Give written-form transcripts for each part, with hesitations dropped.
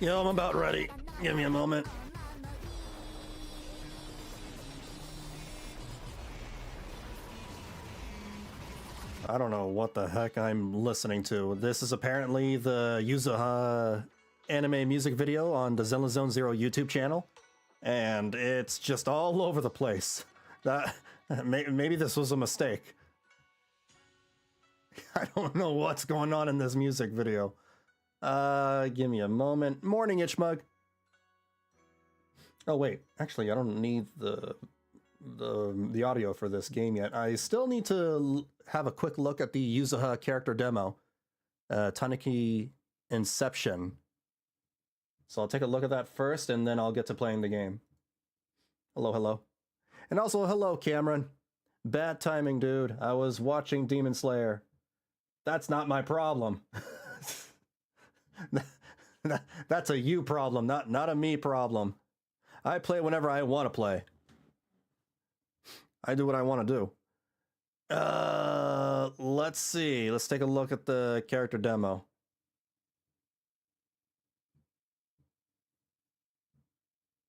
Yo, I'm about ready. Give me a moment. I don't know what the heck I'm listening to. This is apparently the Yuzuha anime music video on the Zzzero YouTube channel, and it's just all over the place. Maybe this was a mistake. I don't know what's going on in this music video. Give me a moment. Morning, Itchmug. Oh wait, actually, I don't need the audio for this game yet. I still need to have a quick look at the Yuzuha character demo, Tanuki Inception. So I'll take a look at that first, and then I'll get to playing the game. Hello, hello. And also, hello, Cameron. Bad timing, dude. I was watching Demon Slayer. That's not my problem. That's a you problem, not a me problem. I play whenever I want to play. I do what I want to do. Let's see. Let's take a look at the character demo.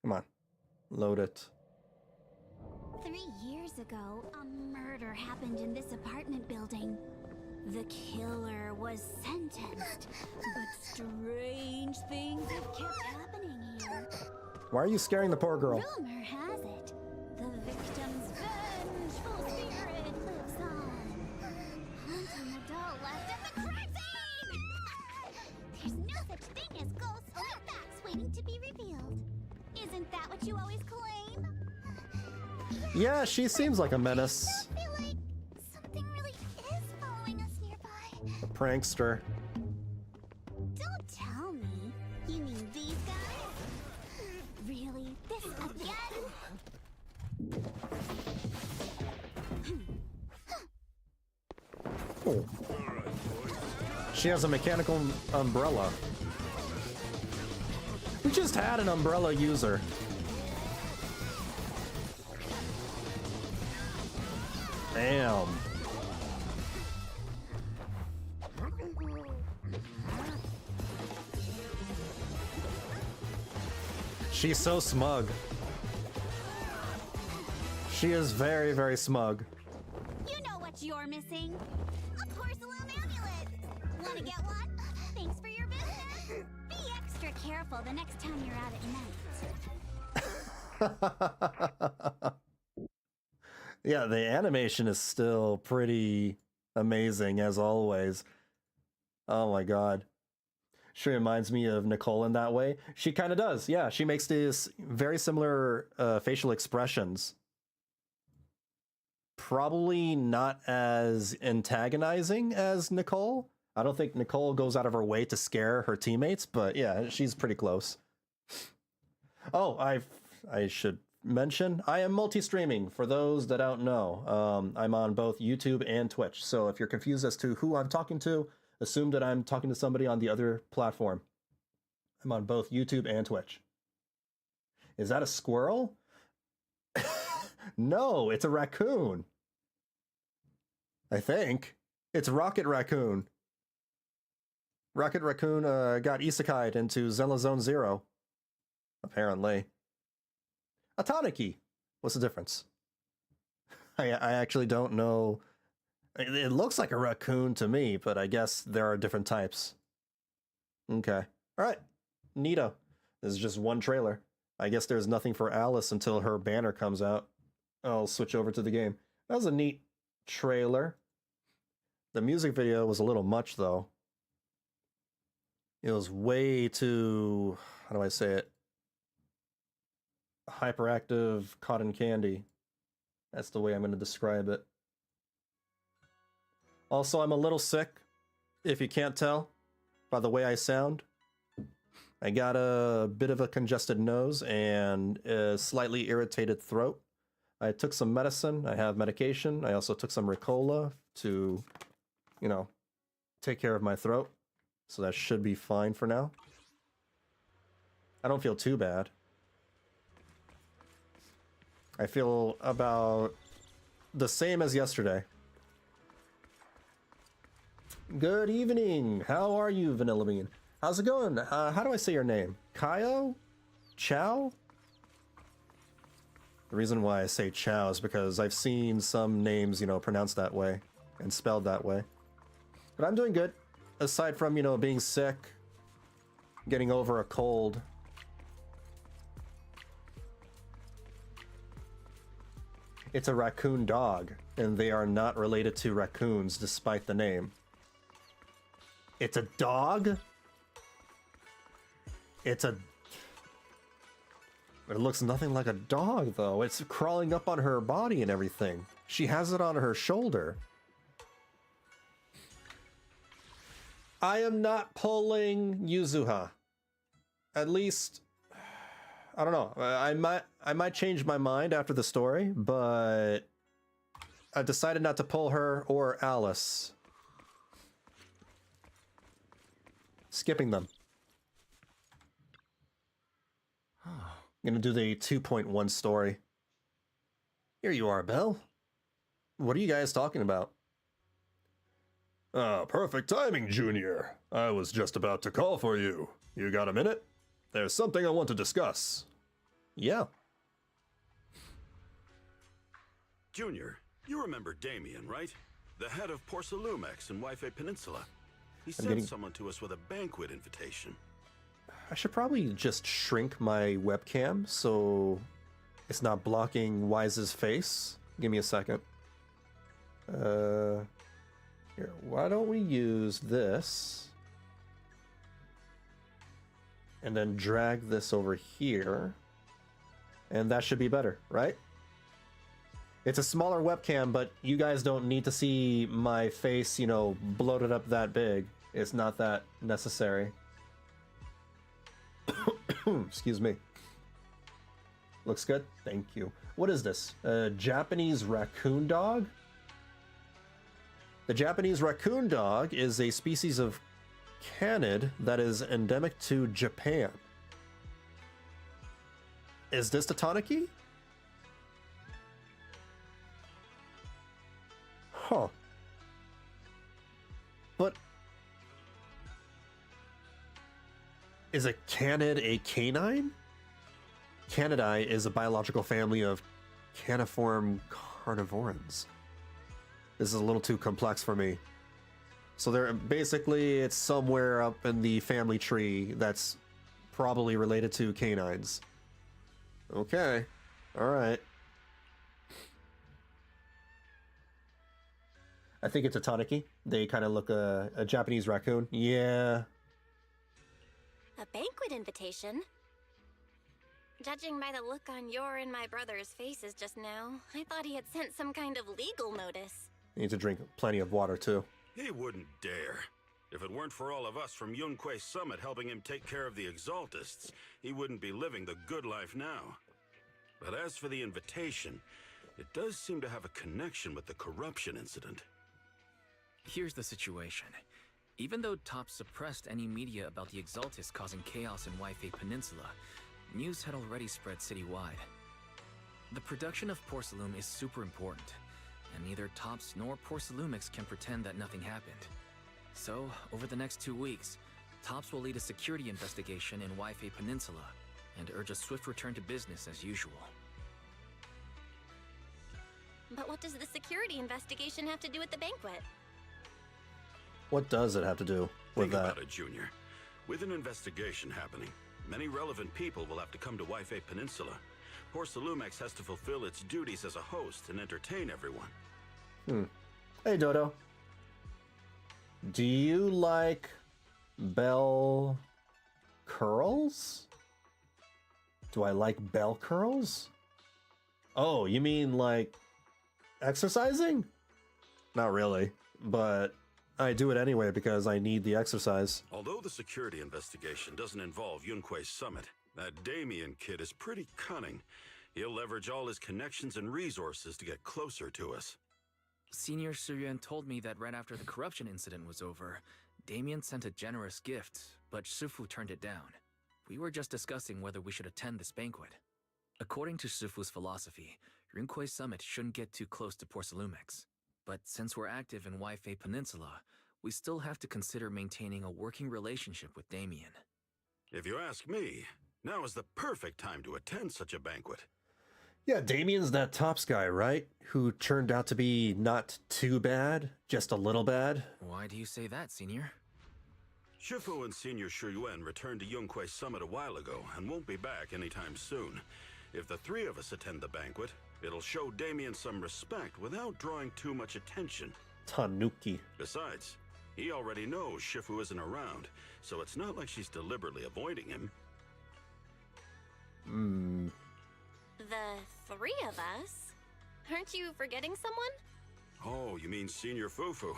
Come on. Load it. 3 years ago, a murder happened in this apartment building. The killer was sentenced, but strange things have kept happening here. Why are you scaring the poor girl? Rumor has it, the victim's vengeful spirit lives on, haunting the doll left at the crime scene! There's no such thing as ghosts or facts waiting to be revealed. Isn't that what you always claim? Yeah, she seems like a menace. I feel like prankster. Don't tell me. You mean these guys? Really? This again? Oh. She has a mechanical umbrella. We just had an umbrella user. Damn. She's so smug. She is very, very smug. You know what you're missing? A porcelain amulet. Want to get one? Thanks for your business. Be extra careful the next time you're out at night. Yeah, the animation is still pretty amazing as always. Oh my god. She reminds me of Nicole in that way. She kind of does. Yeah, she makes these very similar facial expressions. Probably not as antagonizing as Nicole. I don't think Nicole goes out of her way to scare her teammates, but yeah, she's pretty close. Oh, I should mention, I am multi-streaming. For those that don't know, I'm on both YouTube and Twitch. So if you're confused as to who I'm talking to, assume that I'm talking to somebody on the other platform. I'm on both YouTube and Twitch. Is that a squirrel? No, it's a raccoon. I think. It's Rocket Raccoon. Rocket Raccoon got isekai'd into Zenless Zone 0. Apparently. A Tanuki. What's the difference? I actually don't know. It looks like a raccoon to me, but I guess there are different types. Okay. All right. Neato. This is just one trailer. I guess there's nothing for Alice until her banner comes out. I'll switch over to the game. That was a neat trailer. The music video was a little much, though. It was way too, how do I say it? Hyperactive cotton candy. That's the way I'm going to describe it. Also, I'm a little sick, if you can't tell by the way I sound. I got a bit of a congested nose and a slightly irritated throat. I took some medicine. I have medication. I also took some Ricola to, you know, take care of my throat. So that should be fine for now. I don't feel too bad. I feel about the same as yesterday. Good evening. How are you, Vanillabean? How's it going? How do I say your name? Kaio? Chow? The reason why I say Chow is because I've seen some names, you know, pronounced that way and spelled that way. But I'm doing good. Aside from, you know, being sick, getting over a cold. It's a raccoon dog, and they are not related to raccoons despite the name. It's a dog? It looks nothing like a dog, though. It's crawling up on her body and everything. She has it on her shoulder. I am not pulling Yuzuha. At least, I don't know. I might change my mind after the story, but I decided not to pull her or Alice. Skipping them. I'm gonna do the 2.1 story. Here you are, Belle. What are you guys talking about? Perfect timing, Junior. I was just about to call for you. You got a minute? There's something I want to discuss. Yeah. Junior, you remember Damien, right? The head of Porcelumex in Wife Peninsula. He sent someone to us with a banquet invitation. I should probably just shrink my webcam so it's not blocking Wise's face. Give me a second. Here, why don't we use this and then drag this over here, and that should be better, right? It's a smaller webcam, but you guys don't need to see my face, you know, bloated up that big. It's not that necessary. Excuse me. Looks good. Thank you. What is this? A Japanese raccoon dog? The Japanese raccoon dog is a species of canid that is endemic to Japan. Is this the Tanuki? Huh. But is a canid a canine? Canidae is a biological family of caniform carnivorans. This is a little too complex for me. So they're basically, it's somewhere up in the family tree that's probably related to canines. Okay. All right. I think it's a tanuki. They kind of look a Japanese raccoon. Yeah. A banquet invitation? Judging by the look on your and my brother's faces just now, I thought he had sent some kind of legal notice. You need to drink plenty of water, too. He wouldn't dare. If it weren't for all of us from Yunquei Summit helping him take care of the Exaltists, he wouldn't be living the good life now. But as for the invitation, it does seem to have a connection with the corruption incident. Here's the situation. Even though Top suppressed any media about the Exaltists causing chaos in Waifei Peninsula, news had already spread citywide. The production of Porcelain is super important, and neither Tops nor Porcelumix can pretend that nothing happened. So, over the next 2 weeks, Tops will lead a security investigation in Waifei Peninsula and urge a swift return to business as usual. But what does the security investigation have to do with the banquet? What does it have to do with Think that? about it, Junior. With an investigation happening, many relevant people will have to come to Waifei Peninsula. Porcelumex has to fulfill its duties as a host and entertain everyone. Hey, Dodo. Do you like bell curls? Do I like bell curls? Oh, you mean like exercising? Not really, but I do it anyway because I need the exercise. Although the security investigation doesn't involve Yunquei Summit, that Damien kid is pretty cunning. He'll leverage all his connections and resources to get closer to us. Senior Suryuan told me that right after the corruption incident was over, Damien sent a generous gift, but Sufu turned it down. We were just discussing whether we should attend this banquet. According to Sufu's philosophy, Yunquei Summit shouldn't get too close to Porcelumix. But since we're active in Waifei Peninsula, we still have to consider maintaining a working relationship with Damien. If you ask me, now is the perfect time to attend such a banquet. Yeah, Damien's that Tops guy, right? Who turned out to be not too bad, just a little bad. Why do you say that, Senior? Shifu and Senior Shuyuan returned to Yunquei Summit a while ago and won't be back anytime soon. If the three of us attend the banquet, it'll show Damien some respect without drawing too much attention. Tanuki. Besides, he already knows Shifu isn't around, so it's not like she's deliberately avoiding him. The three of us? Aren't you forgetting someone? Oh, you mean Senior Fufu?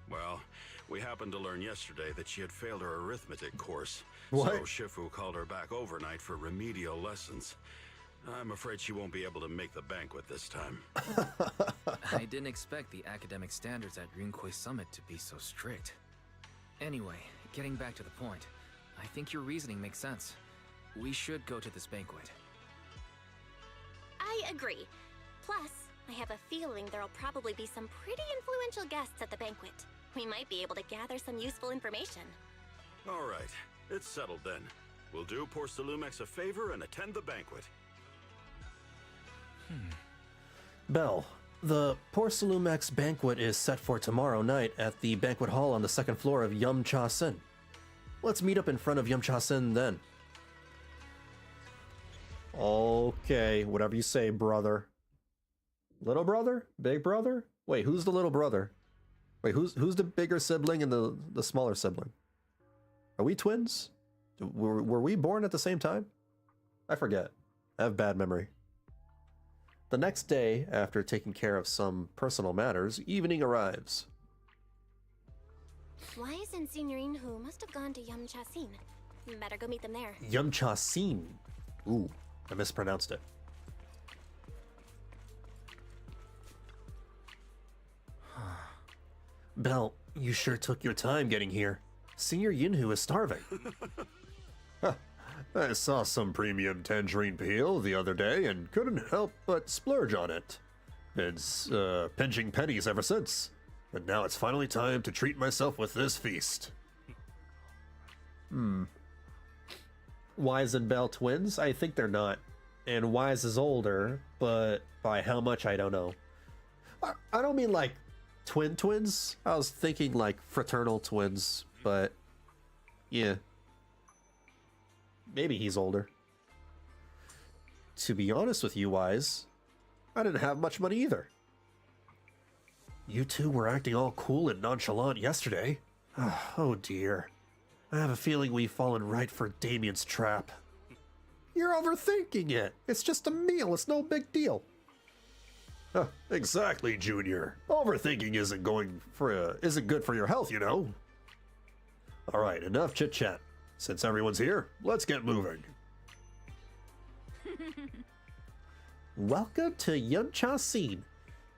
Well, we happened to learn yesterday that she had failed her arithmetic course. What? So Shifu called her back overnight for remedial lessons. I'm afraid she won't be able to make the banquet this time. I didn't expect the academic standards at Yunquei Summit to be so strict. Anyway, getting back to the point, I think your reasoning makes sense. We should go to this banquet. I agree. Plus, I have a feeling there'll probably be some pretty influential guests at the banquet. We might be able to gather some useful information. All right, it's settled then. We'll do Porcelumex a favor and attend the banquet. Belle, the Porcelumex banquet is set for tomorrow night at the banquet hall on the second floor of Yum Cha Sin. Let's meet up in front of Yum Cha Sin then. Okay, whatever you say, brother. Little brother? Big brother? Wait, who's the little brother? Wait, who's the bigger sibling and the smaller sibling? Are we twins? Were we born at the same time? I forget. I have bad memory. The next day, after taking care of some personal matters, evening arrives. Wise and Signorine Hu must have gone to Yumchasin. Better go meet them there. Yumchasin. Ooh, I mispronounced it. Belle, you sure took your time getting here. Senior Yinhu is starving. I saw some premium tangerine peel the other day and couldn't help but splurge on it. Been pinching pennies ever since. And now it's finally time to treat myself with this feast. Wise and Belle twins? I think they're not. And Wise is older, but by how much I don't know. I don't mean like twins. I was thinking like fraternal twins, but yeah. Maybe he's older. To be honest with you, Wise, I didn't have much money either. You two were acting all cool and nonchalant yesterday. Oh dear. I have a feeling we've fallen right for Damien's trap. You're overthinking it. It's just a meal. It's no big deal. Exactly, Junior. Overthinking isn't good for your health, you know. All right, enough chit-chat. Since everyone's here, let's get moving. Welcome to Yumchasin.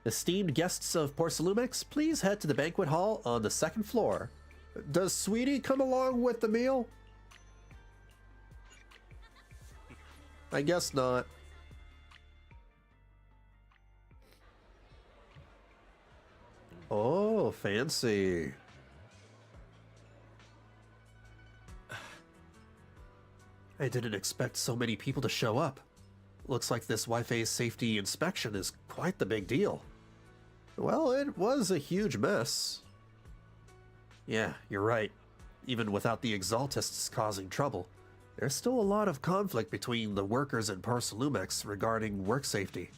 Esteemed guests of Porcelumex, please head to the banquet hall on the second floor. Does Sweetie come along with the meal? I guess not. Oh, fancy. I didn't expect so many people to show up. Looks like this Wi-Fi safety inspection is quite the big deal. Well, it was a huge mess. Yeah, you're right. Even without the Exaltists causing trouble, there's still a lot of conflict between the workers and Porcelumex regarding work safety.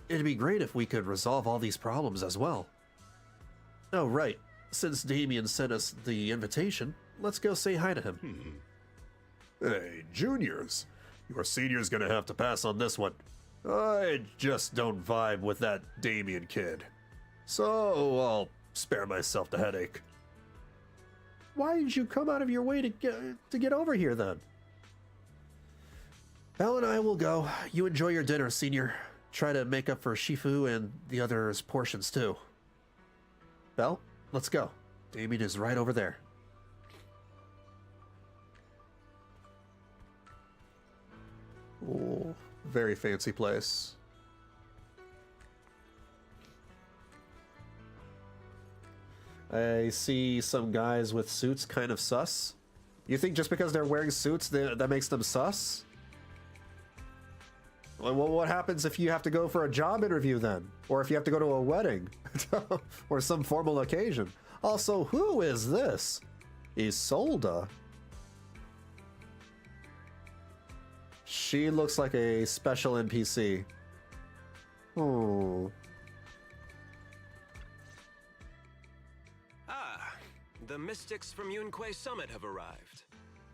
It'd be great if we could resolve all these problems as well. Oh, right. Since Damien sent us the invitation, let's go say hi to him. Hey, juniors. Your senior's gonna have to pass on this one. I just don't vibe with that Damien kid. So I'll spare myself the headache. Why did you come out of your way to get over here then? Belle and I will go. You enjoy your dinner, senior. Try to make up for Shifu and the others' portions too. Belle, let's go. Damien is right over there. Oh, very fancy place. I see some guys with suits kind of sus. You think just because they're wearing suits that makes them sus? Well, what happens if you have to go for a job interview then? Or if you have to go to a wedding? Or some formal occasion? Also, who is this? Isolde. She looks like a special NPC. Oh. The mystics from Yunquei Summit have arrived.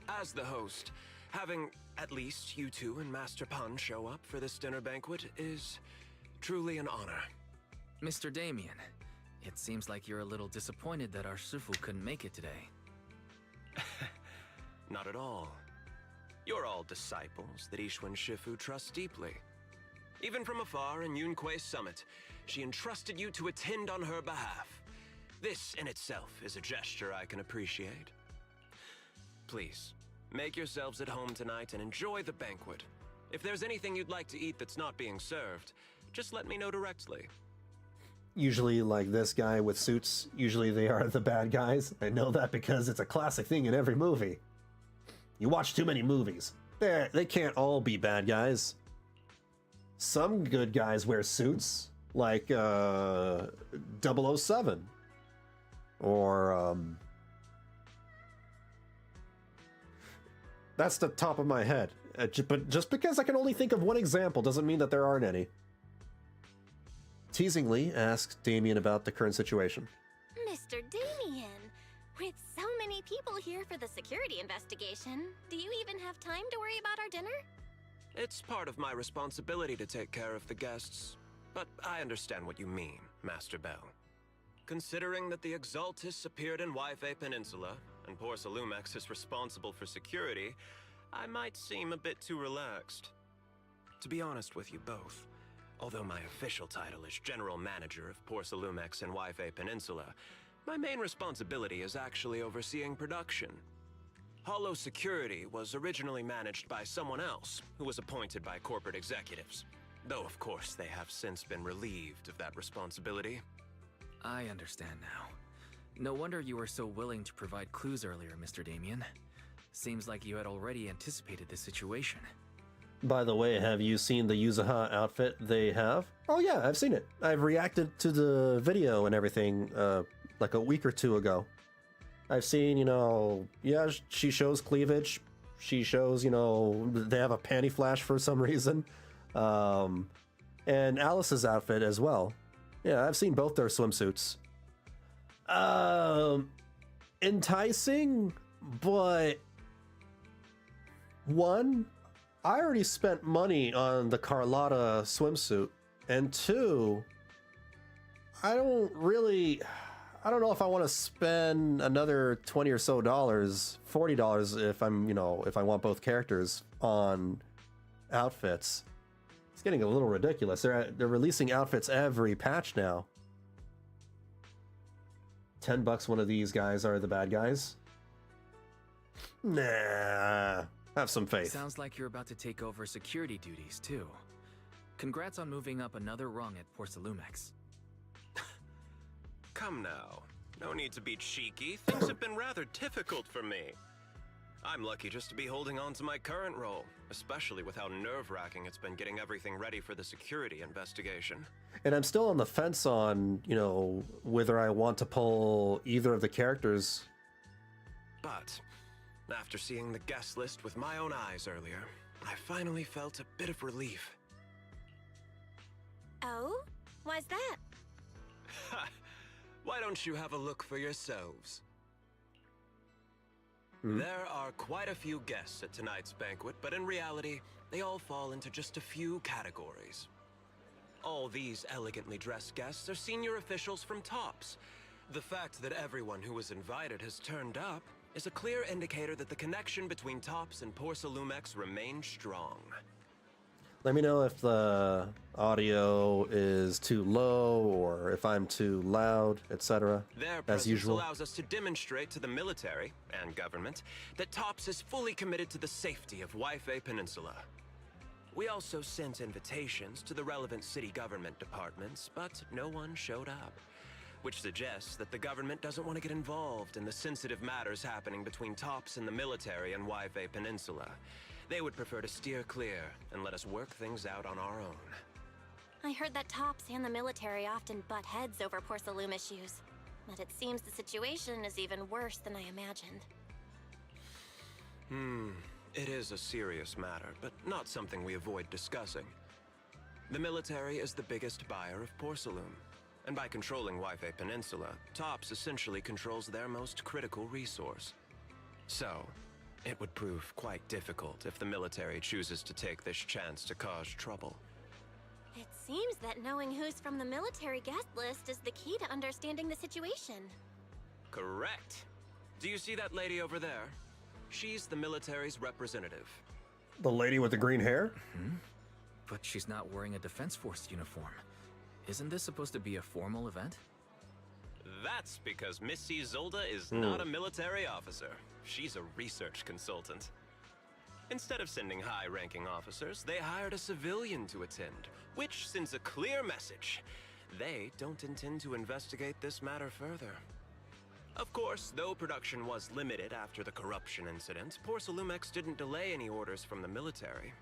As the host, having at least you two and Master Pan show up for this dinner banquet is truly an honor. Mr. Damien, it seems like you're a little disappointed that our Shifu couldn't make it today. Not at all. You're all disciples that Ishwan Shifu trusts deeply. Even from afar in Yunquei Summit, she entrusted you to attend on her behalf. This in itself is a gesture I can appreciate. Please, make yourselves at home tonight and enjoy the banquet. If there's anything you'd like to eat that's not being served, just let me know directly. Usually, like this guy with suits, usually they are the bad guys. I know that because it's a classic thing in every movie. You watch too many movies. They can't all be bad guys. Some good guys wear suits, like 007. Or, that's the top of my head. But just because I can only think of one example doesn't mean that there aren't any. Teasingly asked Damien about the current situation. Mr. Damien, with so many people here for the security investigation, do you even have time to worry about our dinner? It's part of my responsibility to take care of the guests, but I understand what you mean, Master Bell. Considering that the Exaltis appeared in Yfei Peninsula, and Porcelumex is responsible for security, I might seem a bit too relaxed. To be honest with you both, although my official title is General Manager of Porcelumex and Yfei Peninsula, my main responsibility is actually overseeing production. Hollow Security was originally managed by someone else, who was appointed by corporate executives. Though, of course, they have since been relieved of that responsibility. I understand now. No wonder you were so willing to provide clues earlier, Mr. Damien. Seems like you had already anticipated the situation. By the way, have you seen the Yuzuha outfit they have? Oh yeah, I've seen it. I've reacted to the video and everything like a week or two ago. I've seen, yeah, she shows cleavage. She shows, they have a panty flash for some reason. And Alice's outfit as well. Yeah, I've seen both their swimsuits. Enticing, but one, I already spent money on the Carlotta swimsuit, and two, I don't know if I want to spend another $20 or so, $40 if if I want both characters on outfits. It's getting a little ridiculous. They're releasing outfits every patch now. $10 one of these guys are the bad guys. Nah. Have some faith. Sounds like you're about to take over security duties, too. Congrats on moving up another rung at Porcelumex. Come now. No need to be cheeky. Things have been rather difficult for me. I'm lucky just to be holding on to my current role, especially with how nerve-wracking it's been getting everything ready for the security investigation. And I'm still on the fence on, whether I want to pull either of the characters. But after seeing the guest list with my own eyes earlier, I finally felt a bit of relief. Oh? Why's that? Why don't you have a look for yourselves? There are quite a few guests at tonight's banquet, but in reality, they all fall into just a few categories. All these elegantly dressed guests are senior officials from TOPS. The fact that everyone who was invited has turned up is a clear indicator that the connection between TOPS and Porcelumex remains strong. Let me know if the audio is too low or if I'm too loud, etc. Their as presence usual. allows us to demonstrate to the military and government that TOPS is fully committed to the safety of Yfei Peninsula. We also sent invitations to the relevant city government departments, but no one showed up, which suggests that the government doesn't want to get involved in the sensitive matters happening between TOPS and the military and Yfei Peninsula. They would prefer to steer clear and let us work things out on our own. I heard that TOPS and the military often butt heads over Porcelume issues, but it seems the situation is even worse than I imagined. It is a serious matter, but not something we avoid discussing. The military is the biggest buyer of Porcelume, and by controlling Yfei Peninsula, TOPS essentially controls their most critical resource. So, it would prove quite difficult if the military chooses to take this chance to cause trouble. It seems that knowing who's from the military guest list is the key to understanding the situation. Correct. Do you see that lady over there? She's the military's representative. The lady with the green hair? But she's not wearing a Defense Force uniform. Isn't this supposed to be a formal event? That's because Missy Zolda is not a military officer. She's a research consultant. Instead of sending high-ranking officers, they hired a civilian to attend, which sends a clear message. They don't intend to investigate this matter further. Of course, though production was limited after the corruption incident, Porcelumex didn't delay any orders from the military.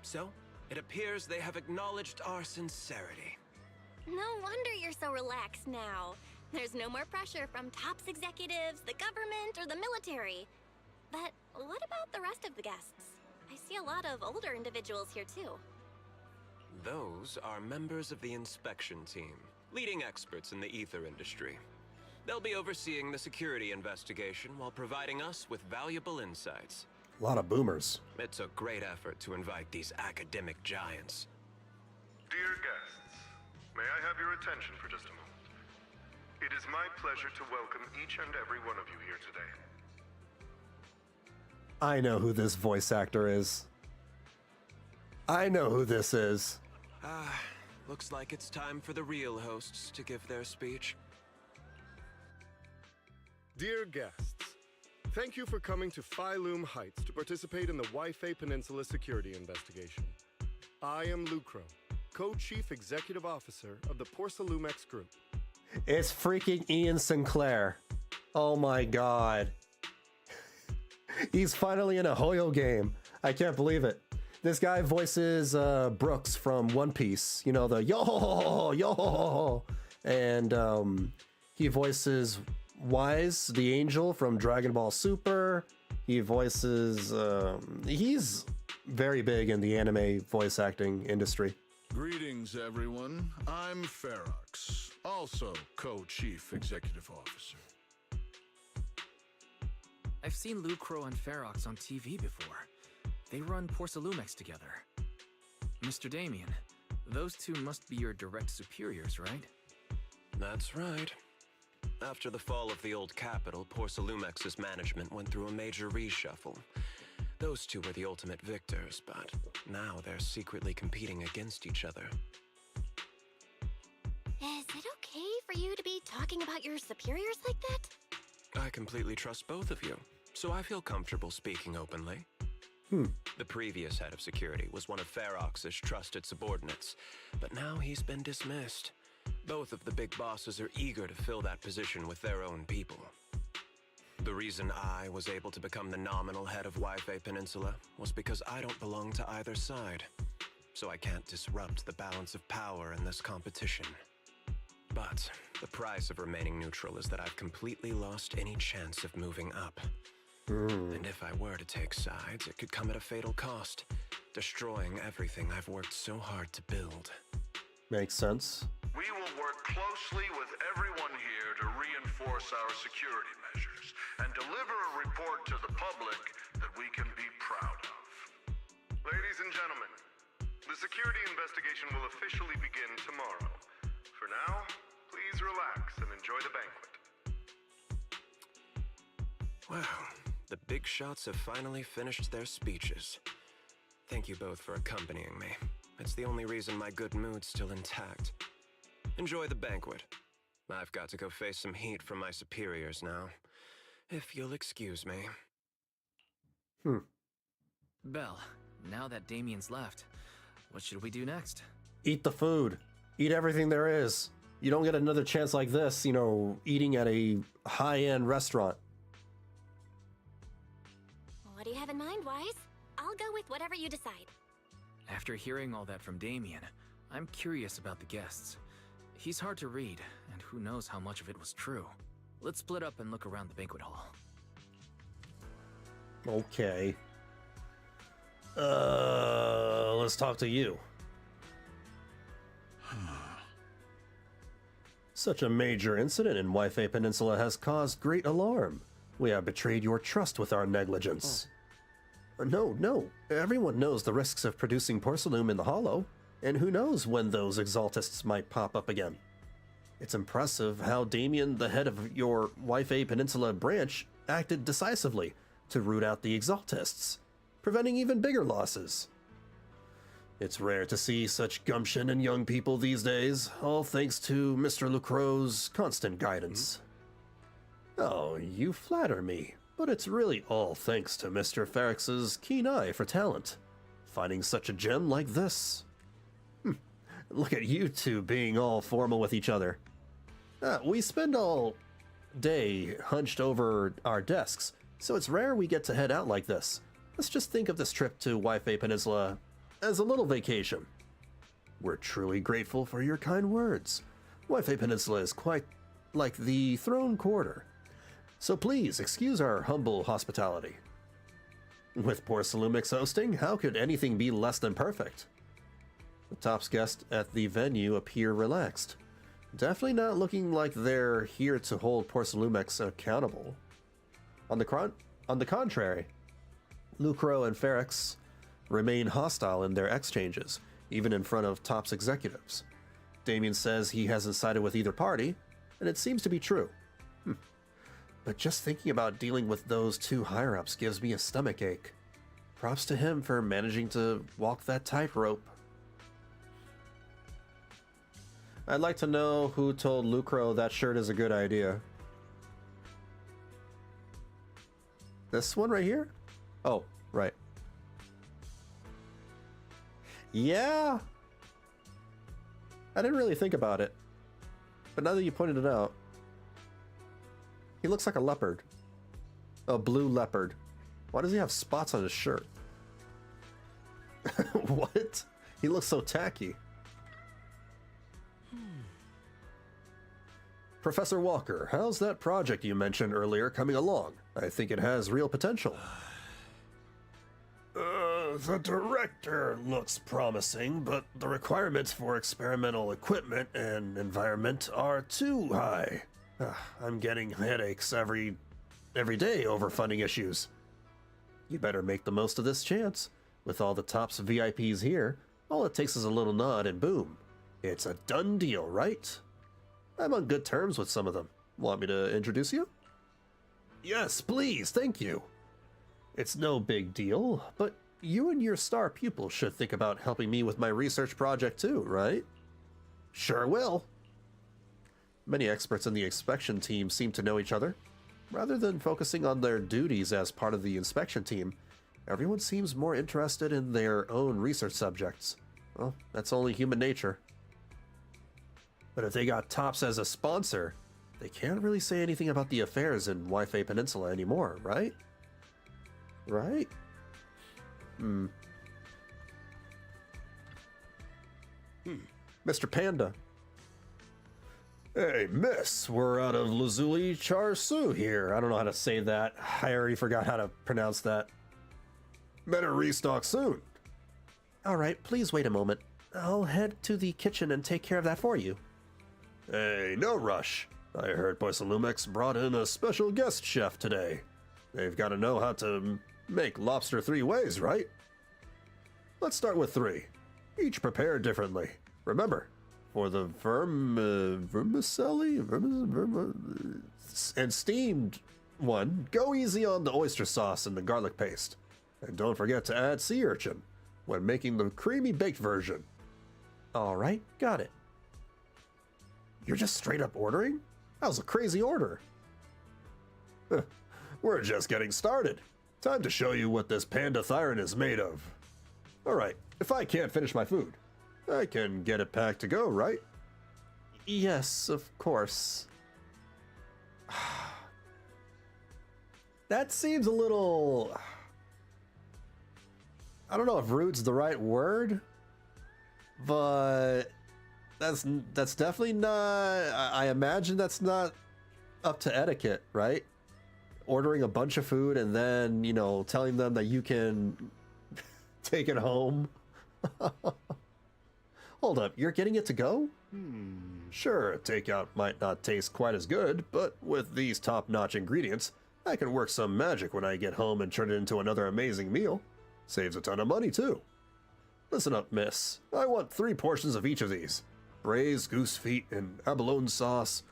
So, it appears they have acknowledged our sincerity. No wonder you're so relaxed now. There's no more pressure from TOPS executives, the government, or the military. But what about the rest of the guests? I see a lot of older individuals here too. Those are members of the inspection team, leading experts in the ether industry. They'll be overseeing the security investigation while providing us with valuable insights. A lot of boomers. It took great effort to invite these academic giants. Dear guests, may I have your attention for just a moment? It is my pleasure to welcome each and every one of you here today. I know who this voice actor is. I know who this is. Looks like it's time for the real hosts to give their speech. Dear guests, thank you for coming to Phylum Heights to participate in the Waifei Peninsula security investigation. I am Lucro, Co-Chief Executive Officer of the Porcelumex Group. It's freaking Ian Sinclair. Oh my god. He's finally in a Hoyo game. I can't believe it. This guy voices Brooks from One Piece. You know, the yo yo. And he voices Wise, the angel from Dragon Ball Super. He voices... he's very big in the anime voice acting industry. Greetings, everyone. I'm Ferox, also Co-Chief Executive Officer. I've seen Lucro and Ferox on TV before. They run Porcelumex together. Mr. Damien, those two must be your direct superiors, right? That's right. After the fall of the old capital, Porcelumex's management went through a major reshuffle. Those two were the ultimate victors, but now they're secretly competing against each other. Is it okay for you to be talking about your superiors like that? I completely trust both of you, so I feel comfortable speaking openly. The previous head of security was one of Ferox's trusted subordinates, but now he's been dismissed. Both of the big bosses are eager to fill that position with their own people. The reason I was able to become the nominal head of Waifei Peninsula was because I don't belong to either side, so I can't disrupt the balance of power in this competition. But the price of remaining neutral is that I've completely lost any chance of moving up. And if I were to take sides, it could come at a fatal cost, destroying everything I've worked so hard to build. Makes sense. We will work closely with everyone here to reinforce our security measures and deliver a report to the public that we can be proud of. Ladies and gentlemen, the security investigation will officially begin tomorrow. For now, please relax and enjoy the banquet. Wow, the big shots have finally finished their speeches. Thank you both for accompanying me. It's the only reason my good mood's still intact. Enjoy the banquet. I've got to go face some heat from my superiors now. If you'll excuse me. Belle, now that Damien's left, what should we do next? Eat the food. Eat everything there is. You don't get another chance like this, you know, eating at a high-end restaurant. What do you have in mind, Wise? I'll go with whatever you decide. After hearing all that from Damien, I'm curious about the guests. He's hard to read, and who knows how much of it was true. Let's split up and look around the banquet hall. Okay. Let's talk to you. Such a major incident in Waifei Peninsula has caused great alarm. We have betrayed your trust with our negligence. No. Everyone knows the risks of producing porcelain in the hollow, and who knows when those exaltists might pop up again. It's impressive how Damien, the head of your Waifei Peninsula branch, acted decisively to root out the exaltists, preventing even bigger losses. It's rare to see such gumption in young people these days, all thanks to Mr. Lucro's constant guidance. Oh, you flatter me, but it's really all thanks to Mr. Ferox's keen eye for talent, finding such a gem like this. Look at you two being all formal with each other. We spend all day hunched over our desks, so it's rare we get to head out like this. Let's just think of this trip to Waifei Peninsula as a little vacation. We're truly grateful for your kind words. Waifei Peninsula is quite like the Throne Quarter, so please excuse our humble hospitality. With Porcelumix hosting, how could anything be less than perfect? The top guests at the venue appear relaxed, definitely not looking like they're here to hold Porcelumix accountable. On the contrary, Lucro and Ferrex remain hostile in their exchanges, even in front of TOPS executives. Damien says he hasn't sided with either party, and it seems to be true. But just thinking about dealing with those two higher-ups gives me a stomach ache. Props to him for managing to walk that tightrope. I'd like to know who told Lucro that shirt is a good idea. This one right here? Oh, right. Yeah. I didn't really think about it. But now that you pointed it out, he looks like a leopard. A blue leopard. Why does he have spots on his shirt? What? He looks so tacky. Professor Walker, how's that project you mentioned earlier coming along? I think it has real potential. The director looks promising, but the requirements for experimental equipment and environment are too high. I'm getting headaches every day over funding issues. You better make the most of this chance. With all the TOPS VIPs here, all it takes is a little nod and boom. It's a done deal, right? I'm on good terms with some of them. Want me to introduce you? Yes, please, thank you. It's no big deal, but you and your star pupil should think about helping me with my research project too, right? Sure will. Many experts in the inspection team seem to know each other. Rather than focusing on their duties as part of the inspection team, everyone seems more interested in their own research subjects. Well, that's only human nature. But if they got TOPS as a sponsor, they can't really say anything about the affairs in Wi-Fi Peninsula anymore, right? Right? Mr. Panda. Hey, miss, we're out of Lazuli Charsu here. I don't know how to say that. I already forgot how to pronounce that. Better restock soon. All right, please wait a moment. I'll head to the kitchen and take care of that for you. Hey, no rush. I heard Poisolumex brought in a special guest chef today. They've got to know how to make lobster 3 ways, right? Let's start with 3. Each prepared differently. Remember, for the vermicelli and steamed one, go easy on the oyster sauce and the garlic paste. And don't forget to add sea urchin when making the creamy baked version. All right, got it. You're just straight up ordering? That was a crazy order. We're just getting started. Time to show you what this panda thyron is made of. All right, if I can't finish my food, I can get it packed to go, right? Yes, of course. That seems a little... I don't know if rude's the right word, but that's definitely not... I imagine that's not up to etiquette, right? Ordering a bunch of food and then, you know, telling them that you can take it home. Hold up, you're getting it to go? Sure, takeout might not taste quite as good, but with these top-notch ingredients, I can work some magic when I get home and turn it into another amazing meal. Saves a ton of money, too. Listen up, miss. I want 3 portions of each of these. Braised goose feet in abalone sauce,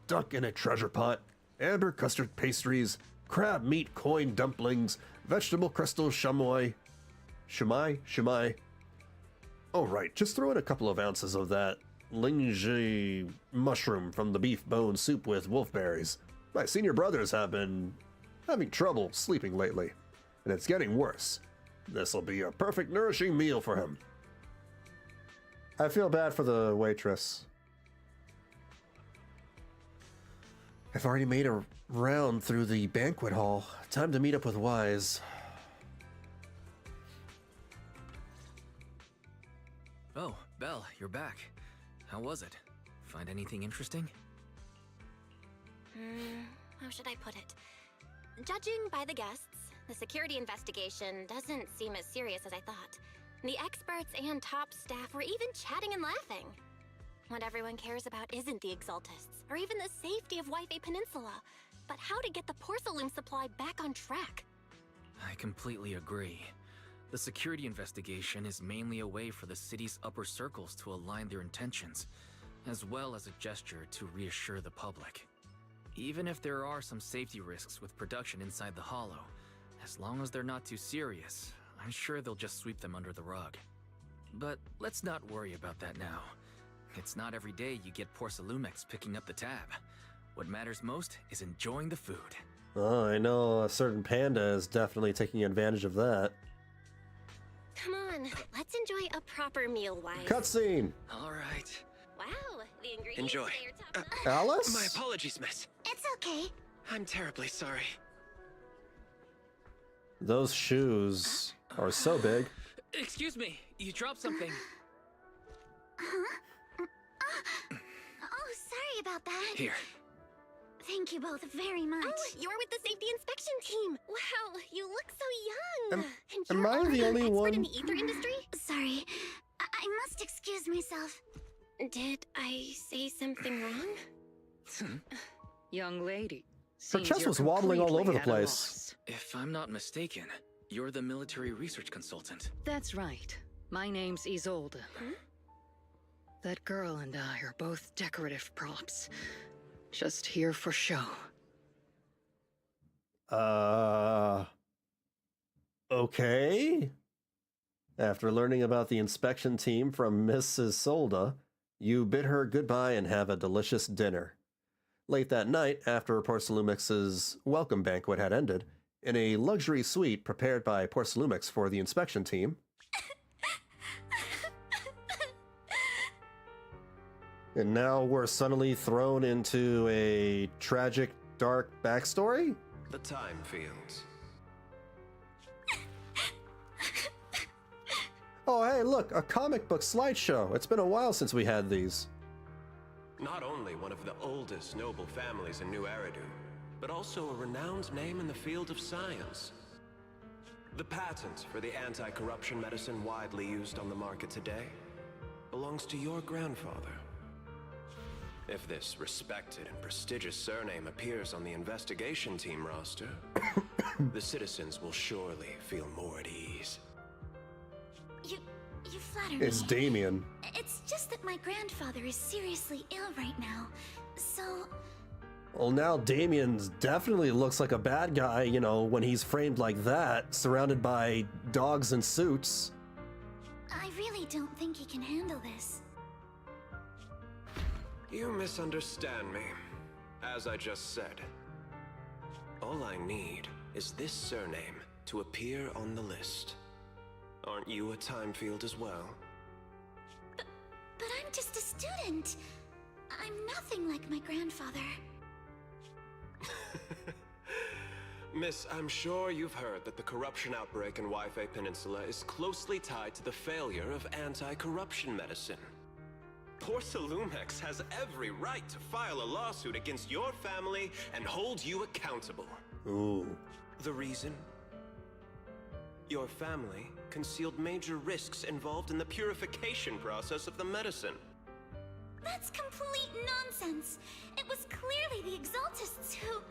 duck in a treasure pot, amber custard pastries, crab meat coin dumplings, vegetable crystal chamois. Shumai. Oh, right, just throw in a couple of ounces of that linge mushroom from the beef bone soup with wolfberries. My senior brothers have been having trouble sleeping lately, and it's getting worse. This'll be a perfect nourishing meal for him. I feel bad for the waitress. I've already made a round through the banquet hall. Time to meet up with Wise. Oh, Belle, you're back. How was it? Find anything interesting? How should I put it? Judging by the guests, the security investigation doesn't seem as serious as I thought. The experts and top staff were even chatting and laughing. What everyone cares about isn't the Exaltists, or even the safety of Wi-Fi Peninsula, but how to get the porcelain supply back on track. I completely agree. The security investigation is mainly a way for the city's upper circles to align their intentions, as well as a gesture to reassure the public. Even if there are some safety risks with production inside the Hollow, as long as they're not too serious, I'm sure they'll just sweep them under the rug. But let's not worry about that now. It's not every day you get Porcelumex picking up the tab. What matters most is enjoying the food. Oh, I know a certain panda is definitely taking advantage of that. Come on, let's enjoy a proper meal, wife. Cutscene! All right. Wow, the ingredients Enjoy. today are top notch. Alice? My apologies, miss. It's okay. I'm terribly sorry. Those shoes are so big. Excuse me, you dropped something. Oh, sorry about that. Here. Thank you both very much. Oh, you're with the safety inspection team. Wow, you look so young. Am- and am you're I already the an only expert one? in the ether industry? Sorry, I must excuse myself. Did I say something wrong? Young lady. Her seems chest you're was wobbling all over the completely at a place. loss. If I'm not mistaken, you're the military research consultant. That's right. My name's Isolde. That girl and I are both decorative props. Just here for show. Okay. After learning about the inspection team from Mrs. Solda, you bid her goodbye and have a delicious dinner. Late that night, after Porcelumex's welcome banquet had ended, in a luxury suite prepared by Porcelumex for the inspection team, and now we're suddenly thrown into a tragic, dark backstory? The time fields. Oh, hey, look, a comic book slideshow. It's been a while since we had these. Not only one of the oldest noble families in New Eridu, but also a renowned name in the field of science. The patent for the anti-corruption medicine widely used on the market today belongs to your grandfather. If this respected and prestigious surname appears on the investigation team roster, the citizens will surely feel more at ease. You flatter It's me. Damien. It's just that my grandfather is seriously ill right now, so Well, now Damien definitely looks like a bad guy, you know, when he's framed like that, surrounded by dogs in suits. I really don't think he can handle this. You misunderstand me. As I just said, all I need is this surname to appear on the list. Aren't you a time field as well? But I'm just a student. I'm nothing like my grandfather. Miss, I'm sure you've heard that the corruption outbreak in Waifei Peninsula is closely tied to the failure of anti-corruption medicine. Porcelumex has every right to file a lawsuit against your family and hold you accountable. Ooh. The reason? Your family concealed major risks involved in the purification process of the medicine. That's complete nonsense. It was clearly the Exaltists who...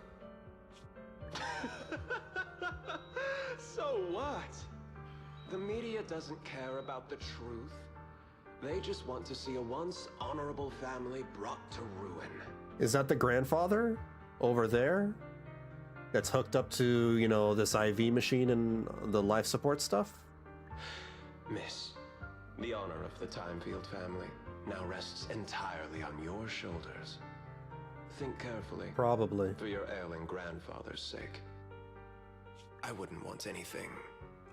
So what? The media doesn't care about the truth. They just want to see a once honorable family brought to ruin. Is that the grandfather over there? That's hooked up to, you know, this IV machine and the life support stuff? Miss, the honor of the Timefield family now rests entirely on your shoulders. Think carefully. Probably. For your ailing grandfather's sake. I wouldn't want anything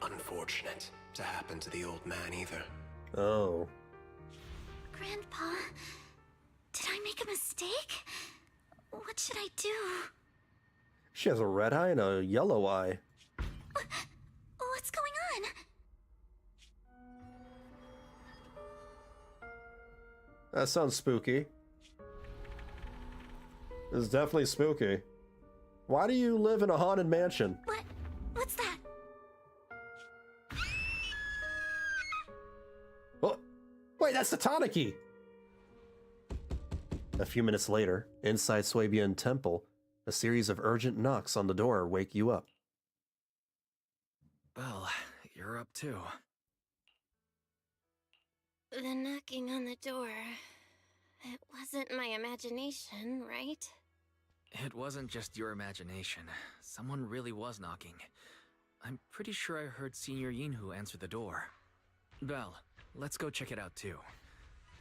unfortunate to happen to the old man either. Oh. Grandpa, did I make a mistake? What should I do? She has a red eye and a yellow eye. What's going on? That sounds spooky. It's definitely spooky. Why do you live in a haunted mansion? What's that? Oh, wait, that's the Taniki! A few minutes later, inside Swabian Temple, a series of urgent knocks on the door wake you up. up too. The knocking on the door. It wasn't my imagination, right? It wasn't just your imagination. Someone really was knocking. I'm pretty sure I heard Senior Yinhu answer the door. Belle, let's go check it out too.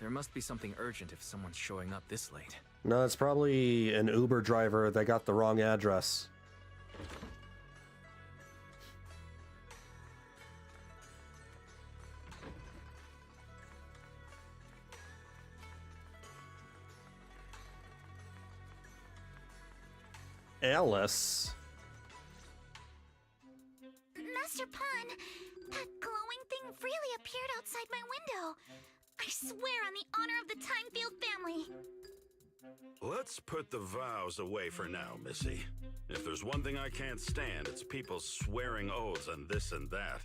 There must be something urgent if someone's showing up this late. No, it's probably an Uber driver that got the wrong address. Alice? Master Pun, that glowing thing really appeared outside my window. I swear on the honor of the Timefield family. Let's put the vows away for now, Missy. If there's one thing I can't stand, it's people swearing oaths on this and that.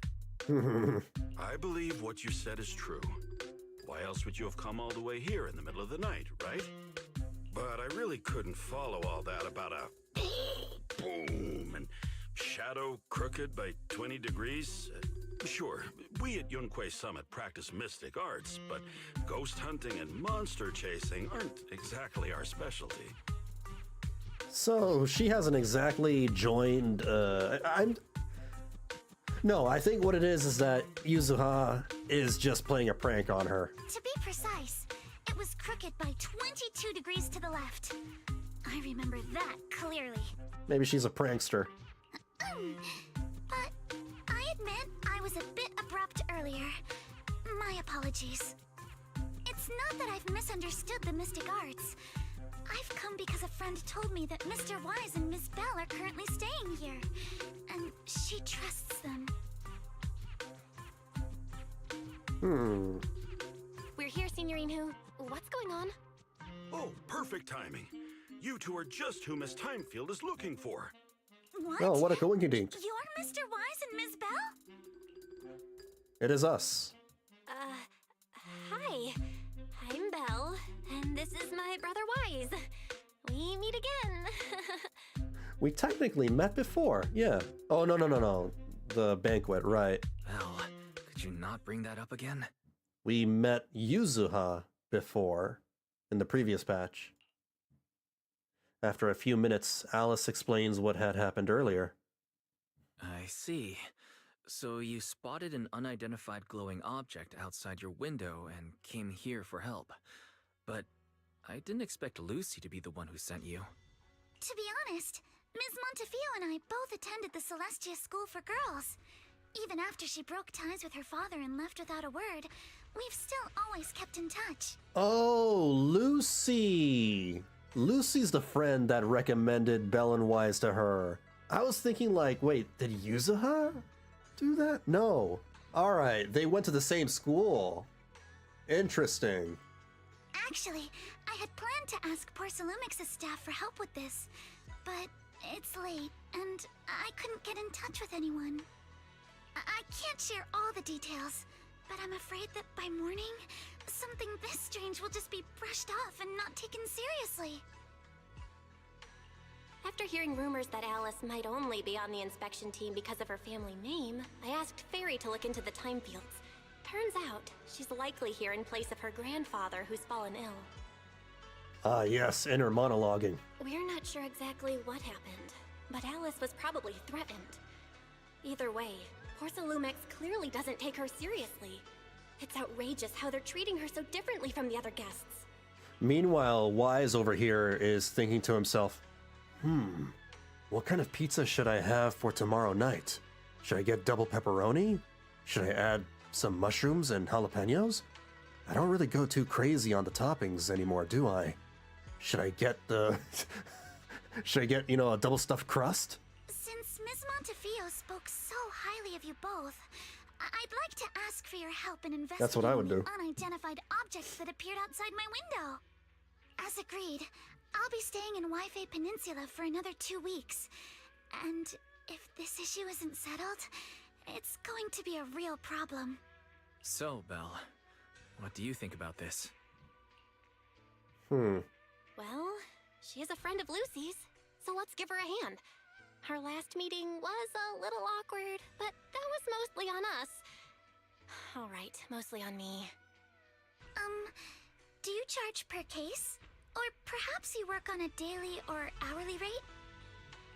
I believe what you said is true. Why else would you have come all the way here in the middle of the night, right? But I really couldn't follow all that about a boom and shadow crooked by 20 degrees. Sure, we at Yunquay Summit practice mystic arts, but ghost hunting and monster chasing aren't exactly our specialty. So she hasn't exactly joined. No, I think what it is that Yuzuha is just playing a prank on her. To be precise, it was crooked by 22 degrees to the left. I remember that clearly. Maybe she's a prankster. But I admit I was a bit abrupt earlier. My apologies. It's not that I've misunderstood the mystic arts. I've come because a friend told me that Mr. Wise and Miss Bell are currently staying here, and she trusts them. We're here, Senior Yinhu. What's going on? Oh, perfect timing. You two are just who Miss Timefield is looking for. What? Oh, what a coinkydink. You're Mr. Wise and Miss Bell? It is us. Hi. I'm Belle, and this is my brother Wise. We meet again. We technically met before, yeah. Oh, no. The banquet, right. Well, could you not bring that up again? We met Yuzuha before, in the previous patch. After a few minutes, Alice explains what had happened earlier. I see. So you spotted an unidentified glowing object outside your window and came here for help. But I didn't expect Lucy to be the one who sent you. To be honest, Ms. Montefio and I both attended the Celestia School for Girls. Even after she broke ties with her father and left without a word, we've still always kept in touch. Oh, Lucy! Lucy's the friend that recommended Bell and Wise to her. I was thinking like, wait, did Yuzuha do that? No. Alright, they went to the same school. Interesting. Actually, I had planned to ask Porcelumix's staff for help with this, but it's late, and I couldn't get in touch with anyone. I can't share all the details, but I'm afraid that by morning, something this strange will just be brushed off and not taken seriously. After hearing rumors that Alice might only be on the inspection team because of her family name, I asked Fairy to look into the Timefields. Turns out, she's likely here in place of her grandfather who's fallen ill. Ah, yes, inner monologuing. We're not sure exactly what happened, but Alice was probably threatened. Either way, Porcelumix clearly doesn't take her seriously. It's outrageous how they're treating her so differently from the other guests. Meanwhile, Wise over here is thinking to himself, what kind of pizza should I have for tomorrow night? Should I get double pepperoni? Should I add some mushrooms and jalapenos? I don't really go too crazy on the toppings anymore, do I? Should I get a double stuffed crust? Since Ms. Montefio spoke so highly of you both, I'd like to ask for your help in investigating That's what I would do. the unidentified objects that appeared outside my window. As agreed, I'll be staying in Waifei Peninsula for another 2 weeks. And if this issue isn't settled, it's going to be a real problem. So, Belle, what do you think about this? Well, she is a friend of Lucy's, so let's give her a hand. Our last meeting was a little awkward, but that was mostly on us. all right, mostly on me. Do you charge per case? Or perhaps you work on a daily or hourly rate?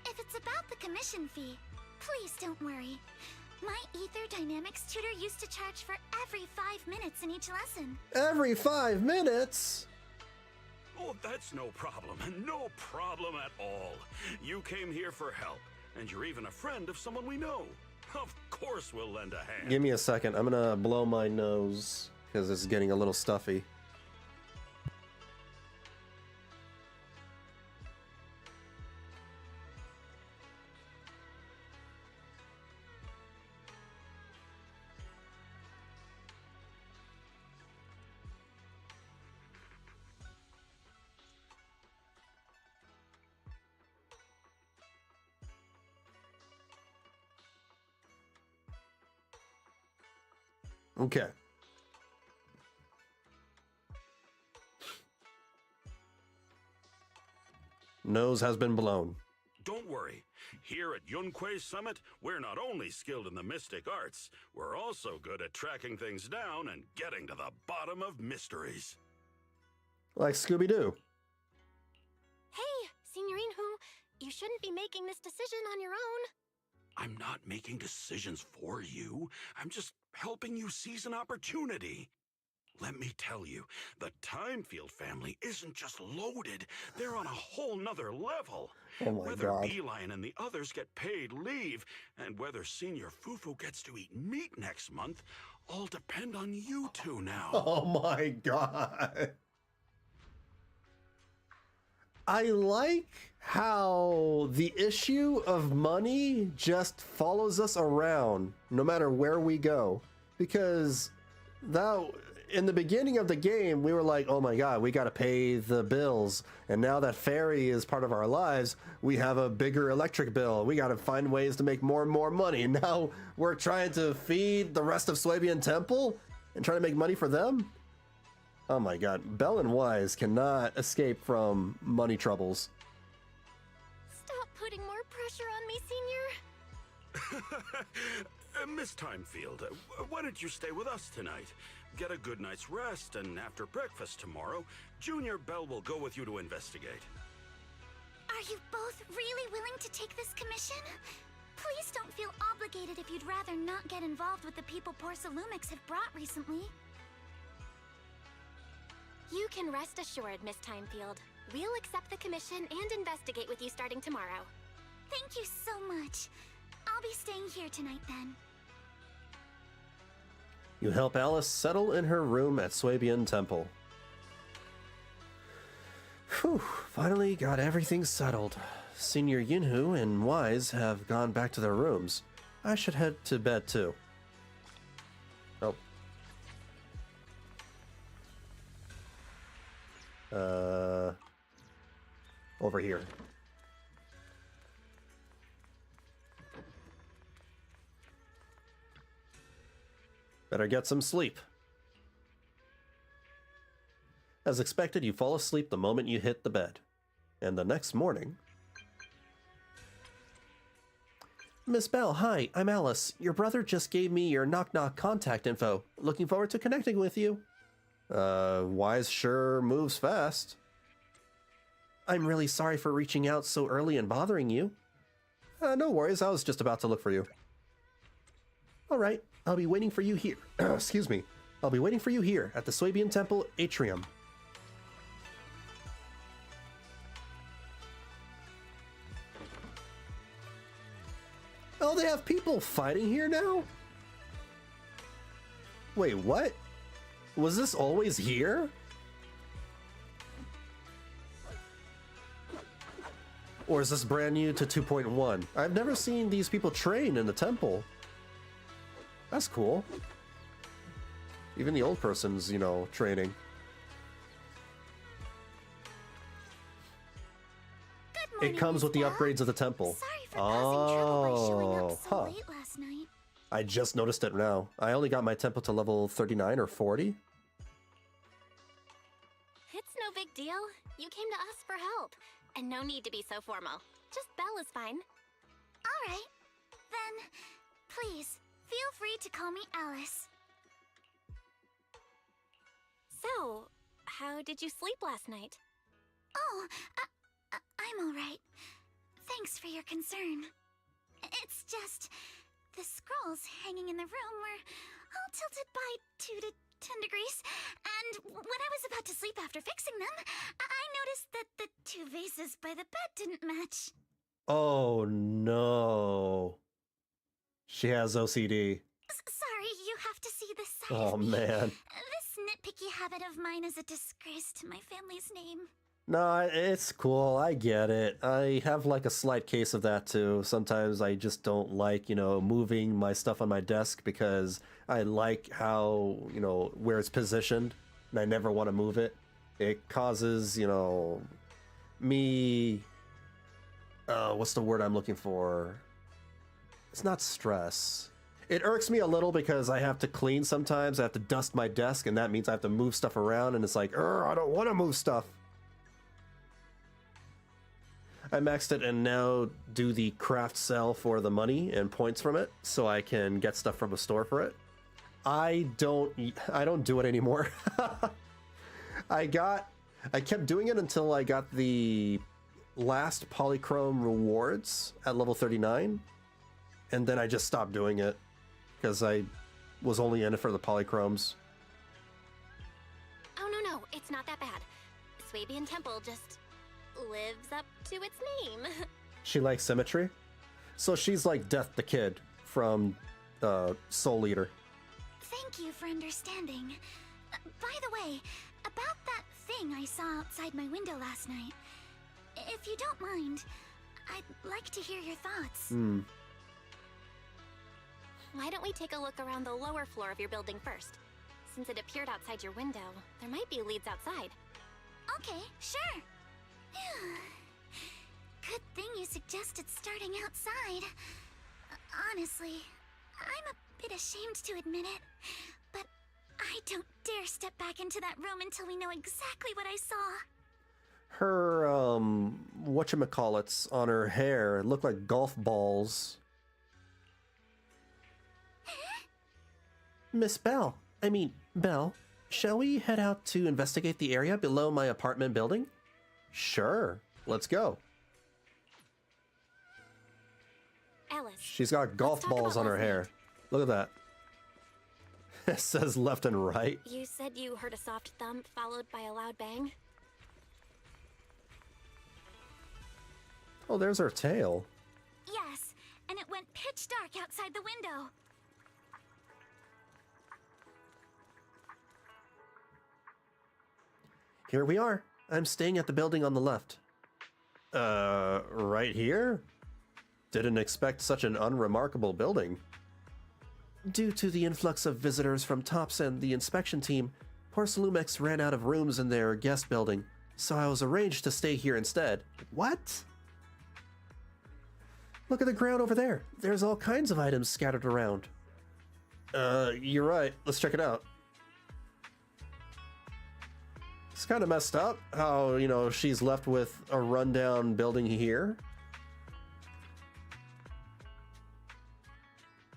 If it's about the commission fee, please don't worry. My Ether Dynamics tutor used to charge for every 5 minutes in each lesson. Every 5 minutes? Oh, that's no problem. No problem at all. You came here for help, and you're even a friend of someone we know. Of course we'll lend a hand. Give me a second. I'm gonna blow my nose because it's getting a little stuffy. Okay. Nose has been blown. Don't worry. Here at Yunquei Summit, we're not only skilled in the mystic arts, we're also good at tracking things down and getting to the bottom of mysteries. Like Scooby-Doo. Hey, Signorine, you shouldn't be making this decision on your own. I'm not making decisions for you. I'm just helping you seize an opportunity. Let me tell you, the Timefield family isn't just loaded. They're on a whole nother level. Oh my whether God. Beeline and the others get paid leave, and whether Senior Fufu gets to eat meat next month, all depend on you two now. Oh my God. I like how the issue of money just follows us around no matter where we go. Because that in the beginning of the game, we were like, oh my God, we got to pay the bills. And now that Fairy is part of our lives, we have a bigger electric bill. We got to find ways to make more and more money. And now we're trying to feed the rest of Swabian Temple and trying to make money for them. Oh my God, Belle and Wise cannot escape from money troubles. Stop putting more pressure on me, Senior. Miss Timefield, why don't you stay with us tonight? Get a good night's rest, and after breakfast tomorrow, Junior Belle will go with you to investigate. Are you both really willing to take this commission? Please don't feel obligated if you'd rather not get involved with the people Porcelumix have brought recently. You can rest assured, Miss Timefield. We'll accept the commission and investigate with you starting tomorrow. Thank you so much. I'll be staying here tonight then. You help Alice settle in her room at Swabian Temple. Whew, finally got everything settled. Senior Yunhu and Wise have gone back to their rooms. I should head to bed too. Oh. Over here. Better get some sleep. As expected, you fall asleep the moment you hit the bed. And the next morning... Miss Belle, hi, I'm Alice. Your brother just gave me your knock-knock contact info. Looking forward to connecting with you. Wise sure moves fast. I'm really sorry for reaching out so early and bothering you. No worries, I was just about to look for you. Alright, I'll be waiting for you here. Excuse me. I'll be waiting for you here at the Swabian Temple Atrium. Oh, they have people fighting here now? Wait, what? Was this always here? Or is this brand new to 2.1? I've never seen these people train in the temple. That's cool. Even the old person's, you know, training. Good morning, It comes with the Miss Belle. upgrades of the temple. Sorry for causing trouble by showing up so huh. late last night. I just noticed it now. I only got my temple to level 39 or 40. It's no big deal. You came to us for help. And no need to be so formal. Just Belle is fine. All right. Then, please, feel free to call me Alice. So, how did you sleep last night? Oh, I'm alright. Thanks for your concern. It's just, the scrolls hanging in the room were all tilted by 2 to 10 degrees, and when I was about to sleep after fixing them, I noticed that the 2 vases by the bed didn't match. Oh no. She has OCD. Sorry, you have to see this side Oh of me. man. This nitpicky habit of mine is a disgrace to my family's name. No, it's cool. I get it. I have like a slight case of that too. Sometimes I just don't like, moving my stuff on my desk because I like how, where it's positioned and I never want to move it. It causes, me, what's the word I'm looking for? It's not stress. It irks me a little because I have to clean sometimes. I have to dust my desk and that means I have to move stuff around and it's like, I don't want to move stuff. I maxed it and now do the craft sell for the money and points from it so I can get stuff from a store for it. I don't do it anymore. I kept doing it until I got the last polychrome rewards at level 39 and then I just stopped doing it because I was only in it for the polychromes. Oh no, it's not that bad. Swabian Temple just lives up to its name. She likes symmetry. So she's like Death the Kid from Soul Eater. Thank you for understanding. By the way, about that thing I saw outside my window last night, if you don't mind, I'd like to hear your thoughts. Why don't we take a look around the lower floor of your building first? Since it appeared outside your window, there might be leads outside. Okay, sure. Good thing you suggested starting outside. Honestly, I'm a bit ashamed to admit it, but I don't dare step back into that room until we know exactly what I saw. Her, whatchamacallits on her hair look like golf balls. Miss Belle, Belle, shall we head out to investigate the area below my apartment building? Sure, let's go. Alice. She's got golf balls on her hair. Look at that. It says left and right. You said you heard a soft thump followed by a loud bang? Oh, there's her tail. Yes, and it went pitch dark outside the window. Here we are. I'm staying at the building on the left. Right here? Didn't expect such an unremarkable building. Due to the influx of visitors from TOPS and the inspection team, Porcelumex ran out of rooms in their guest building, so I was arranged to stay here instead. What? Look at the ground over there. There's all kinds of items scattered around. You're right. Let's check it out. It's kind of messed up how, she's left with a rundown building here.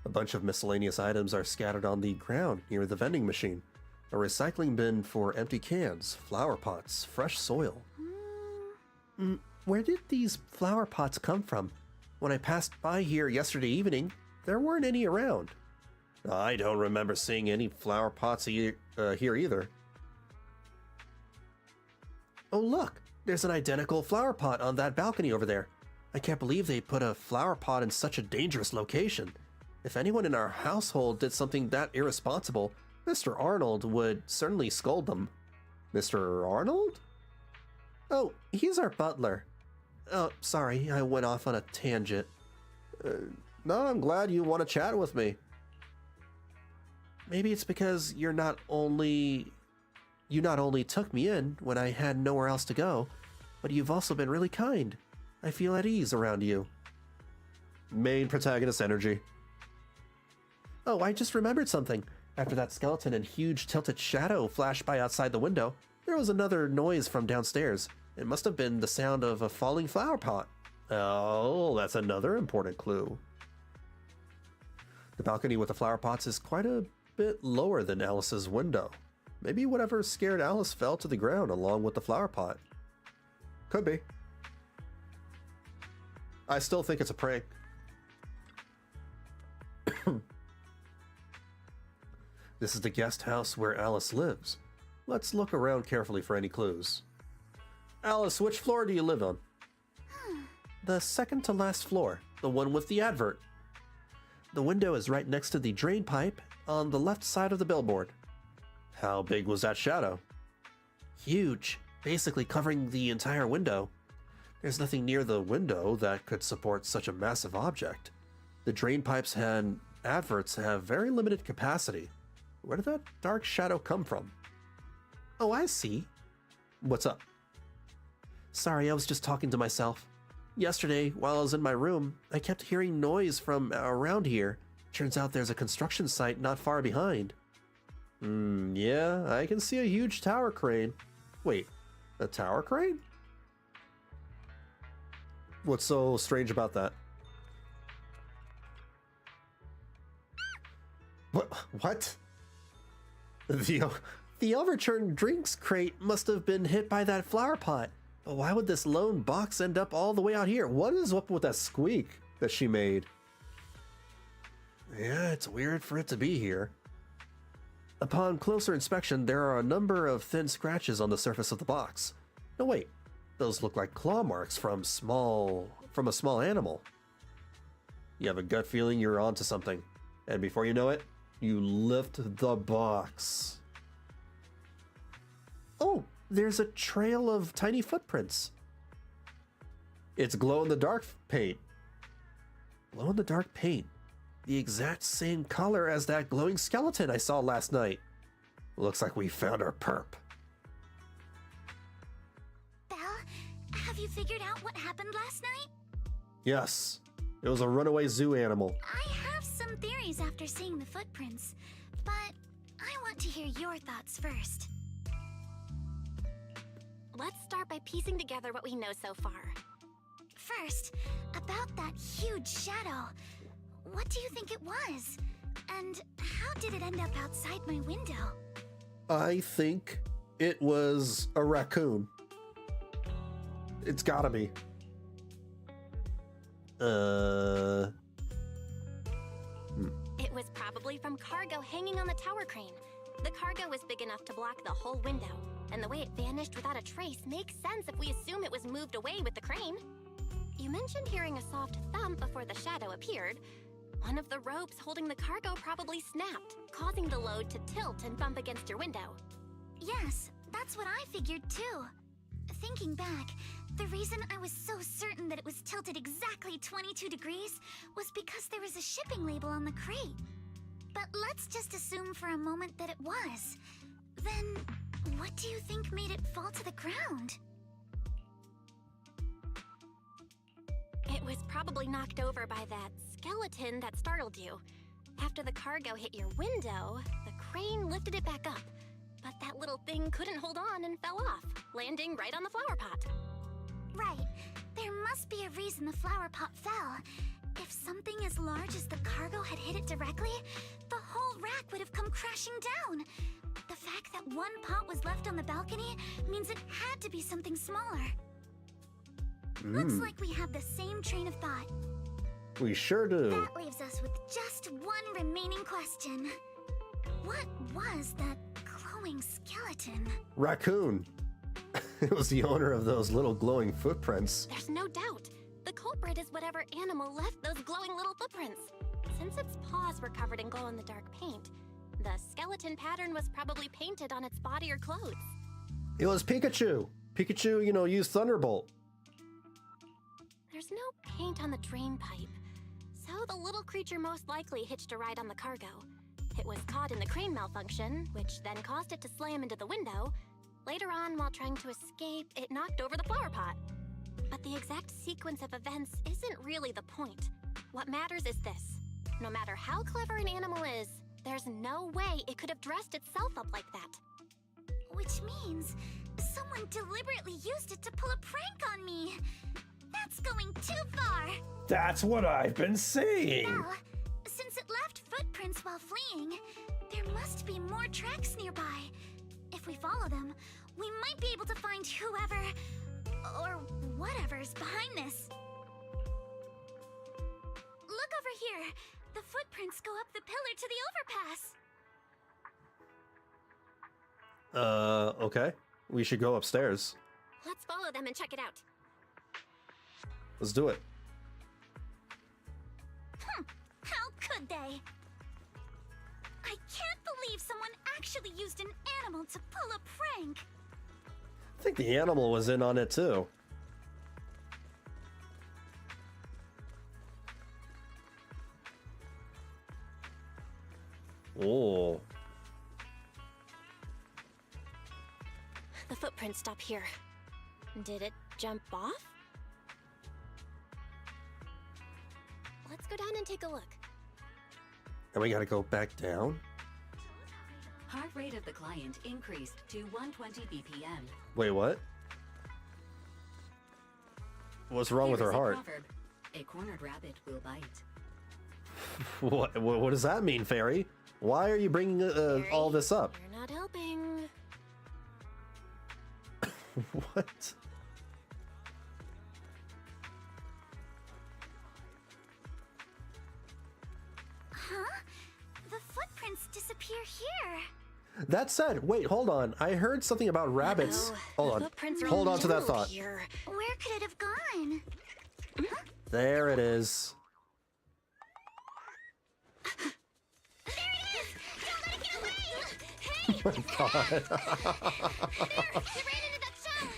A bunch of miscellaneous items are scattered on the ground near the vending machine. A recycling bin for empty cans, flower pots, fresh soil. Where did these flower pots come from? When I passed by here yesterday evening, there weren't any around. I don't remember seeing any flower pots here either. Oh look, there's an identical flower pot on that balcony over there. I can't believe they put a flower pot in such a dangerous location. If anyone in our household did something that irresponsible, Mr. Arnold would certainly scold them. Mr. Arnold? Oh, he's our butler. Oh, sorry, I went off on a tangent. No, I'm glad you want to chat with me. Maybe it's because you not only took me in when I had nowhere else to go, but you've also been really kind. I feel at ease around you. Main protagonist energy. Oh, I just remembered something. After that skeleton and huge tilted shadow flashed by outside the window, there was another noise from downstairs. It must have been the sound of a falling flower pot. Oh, that's another important clue. The balcony with the flower pots is quite a bit lower than Alice's window. Maybe whatever scared Alice fell to the ground along with the flower pot. Could be. I still think it's a prank. This is the guest house where Alice lives. Let's look around carefully for any clues. Alice, which floor do you live on? The second to last floor, the one with the advert. The window is right next to the drain pipe on the left side of the billboard. How big was that shadow? Huge, basically covering the entire window. There's nothing near the window that could support such a massive object. The drain pipes and adverts have very limited capacity. Where did that dark shadow come from? Oh, I see. What's up? Sorry, I was just talking to myself. Yesterday, while I was in my room, I kept hearing noise from around here. Turns out there's a construction site not far behind. Yeah, I can see a huge tower crane. Wait, a tower crane? What's so strange about that? What? The overturned drinks crate must have been hit by that flower pot. But why would this lone box end up all the way out here? What is up with that squeak that she made? Yeah, it's weird for it to be here. Upon closer inspection, there are a number of thin scratches on the surface of the box. No, wait. Those look like claw marks from a small animal. You have a gut feeling you're onto something. And before you know it, you lift the box. Oh, there's a trail of tiny footprints. It's glow-in-the-dark paint. Glow-in-the-dark paint. The exact same color as that glowing skeleton I saw last night. Looks like we found our perp. Belle, have you figured out what happened last night? Yes, it was a runaway zoo animal. I have some theories after seeing the footprints, but I want to hear your thoughts first. Let's start by piecing together what we know so far. First, about that huge shadow. What do you think it was? And how did it end up outside my window? I think it was a raccoon. It's gotta be. It was probably from cargo hanging on the tower crane. The cargo was big enough to block the whole window, and the way it vanished without a trace makes sense if we assume it was moved away with the crane. You mentioned hearing a soft thump before the shadow appeared. One of the ropes holding the cargo probably snapped, causing the load to tilt and bump against your window. Yes, that's what I figured too. Thinking back, the reason I was so certain that it was tilted exactly 22 degrees was because there was a shipping label on the crate. But let's just assume for a moment that it was. Then, what do you think made it fall to the ground? It was probably knocked over by that skeleton that startled you. After the cargo hit your window, the crane lifted it back up. But that little thing couldn't hold on and fell off, landing right on the flower pot. Right. There must be a reason the flower pot fell. If something as large as the cargo had hit it directly, the whole rack would have come crashing down. The fact that one pot was left on the balcony means it had to be something smaller. Looks like we have the same train of thought. We sure do. That leaves us with just one remaining question. What was that glowing skeleton? Raccoon. It was the owner of those little glowing footprints. There's no doubt. The culprit is whatever animal left those glowing little footprints. Since its paws were covered in glow-in-the-dark paint, the skeleton pattern was probably painted on its body or clothes. It was Pikachu. Pikachu, used Thunderbolt. There's no paint on the drain pipe, so the little creature most likely hitched a ride on the cargo. It was caught in the crane malfunction, which then caused it to slam into the window. Later on, while trying to escape, it knocked over the flower pot. But the exact sequence of events isn't really the point. What matters is this. No matter how clever an animal is, there's no way it could have dressed itself up like that. Which means someone deliberately used it to pull a prank on me. That's going too far. That's what I've been saying. Well, since it left footprints while fleeing, there must be more tracks nearby. If we follow them, we might be able to find whoever or whatever's behind this. Look over here. The footprints go up the pillar to the overpass. Okay. We should go upstairs. Let's follow them and check it out. Let's do it. How could they? I can't believe someone actually used an animal to pull a prank. I think the animal was in on it too. Oh. The footprints stop here. Did it jump off? Let's go down and take a look. And we gotta go back down? Heart rate of the client increased to 120 BPM. Wait, what? What's wrong with Here her is a heart? proverb. A cornered rabbit will bite. What does that mean, Fairy? Why are you bringing all this up? You're not helping. What? Huh? The footprints disappear here. That said, wait, hold on. I heard something about rabbits. Uh-oh. Hold The on. footprints are Hold all on to that yellow thought. here. Where could it have gone? There it is. There it is! Don't let it get away! Hey! Oh my god. There! It ran into that shop!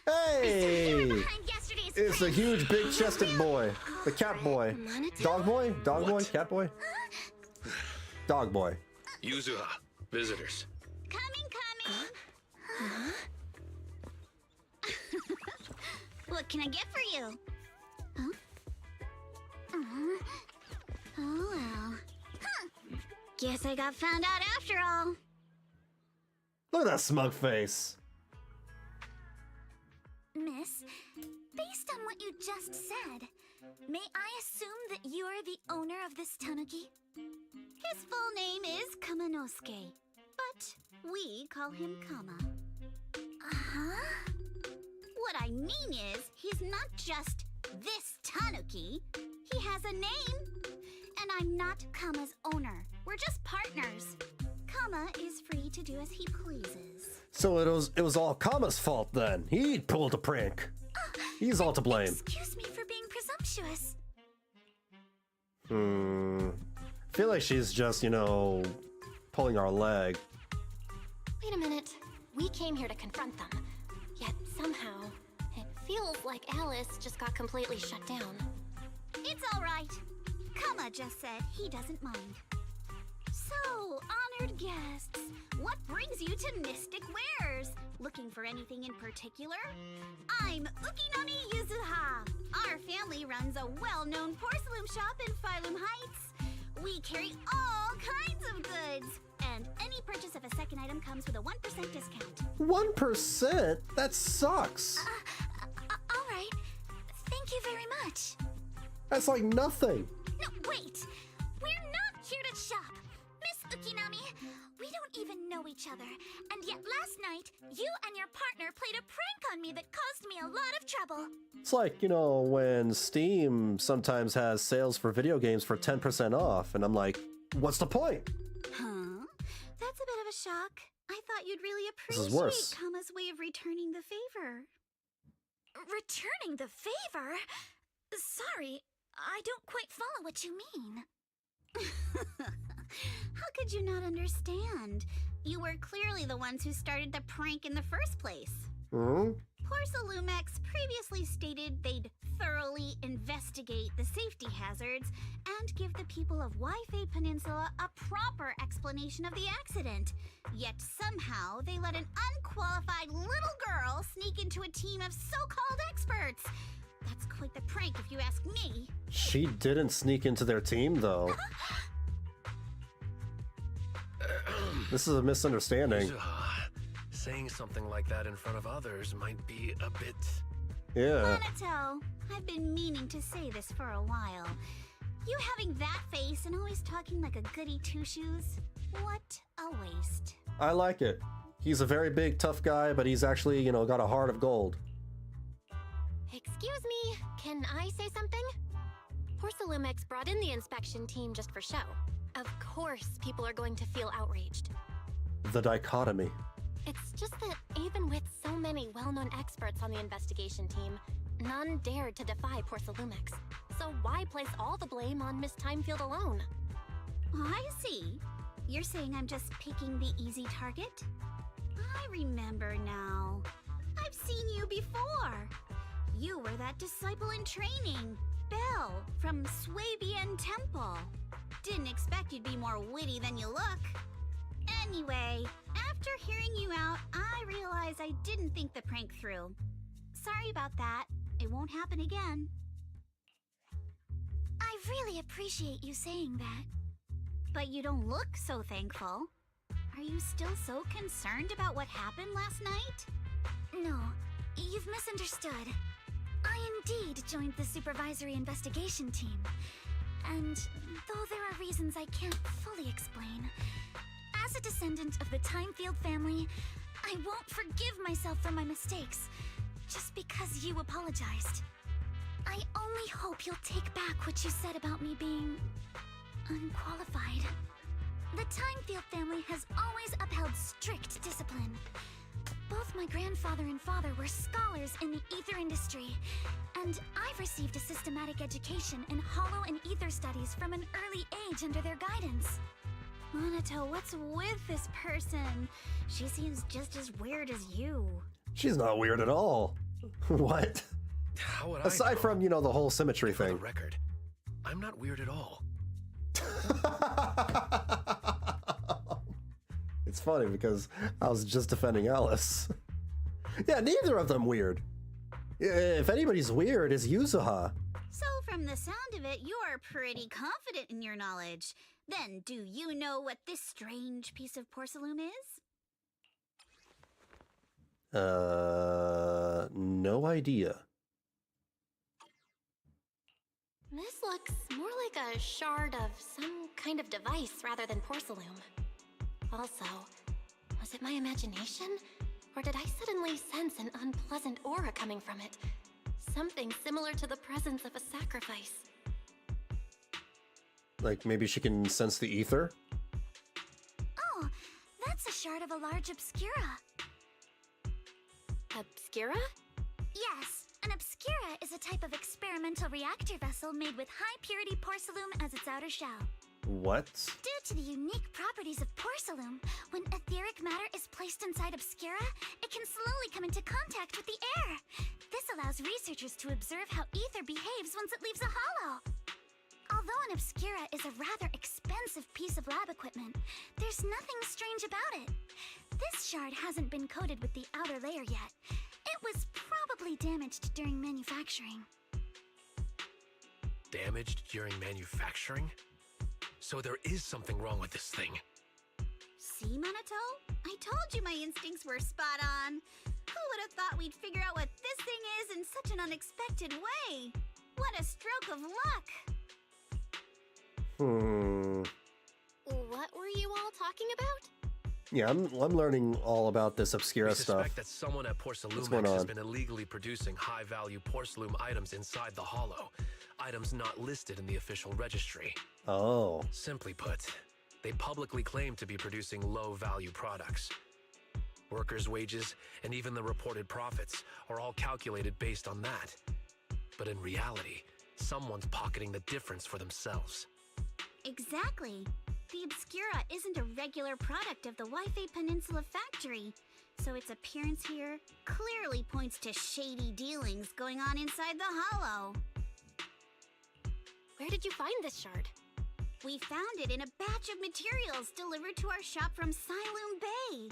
Hey! Behind yesterday's It's a huge, big-chested boy. The cat boy. Dog boy? Dog boy? Cat boy? Dog boy. Yuzuha, visitors. Coming! What can I get for you? Huh? Oh well. Huh. Guess I got found out after all. Look at that smug face. Miss, based on what you just said, may I assume that you are the owner of this tanuki? His full name is Kamanosuke, but we call him Kama. Uh-huh. What I mean is, he's not just this tanuki. He has a name. And I'm not Kama's owner. We're just partners. Kama is free to do as he pleases. So it was all Kama's fault then. He pulled a prank. He's all to blame. Excuse me for being presumptuous. I feel like she's just, you know, pulling our leg. Wait a minute. We came here to confront them. Yet somehow, it feels like Alice just got completely shut down. It's all right. Kama just said he doesn't mind. So, honored guests, what brings you to Mystic Wares? Looking for anything in particular? I'm Ukinami Yuzuha. Our family runs a well-known porcelain shop in Phylum Heights. We carry all kinds of goods, and any purchase of a second item comes with a 1% discount. 1%? That sucks. All right. Thank you very much. That's like nothing. No, wait! We're not here to shop! Miss Ukinami, we don't even know each other, and yet last night, you and your partner played a prank on me that caused me a lot of trouble. It's like, you know, when Steam sometimes has sales for video games for 10% off, and I'm like, what's the point? Huh? That's a bit of a shock. I thought you'd really This is appreciate worse. Kama's way of returning the favor. Returning the favor? Sorry, I don't quite follow what you mean. How could you not understand? You were clearly the ones who started the prank in the first place. Porcelumex previously stated they'd thoroughly investigate the safety hazards and give the people of Waifei Peninsula a proper explanation of the accident. Yet somehow they let an unqualified little girl sneak into a team of so-called experts. That's quite the prank if you ask me. She didn't sneak into their team, though. This is a misunderstanding. Saying something like that in front of others might be a bit... Yeah. Monato, I've been meaning to say this for a while. You having that face and always talking like a goody two-shoes? What a waste. I like it. He's a very big, tough guy, but he's actually, you know, got a heart of gold. Excuse me, can I say something? Porcelumex brought in the inspection team just for show. Of course, people are going to feel outraged. The dichotomy. It's just that even with so many well-known experts on the investigation team, none dared to defy Porcelumex. So why place all the blame on Miss Timefield alone? I see. You're saying I'm just picking the easy target? I remember now. I've seen you before. You were that disciple in training, Belle, from Swabian Temple. Didn't expect you'd be more witty than you look. Anyway, after hearing you out, I realized I didn't think the prank through. Sorry about that. It won't happen again. I really appreciate you saying that. But you don't look so thankful. Are you still so concerned about what happened last night? No, you've misunderstood. I indeed joined the supervisory investigation team. And though there are reasons I can't fully explain, as a descendant of the Timefield family, I won't forgive myself for my mistakes just because you apologized. I only hope you'll take back what you said about me being unqualified. The Timefield family has always upheld strict discipline. Both my grandfather and father were scholars in the ether industry, and I've received a systematic education in hollow and ether studies from an early age under their guidance. Monato, what's with this person? She seems just as weird as you. She's not weird at all. What? How would Aside from, you know, the whole symmetry for thing. the record, I'm not weird at all. It's funny because I was just defending Alice. Yeah, neither of them weird. If anybody's weird, it's Yuzuha. So from the sound of it, you're pretty confident in your knowledge. Then do you know what this strange piece of porcelain is? No idea. This looks more like a shard of some kind of device rather than porcelain. Also, was it my imagination? Or did I suddenly sense an unpleasant aura coming from it? Something similar to the presence of a sacrifice. Like maybe she can sense the ether? Oh, that's a shard of a large obscura. Obscura? Yes, an obscura is a type of experimental reactor vessel made with high-purity porcelain as its outer shell. What? Due to the unique properties of porcelain, when etheric matter is placed inside obscura, it can slowly come into contact with the air. This allows researchers to observe how ether behaves once it leaves a hollow. Although an obscura is a rather expensive piece of lab equipment, there's nothing strange about it. This shard hasn't been coated with the outer layer yet. It was probably damaged during manufacturing. Damaged during manufacturing? So there is something wrong with this thing. See, Monato? I told you my instincts were spot on. Who would have thought we'd figure out what this thing is in such an unexpected way? What a stroke of luck! What were you all talking about? Yeah, I'm learning all about this obscura We stuff. suspect that someone at Porcelumex going has on? been illegally producing high-value porcelain items inside the hollow. Items not listed in the official registry. Oh. Simply put, they publicly claim to be producing low-value products. Workers' wages and even the reported profits are all calculated based on that. But in reality, someone's pocketing the difference for themselves. Exactly. The Obscura isn't a regular product of the Wi-Fi Peninsula factory, so its appearance here clearly points to shady dealings going on inside the hollow. Where did you find this shard? We found it in a batch of materials delivered to our shop from Siloon Bay.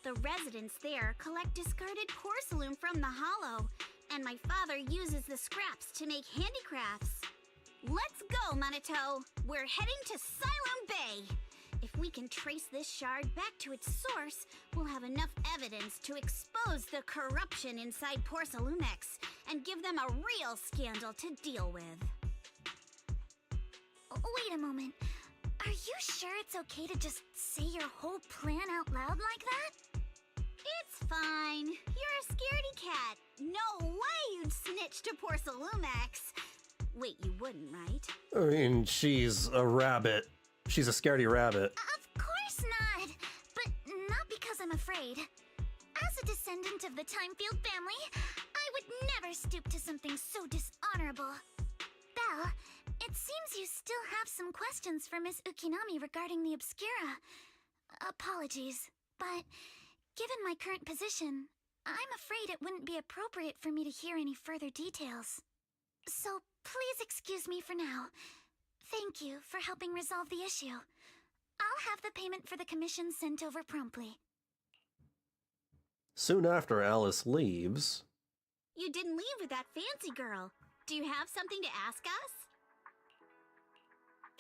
The residents there collect discarded porcelain from the hollow, and my father uses the scraps to make handicrafts. Let's go, Monato! We're heading to Siloon Bay! If we can trace this shard back to its source, we'll have enough evidence to expose the corruption inside Porcelumex and give them a real scandal to deal with. Wait a moment. Are you sure it's okay to just say your whole plan out loud like that? fine. You're a scaredy cat. No way you'd snitch to Porcelumex. Wait, you wouldn't, right? I mean, she's a rabbit. She's a scaredy rabbit. Of course not. But not because I'm afraid. As a descendant of the Timefield family, I would never stoop to something so dishonorable. Belle, it seems you still have some questions for Miss Ukinami regarding the Obscura. Apologies, but given my current position, I'm afraid it wouldn't be appropriate for me to hear any further details. So please excuse me for now. Thank you for helping resolve the issue. I'll have the payment for the commission sent over promptly. Soon after Alice leaves... You didn't leave with that fancy girl. Do you have something to ask us?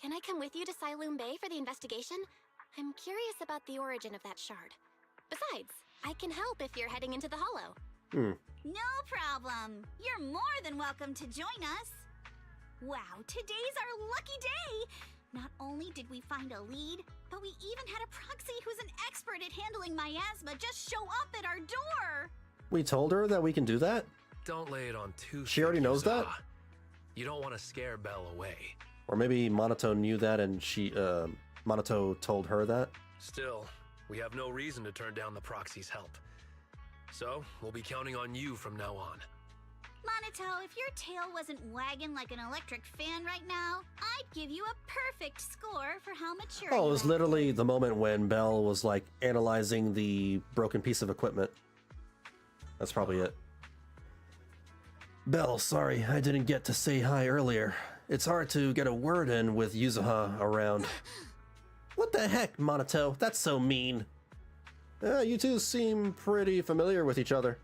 Can I come with you to Siloom Bay for the investigation? I'm curious about the origin of that shard. Besides, I can help if you're heading into the Hollow. No problem. You're more than welcome to join us. Wow, today's our lucky day. Not only did we find a lead, but we even had a proxy who's an expert at handling miasma just show up at our door. We told her that we can do that? Don't lay it on too thick. She already knows that? You don't want to scare Belle away. Or maybe Monoto knew that and Monoto told her that? Still, we have no reason to turn down the proxy's help. So, we'll be counting on you from now on. Monoto, if your tail wasn't wagging like an electric fan right now, I'd give you a perfect score for how mature Oh, it you was are. literally the moment when Belle was like analyzing the broken piece of equipment. That's probably it. Belle, sorry, I didn't get to say hi earlier. It's hard to get a word in with Yuzuha around. What the heck, Monoto? That's so mean. You two seem pretty familiar with each other.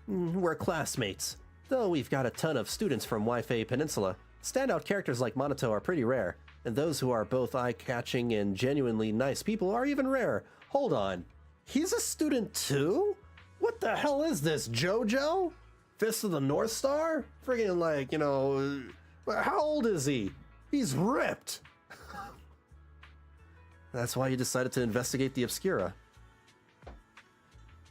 We're classmates. Though we've got a ton of students from Waifei Peninsula, standout characters like Monoto are pretty rare, and those who are both eye-catching and genuinely nice people are even rarer. Hold on. He's a student too? What the hell is this, JoJo? Fist of the North Star? Friggin' like, you know, how old is he? He's ripped. That's why you decided to investigate the Obscura.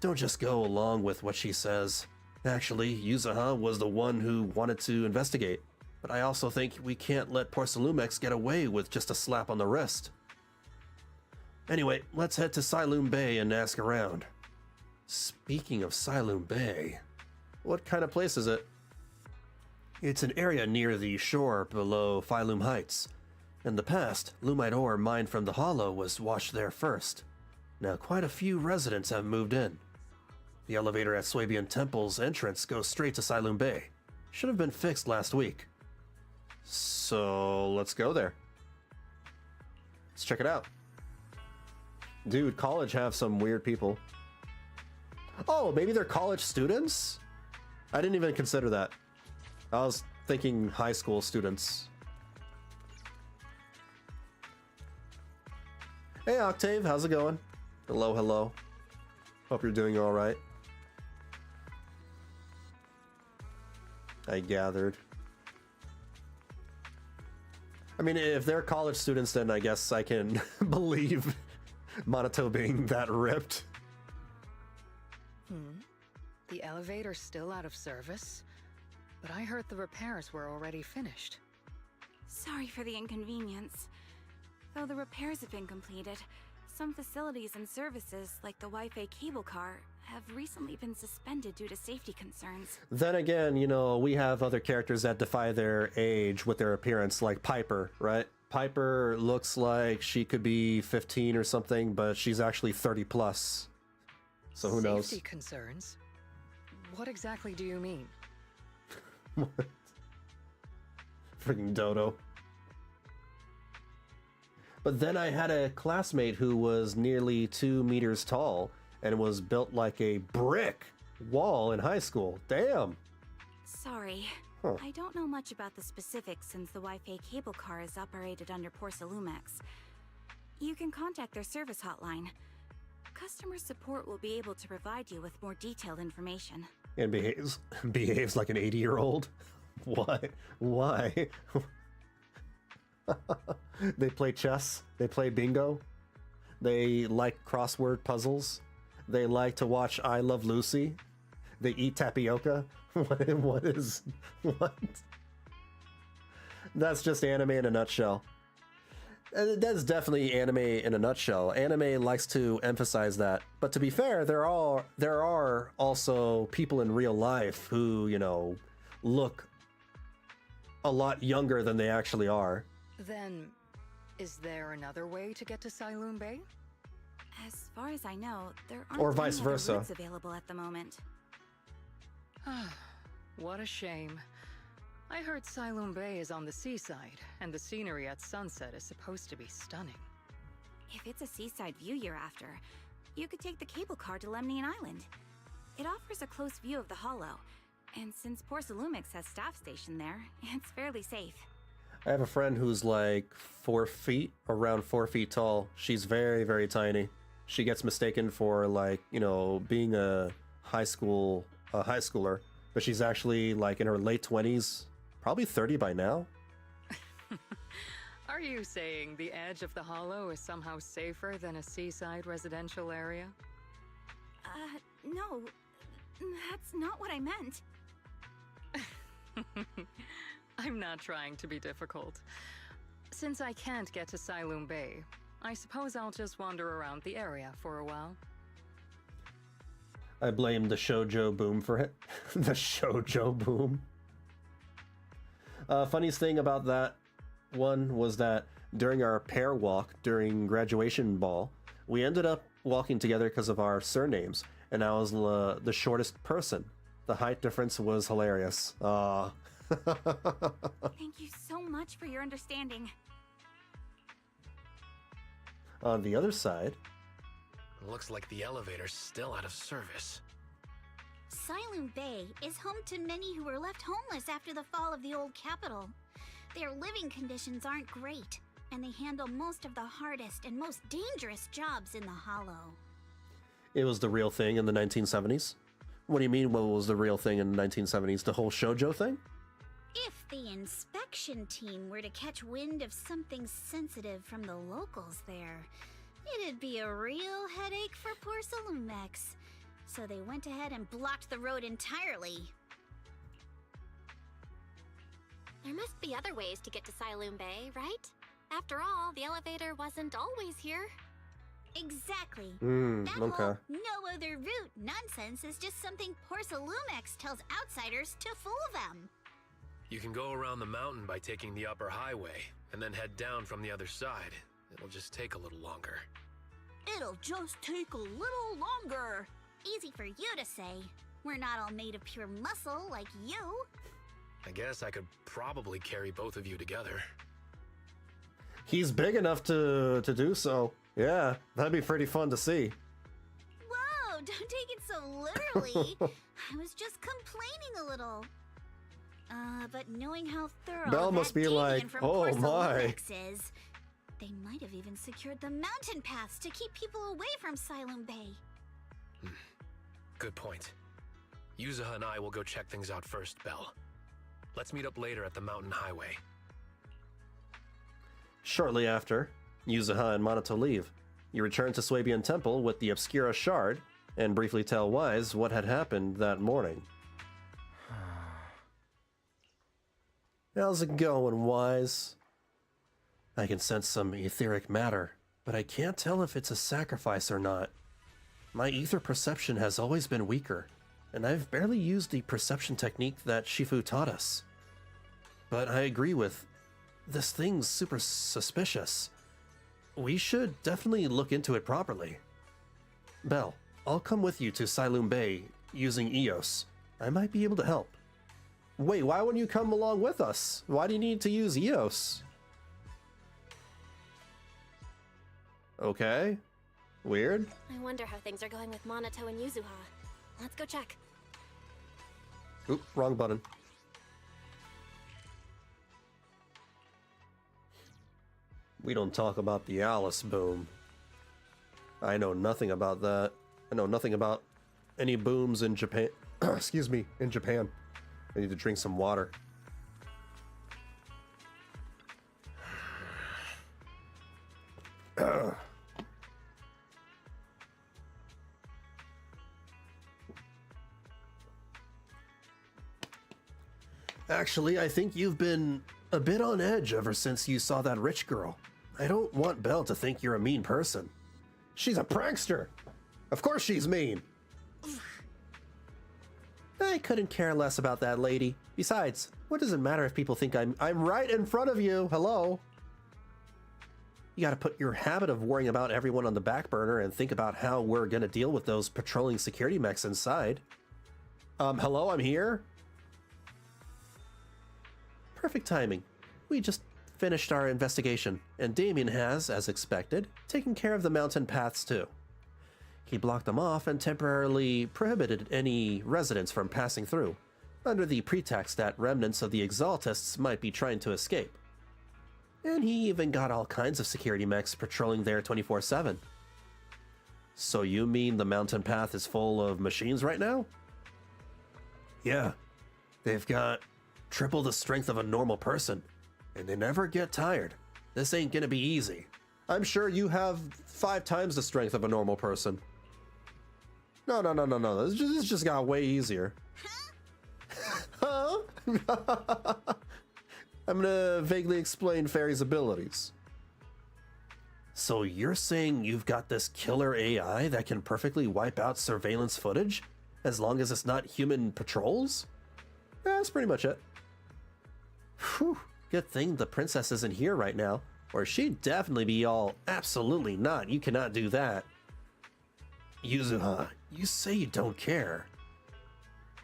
Don't just go along with what she says. Actually, Yuzuha was the one who wanted to investigate. But I also think we can't let Porcelumex get away with just a slap on the wrist. Anyway, let's head to Siloom Bay and ask around. Speaking of Siloom Bay, what kind of place is it? It's an area near the shore below Phylum Heights. In the past, Lumite ore mined from the Hollow was washed there first. Now quite a few residents have moved in. The elevator at Swabian Temple's entrance goes straight to Siloom Bay. Should have been fixed last week. So let's go there. Let's check it out. Dude, college have some weird people. Oh, maybe they're college students? I didn't even consider that. I was thinking high school students. Hey Octave, how's it going? Hello, hello. Hope you're doing all right. I gathered. I mean, if they're college students, then I guess I can believe Monoto being that ripped. The elevator's still out of service? But I heard the repairs were already finished. Sorry for the inconvenience. Though the repairs have been completed, some facilities and services, like the Wi-Fi cable car, have recently been suspended due to safety concerns. Then again, you know, we have other characters that defy their age with their appearance, like Piper, right? Piper looks like she could be 15 or something, but she's actually 30 plus. So who knows? Safety concerns? What exactly do you mean? What? Freaking Dodo. But then I had a classmate who was nearly 2 meters tall and was built like a brick wall in high school. Damn. Sorry. Huh. I don't know much about the specifics since the Wi-Fi cable car is operated under Porcelumex. You can contact their service hotline. Customer support will be able to provide you with more detailed information. And behaves like an 80-year-old? Why? They play chess. They play bingo. They like crossword puzzles. they like to watch I Love Lucy. They eat tapioca. What? That's just anime in a nutshell. That's definitely anime in a nutshell. Anime likes to emphasize that. But to be fair, there are also people in real life who, you know, look a lot younger than they actually are. Then, is there another way to get to Siloon Bay? As far as I know, there aren't Or vice any other versa. routes available at the moment. What a shame. I heard Siloon Bay is on the seaside, and the scenery at sunset is supposed to be stunning. If it's a seaside view you're after, you could take the cable car to Lemnian Island. It offers a close view of the Hollow, and since Porcelumix has staff stationed there, it's fairly safe. I have a friend who's like 4 feet, around 4 feet tall. She's very, very tiny. She gets mistaken for, like, you know, being a high schooler, but she's actually like in her late 20s, probably 30 by now. Are you saying the edge of the Hollow is somehow safer than a seaside residential area? No. That's not what I meant. I'm not trying to be difficult. Since I can't get to Siloon Bay, I suppose I'll just wander around the area for a while. I blame the shoujo boom for it. The shoujo boom. Funniest thing about that one was that during our pair walk during graduation ball, we ended up walking together because of our surnames, and I was the shortest person. The height difference was hilarious. Thank you so much for your understanding. On the other side, Looks like the elevator's still out of service. Siloon Bay is home to many who were left homeless after the fall of the old capital. Their living conditions aren't great, and they handle most of the hardest and most dangerous jobs in the Hollow. it was the real thing in the 1970s. What do you mean, what was the real thing in the 1970s? The whole shoujo thing? If the inspection team were to catch wind of something sensitive from the locals there, it'd be a real headache for Porcelumix. So they went ahead and blocked the road entirely. There must be other ways to get to Siloon Bay, right? After all, the elevator wasn't always here. Exactly. Okay. Whole no other route nonsense is just something Porcelumix tells outsiders to fool them. You can go around the mountain by taking the upper highway, and then head down from the other side. It'll just take a little longer. It'll just take a little longer. Easy for you to say. We're not all made of pure muscle like you. I guess I could probably carry both of you together. He's big enough to do so. Yeah, that'd be pretty fun to see. Whoa, don't take it so literally. I was just complaining a little. But knowing how thorough Belle that must be deviant like, from oh my. Porcelumix is, they might have even secured the mountain paths to keep people away from Siloon Bay. Good point. Yuzuha and I will go check things out first, Belle. Let's meet up later at the mountain highway. Shortly after, Yuzuha and Minato leave. You return to Swabian Temple with the Obscura Shard and briefly tell Wise what had happened that morning. How's it going, Wise? I can sense some etheric matter, but I can't tell if it's a sacrifice or not. My ether perception has always been weaker, and I've barely used the perception technique that Shifu taught us. But I agree with, this thing's super suspicious. We should definitely look into it properly. Belle, I'll come with you to Siloon Bay using EOS. I might be able to help. Wait, why wouldn't you come along with us? Why do you need to use EOS? Okay. Weird. I wonder how things are going with Minato and Yuzuha. Let's go check. Oop, wrong button. We don't talk about the Alice boom. I know nothing about that. I know nothing about any booms in Japan. Excuse me, in Japan. I need to drink some water. Actually, I think you've been a bit on edge ever since you saw that rich girl. I don't want Belle to think you're a mean person. She's a prankster. Of course she's mean. I couldn't care less about that lady. Besides, what does it matter if people think I'm right in front of you? Hello? You gotta put your habit of worrying about everyone on the back burner and think about how we're gonna deal with those patrolling security mechs inside. Hello, I'm here? Perfect timing. We just finished our investigation, and Damien has, as expected, taken care of the mountain paths too. He blocked them off and temporarily prohibited any residents from passing through, under the pretext that remnants of the Exaltists might be trying to escape. And he even got all kinds of security mechs patrolling there 24/7. So you mean the mountain path is full of machines right now? Yeah, they've got triple the strength of a normal person, and they never get tired. This ain't gonna be easy. I'm sure you have 5 times the strength of a normal person. No. This just got way easier. Huh? I'm gonna vaguely explain Fairy's abilities. So you're saying you've got this killer AI that can perfectly wipe out surveillance footage as long as it's not human patrols? Yeah, that's pretty much it. Whew, good thing the princess isn't here right now, or she'd definitely be all, absolutely not, you cannot do that. Yuzuha, you say you don't care.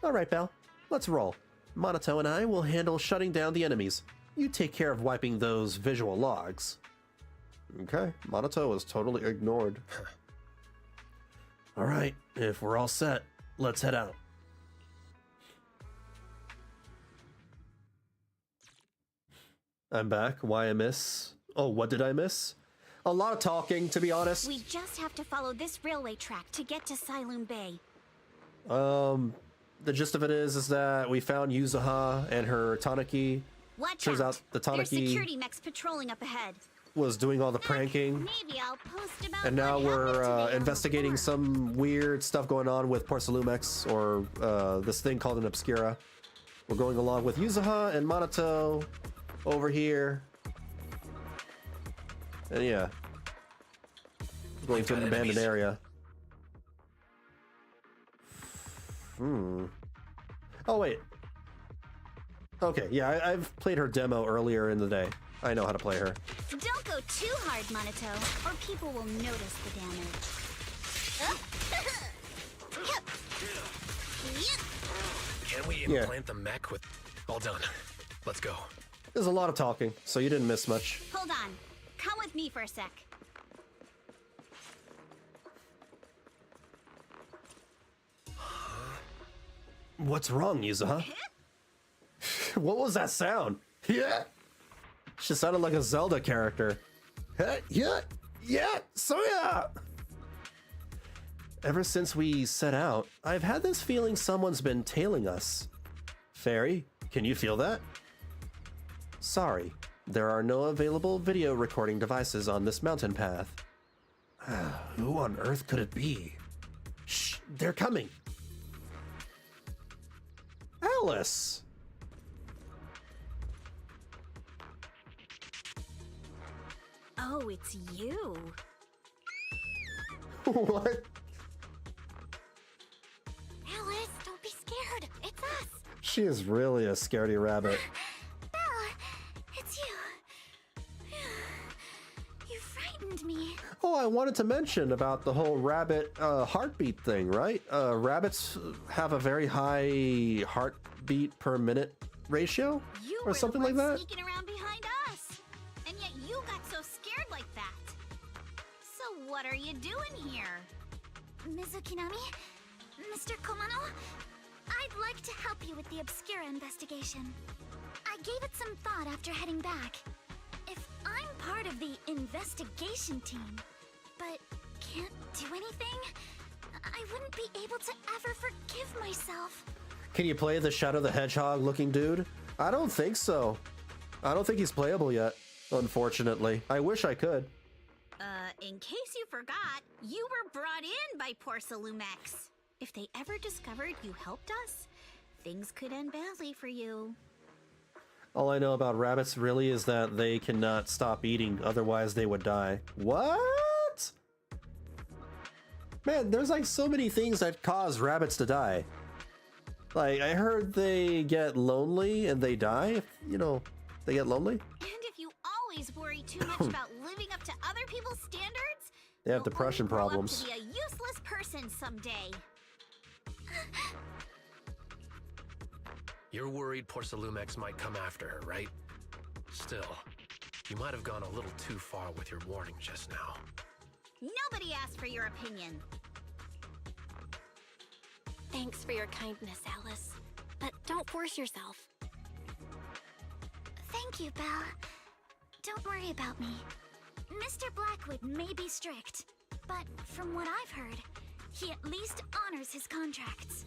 Alright, Belle, let's roll. Monato and I will handle shutting down the enemies. You take care of wiping those visual logs. Okay, Monato was totally ignored. Alright, if we're all set, let's head out. I'm back. Why I miss? Oh, what did I miss? A lot of talking, to be honest. We just have to follow this railway track to get to Siloon Bay. The gist of it is that we found Yuzuha and her Tanaki. Watch Turns out. out the There's Tanaki security mechs patrolling up ahead. was doing all the pranking. Maybe I'll post about And now what happened we're today on the investigating forum. some weird stuff going on with Porcelumex, or this thing called an Obscura. We're going along with Yuzuha and Monato over here. And yeah. Going to an abandoned area. Oh, wait. Okay, yeah, I've played her demo earlier in the day. I know how to play her. Don't go too hard, Monato, or people will notice the damage. Can we implant the mech with... All done. Let's go. There's a lot of talking, so you didn't miss much. Hold on. Come with me for a sec. What's wrong, Yuzuha? What was that sound? Yeah. She sounded like a Zelda character. Yeah. So yeah. Ever since we set out, I've had this feeling someone's been tailing us. Fairy, can you feel that? Sorry, there are no available video recording devices on this mountain path. Who on earth could it be? Shh, they're coming. Alice! Oh, it's you. What? Alice, don't be scared. It's us. She is really a scaredy rabbit. Belle, it's you. You frightened me. Oh, I wanted to mention about the whole rabbit heartbeat thing, right? Rabbits have a very high heartbeat per minute ratio, You or were something the like one that. sneaking around behind us, and yet you got so scared like that. So what are you doing here? Mizukinami? Mr. Komano? I'd like to help you with the Obscura investigation. I gave it some thought after heading back. If I'm part of the investigation team, but can't do anything, I wouldn't be able to ever forgive myself. Can you play the Shadow the Hedgehog looking dude? I don't think so. I don't think he's playable yet, unfortunately. I wish I could. In case you forgot, you were brought in by Porcelumex. If they ever discovered you helped us, things could end badly for you. All I know about rabbits really is that they cannot stop eating, otherwise they would die. What? Man, there's like so many things that cause rabbits to die. Like, I heard they get lonely and they die if, you know, they get lonely. And if you always worry too much about living up to other people's standards, They have you'll depression only grow up problems. to be a useless person someday. You're worried Porcelumex might come after her, right? Still, you might have gone a little too far with your warning just now. Nobody asked for your opinion. Thanks for your kindness, Alice. But don't force yourself. Thank you, Belle. Don't worry about me. Mr. Blackwood may be strict, but from what I've heard, he at least honors his contracts.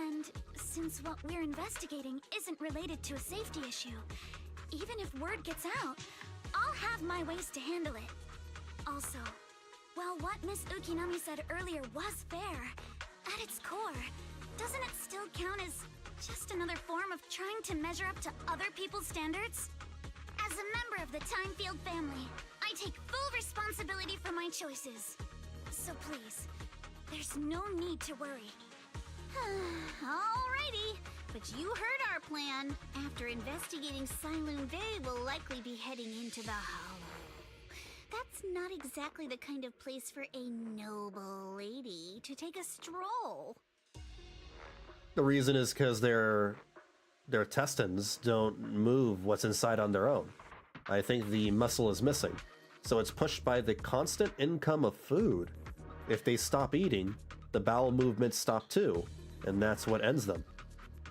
And since what we're investigating isn't related to a safety issue, even if word gets out, I'll have my ways to handle it. Also, while what Miss Ukinami said earlier was fair, at its core, doesn't it still count as just another form of trying to measure up to other people's standards? As a member of the Timefield family, I take full responsibility for my choices. So please, there's no need to worry. Alrighty, but you heard our plan. After investigating Silent Bay, we'll likely be heading into the Hollow. That's not exactly the kind of place for a noble lady to take a stroll. The reason is because their intestines don't move what's inside on their own. I think the muscle is missing, so it's pushed by the constant income of food. If they stop eating, the bowel movements stop too, and that's what ends them.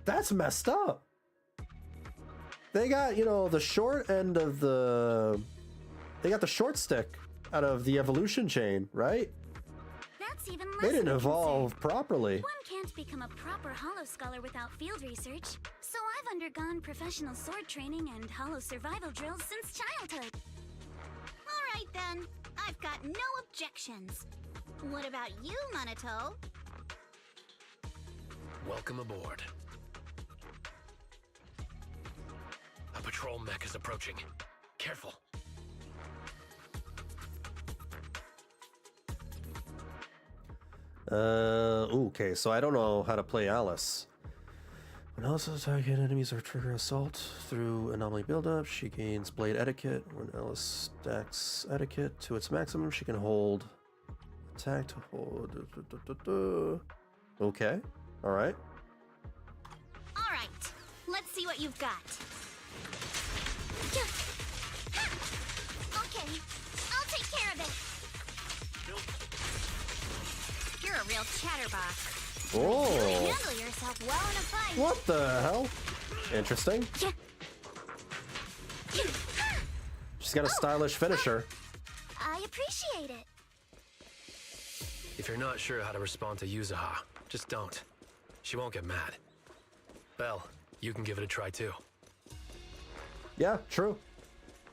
That's messed up. They got, you know, the short end of the... They got the short stick out of the evolution chain, right? That's even less They didn't of a evolve concern. properly. One can't become a proper Hollow Scholar without field research, so I've undergone professional sword training and Hollow survival drills since childhood. Alright then, I've got no objections. What about you, Monato? Welcome aboard. A patrol mech is approaching. Careful. Okay, so I don't know how to play Alice. When Alice is attacking enemies or trigger assault through anomaly buildup, she gains blade etiquette. When Alice stacks etiquette to its maximum, she can hold attack to hold. Okay, alright. Alright, let's see what you've got. Okay, I'll take care of it. You're a real chatterbox. Oh. You really handle yourself well in a fight. What the hell? Interesting. She's got a stylish finisher. I appreciate it. If you're not sure how to respond to Yuzuha, just don't. She won't get mad. Belle, you can give it a try too. Yeah, true.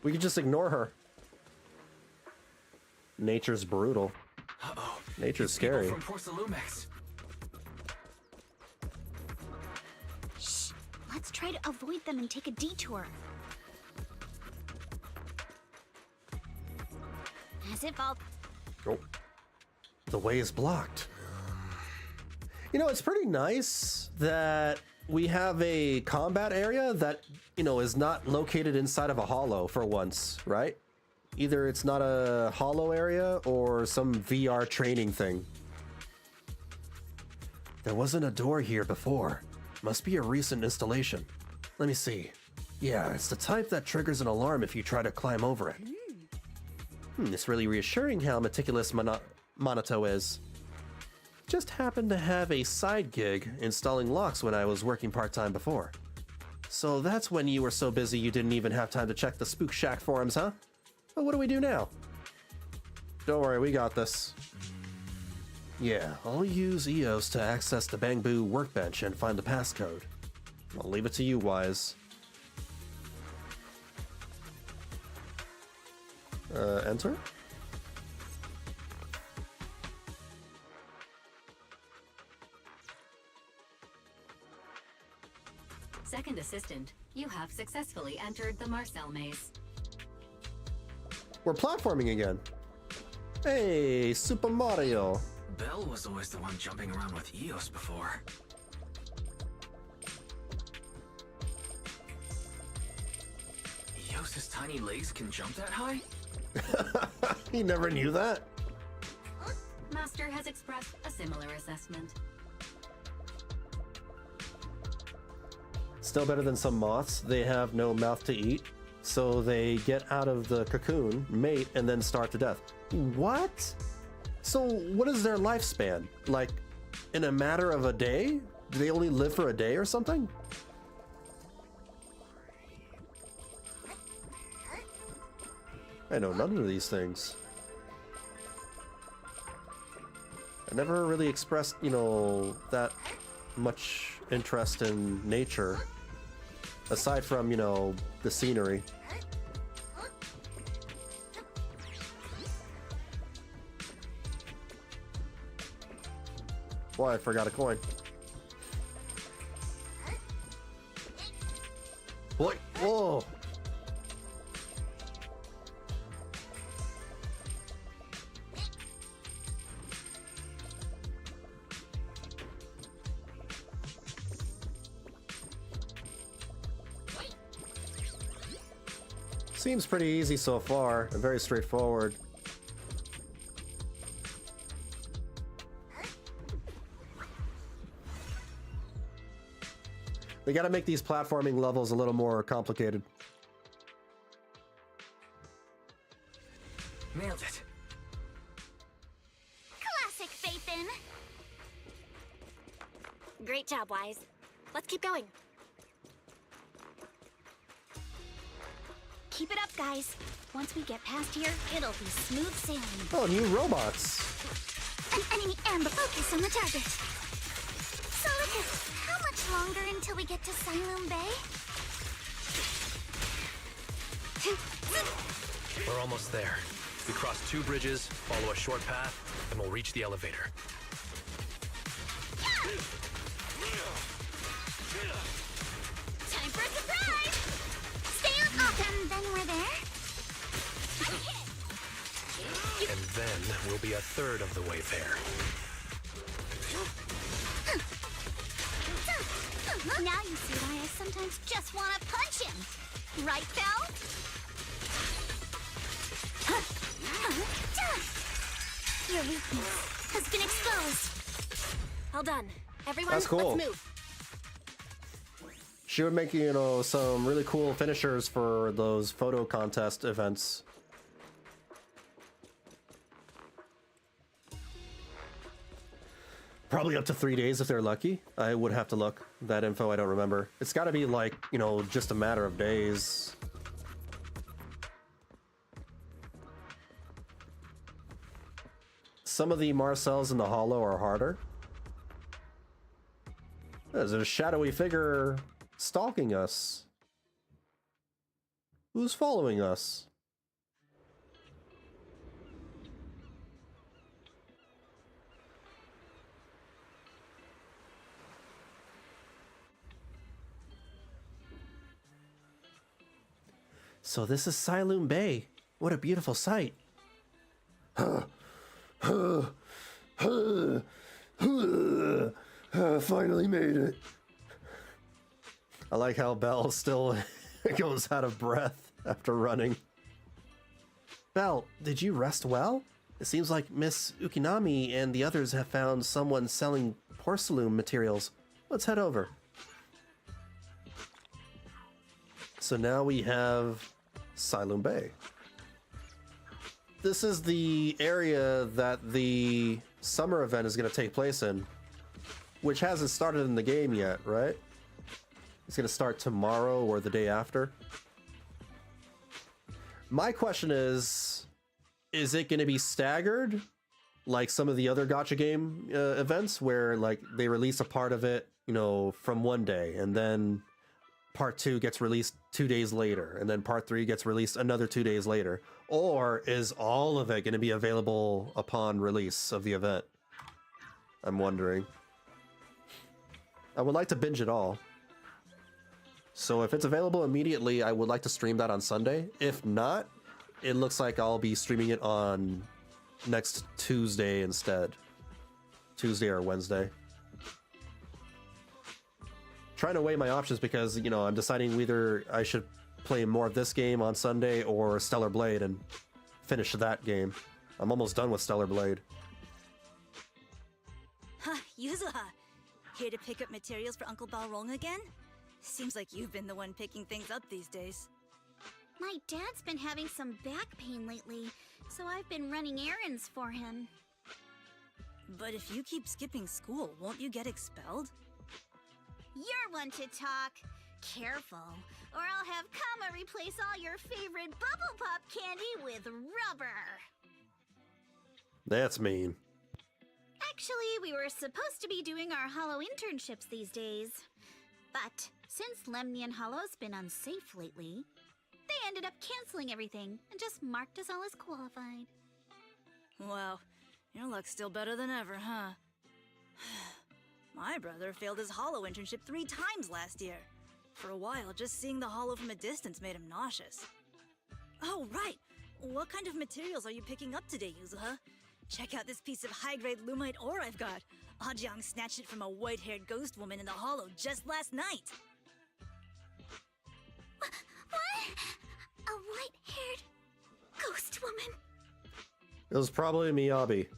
We could just ignore her. Nature's brutal. Uh-oh. Nature's scary. People from Porcelumex. Shh. Let's try to avoid them and take a detour. As if I'll... Oh. The way is blocked. You know, it's pretty nice that we have a combat area that, you know, is not located inside of a hollow for once, right? Either it's not a hollow area or some VR training thing. There wasn't a door here before. Must be a recent installation. Let me see. Yeah, it's the type that triggers an alarm if you try to climb over it. It's really reassuring how meticulous Monato is. Just happened to have a side gig installing locks when I was working part-time before. So that's when you were so busy you didn't even have time to check the Spook Shack forums, huh? But what do we do now? Don't worry, we got this. Yeah, I'll use EOS to access the Bangbu workbench and find the passcode. I'll leave it to you, Wise. Enter? Second assistant, you have successfully entered the Marcel maze. We're platforming again. Hey, Super Mario. Belle was always the one jumping around with Eos before. Eos's tiny legs can jump that high? He never knew that. Master has expressed a similar assessment. Still better than some moths. They have no mouth to eat, so they get out of the cocoon, mate, and then starve to death. What? So what is their lifespan? Like, in a matter of a day? Do they only live for a day or something? I know none of these things. I never really expressed, you know, that much interest in nature. Aside from, you know, the scenery. Boy, I forgot a coin. Boy, whoa! Seems pretty easy so far, and very straightforward. They gotta make these platforming levels a little more complicated. Nailed it. Classic Phaethon. Great job, Wise. Let's keep going. Keep it up, guys. Once we get past here, it'll be smooth sailing. Oh, new robots. An enemy and the focus on the target. So look at how much longer until we get to Siloam Bay? We're almost there. We cross 2 bridges, follow a short path, and we'll reach the elevator. Time for a surprise! Stay on up, and then we're there. And then we'll be a third of the way there. Now you see why I sometimes just want to punch him. Right, Belle? Your weakness has been exposed. Well done. Everyone, That's cool. let's move. She would make, you know, some really cool finishers for those photo contest events. Probably up to 3 days if they're lucky. I would have to look. That info I don't remember. It's got to be like, you know, just a matter of days. Some of the Marcels in the Hollow are harder. There's a shadowy figure stalking us. Who's following us? So this is Siloam Bay. What a beautiful sight. Finally made it. I like how Belle still goes out of breath after running. Belle, did you rest well? It seems like Miss Ukinami and the others have found someone selling porcelain materials. Let's head over. So now we have Siloam Bay. This is the area that the summer event is going to take place in, which hasn't started in the game yet, right? It's going to start tomorrow or the day after. My question is it going to be staggered like some of the other gacha game events where like they release a part of it, you know, from one day and then part 2 gets released 2 days later and then part 3 gets released another 2 days later? Or is all of it going to be available upon release of the event? I'm wondering. I would like to binge it all. So if it's available immediately, I would like to stream that on Sunday. If not, it looks like I'll be streaming it on next Tuesday instead. Tuesday or Wednesday. Trying to weigh my options because, you know, I'm deciding whether I should play more of this game on Sunday or Stellar Blade and finish that game. I'm almost done with Stellar Blade. Huh, Yuzuha. Here to pick up materials for Uncle Balrog again? Seems like you've been the one picking things up these days. My dad's been having some back pain lately, so I've been running errands for him. But if you keep skipping school, won't you get expelled? You're one to talk. Careful, or I'll have Kama replace all your favorite Bubble Pop candy with rubber. That's mean. Actually, we were supposed to be doing our Hollow internships these days. But since Lemnian Hollow's been unsafe lately, they ended up canceling everything and just marked us all as qualified. Wow, your luck's still better than ever, huh? My brother failed his Hollow internship 3 times last year. For a while, just seeing the Hollow from a distance made him nauseous. Oh, right! What kind of materials are you picking up today, Yuzuha? Check out this piece of high-grade lumite ore I've got. Ajang snatched it from a white-haired ghost woman in the Hollow just last night. What? A white-haired ghost woman? It was probably Miyabi.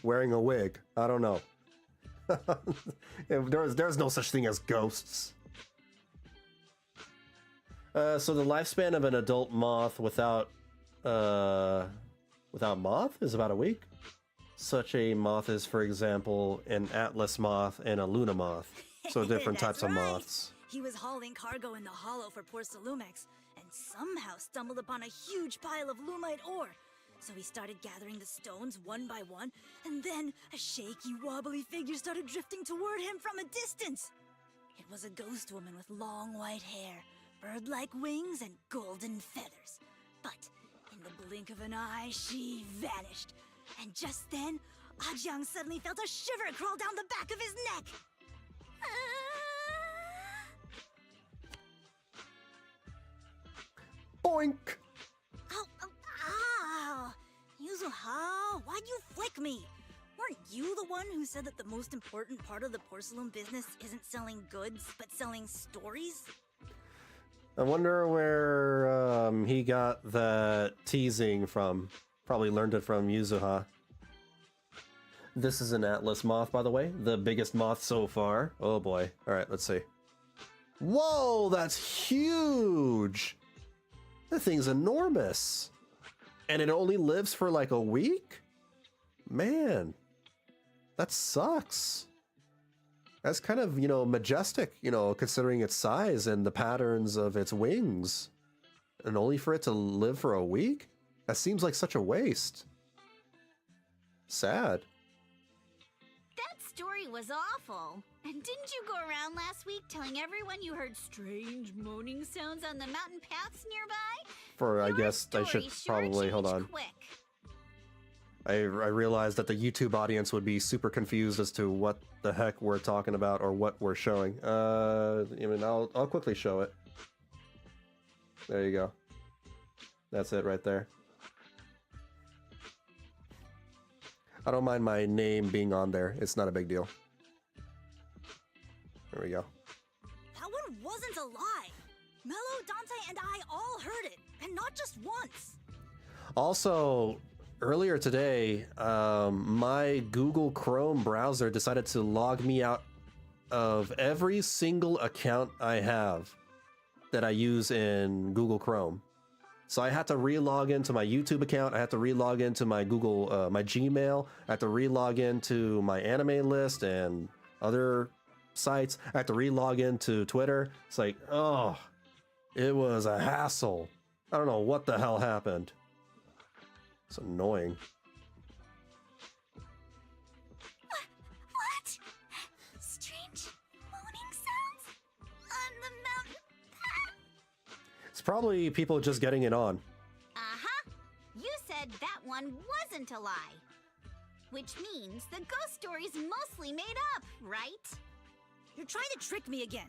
Wearing a wig. I don't know. There's no such thing as ghosts. So the lifespan of an adult moth without moth is about a week. Such a moth is, for example, an Atlas moth and a Luna moth. So different types of moths. He was hauling cargo in the Hollow for Porcelumex, and somehow stumbled upon a huge pile of lumite ore. So he started gathering the stones one by one, and then a shaky, wobbly figure started drifting toward him from a distance. It was a ghost woman with long white hair, bird-like wings, and golden feathers. But in the blink of an eye, she vanished. And just then, Ajang suddenly felt a shiver crawl down the back of his neck. Boink! Ow! Yuzuha, why'd you flick me? Weren't you the one who said that the most important part of the porcelain business isn't selling goods, but selling stories? I wonder where he got that teasing from. Probably learned it from Yuzuha. This is an Atlas moth, by the way. The biggest moth so far. Oh boy. Alright, let's see. Whoa, that's huge! That thing's enormous. And it only lives for like a week? Man, that sucks. That's kind of, you know, majestic, you know, considering its size and the patterns of its wings. And only for it to live for a week? That seems like such a waste. Sad. That story was awful. And didn't you go around last week telling everyone you heard strange moaning sounds on the mountain paths nearby? For, I guess, I should probably, hold on. Quick. I realized that the YouTube audience would be super confused as to what the heck we're talking about or what we're showing. I mean, I'll quickly show it. There you go. That's it right there. I don't mind my name being on there. It's not a big deal. There we go. That one wasn't a lie. Mello, Dante, and I all heard it, and not just once. Also, earlier today, my Google Chrome browser decided to log me out of every single account I have that I use in Google Chrome. So I had to re-log into my YouTube account. I had to re-log into my Google, my Gmail. I had to re-log into my anime list and other sites. I had to re-log into Twitter. It's like, oh, it was a hassle. I don't know what the hell happened. It's annoying. What? Strange moaning sounds on the mountain path? It's probably people just getting it on. Uh-huh. You said that one wasn't a lie. Which means the ghost story's mostly made up, right? You're trying to trick me again.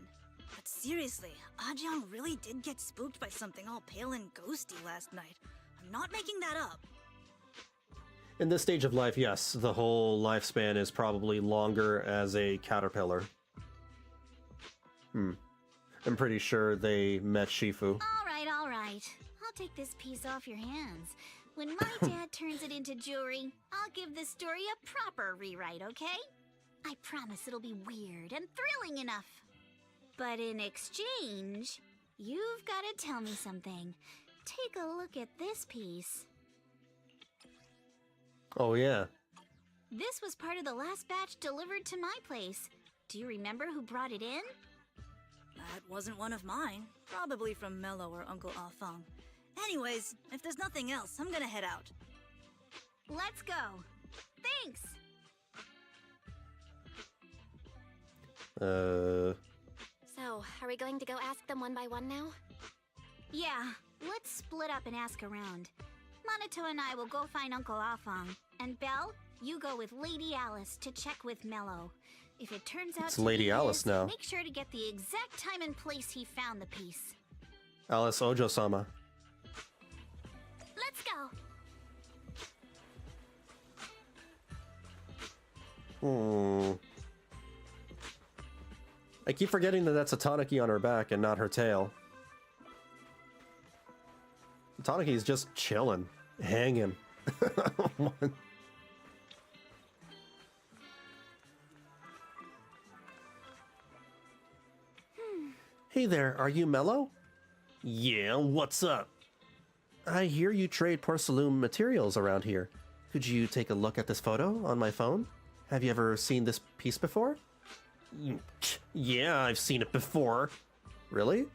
But seriously, Ajang really did get spooked by something all pale and ghosty last night. I'm not making that up. In this stage of life, yes, the whole lifespan is probably longer as a caterpillar. I'm pretty sure they met Shifu. All right. I'll take this piece off your hands. When my dad turns it into jewelry, I'll give this story a proper rewrite, okay? I promise it'll be weird and thrilling enough. But in exchange, you've got to tell me something. Take a look at this piece. Oh, yeah. This was part of the last batch delivered to my place. Do you remember who brought it in? That wasn't one of mine. Probably from Mello or Uncle Afang. Anyways, if there's nothing else, I'm gonna head out. Let's go. Thanks. So, are we going to go ask them one by one now? Yeah, let's split up and ask around. Monato and I will go find Uncle Afang. And Belle, you go with Lady Alice to check with Mello. If it turns out It's to Lady be Alice his, now. Make sure to get the exact time and place he found the piece. Alice Ojo-sama. Let's go. I keep forgetting that that's a Tanuki on her back and not her tail. Tanuki's just chilling, hanging. Hey there, are you Mello? Yeah, what's up? I hear you trade porcelain materials around here. Could you take a look at this photo on my phone? Have you ever seen this piece before? Yeah, I've seen it before. Really?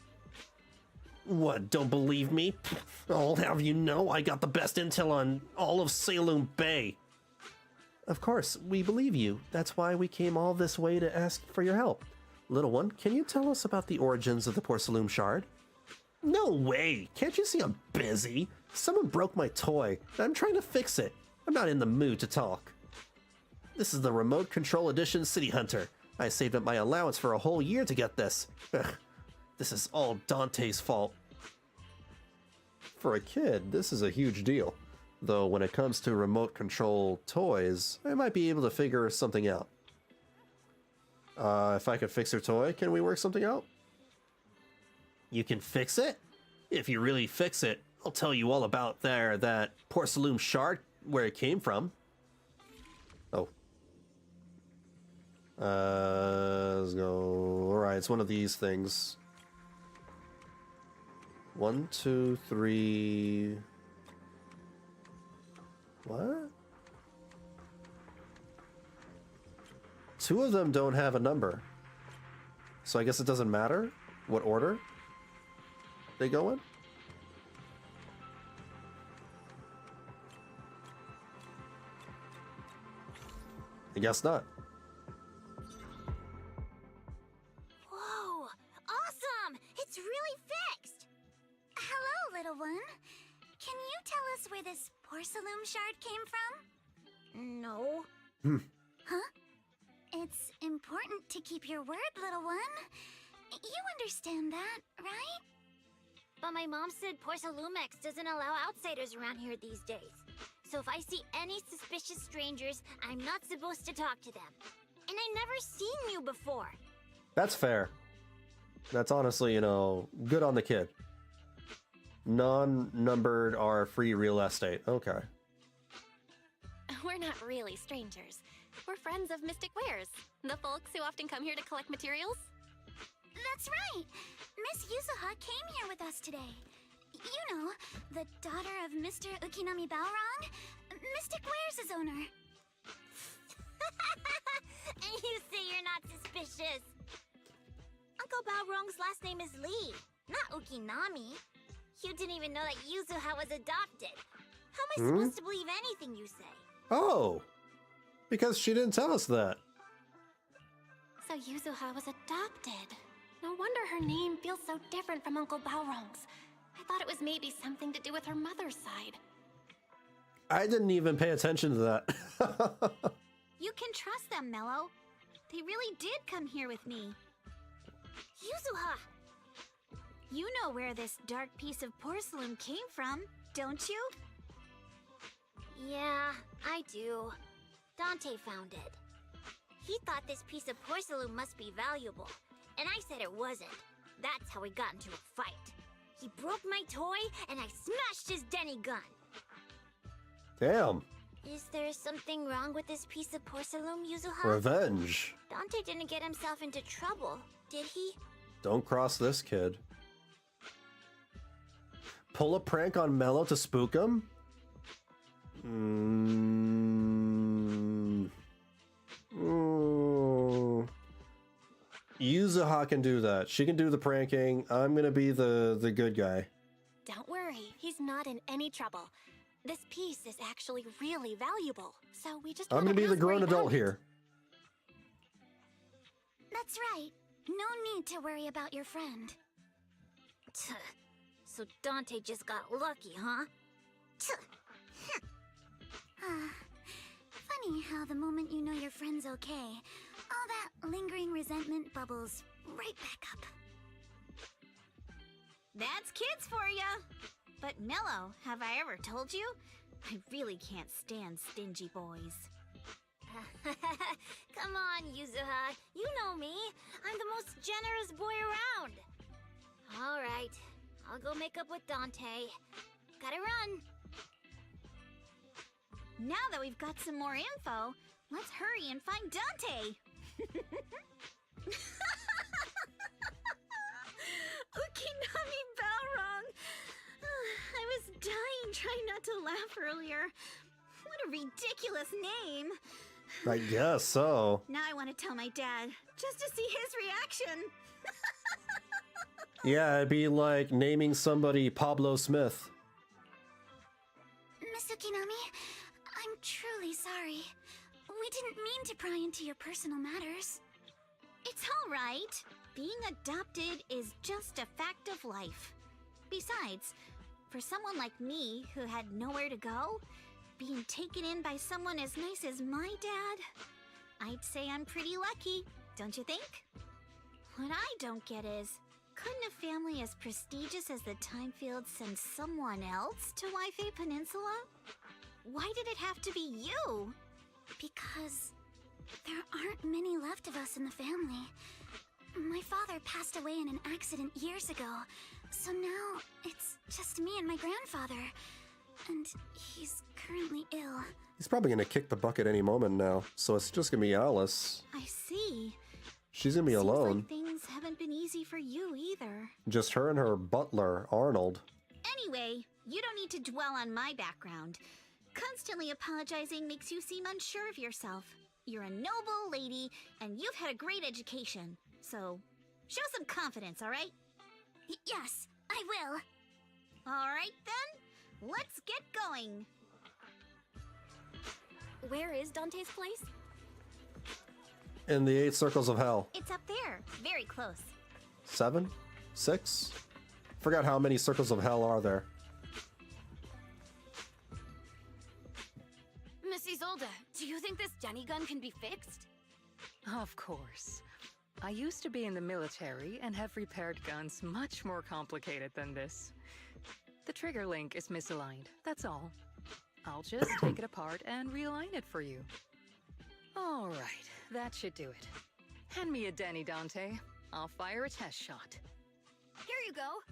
What, don't believe me? I'll have you know I got the best intel on all of Saloon Bay. Of course, we believe you. That's why we came all this way to ask for your help. Little one, can you tell us about the origins of the porcelain shard? No way! Can't you see I'm busy? Someone broke my toy, and I'm trying to fix it. I'm not in the mood to talk. This is the Remote Control Edition City Hunter. I saved up my allowance for a whole year to get this. Ugh, this is all Dante's fault. For a kid, this is a huge deal. Though when it comes to remote control toys, I might be able to figure something out. If I could fix your toy, can we work something out? You can fix it? If you really fix it, I'll tell you all about that porcelain shard, where it came from. Oh. Let's go. Alright, it's one of these things. 1, 2, 3... What? 2 of them don't have a number. So I guess it doesn't matter what order they go in? I guess not. Whoa! Awesome! It's really fixed! Hello, little one. Can you tell us where this porcelain shard came from? No. Huh? It's important to keep your word, little one. You understand that, right? But my mom said Porcelumex doesn't allow outsiders around here these days. So if I see any suspicious strangers, I'm not supposed to talk to them. And I never seen you before. That's fair. That's honestly, good on the kid. Non-numbered are free real estate. Okay. We're not really strangers. We're friends of Mystic Wares, the folks who often come here to collect materials. That's right! Miss Yuzuha came here with us today. You know, the daughter of Mr. Ukinami Balrog, Mystic Wares' owner. And you say you're not suspicious. Uncle Balrog's last name is Lee, not Ukinami. You didn't even know that Yuzuha was adopted. How am I supposed to believe anything you say? Oh! Because she didn't tell us that. So Yuzuha was adopted. No wonder her name feels so different from Uncle Balrog's. I thought it was maybe something to do with her mother's side. I didn't even pay attention to that. You can trust them, Mello. They really did come here with me. Yuzuha! You know where this dark piece of porcelain came from, don't you? Yeah, I do. Dante found it. He thought this piece of porcelain must be valuable, and I said it wasn't. That's how we got into a fight. He broke my toy, and I smashed his Denny gun. Damn. Is there something wrong with this piece of porcelain, Yuzuha? Revenge. Dante didn't get himself into trouble, did he? Don't cross this kid. Pull a prank on Mello to spook him? Yuzuha can do that. She can do the pranking. I'm gonna be the good guy. Don't worry, he's not in any trouble. This piece is actually really valuable, so we just I'm gonna be the grown adult here. here. That's right. No need to worry about your friend. So Dante just got lucky, huh? Funny how the moment you know your friend's okay, all that lingering resentment bubbles right back up. That's kids for ya! But Mello, have I ever told you? I really can't stand stingy boys. Come on, Yuzuha. You know me. I'm the most generous boy around. All right. I'll go make up with Dante. Gotta run. Now that we've got some more info, let's hurry and find Dante! Okinami Balrog! I was dying trying not to laugh earlier. What a ridiculous name! I guess so. Now I want to tell my dad, just to see his reaction. Yeah, it'd be like naming somebody Pablo Smith. Miss Okinami, I'm truly sorry. We didn't mean to pry into your personal matters. It's all right. Being adopted is just a fact of life. Besides, for someone like me who had nowhere to go, being taken in by someone as nice as my dad, I'd say I'm pretty lucky, don't you think? What I don't get is, couldn't a family as prestigious as the Timefields send someone else to Wi-Fi Peninsula? Why did it have to be you? Because there aren't many left of us in the family. My father passed away in an accident years ago, so now it's just me and my grandfather. And he's currently ill. He's probably gonna kick the bucket any moment now, so it's just gonna be Alice. I see. She's gonna be alone. Like things haven't been easy for you either. Just her and her butler, Arnold. Anyway, you don't need to dwell on my background. Constantly apologizing makes you seem unsure of yourself. You're a noble lady, and you've had a great education. So, show some confidence, alright? Yes, I will. Alright then, let's get going. Where is Dante's place? In the 8 circles of hell. It's up there, very close. 7? 6? Forgot how many circles of hell are there. Miss Isolde, do you think this Denny gun can be fixed? Of course. I used to be in the military and have repaired guns much more complicated than this. The trigger link is misaligned, that's all. I'll just take it apart and realign it for you. All right, that should do it. Hand me a Denny, Dante. I'll fire a test shot. Here you go.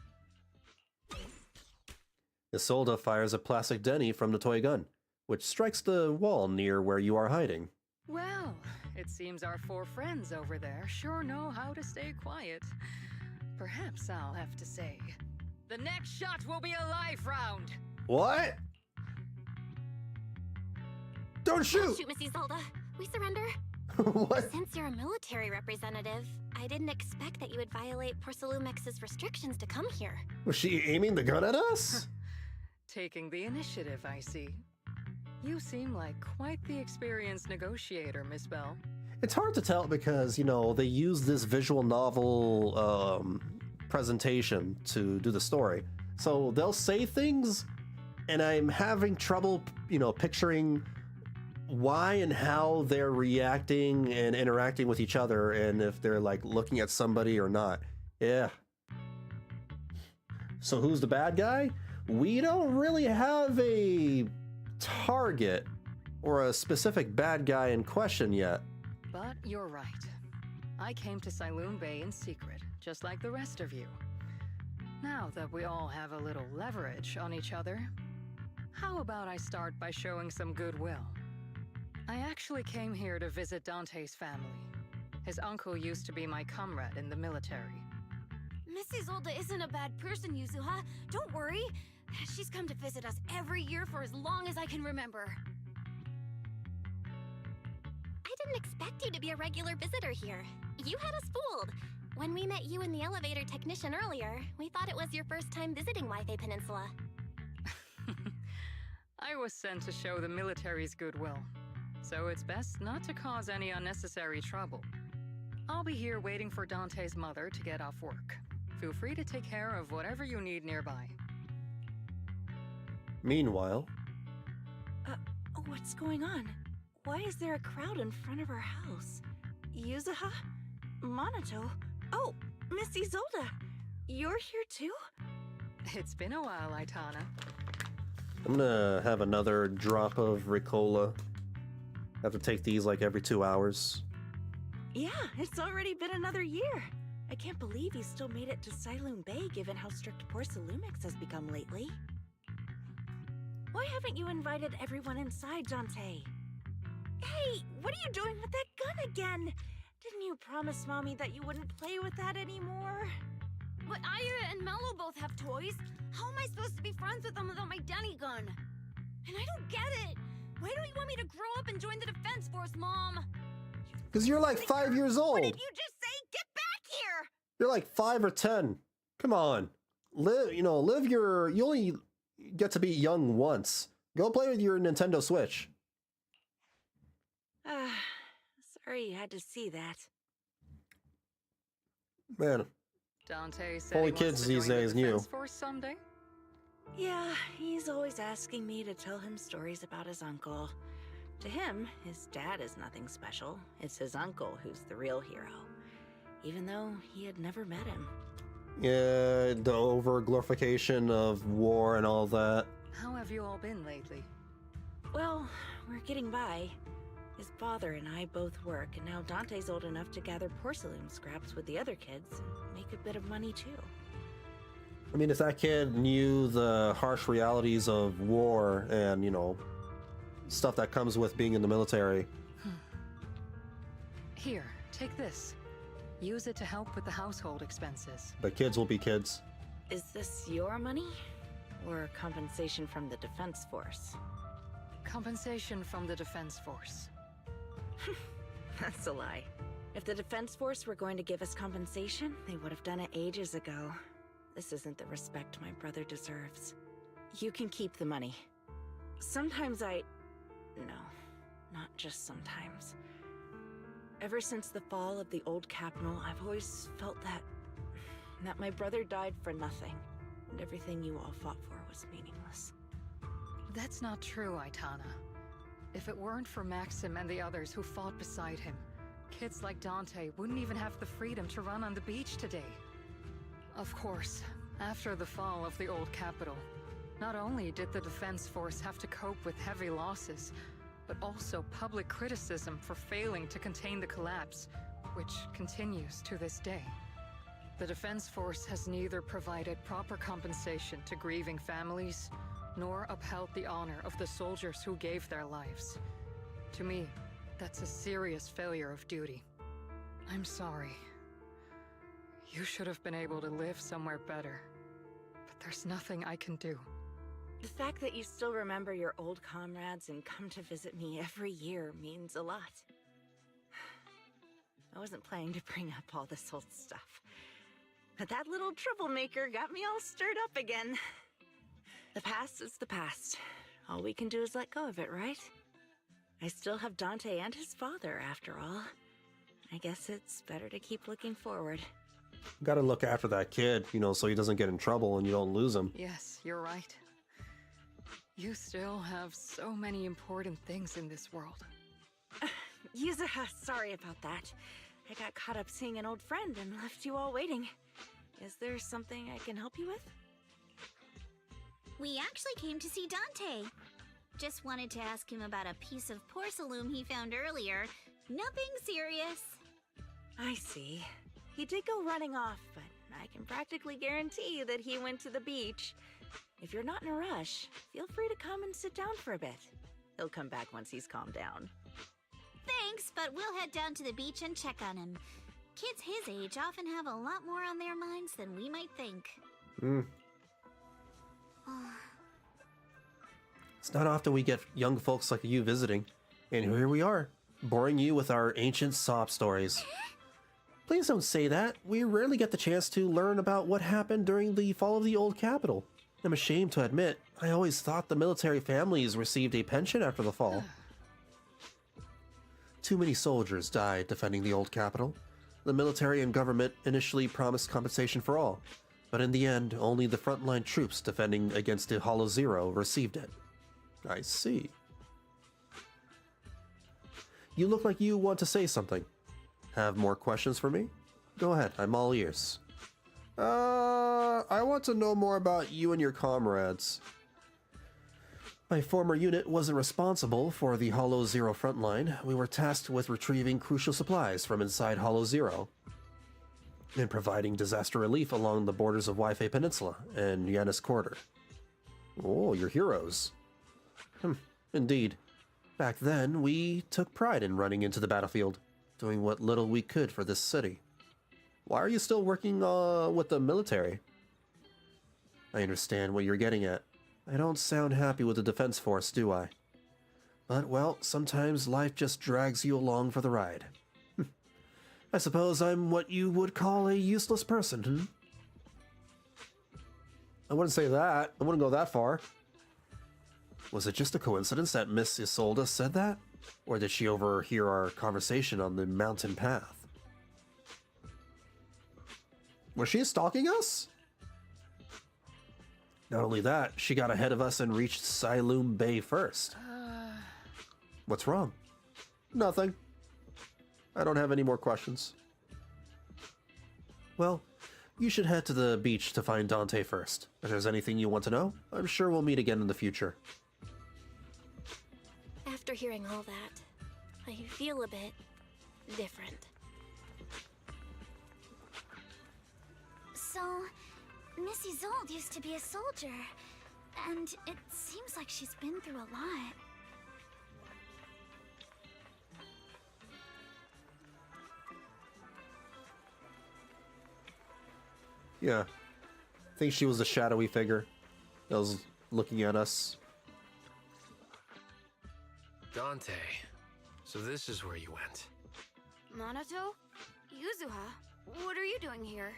Isolde fires a plastic Denny from the toy gun, which strikes the wall near where you are hiding. Well, it seems our 4 friends over there sure know how to stay quiet. Perhaps I'll have to say, the next shot will be a live round. What? Don't shoot! Don't shoot, Miss Isolde. We surrender. What? Since you're a military representative, I didn't expect that you would violate Porcelumex's restrictions to come here. Was she aiming the gun at us? Taking the initiative, I see. You seem like quite the experienced negotiator, Miss Bell. It's hard to tell because, you know, they use this visual novel presentation to do the story. So they'll say things, and I'm having trouble, you know, picturing why and how they're reacting and interacting with each other, and if they're like looking at somebody or not. Yeah. So who's the bad guy? We don't really have a target or a specific bad guy in question yet. But you're right. I came to Saloon Bay in secret, just like the rest of you. Now that we all have a little leverage on each other, how about I start by showing some goodwill? I actually came here to visit Dante's family. His uncle used to be my comrade in the military. Mrs. Zolda isn't a bad person, Yuzuha. Don't worry. She's come to visit us every year for as long as I can remember. I didn't expect you to be a regular visitor here. You had us fooled. When we met you and the elevator technician earlier, we thought it was your first time visiting Wi-Fi Peninsula. I was sent to show the military's goodwill, so it's best not to cause any unnecessary trouble. I'll be here waiting for Dante's mother to get off work. Feel free to take care of whatever you need nearby. Meanwhile... What's going on? Why is there a crowd in front of our house? Yuzuha? Monato? Oh, Missy Zolda! You're here too? It's been a while, Aitana. I'm gonna have another drop of Ricola. Have to take these like every 2 hours. Yeah, it's already been another year. I can't believe you still made it to Saloon Bay given how strict Porcelumix has become lately. Why haven't you invited everyone inside, Dante? Hey, what are you doing with that gun again? Didn't you promise Mommy that you wouldn't play with that anymore? But Ira and Mello both have toys. How am I supposed to be friends with them without my Denny gun? And I don't get it. Why don't you want me to grow up and join the Defense Force, Mom? Because you're like 5 years old. What did you just say? Get back here! You're like 5 or 10. Come on. Live your... You only get to be young once. Go play with your Nintendo Switch. Sorry you had to see that. Man. Dante said Only he kids wants to these join the days knew. Defense Force someday? Yeah, he's always asking me to tell him stories about his uncle. To him, his dad is nothing special. It's his uncle who's the real hero. Even though he had never met him. Yeah, the over-glorification of war and all that. How have you all been lately? Well, we're getting by. His father and I both work, and now Dante's old enough to gather porcelain scraps with the other kids and make a bit of money too. I mean, if that kid knew the harsh realities of war and, stuff that comes with being in the military. Here, take this. Use it to help with the household expenses. But kids will be kids. Is this your money? Or compensation from the Defense Force? Compensation from the Defense Force. That's a lie. If the Defense Force were going to give us compensation, they would have done it ages ago. This isn't the respect my brother deserves. You can keep the money. Sometimes No, not just sometimes. Ever since the fall of the old capital, I've always felt that my brother died for nothing, and everything you all fought for was meaningless. That's not true, Aitana. If it weren't for Maxim and the others who fought beside him, kids like Dante wouldn't even have the freedom to run on the beach today. Of course, after the fall of the old capital, not only did the Defense Force have to cope with heavy losses, but also public criticism for failing to contain the collapse, which continues to this day. The Defense Force has neither provided proper compensation to grieving families, nor upheld the honor of the soldiers who gave their lives. To me, that's a serious failure of duty. I'm sorry. You should have been able to live somewhere better, but there's nothing I can do. The fact that you still remember your old comrades and come to visit me every year means a lot. I wasn't planning to bring up all this old stuff, but that little troublemaker got me all stirred up again. The past is the past. All we can do is let go of it, right? I still have Dante and his father, after all. I guess it's better to keep looking forward. Gotta look after that kid, so he doesn't get in trouble and you don't lose him. Yes, you're right. You still have so many important things in this world. Yuzuha, sorry about that. I got caught up seeing an old friend and left you all waiting. Is there something I can help you with? We actually came to see Dante. Just wanted to ask him about a piece of porcelain he found earlier. Nothing serious. I see. He did go running off, but I can practically guarantee you that he went to the beach. If you're not in a rush, feel free to come and sit down for a bit. He'll come back once he's calmed down. Thanks, but we'll head down to the beach and check on him. Kids his age often have a lot more on their minds than we might think. It's not often we get young folks like you visiting, and here we are, boring you with our ancient sob stories. Please don't say that. We rarely get the chance to learn about what happened during the fall of the old capital. I'm ashamed to admit, I always thought the military families received a pension after the fall. Too many soldiers died defending the old capital. The military and government initially promised compensation for all, but in the end, only the frontline troops defending against the Hollow Zero received it. I see. You look like you want to say something. Have more questions for me? Go ahead, I'm all ears. I want to know more about you and your comrades. My former unit wasn't responsible for the Hollow Zero frontline. We were tasked with retrieving crucial supplies from inside Hollow Zero and providing disaster relief along the borders of Wi-Fi Peninsula and Yanis Quarter. Oh, you're heroes. Indeed. Back then, we took pride in running into the battlefield, doing what little we could for this city. Why are you still working with the military? I understand what you're getting at. I don't sound happy with the Defense Force, do I? But, well, sometimes life just drags you along for the ride. I suppose I'm what you would call a useless person, I wouldn't say that. I wouldn't go that far. Was it just a coincidence that Miss Isolde said that? Or did she overhear our conversation on the mountain path? Was she stalking us? Not only that, she got ahead of us and reached Siloom Bay first. What's wrong? Nothing. I don't have any more questions. Well, you should head to the beach to find Dante first. If there's anything you want to know, I'm sure we'll meet again in the future. After hearing all that, I feel a bit different. So, Miss Isolde used to be a soldier, and it seems like she's been through a lot. Yeah. I think she was a shadowy figure that was looking at us. Dante, so this is where you went. Minato? Yuzuha? What are you doing here?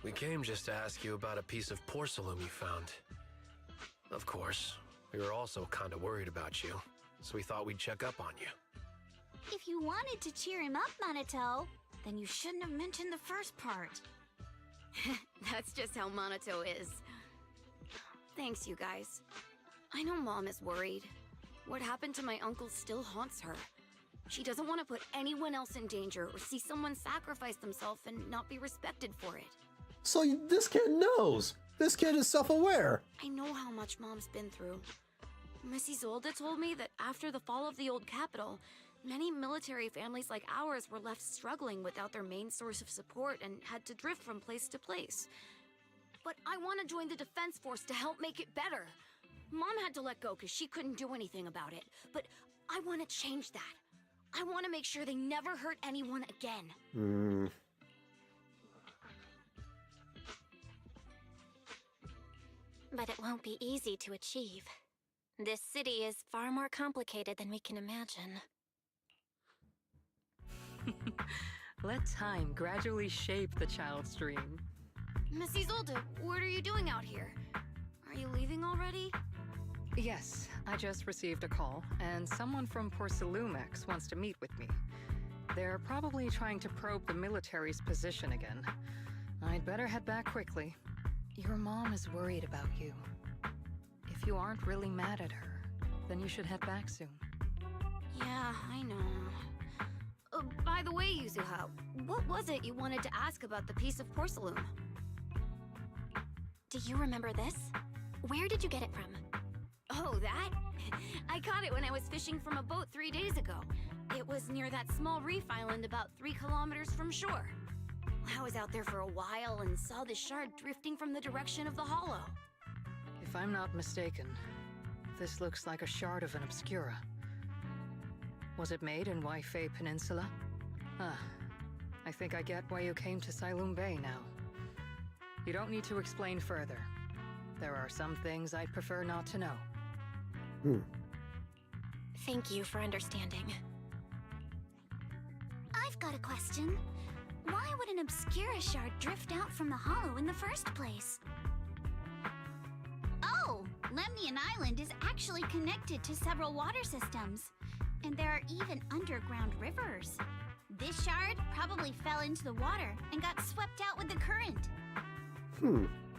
We came just to ask you about a piece of porcelain you found. Of course, we were also kind of worried about you, so we thought we'd check up on you. If you wanted to cheer him up, Minato, then you shouldn't have mentioned the first part. That's just how Minato is. Thanks, you guys. I know Mom is worried. What happened to my uncle still haunts her. She doesn't want to put anyone else in danger or see someone sacrifice themselves and not be respected for it. So this kid knows. This kid is self-aware. I know how much Mom's been through. Miss Isolde told me that after the fall of the old capital, many military families like ours were left struggling without their main source of support and had to drift from place to place. But I want to join the Defense Force to help make it better. Mom had to let go because she couldn't do anything about it. But I want to change that. I want to make sure they never hurt anyone again. But it won't be easy to achieve. This city is far more complicated than we can imagine. Let time gradually shape the child's dream. Miss Isolde, what are you doing out here? Are you leaving already? Yes, I just received a call, and someone from Porcelumex wants to meet with me. They're probably trying to probe the military's position again. I'd better head back quickly. Your mom is worried about you. If If you aren't really mad at her, then you should head back soon. Yeah, I know. By the way, Yuzuha, what was it you wanted to ask about the piece of porcelain? Do you remember this? Where did you get it from? Oh, that? I caught it when I was fishing from a boat 3 days ago. It was near that small reef island about 3 kilometers from shore. I was out there for a while and saw this shard drifting from the direction of the hollow. If I'm not mistaken, this looks like a shard of an Obscura. Was it made in Waifei Peninsula? Ah, I think I get why you came to Silum Bay now. You don't need to explain further. There are some things I'd prefer not to know. Thank you for understanding. I've got a question. Why would an Obscura shard drift out from the hollow in the first place? Oh, Lemnian Island is actually connected to several water systems. And there are even underground rivers. This shard probably fell into the water and got swept out with the current.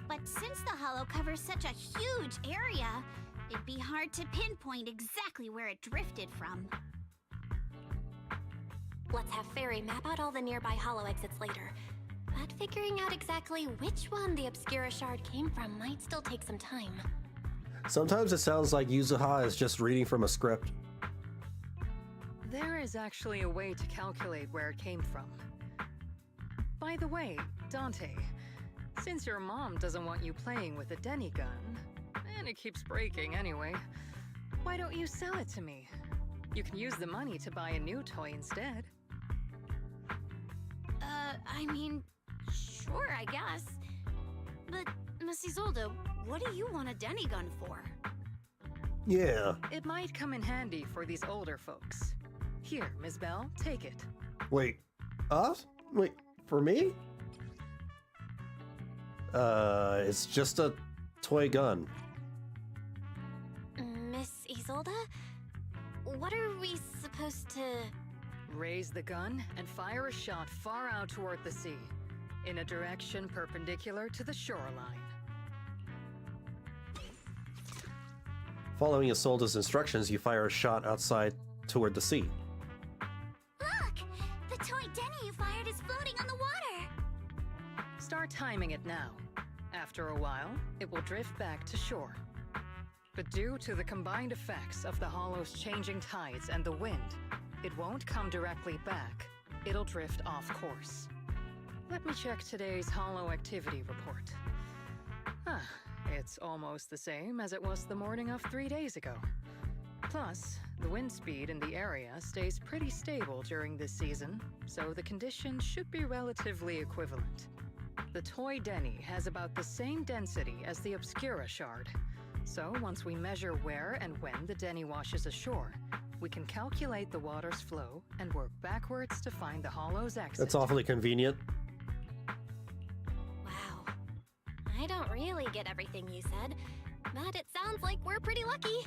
But since the hollow covers such a huge area, it'd be hard to pinpoint exactly where it drifted from. Let's have Fairy map out all the nearby hollow exits later. But figuring out exactly which one the Obscura shard came from might still take some time. Sometimes it sounds like Yuzuha is just reading from a script. There is actually a way to calculate where it came from. By the way, Dante, since your mom doesn't want you playing with a Denny gun, and it keeps breaking anyway, why don't you sell it to me? You can use the money to buy a new toy instead. I mean, sure, I guess. But, Miss Isolde, what do you want a Denny gun for? Yeah. It might come in handy for these older folks. Here, Ms. Bell, take it. Wait, us? Wait, for me? It's just a toy gun. Miss Isolde? What are we supposed to... Raise the gun and fire a shot far out toward the sea, in a direction perpendicular to the shoreline. Following Isolde's instructions, you fire a shot outside toward the sea. Look! The toy Denny you fired is floating on the water! Start timing it now. After a while, it will drift back to shore. But due to the combined effects of the hollow's changing tides and the wind, it won't come directly back. It'll drift off course. Let me check today's hollow activity report. Ah, it's almost the same as it was the morning of 3 days ago. Plus, the wind speed in the area stays pretty stable during this season, so the conditions should be relatively equivalent. The toy Denny has about the same density as the Obscura shard. So once we measure where and when the Denny washes ashore, we can calculate the water's flow and work backwards to find the hollow's exit. That's awfully convenient. Wow. I don't really get everything you said, but it sounds like we're pretty lucky.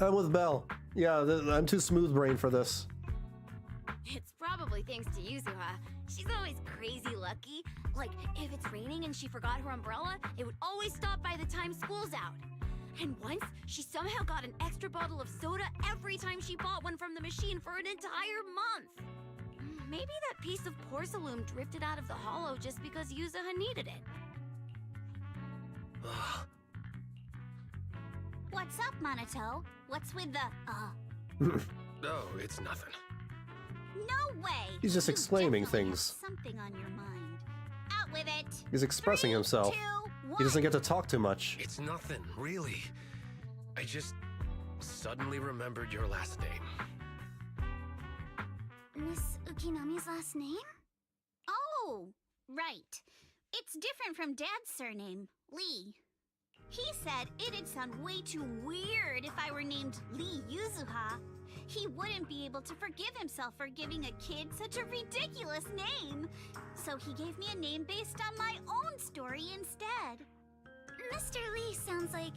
I'm with Belle. Yeah, I'm too smooth-brained for this. It's probably thanks to Yuzuha. She's always crazy lucky. Like, if it's raining and she forgot her umbrella, it would always stop by the time school's out. And once, she somehow got an extra bottle of soda every time she bought one from the machine for an entire month. Maybe that piece of porcelain drifted out of the hollow just because Yuzuha needed it. What's up, Monato? What's with the, No, it's nothing. No way! He's just You exclaiming definitely have things. something on your mind. Out with it! He's expressing himself. 2, 1. He doesn't get to talk too much. It's nothing, really. I just suddenly remembered your last name. Miss Ukinami's last name? Oh, right. It's different from Dad's surname, Lee. He said it'd sound way too weird if I were named Lee Yuzuha. He wouldn't be able to forgive himself for giving a kid such a ridiculous name. So he gave me a name based on my own story instead. Mr. Lee sounds like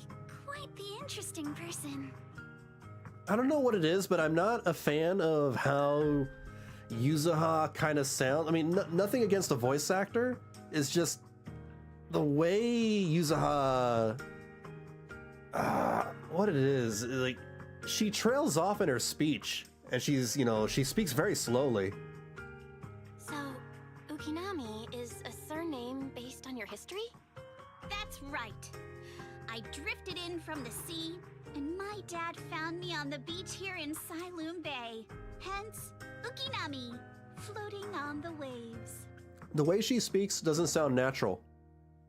quite the interesting person. I don't know what it is, but I'm not a fan of how Yuzuha kind of sounds. I mean, nothing against the voice actor. It's just the way Yuzuha what it is, like, she trails off in her speech, and she's, she speaks very slowly. So, Ukinami is a surname based on your history? That's right. I drifted in from the sea, and my dad found me on the beach here in Sailoon Bay. Hence, Ukinami, floating on the waves. The way she speaks doesn't sound natural.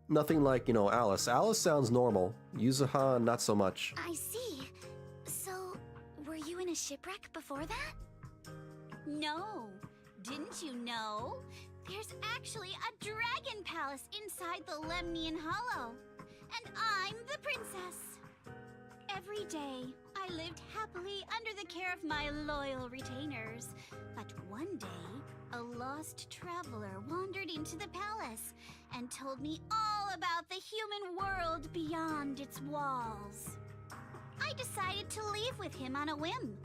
Nothing like, Alice. Alice sounds normal. Yuzuha, not so much. I see. So, were you in a shipwreck before that? No. Didn't you know? There's actually a dragon palace inside the Lemnian Hollow. And I'm the princess. Every day, I lived happily under the care of my loyal retainers. But one day, a lost traveler wandered into the palace and told me all about the human world beyond its walls. I decided to leave with him on a whim.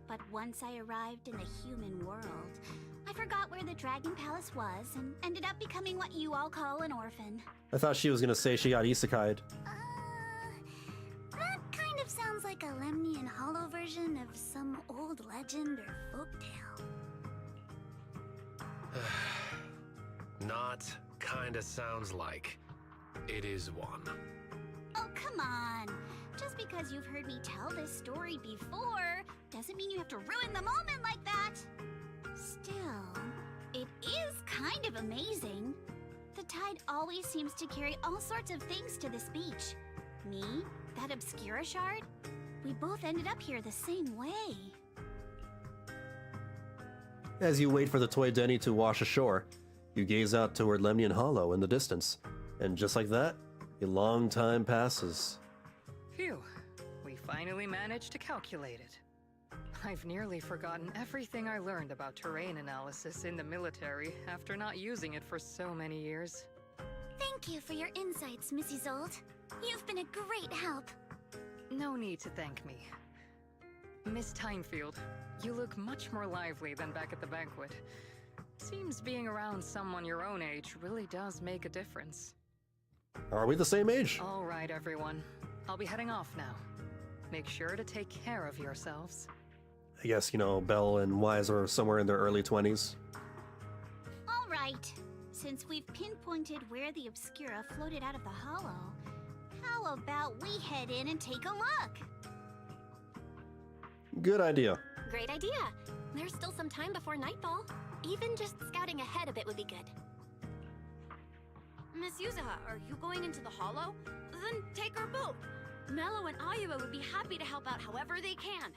But once I arrived in the human world, I forgot where the Dragon Palace was and ended up becoming what you all call an orphan. I thought she was gonna say she got isekai'd. That kind of sounds like a Lemnian Hollow version of some old legend or folktale. Not kinda sounds like. It is one. Oh, come on. Just because you've heard me tell this story before doesn't mean you have to ruin the moment like that. Still, it is kind of amazing. The tide always seems to carry all sorts of things to this beach. Me, that Obscura shard, we both ended up here the same way. As you wait for the toy Denny to wash ashore, you gaze out toward Lemnian Hollow in the distance, and just like that, a long time passes. Phew, we finally managed to calculate it. I've nearly forgotten everything I learned about terrain analysis in the military after not using it for so many years. Thank you for your insights, Mrs. Zold. You've been a great help. No need to thank me. Miss Timefield, you look much more lively than back at the banquet. Seems being around someone your own age really does make a difference. Are we the same age? All right, everyone. I'll be heading off now. Make sure to take care of yourselves. I guess, Belle and Wise are somewhere in their early 20s. All right. Since we've pinpointed where the Obscura floated out of the hollow, how about we head in and take a look? Good idea. Great idea. There's still some time before nightfall. Even just scouting ahead a bit would be good. Miss Yuzuha, are you going into the hollow? Then take our boat. Mello and Ayuba would be happy to help out however they can.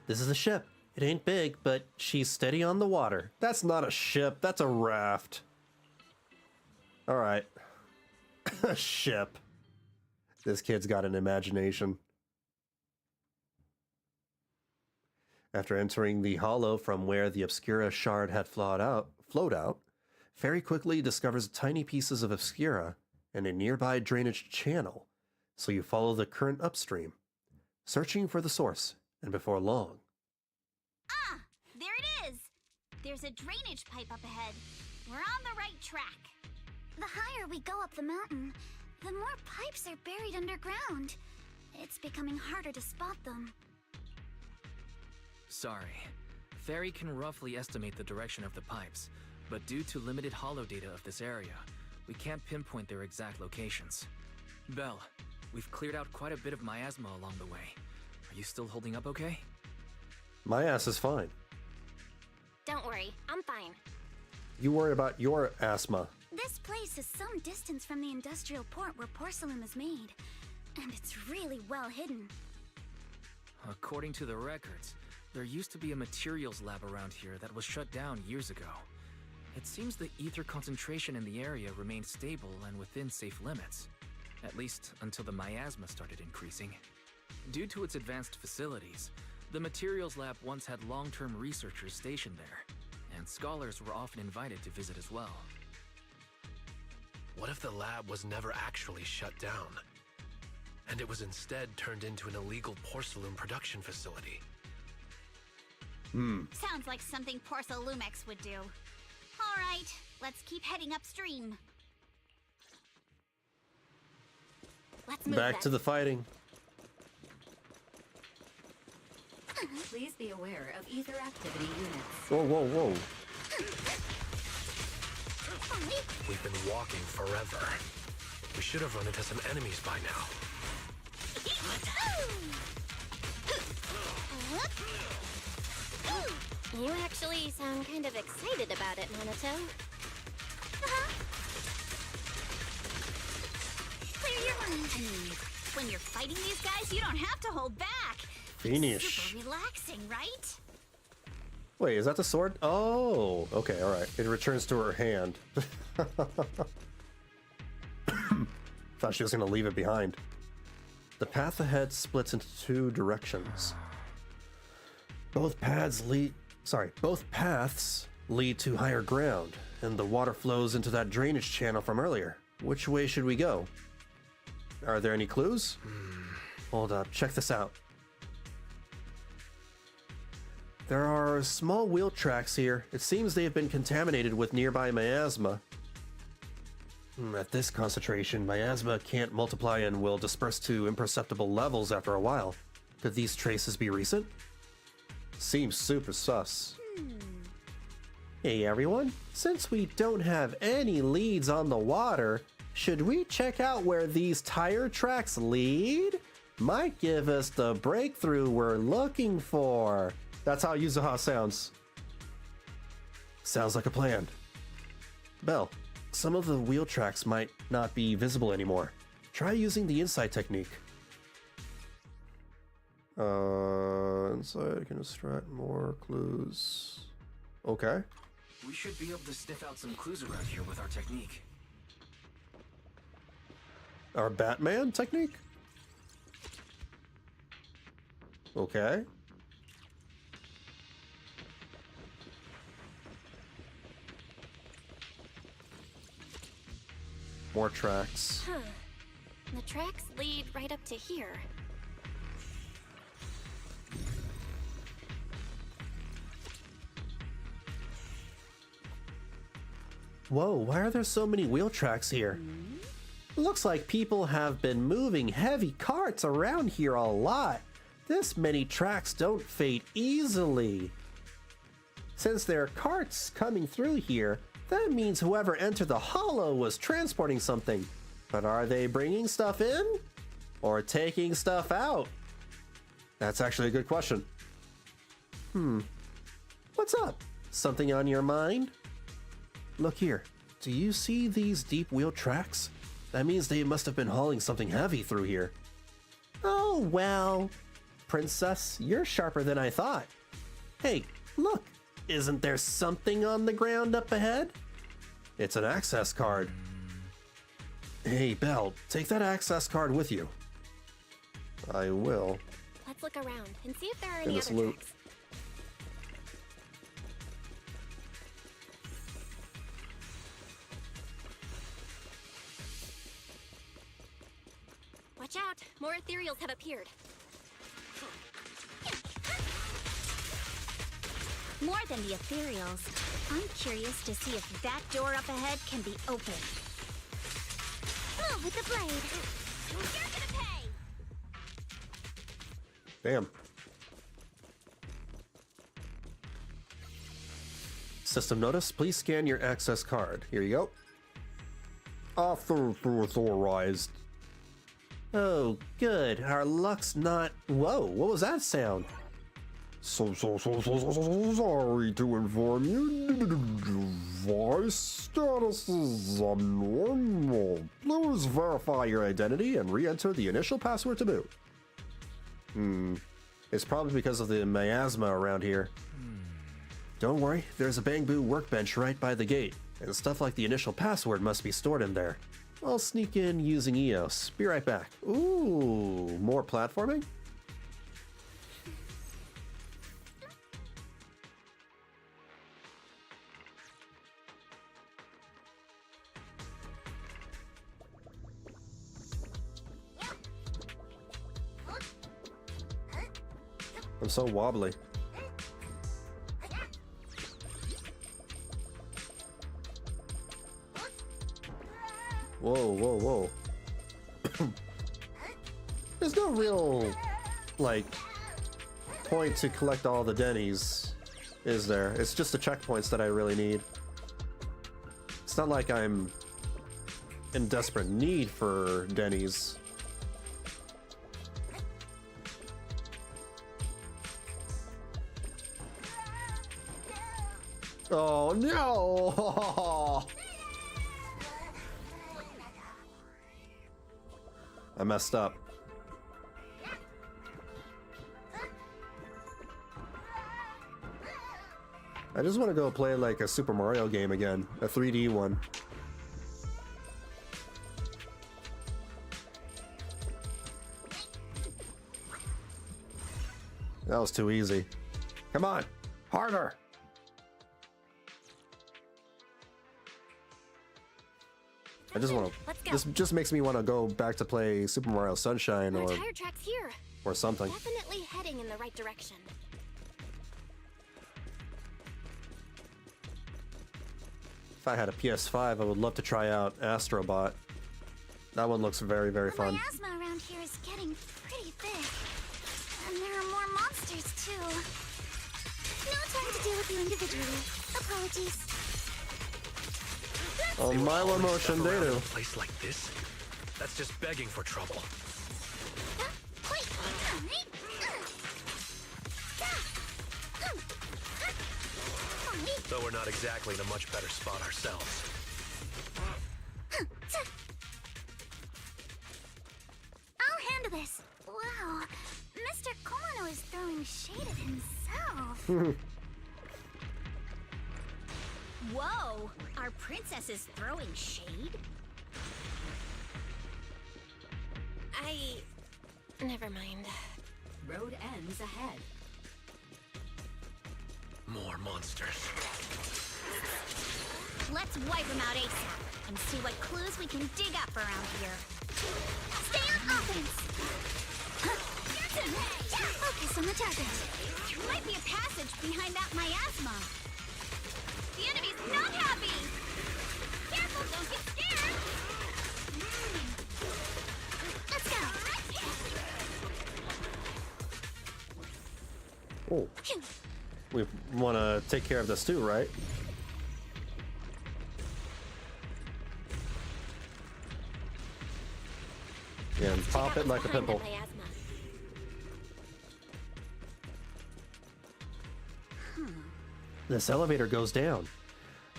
This is a ship. It ain't big, but she's steady on the water. That's not a ship, that's a raft. Alright. A ship. This kid's got an imagination. After entering the hollow from where the Obscura shard had flowed out, Fairy quickly discovers tiny pieces of Obscura and a nearby drainage channel, so you follow the current upstream, searching for the source, and before long... Ah! There it is! There's a drainage pipe up ahead. We're on the right track. The higher we go up the mountain, the more pipes are buried underground. It's becoming harder to spot them. Sorry. Fairy can roughly estimate the direction of the pipes, but due to limited holo data of this area, we can't pinpoint their exact locations. Belle, we've cleared out quite a bit of miasma along the way. Are you still holding up okay? My ass is fine. Don't worry, I'm fine. You worry about your asthma. This place is some distance from the industrial port where porcelain is made, and it's really well hidden. According to the records, there used to be a materials lab around here that was shut down years ago. It seems the ether concentration in the area remained stable and within safe limits, at least until the miasma started increasing. Due to its advanced facilities, the materials lab once had long-term researchers stationed there, and scholars were often invited to visit as well. What if the lab was never actually shut down, and it was instead turned into an illegal porcelain production facility? Sounds like something Porcelumex would do. All right, let's keep heading upstream. Let's move Back then. to the fighting. Please be aware of ether activity units. Whoa, whoa, whoa. We've been walking forever. We should have run into some enemies by now. You actually sound kind of excited about it, Monato. Clear your mind. I mean, when you're fighting these guys, you don't have to hold back. Finish. Super relaxing, right? Wait, is that the sword? Oh, okay, all right. It returns to her hand. Thought she was gonna leave it behind. The path ahead splits into two directions. Both paths lead to higher ground, and the water flows into that drainage channel from earlier. Which way should we go? Are there any clues? Hold up, check this out. There are small wheel tracks here. It seems they have been contaminated with nearby miasma. At this concentration, miasma can't multiply and will disperse to imperceptible levels after a while. Could these traces be recent? Seems super sus. Hey everyone, since we don't have any leads on the water, should we check out where these tire tracks lead? Might give us the breakthrough we're looking for. That's how Yuzuha sounds. Sounds like a plan. Belle, some of the wheel tracks might not be visible anymore. Try using the insight technique. Insight can extract more clues. Okay. We should be able to sniff out some clues around here with our technique. Our Batman technique? Okay. More tracks. Huh. The tracks lead right up to here. Whoa, why are there so many wheel tracks here? Looks like people have been moving heavy carts around here a lot. This many tracks don't fade easily. Since there are carts coming through here, that means whoever entered the hollow was transporting something. But are they bringing stuff in? Or taking stuff out? That's actually a good question. What's up? Something on your mind? Look here. Do you see these deep wheel tracks? That means they must have been hauling something heavy through here. Oh, well. Princess, you're sharper than I thought. Hey, look. Isn't there something on the ground up ahead? It's an access card. Hey, Belle, take that access card with you. I will. Let's look around and see if there are In any this other loop. tracks. Watch out! More ethereals have appeared. More than the ethereals. I'm curious to see if that door up ahead can be opened. Move with the blade. You're gonna pay! Damn. System notice, please scan your access card. Here you go. Authorized. Oh, good. Our luck's not... Whoa, what was that sound? So sorry to inform you. Device status is abnormal. Please verify your identity and re-enter the initial password to boot. It's probably because of the miasma around here. Don't worry, there's a Bamboo workbench right by the gate, and stuff like the initial password must be stored in there. I'll sneak in using EOS. Be right back. Ooh, more platforming? I'm so wobbly. Whoa, whoa, whoa. There's no real, like, point to collect all the Denny's, is there? It's just the checkpoints that I really need. It's not like I'm in desperate need for Denny's. Oh no! I messed up. I just want to go play like a Super Mario game again, a 3D one. That was too easy. Come on, harder! I just want to. This just makes me want to go back to play Super Mario Sunshine Our tire track's here. or something. Definitely heading in the right direction. If I had a PS5, I would love to try out Astrobot. That one looks very, very fun. My asthma around here is getting pretty thick. And there are more monsters, too. No time to deal with you individually. Apologies. Oh, Milo Motion Data. A place like this? That's just begging for trouble. Though we're not exactly in a much better spot ourselves. I'll handle this. Wow, Mr. Kono is throwing shade at himself. Whoa! Our princess is throwing shade? Never mind. Road ends ahead. More monsters. Let's wipe them out ASAP and see what clues we can dig up around here. Stay on offense! Focus on the target. There might be a passage behind that miasma. The enemy's not happy! Careful, don't get scared! Let's go! Oh. We want to take care of this too, right? And pop it like a pimple. This elevator goes down.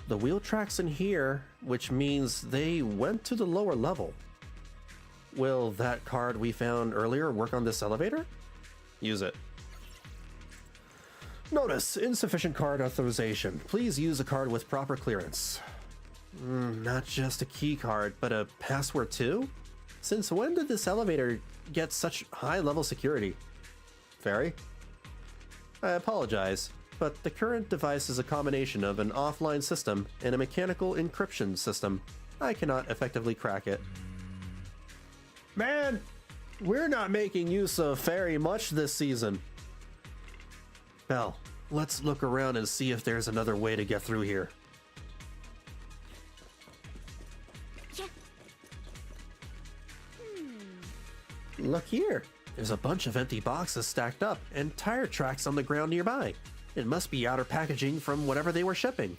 The wheel track's in here, which means they went to the lower level. Will that card we found earlier work on this elevator? Use it. Notice, insufficient card authorization. Please use a card with proper clearance. Not just a key card, but a password too? Since when did this elevator get such high level security? Fairy? I apologize, but the current device is a combination of an offline system and a mechanical encryption system. I cannot effectively crack it. Man, we're not making use of Fairy much this season. Belle, let's look around and see if there's another way to get through here. Yeah. Look here. There's a bunch of empty boxes stacked up and tire tracks on the ground nearby. It must be outer packaging from whatever they were shipping.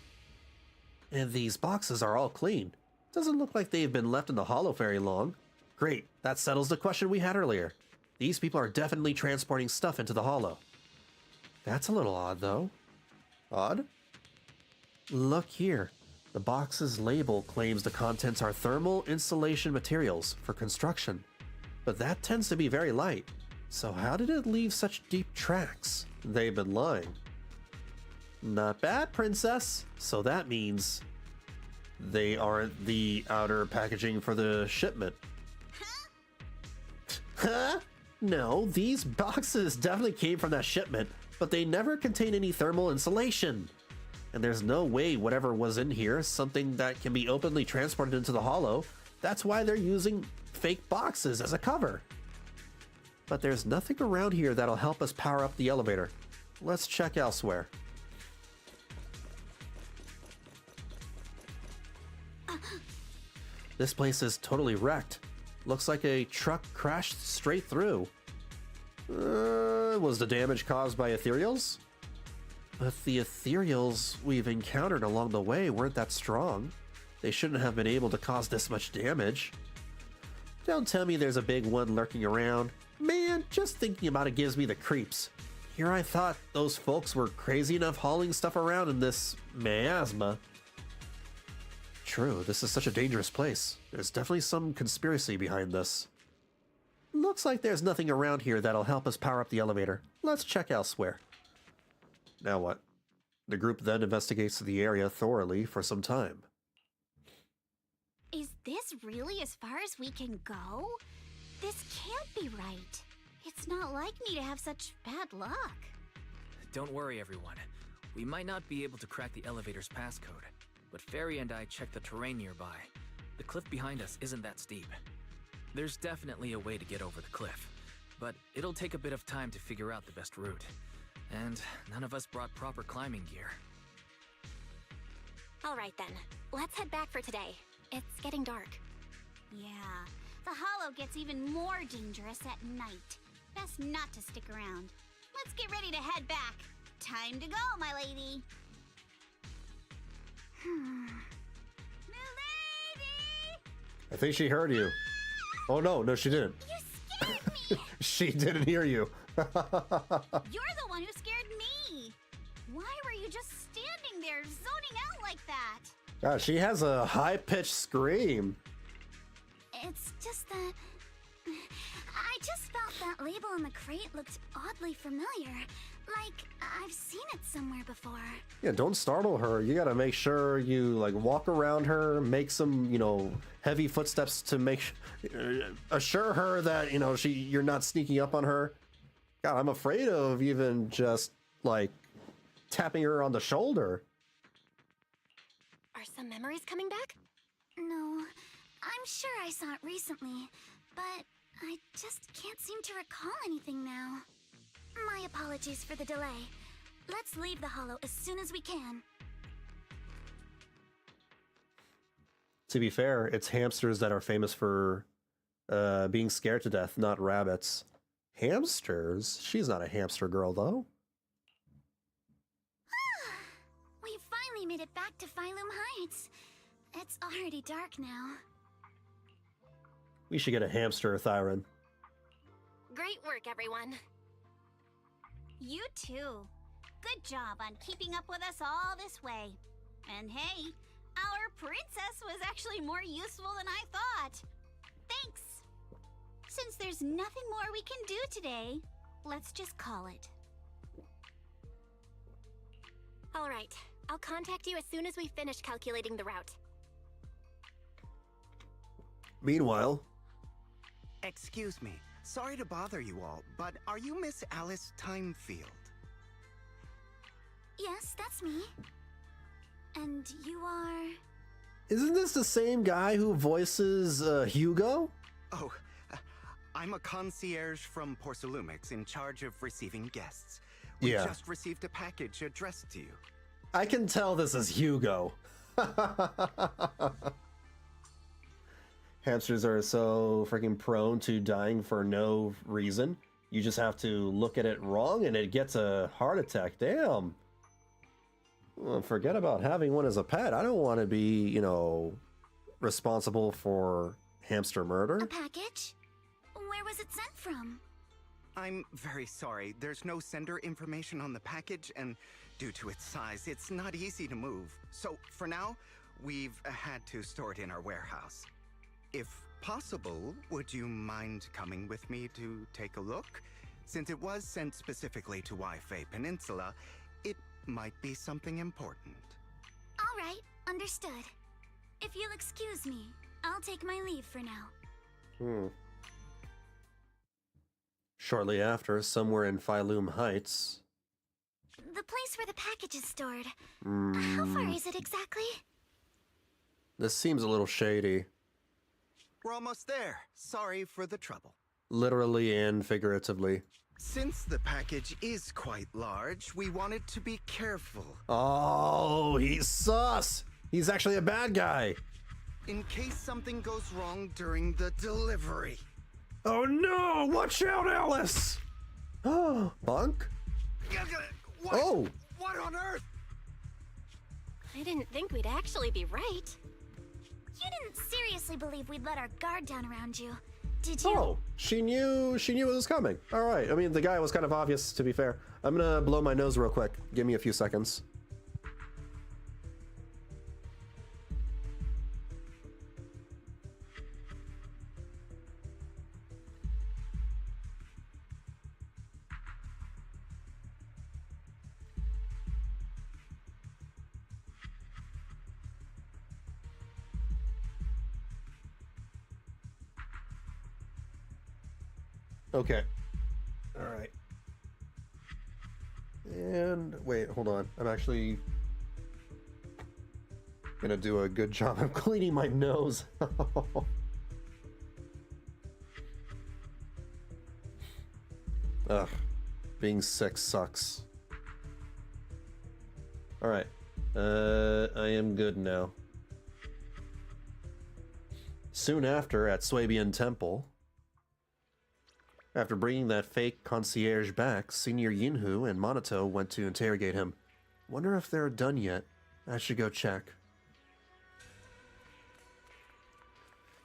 And these boxes are all clean. Doesn't look like they've been left in the hollow very long. Great, that settles the question we had earlier. These people are definitely transporting stuff into the hollow. That's a little odd, though. Odd? Look here. The box's label claims the contents are thermal insulation materials for construction. But that tends to be very light. So how did it leave such deep tracks? They've been lying. Not bad, princess. So that means they aren't the outer packaging for the shipment. Huh? No, these boxes definitely came from that shipment, but they never contain any thermal insulation. And there's no way whatever was in here is something that can be openly transported into the hollow. That's why they're using fake boxes as a cover. But there's nothing around here that'll help us power up the elevator. Let's check elsewhere. This place is totally wrecked. Looks like a truck crashed straight through. Was the damage caused by ethereals? But the ethereals we've encountered along the way weren't that strong. They shouldn't have been able to cause this much damage. Don't tell me there's a big one lurking around. Man, just thinking about it gives me the creeps. Here I thought those folks were crazy enough hauling stuff around in this miasma. True, this is such a dangerous place. There's definitely some conspiracy behind this. Looks like there's nothing around here that'll help us power up the elevator. Let's check elsewhere. Now what? The group then investigates the area thoroughly for some time. Is this really as far as we can go? This can't be right. It's not like me to have such bad luck. Don't worry, everyone. We might not be able to crack the elevator's passcode, but Fairy and I checked the terrain nearby. The cliff behind us isn't that steep. There's definitely a way to get over the cliff, but it'll take a bit of time to figure out the best route. And none of us brought proper climbing gear. All right then, let's head back for today. It's getting dark. Yeah, the hollow gets even more dangerous at night. Best not to stick around. Let's get ready to head back. Time to go, my lady. I think she heard you. Oh no, she didn't. You scared me! She didn't hear you. You're the one who scared me! Why were you just standing there, zoning out like that? God, she has a high-pitched scream. It's just that... I just felt that label on the crate looked oddly familiar. Like, I've seen it somewhere before. Yeah, don't startle her. You gotta make sure you, like, walk around her, make some, heavy footsteps to assure her that, you're not sneaking up on her. God, I'm afraid of even just, like, tapping her on the shoulder. Are some memories coming back? No, I'm sure I saw it recently, but I just can't seem to recall anything now. My apologies for the delay. Let's leave the hollow as soon as we can. To be fair, it's hamsters that are famous for being scared to death, not rabbits. Hamsters? She's not a hamster girl, though. We've finally made it back to Phylum Heights. It's already dark now. We should get a hamster, Thyron. Great work, everyone. You too. Good job on keeping up with us all this way. And hey, our princess was actually more useful than I thought. Thanks. Since there's nothing more we can do today, let's just call it. All right, I'll contact you as soon as we finish calculating the route. Meanwhile... Excuse me. Sorry to bother you all, but are you Miss Alice Timefield? Yes, that's me. And you are... Isn't this the same guy who voices Hugo? Oh, I'm a concierge from Porcelumix in charge of receiving guests. We just received a package addressed to you. I can tell this is Hugo. Hamsters are so freaking prone to dying for no reason. You just have to look at it wrong and it gets a heart attack. Damn. Well, forget about having one as a pet. I don't want to be, responsible for hamster murder. A package? Where was it sent from? I'm very sorry. There's no sender information on the package, and due to its size, it's not easy to move. So, for now, we've had to store it in our warehouse. If possible, would you mind coming with me to take a look? Since it was sent specifically to Wi-Fi Peninsula, it might be something important. All right, understood. If you'll excuse me, I'll take my leave for now. Shortly after, somewhere in Phylum Heights... The place where the package is stored. How far is it exactly? This seems a little shady. We're almost there. Sorry for the trouble. Literally and figuratively. Since the package is quite large, we wanted to be careful. Oh, he's sus! He's actually a bad guy. in case something goes wrong during the delivery. Oh no! Watch out, Alice! Oh, Bunk? What? Oh! What on earth? I didn't think we'd actually be right. You didn't seriously believe we'd let our guard down around you, did you? Oh, she knew it was coming. All right. I mean, the guy was kind of obvious, to be fair. I'm gonna blow my nose real quick. Give me a few seconds. Okay. All right. And wait, hold on. I'm actually gonna do a good job of cleaning my nose. Ugh. Being sick sucks. All right. I am good now. Soon after, at Swabian Temple, after bringing that fake concierge back, Senior Yinhu and Monato went to interrogate him. Wonder if they're done yet. I should go check.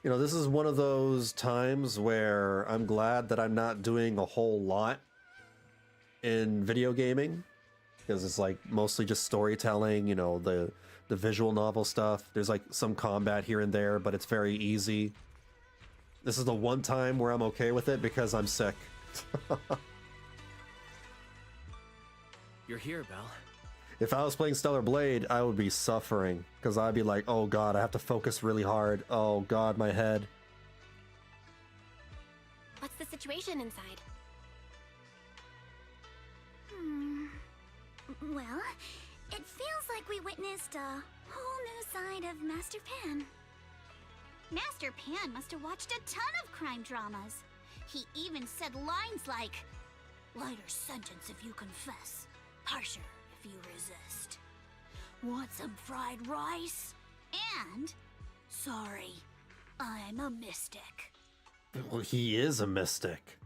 You know, this is one of those times where I'm glad that I'm not doing a whole lot in video gaming, because it's like mostly just storytelling, you know, the visual novel stuff. There's like some combat here and there, but it's very easy. This is the one time where I'm okay with it because I'm sick. You're here, Belle. If I was playing Stellar Blade, I would be suffering because I'd be like, oh god, I have to focus really hard. Oh god, my head. What's the situation inside? Well, it feels like we witnessed a whole new side of Master Pan. Master Pan must have watched a ton of crime dramas. He even said lines like, "Lighter sentence if you confess, harsher if you resist. Want some fried rice? And, sorry, I'm a mystic." Well, he is a mystic.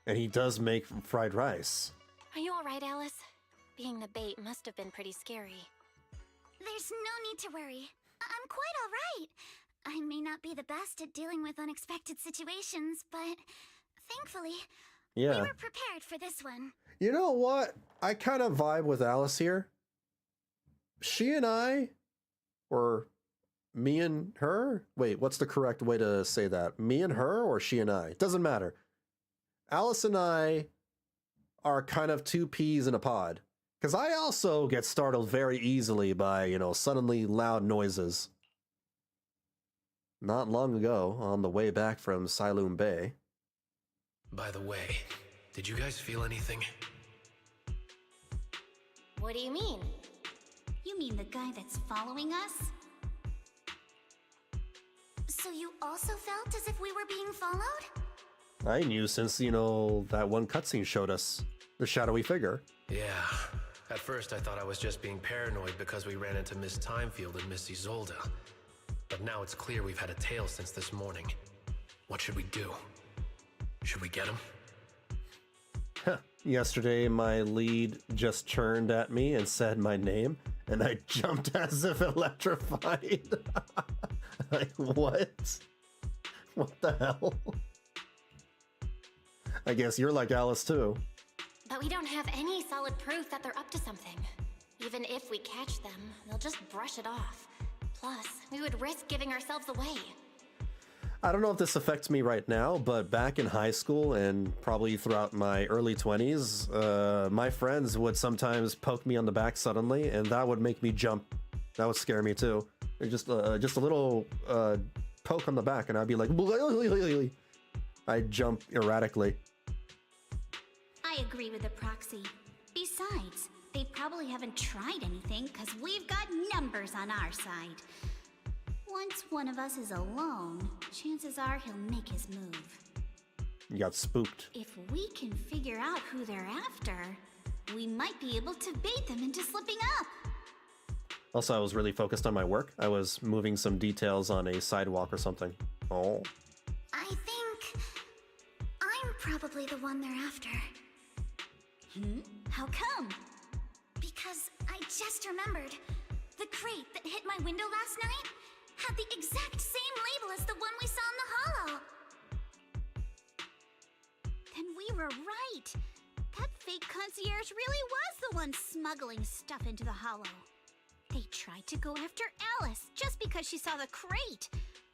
And he does make fried rice. Are you alright, Alice? Being the bait must have been pretty scary. There's no need to worry. I'm quite alright. I may not be the best at dealing with unexpected situations, but thankfully, Yeah. we were prepared for this one. You know what? I kind of vibe with Alice here. She and I, or me and her? Wait, what's the correct way to say that? Me and her or she and I? Doesn't matter. Alice and I are kind of two peas in a pod. Because I also get startled very easily by, you know, suddenly loud noises. Not long ago, on the way back from Siloon Bay. By the way, did you guys feel anything? What do you mean? You mean the guy that's following us? So you also felt as if we were being followed? I knew since, you know, that one cutscene showed us. The shadowy figure. Yeah. At first I thought I was just being paranoid because we ran into Miss Timefield and Miss Isolde. But now it's clear we've had a tail since this morning. What should we do? Should we get him? Yesterday, my lead just churned at me and said my name, and I jumped as if electrified. Like, what? What the hell? I guess you're like Alice, too. But we don't have any solid proof that they're up to something. Even if we catch them, they'll just brush it off. Plus, we would risk giving ourselves away. I don't know if this affects me right now, but back in high school and probably throughout my early 20s, my friends would sometimes poke me on the back suddenly, and that would make me jump. That would scare me too. Just a little poke on the back, and I'd be like, I'd jump erratically. I agree with the proxy. Besides, they probably haven't tried anything because we've got numbers on our side. Once one of us is alone, chances are he'll make his move. You got spooked. If we can figure out who they're after, we might be able to bait them into slipping up. Also, I was really focused on my work. I was moving some details on a sidewalk or something. Oh. I think I'm probably the one they're after. How come? Because I just remembered. The crate that hit my window last night had the exact same label as the one we saw in the hollow. Then we were right. That fake concierge really was the one smuggling stuff into the hollow. They tried to go after Alice just because she saw the crate.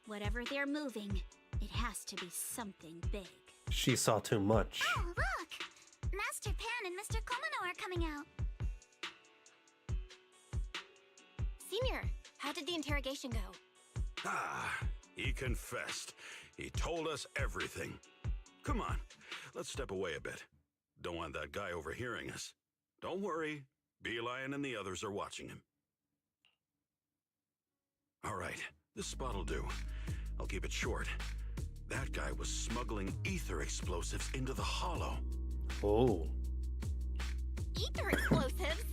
Whatever they're moving, it has to be something big. She saw too much. Oh, look! Master Pan and Mr. Komano are coming out. Senior, how did the interrogation go? Ah, he confessed. He told us everything. Come on, let's step away a bit. Don't want that guy overhearing us. Don't worry, Beelion and the others are watching him. All right, this spot'll do. I'll keep it short. That guy was smuggling ether explosives into the hollow. Oh. Ether explosives?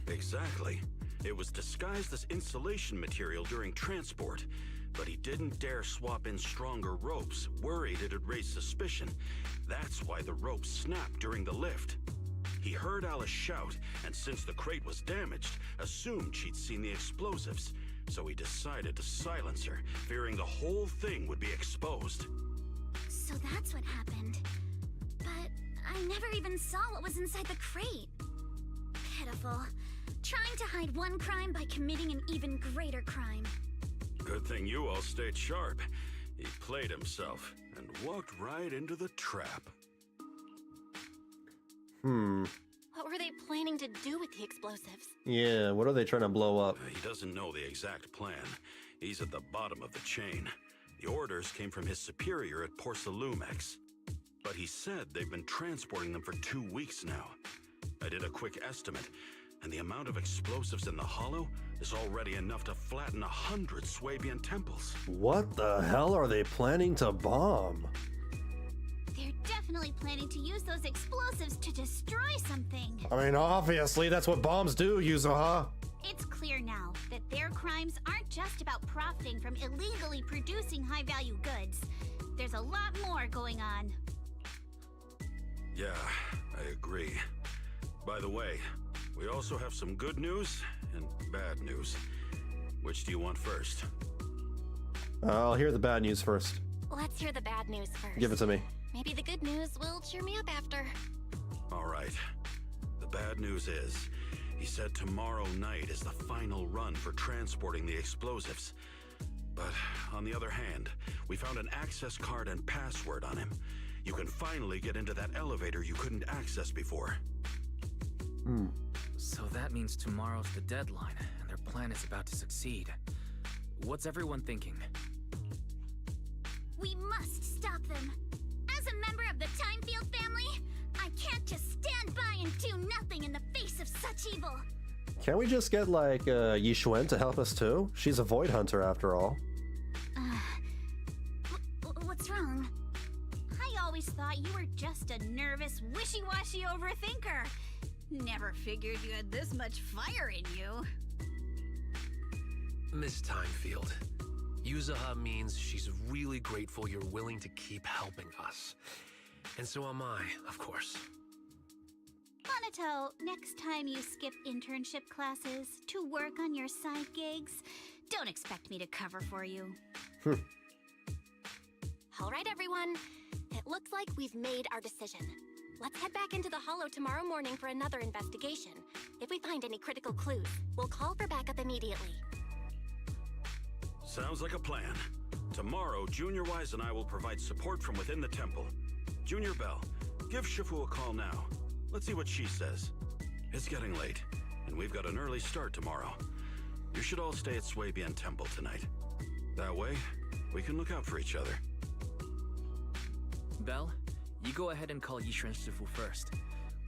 Exactly. It was disguised as insulation material during transport, but he didn't dare swap in stronger ropes, worried it'd raise suspicion. That's why the ropes snapped during the lift. He heard Alice shout, and since the crate was damaged, assumed she'd seen the explosives. So he decided to silence her, fearing the whole thing would be exposed. So that's what happened. But I never even saw what was inside the crate. Pitiful. Trying to hide one crime by committing an even greater crime. Good thing you all stayed sharp. He played himself and walked right into the trap. What were they planning to do with the explosives? Yeah, what are they trying to blow up? He doesn't know the exact plan. He's at the bottom of the chain. The orders came from his superior at Porcelumex. But he said they've been transporting them for 2 weeks now. I did a quick estimate, and the amount of explosives in the hollow is already enough to flatten 100 Swabian temples. What the hell are they planning to bomb? They're definitely planning to use those explosives to destroy something. I mean, obviously, that's what bombs do, Yuzuha. It's clear now that their crimes aren't just about profiting from illegally producing high-value goods. There's a lot more going on. Yeah, I agree. By the way, we also have some good news and bad news. Which do you want first? I'll hear the bad news first. Let's hear the bad news first. Give it to me. Maybe the good news will cheer me up after. All right. The bad news is, he said tomorrow night is the final run for transporting the explosives. But on the other hand, we found an access card and password on him. You can finally get into that elevator you couldn't access before. So that means tomorrow's the deadline, and their plan is about to succeed. What's everyone thinking? We must stop them. As a member of the Timefield family, I can't just stand by and do nothing in the face of such evil. Can't we just get, like, Yishuen to help us too? She's a void hunter after all. What's wrong? I always thought you were just a nervous, wishy-washy overthinker. Never figured you had this much fire in you. Miss Timefield, Yuzuha means she's really grateful you're willing to keep helping us. And so am I, of course. Hanato, next time you skip internship classes to work on your side gigs, don't expect me to cover for you. All right, everyone. It looks like we've made our decision. Let's head back into the hollow tomorrow morning for another investigation. If we find any critical clues, we'll call for backup immediately. Sounds like a plan. Tomorrow, Junior Wise and I will provide support from within the temple. Junior Bell, give Shifu a call now. Let's see what she says. It's getting late, and we've got an early start tomorrow. You should all stay at Swabian Temple tonight. That way, we can look out for each other. Belle, you go ahead and call Yishuen Shifu first.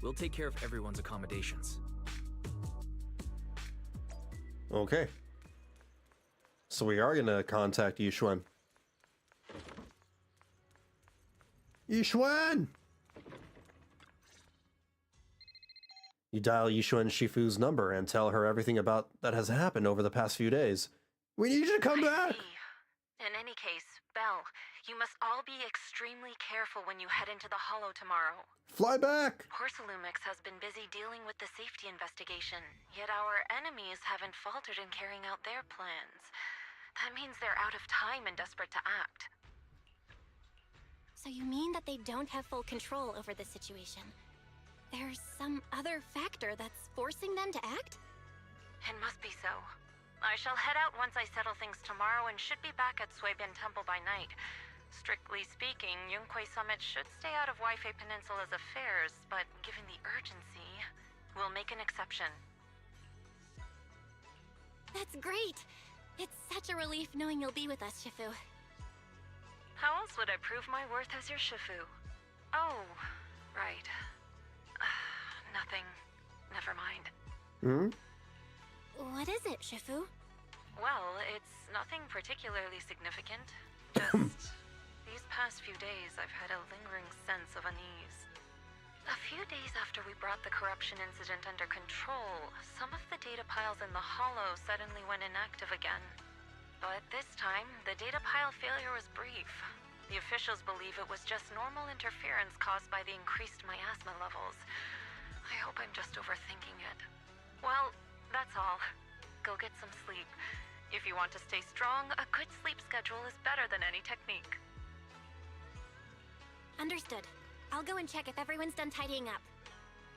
We'll take care of everyone's accommodations. Okay. So we are gonna contact Yishuen. Yishuen! You dial Yishun Shifu's number and tell her everything about that has happened over the past few days. We need you to come back! In any case, Belle, you must all be extremely careful when you head into the Hollow tomorrow. Fly back! Porcelumix has been busy dealing with the safety investigation, yet our enemies haven't faltered in carrying out their plans. That means they're out of time and desperate to act. So you mean that they don't have full control over the situation? There's some other factor that's forcing them to act? It must be so. I shall head out once I settle things tomorrow and should be back at Suibin Temple by night. Strictly speaking, Yunquay Summit should stay out of Waifei Peninsula's affairs, but given the urgency, we'll make an exception. That's great! It's such a relief knowing you'll be with us, Shifu. How else would I prove my worth as your Shifu? Oh, right. Nothing. Never mind. Hmm? What is it, Shifu? Well, it's nothing particularly significant. Just these past few days I've had a lingering sense of unease. A few days after we brought the corruption incident under control, some of the data piles in the Hollow suddenly went inactive again. But this time, the data pile failure was brief. The officials believe it was just normal interference caused by the increased miasma levels. I hope I'm just overthinking it. Well, that's all. Go get some sleep. If you want to stay strong, a good sleep schedule is better than any technique. Understood. I'll go and check if everyone's done tidying up.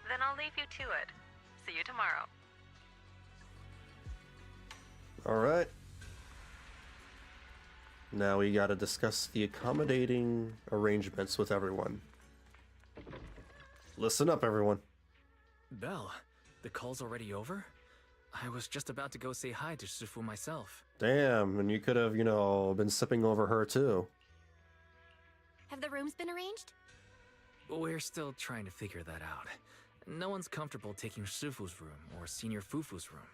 Then I'll leave you to it. See you tomorrow. Alright. Now we gotta discuss the accommodating arrangements with everyone. Listen up, everyone. Belle, the call's already over? I was just about to go say hi to Shifu myself. Damn, and you could have, been sipping over her too. Have the rooms been arranged? We're still trying to figure that out. No one's comfortable taking Shifu's room or Senior Fufu's room.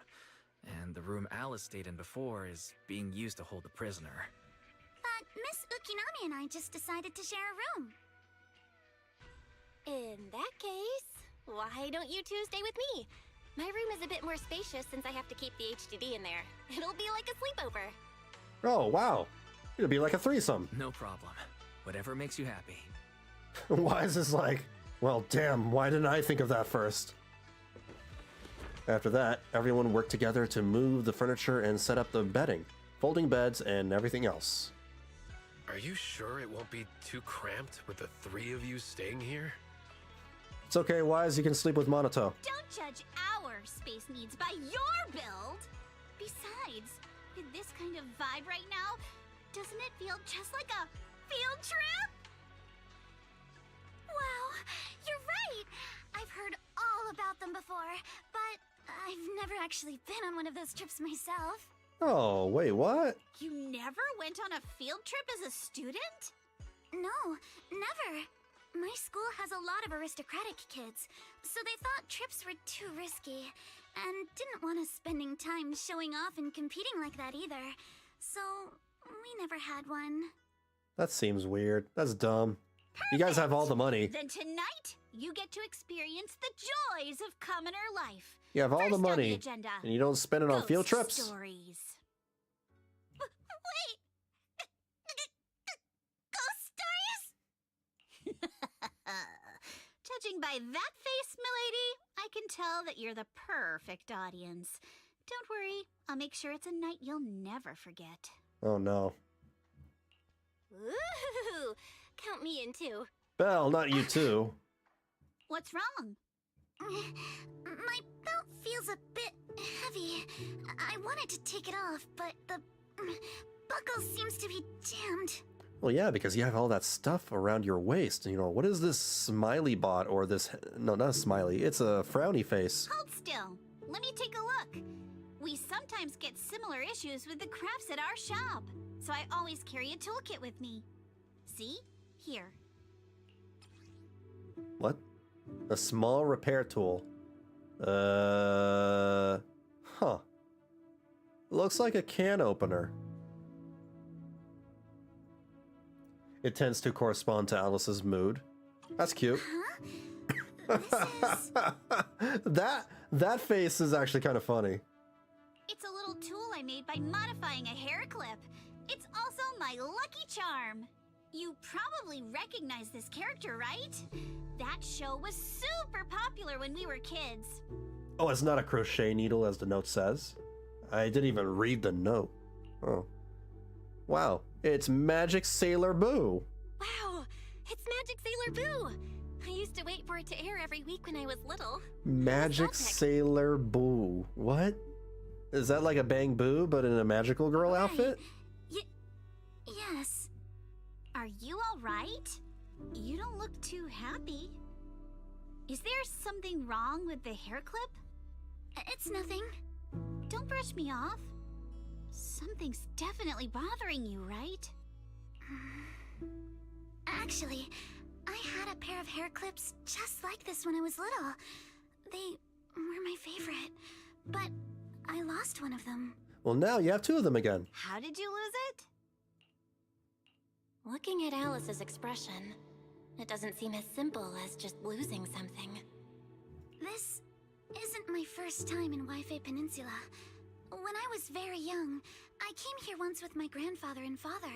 And the room Alice stayed in before is being used to hold the prisoner. But Miss Ukinami and I just decided to share a room. In that case, why don't you two stay with me? My room is a bit more spacious since I have to keep the HDD in there. It'll be like a sleepover. Oh, wow. It'll be like a threesome. No problem. Whatever makes you happy. Why is this like, well, damn, why didn't I think of that first? After that, everyone worked together to move the furniture and set up the bedding, folding beds, and everything else. Are you sure it won't be too cramped with the three of you staying here? It's okay, Wise, you can sleep with Monoto. Don't judge our space needs by your build! Besides, with this kind of vibe right now, doesn't it feel just like a field trip? Wow, you're right! I've heard all about them before, but I've never actually been on one of those trips myself. Oh, wait, what? You never went on a field trip as a student? No, never. My school has a lot of aristocratic kids, so they thought trips were too risky, and didn't want us spending time showing off and competing like that either. So, we never had one. That seems weird. That's dumb. You guys have all the money. Then tonight, you get to experience the joys of commoner life. You have all the First on money, agenda, and you don't spend it on field ghost trips? Stories. Wait! Ghost stories? Judging by that face, milady, I can tell that you're the perfect audience. Don't worry, I'll make sure it's a night you'll never forget. Oh no. Ooh, count me in too. Belle, not you too. What's wrong? My belt feels a bit heavy. I wanted to take it off, but the buckle seems to be jammed. Well, yeah, because you have all that stuff around your waist. What is this smiley bot or this... No, not a smiley. It's a frowny face. Hold still. Let me take a look. We sometimes get similar issues with the crafts at our shop, so I always carry a toolkit with me. See? Here. What? A small repair tool. Huh. Looks like a can opener. It tends to correspond to Alice's mood. That's cute. Huh? That face is actually kind of funny. It's a little tool I made by modifying a hair clip. It's also my lucky charm. You probably recognize this character, right? That show was super popular when we were kids. Oh, it's not a crochet needle as the note says. I didn't even read the note. Oh. Wow, it's Magic Sailor Boo. Wow, it's Magic Sailor Boo. I used to wait for it to air every week when I was little. Magic Sailor Boo. What? Is that like a Bang Boo, but in a magical girl outfit? Yes. Are you all right? You don't look too happy. Is there something wrong with the hair clip? It's nothing. Don't brush me off. Something's definitely bothering you, right? Actually, I had a pair of hair clips just like this when I was little. They were my favorite, but I lost one of them. Well, now you have two of them again. How did you lose it? Looking at Alice's expression, it doesn't seem as simple as just losing something. This isn't my first time in Wi-Fi Peninsula. When I was very young, I came here once with my grandfather and father.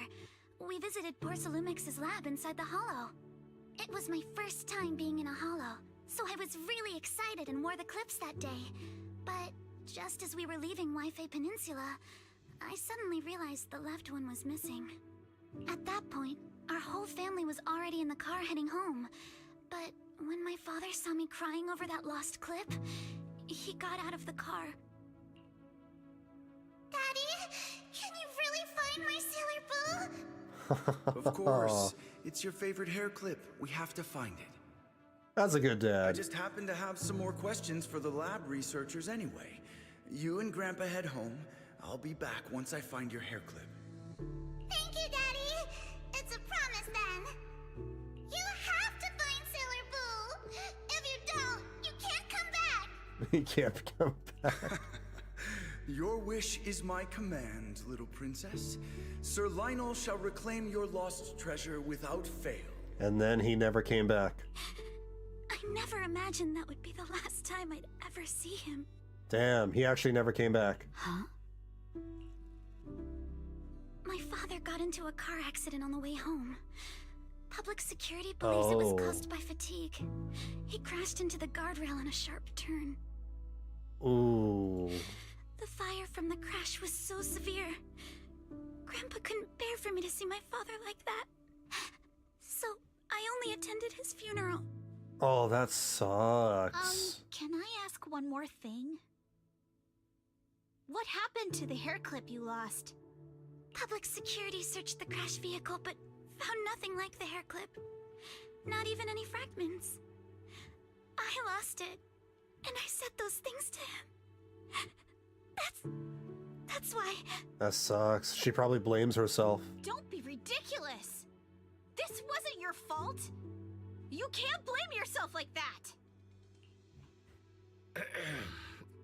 We visited Porcelumex's lab inside the Hollow. It was my first time being in a Hollow, so I was really excited and wore the clips that day. But just as we were leaving Wi-Fi Peninsula, I suddenly realized the left one was missing. At that point, our whole family was already in the car heading home. But when my father saw me crying over that lost clip, he got out of the car. Daddy, can you really find my Sailor Boo? Of course. It's your favorite hair clip. We have to find it. That's a good dad. I just happen to have some more questions for the lab researchers anyway. You and Grandpa head home. I'll be back once I find your hair clip. Thank you, Daddy. It's a promise then. You have to find Sailor Boo. If you don't, you can't come back. He can't come back. Your wish is my command, little princess. Sir Lionel shall reclaim your lost treasure without fail. And then he never came back. I never imagined that would be the last time I'd ever see him. Damn, he actually never came back. Huh? My father got into a car accident on the way home. Public security believes it was caused by fatigue. He crashed into the guardrail on a sharp turn. Ooh. The fire from the crash was so severe. Grandpa couldn't bear for me to see my father like that. So I only attended his funeral. Oh, that sucks. Can I ask one more thing? What happened to the hair clip you lost? Public security searched the crashed vehicle, but found nothing like the hair clip. Not even any fragments. I lost it, and I said those things to him. That's why. That sucks. She probably blames herself. Don't be ridiculous. This wasn't your fault. You can't blame yourself like that.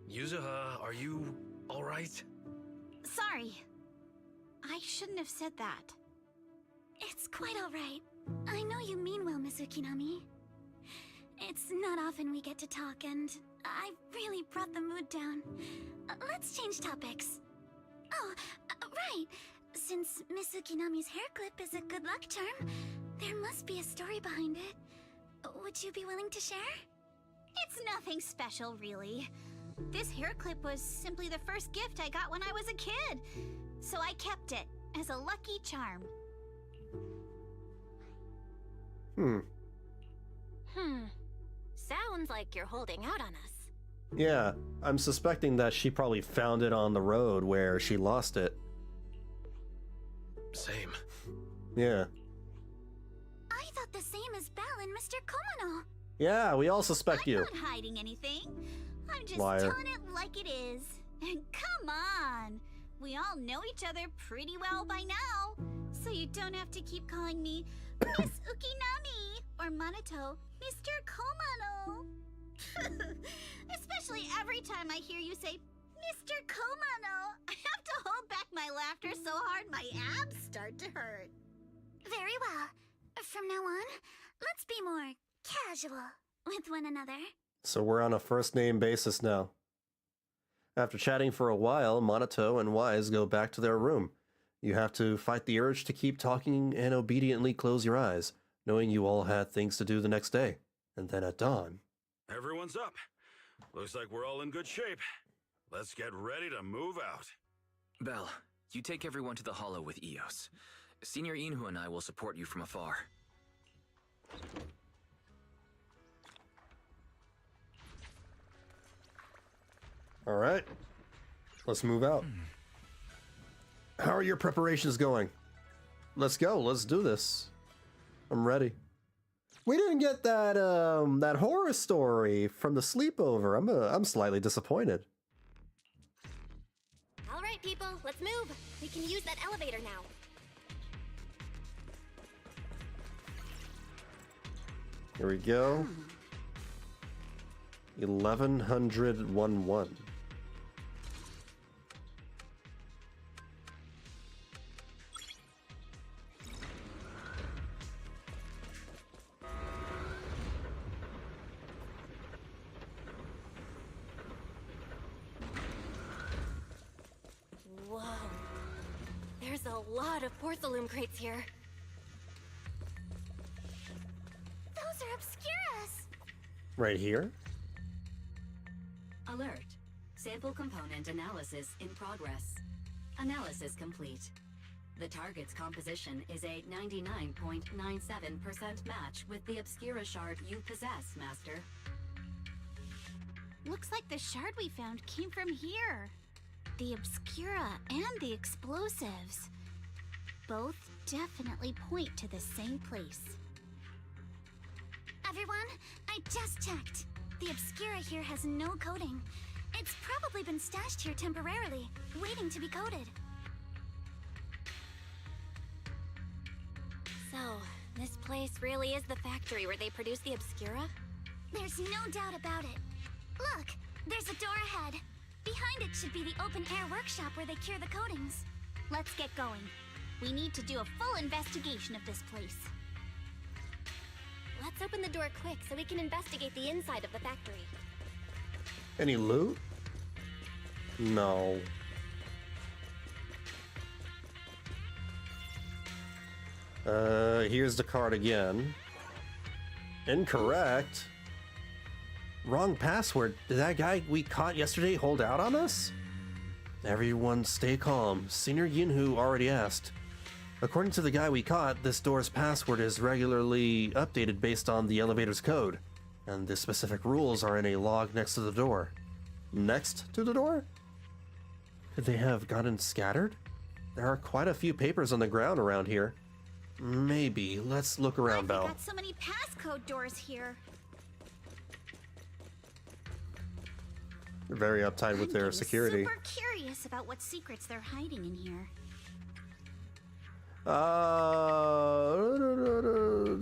Yuzuha, are you alright? Sorry. I shouldn't have said that. It's quite alright. I know you mean well, Miss Ukinami. It's not often we get to talk, and I really brought the mood down. Let's change topics. Oh, right. Since Miss Ukinami's hair clip is a good luck charm, there must be a story behind it. Would you be willing to share? It's nothing special, really. This hair clip was simply the first gift I got when I was a kid. So I kept it as a lucky charm. Sounds like you're holding out on us. Yeah, I'm suspecting that she probably found it on the road where she lost it. Same. Yeah. I thought the same as Belle and Mr. Komano. Yeah, we all suspect you. I'm not hiding anything. I'm just Liar. telling it like it is. And come on. We all know each other pretty well by now. So you don't have to keep calling me Miss Ukinami or Manato Mr. Komano. Especially every time I hear you say Mr. Komano, I have to hold back my laughter so hard my abs start to hurt. Very well. From now on, let's be more casual. with one another. So we're on a first-name basis now. After chatting for a while, Monato and Wise go back to their room. You have to fight the urge to keep talking and obediently close your eyes, knowing you all had things to do the next day. And then at dawn... Everyone's up. Looks like we're all in good shape. Let's get ready to move out. Belle, you take everyone to the Hollow with Eos. Senior Inhu and I will support you from afar. All right, let's move out. How are your preparations going? Let's go. Let's do this. I'm ready. We didn't get that that horror story from the sleepover. I'm slightly disappointed. All right, people, let's move. We can use that elevator now. Here we go. 1111. Whoa. There's a lot of porcelain crates here. Those are obscuras. Right here? Alert. Sample component analysis in progress. Analysis complete. The target's composition is a 99.97% match with the Obscura shard you possess, Master. Looks like the shard we found came from here. The Obscura and the explosives. Both definitely point to the same place. Everyone, I just checked. The Obscura here has no coding. It's probably been stashed here temporarily, waiting to be coded. So, this place really is the factory where they produce the Obscura? There's no doubt about it. Look, there's a door ahead. Behind it should be the open-air workshop where they cure the coatings. Let's get going. We need to do a full investigation of this place. Let's open the door quick so we can investigate the inside of the factory. Any loot? No. Here's the card again. Incorrect. Wrong password. Did that guy we caught yesterday hold out on us? Everyone stay calm. Senior Yinhu already asked. According to the guy we caught, this door's password is regularly updated based on the elevator's code, and the specific rules are in a log next to the door. Next to the door? Could they have gotten scattered? There are quite a few papers on the ground around here. Maybe. Let's look around, Belle. We've got so many passcode doors here. They're very uptight with their security. Super curious about what secrets they're hiding in here.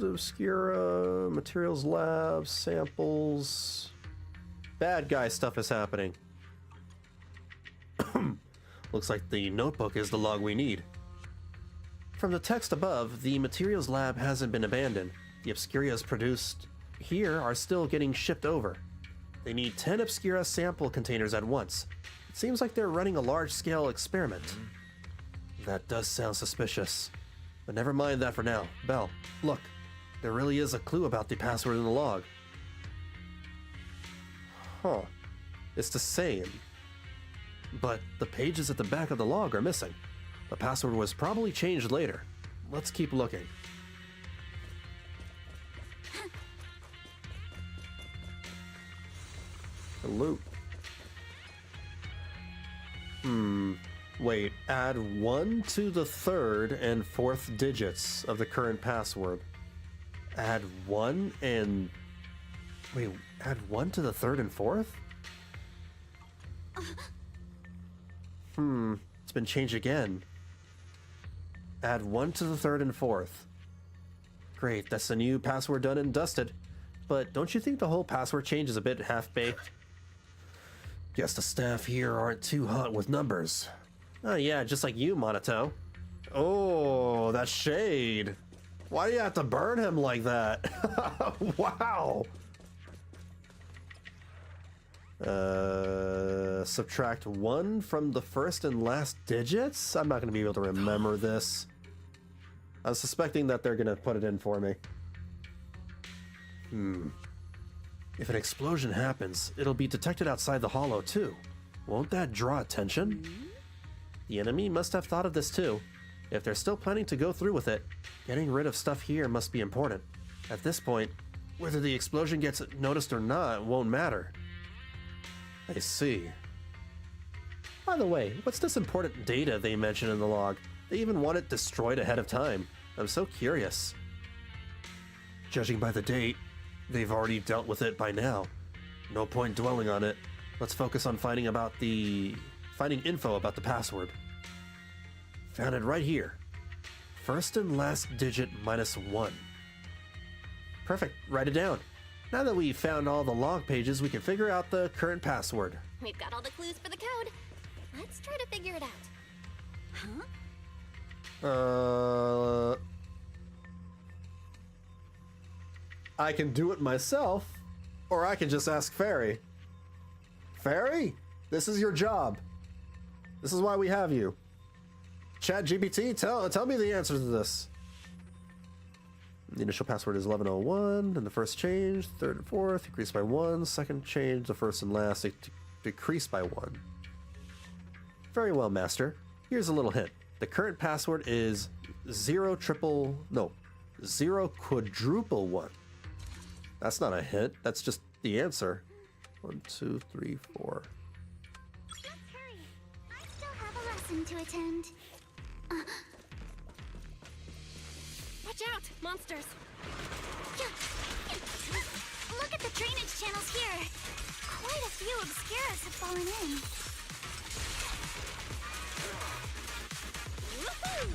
Obscura, materials lab, samples. Bad guy stuff is happening. Looks like the notebook is the log we need. From the text above, the materials lab hasn't been abandoned. The Obscuras produced here are still getting shipped over. They need 10 Obscura sample containers at once. It seems like they're running a large-scale experiment. That does sound suspicious. But never mind that for now. Belle, look. There really is a clue about the password in the log. Huh. It's the same. But the pages at the back of the log are missing. The password was probably changed later. Let's keep looking. The loot. Wait, add 1 to the 3rd and 4th digits of the current password. Add 1 and... Wait, add 1 to the 3rd and 4th? It's been changed again. Add 1 to the 3rd and 4th. Great, that's the new password done and dusted. But don't you think the whole password change is a bit half-baked? Guess the staff here aren't too hot with numbers. Oh yeah, just like you, Monato. Oh, that shade. Why do you have to burn him like that? Wow. Subtract 1 from the first and last digits? I'm not going to be able to remember this. I'm suspecting that they're going to put it in for me. If an explosion happens, it'll be detected outside the hollow too. Won't that draw attention? The enemy must have thought of this too. If they're still planning to go through with it, getting rid of stuff here must be important. At this point, whether the explosion gets noticed or not won't matter. I see. By the way, what's this important data they mentioned in the log? They even want it destroyed ahead of time. I'm so curious. Judging by the date, they've already dealt with it by now. No point dwelling on it. Let's focus on finding info about the password. Found it right here. First and last digit -1. Perfect, write it down. Now that we've found all the log pages, we can figure out the current password. We've got all the clues for the code. Let's try to figure it out. Huh? I can do it myself, or I can just ask Fairy. Fairy, this is your job. This is why we have you. ChatGPT, tell me the answer to this. The initial password is 1101, and the first change, third and fourth, increased by 1. Second change, the first and last, decreased by 1. Very well, Master. Here's a little hint. The current password is 0 quadruple 1. That's not a hint, that's just the answer. 1, 2, 3, 4. Let's hurry. I still have a lesson to attend. Watch out, monsters! Look at the drainage channels here. Quite a few obscuras have fallen in. Woohoo!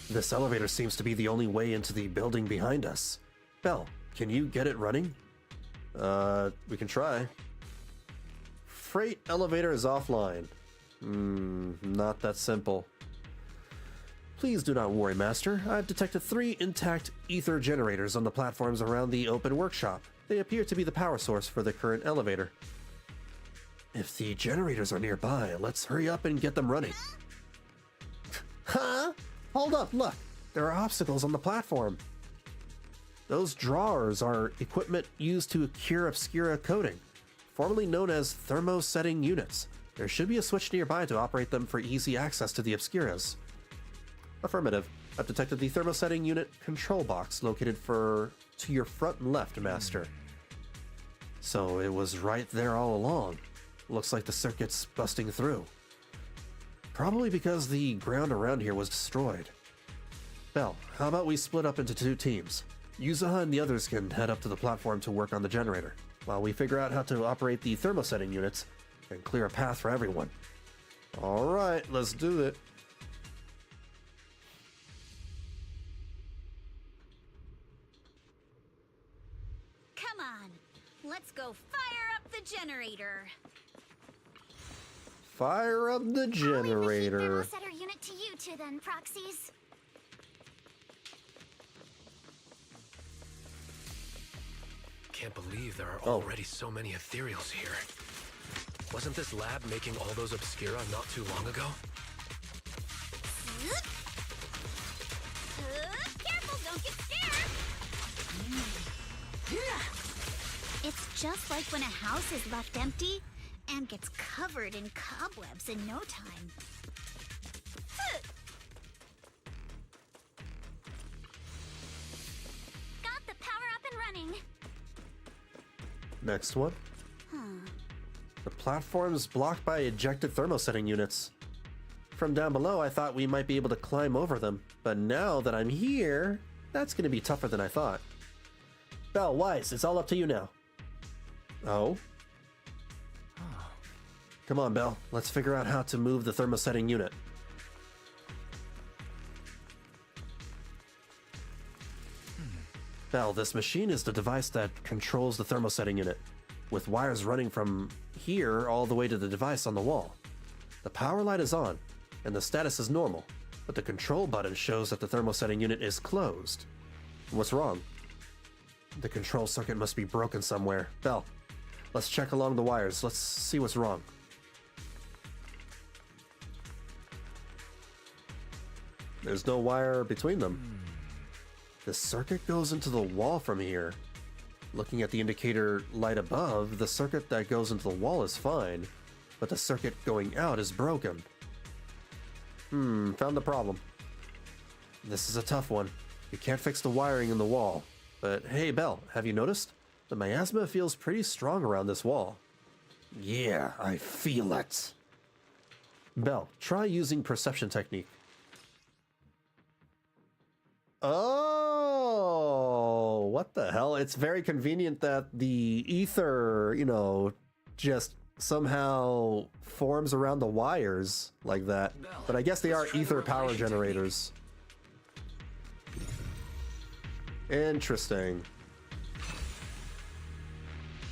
This elevator seems to be the only way into the building behind us. Belle, can you get it running? We can try. Freight elevator is offline. Not that simple. Please do not worry, Master. I've detected 3 intact ether generators on the platforms around the open workshop. They appear to be the power source for the current elevator. If the generators are nearby, let's hurry up and get them running. Huh? Hold up, look! There are obstacles on the platform. Those drawers are equipment used to cure obscura coating, formerly known as thermosetting units. There should be a switch nearby to operate them for easy access to the obscuras. Affirmative. I've detected the thermosetting unit control box located to your front and left, Master. So it was right there all along. Looks like the circuit's busting through. Probably because the ground around here was destroyed. Belle, how about we split up into 2 teams? Yuzuha and the others can head up to the platform to work on the generator, while we figure out how to operate the thermosetting units and clear a path for everyone. Alright, let's do it. Come on, let's go fire up the generator. Fire up the generator. Thermosetter unit to you two then, proxies. Can't believe there are already so many ethereals here. Wasn't this lab making all those obscura not too long ago? Careful, don't get scared! It's just like when a house is left empty and gets covered in cobwebs in no time. Got the power up and running. Next one. The platform's blocked by ejected thermosetting units. From down below, I thought we might be able to climb over them, but now that I'm here, that's going to be tougher than I thought. Belle, Weiss, it's all up to you now. Oh? Come on, Belle. Let's figure out how to move the thermosetting unit. Belle, this machine is the device that controls the thermosetting unit, with wires running from here all the way to the device on the wall. The power light is on, and the status is normal, but the control button shows that the thermosetting unit is closed. What's wrong? The control circuit must be broken somewhere. Belle, let's check along the wires. Let's see what's wrong. There's no wire between them. The circuit goes into the wall from here. Looking at the indicator light above, the circuit that goes into the wall is fine, but the circuit going out is broken. Found the problem. This is a tough one. You can't fix the wiring in the wall. But hey, Belle, have you noticed? The miasma feels pretty strong around this wall. Yeah, I feel it. Belle, try using perception technique. Oh, what the hell? It's very convenient that the ether, you know, just somehow forms around the wires like that. But I guess they are ether power generators. Interesting.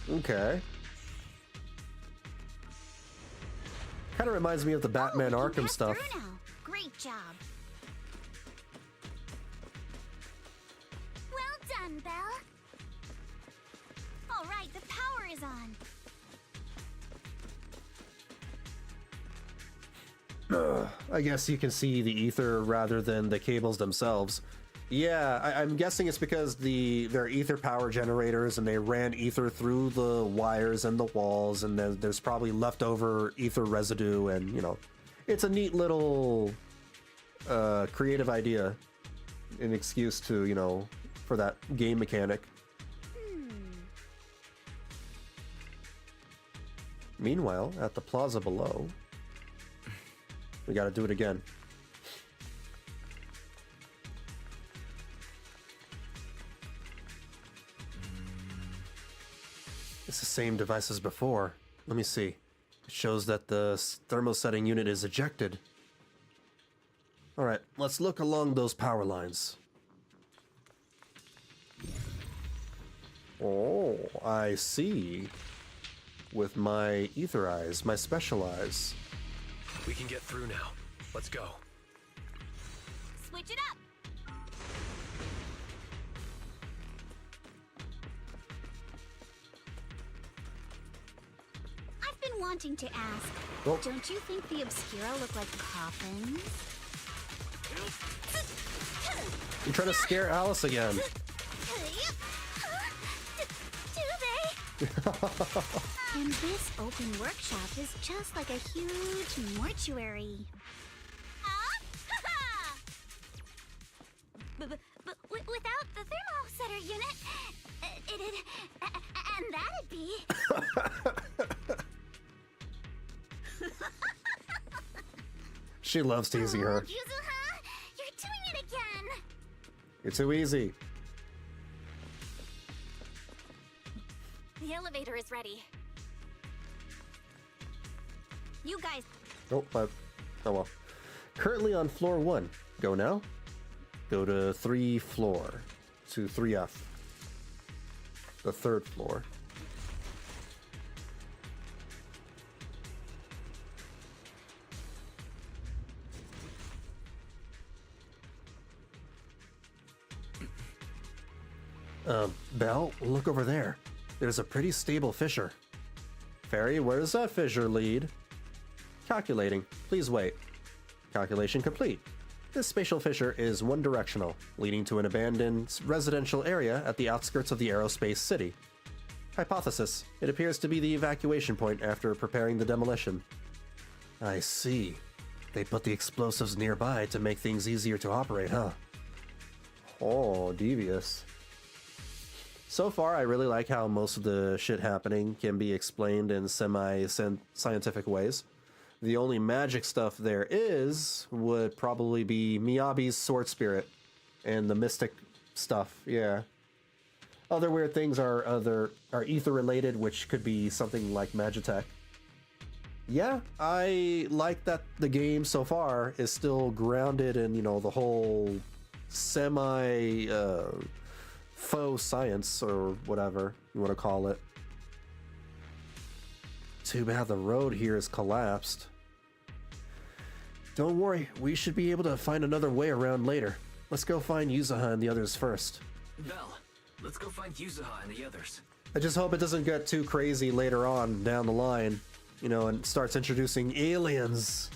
Okay. Kind of reminds me of the Batman Arkham stuff. Great job. Well done, Belle. All right, the power is on. I guess you can see the ether rather than the cables themselves. Yeah, I'm guessing it's because they're ether power generators and they ran ether through the wires and the walls, and then there's probably leftover ether residue, and you know, it's a neat little creative idea, an excuse to, you know, for that game mechanic. Meanwhile, at the plaza below, we gotta do it again. It's the same device as before. Let me see. It shows that the thermosetting unit is ejected. Alright, let's look along those power lines. Oh, I see. With my ether eyes, my special eyes. We can get through now. Let's go. Switch it up. I've been wanting to ask, don't you think the Obscuro look like coffins? You're trying to scare Alice again. Do they? And this open workshop is just like a huge mortuary. But without the thermosetter unit, it'd... and that'd be... She loves teasing her. Yuzuha, you're doing it again! You're too easy. The elevator is ready. You guys... Oh well. Currently on floor 1. Go now. Go to 3 floor. To 3F. The 3rd floor. Belle, look over there. There's a pretty stable fissure. Fairy, where does that fissure lead? Calculating. Please wait. Calculation complete. This spatial fissure is one-directional, leading to an abandoned residential area at the outskirts of the aerospace city. Hypothesis. It appears to be the evacuation point after preparing the demolition. I see. They put the explosives nearby to make things easier to operate, huh? Oh, devious. So far, I really like how most of the shit happening can be explained in semi-scientific ways. The only magic stuff there is would probably be Miyabi's sword spirit and the mystic stuff, yeah. Other weird things are ether related, which could be something like Magitech. Yeah, I like that the game so far is still grounded in, you know, the whole semi faux science or whatever you want to call it. Too bad the road here is collapsed. Don't worry, we should be able to find another way around later. Let's go find Yuzuha and the others first. Belle, let's go find Yuzuha and the others. I just hope it doesn't get too crazy later on down the line, you know, and starts introducing aliens.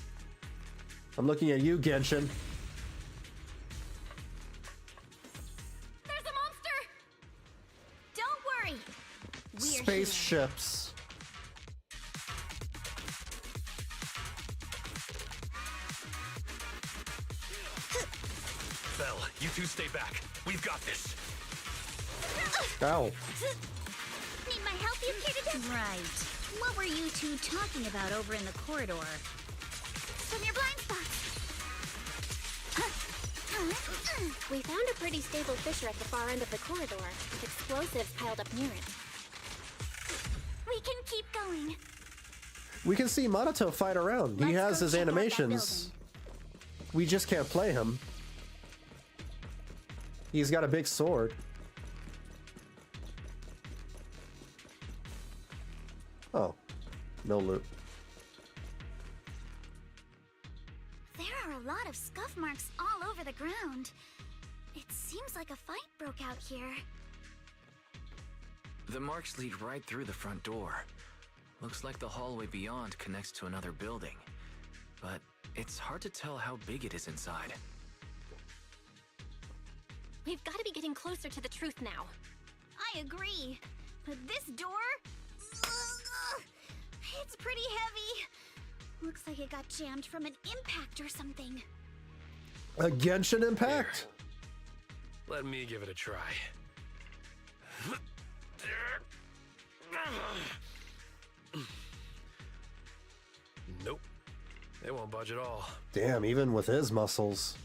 I'm looking at you, Genshin. There's a monster! Don't worry. We're Spaceships. Belle, you two stay back. We've got this. Ow. Need my help, you kid? Right. What were you two talking about over in the corridor? From your blind spots. We found a pretty stable fissure at the far end of the corridor, with explosives piled up near it. We can keep going. We can see Monato fight around. He has his animations. We just can't play him. He's got a big sword. Oh, no loot. There are a lot of scuff marks all over the ground. It seems like a fight broke out here. The marks lead right through the front door. Looks like the hallway beyond connects to another building. But it's hard to tell how big it is inside. We've got to be getting closer to the truth now. I agree. But this door? It's pretty heavy. Looks like it got jammed from an impact or something. A Genshin impact? Let me give it a try. Nope. It won't budge at all. Damn, even with his muscles.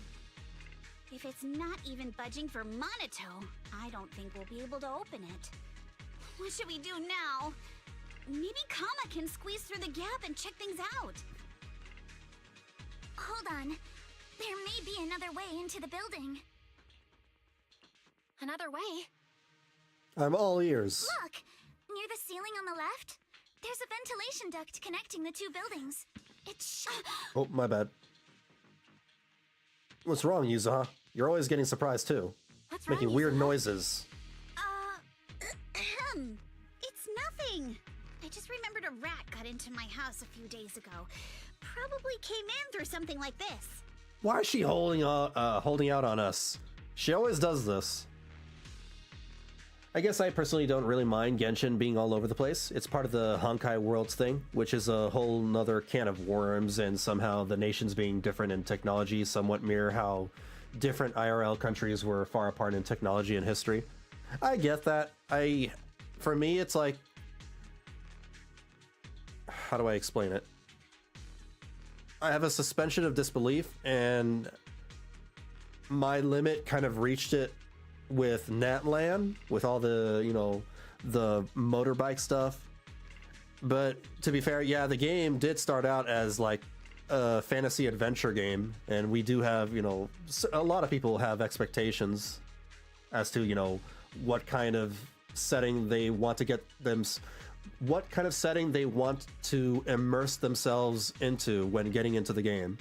If it's not even budging for Monato, I don't think we'll be able to open it. What should we do now? Maybe Kama can squeeze through the gap and check things out. Hold on. There may be another way into the building. Another way? I'm all ears. Look! Near the ceiling on the left, there's a ventilation duct connecting the two buildings. It's Oh, my bad. What's wrong, Yuzuha? You're always getting surprised too. What's wrong, Making weird Yuzuha? noises. It's nothing. I just remembered a rat got into my house a few days ago. Probably came in through something like this. Why is she holding out on us? She always does this. I guess I personally don't really mind Genshin being all over the place. It's part of the Honkai Worlds thing, which is a whole nother can of worms, and somehow the nations being different in technology somewhat mirror how different IRL countries were far apart in technology and history. I get that. For me, it's like, how do I explain it? I have a suspension of disbelief, and my limit kind of reached it with Natlan, with all the, you know, the motorbike stuff. But to be fair, yeah, the game did start out as like a fantasy adventure game, and we do have, you know, a lot of people have expectations as to, you know, what kind of setting they want to get them, what kind of setting they want to immerse themselves into when getting into the game.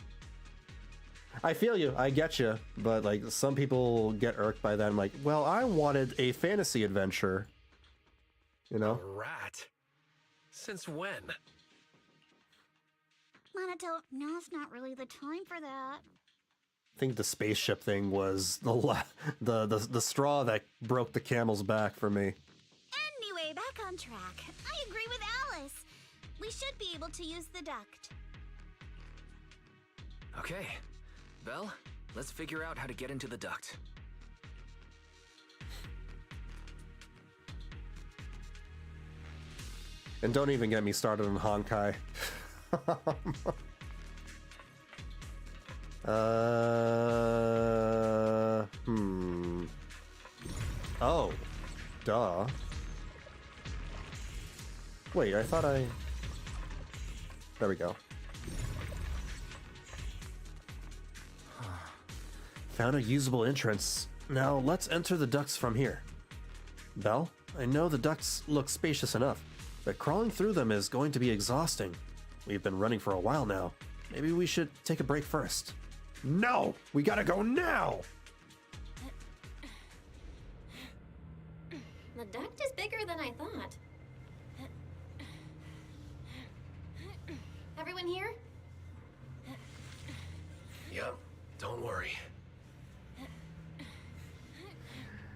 I feel you, I get you, but like some people get irked by that. I'm like, well, I wanted a fantasy adventure, you know? A rat? Since when? Monato, now's not really the time for that. I think the spaceship thing was the straw that broke the camel's back for me. Anyway, back on track. I agree with Alice. We should be able to use the duct. Okay. Belle, let's figure out how to get into the duct. And don't even get me started on Honkai. Oh, duh. Wait, I thought I... There we go. Found a usable entrance. Now let's enter the ducts from here. Belle, I know the ducts look spacious enough, but crawling through them is going to be exhausting. We've been running for a while now. Maybe we should take a break first. No! We gotta go now! The duct is bigger than I thought. Everyone here? Yep, don't worry.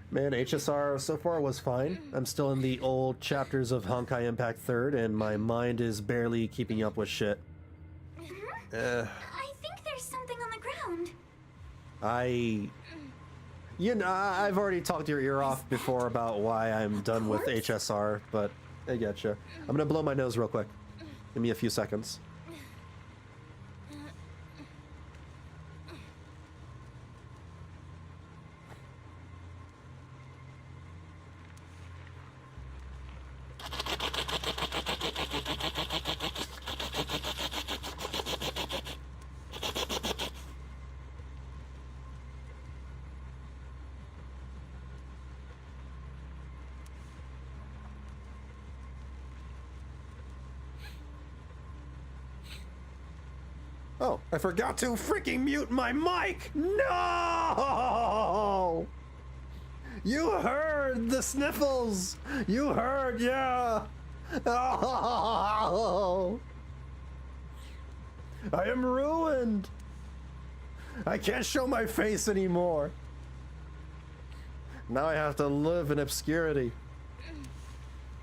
Man, HSR so far was fine. I'm still in the old chapters of Honkai Impact 3rd, and my mind is barely keeping up with shit. I think there's something on the ground. I've already talked your ear off before about why I'm done with HSR, but I getcha. I'm gonna blow my nose real quick. Give me a few seconds. Oh, I forgot to freaking mute my mic! No! You heard the sniffles! You heard, yeah! Oh! I am ruined! I can't show my face anymore! Now I have to live in obscurity.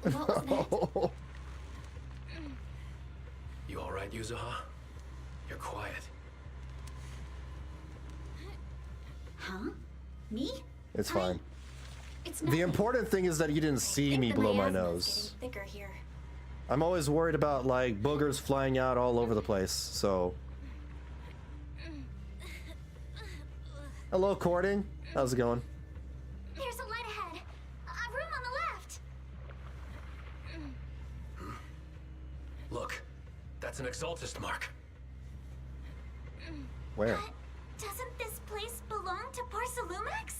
No. You alright, Yuzuha? You're quiet. Huh? Me? It's fine. It's The important thing is that you didn't see me blow my nose. Thicker here. I'm always worried about like boogers flying out all over the place, so. Hello, Courting. How's it going? There's a light ahead. A room on the left. Look, that's an Exaltist mark. Where? Doesn't this place belong to Porcelumex?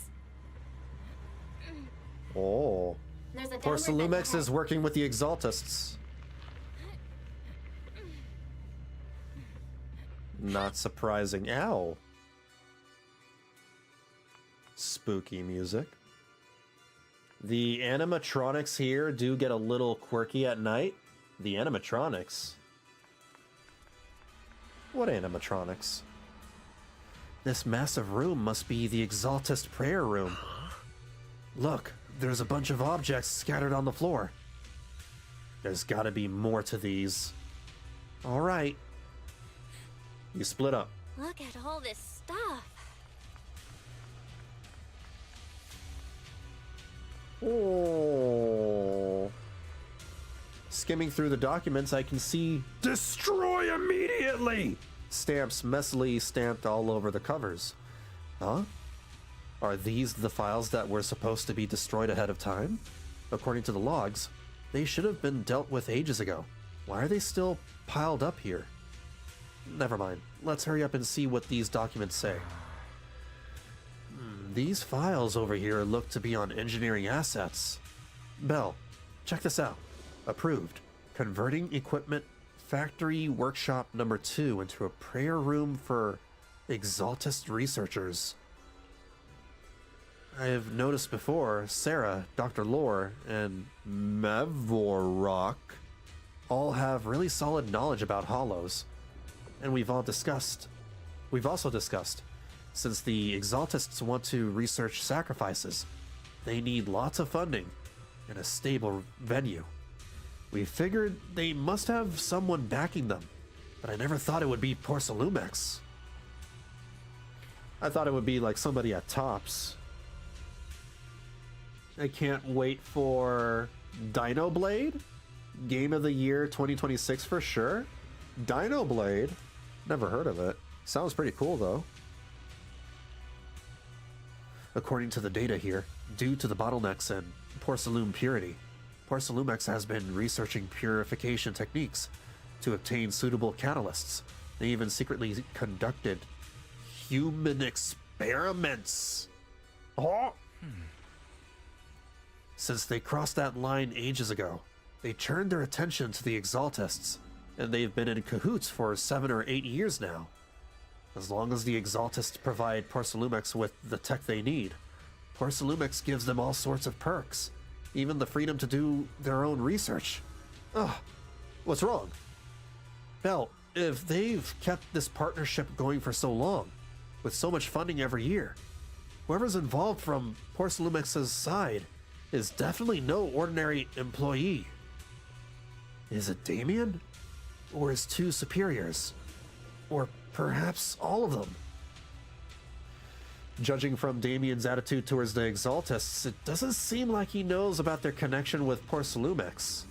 Oh. There's a Porcelumex is working with the Exaltists. Not surprising. Ow. Spooky music. The animatronics here do get a little quirky at night. The animatronics. What animatronics? This massive room must be the Exaltist prayer room. Look, there's a bunch of objects scattered on the floor. There's gotta be more to these. All right. You split up. Look at all this stuff. Oh. Skimming through the documents, I can see "Destroy immediately!" stamps messily stamped all over the covers. Huh? Are these the files that were supposed to be destroyed ahead of time? According to the logs, they should have been dealt with ages ago. Why are they still piled up here? Never mind. Let's hurry up and see what these documents say. These files over here look to be on engineering assets. Bell, check this out. Approved. Converting equipment factory workshop number 2 into a prayer room for Exaltist researchers. I have noticed before, Sarah, Dr. Lore, and Mavorok all have really solid knowledge about hollows. And we've also discussed, since the Exaltists want to research sacrifices, they need lots of funding and a stable venue. We figured they must have someone backing them, but I never thought it would be Porcelumex. I thought it would be like somebody at Tops. I can't wait for Dino Blade? Game of the Year 2026 for sure. Dino Blade? Never heard of it. Sounds pretty cool though. According to the data here, due to the bottlenecks in Porcelume purity, Porcelumex has been researching purification techniques to obtain suitable catalysts. They even secretly conducted human experiments. Oh! Since they crossed that line ages ago, they turned their attention to the Exaltists, and they've been in cahoots for 7 or 8 years now. As long as the Exaltists provide Porcelumex with the tech they need, Porcelumex gives them all sorts of perks, even the freedom to do their own research. Ugh, what's wrong? Belle, if they've kept this partnership going for so long, with so much funding every year, whoever's involved from Porcelumex's side is definitely no ordinary employee. Is it Damien? Or his two superiors? Or perhaps all of them? Judging from Damien's attitude towards the Exaltists, it doesn't seem like he knows about their connection with Porcelumex.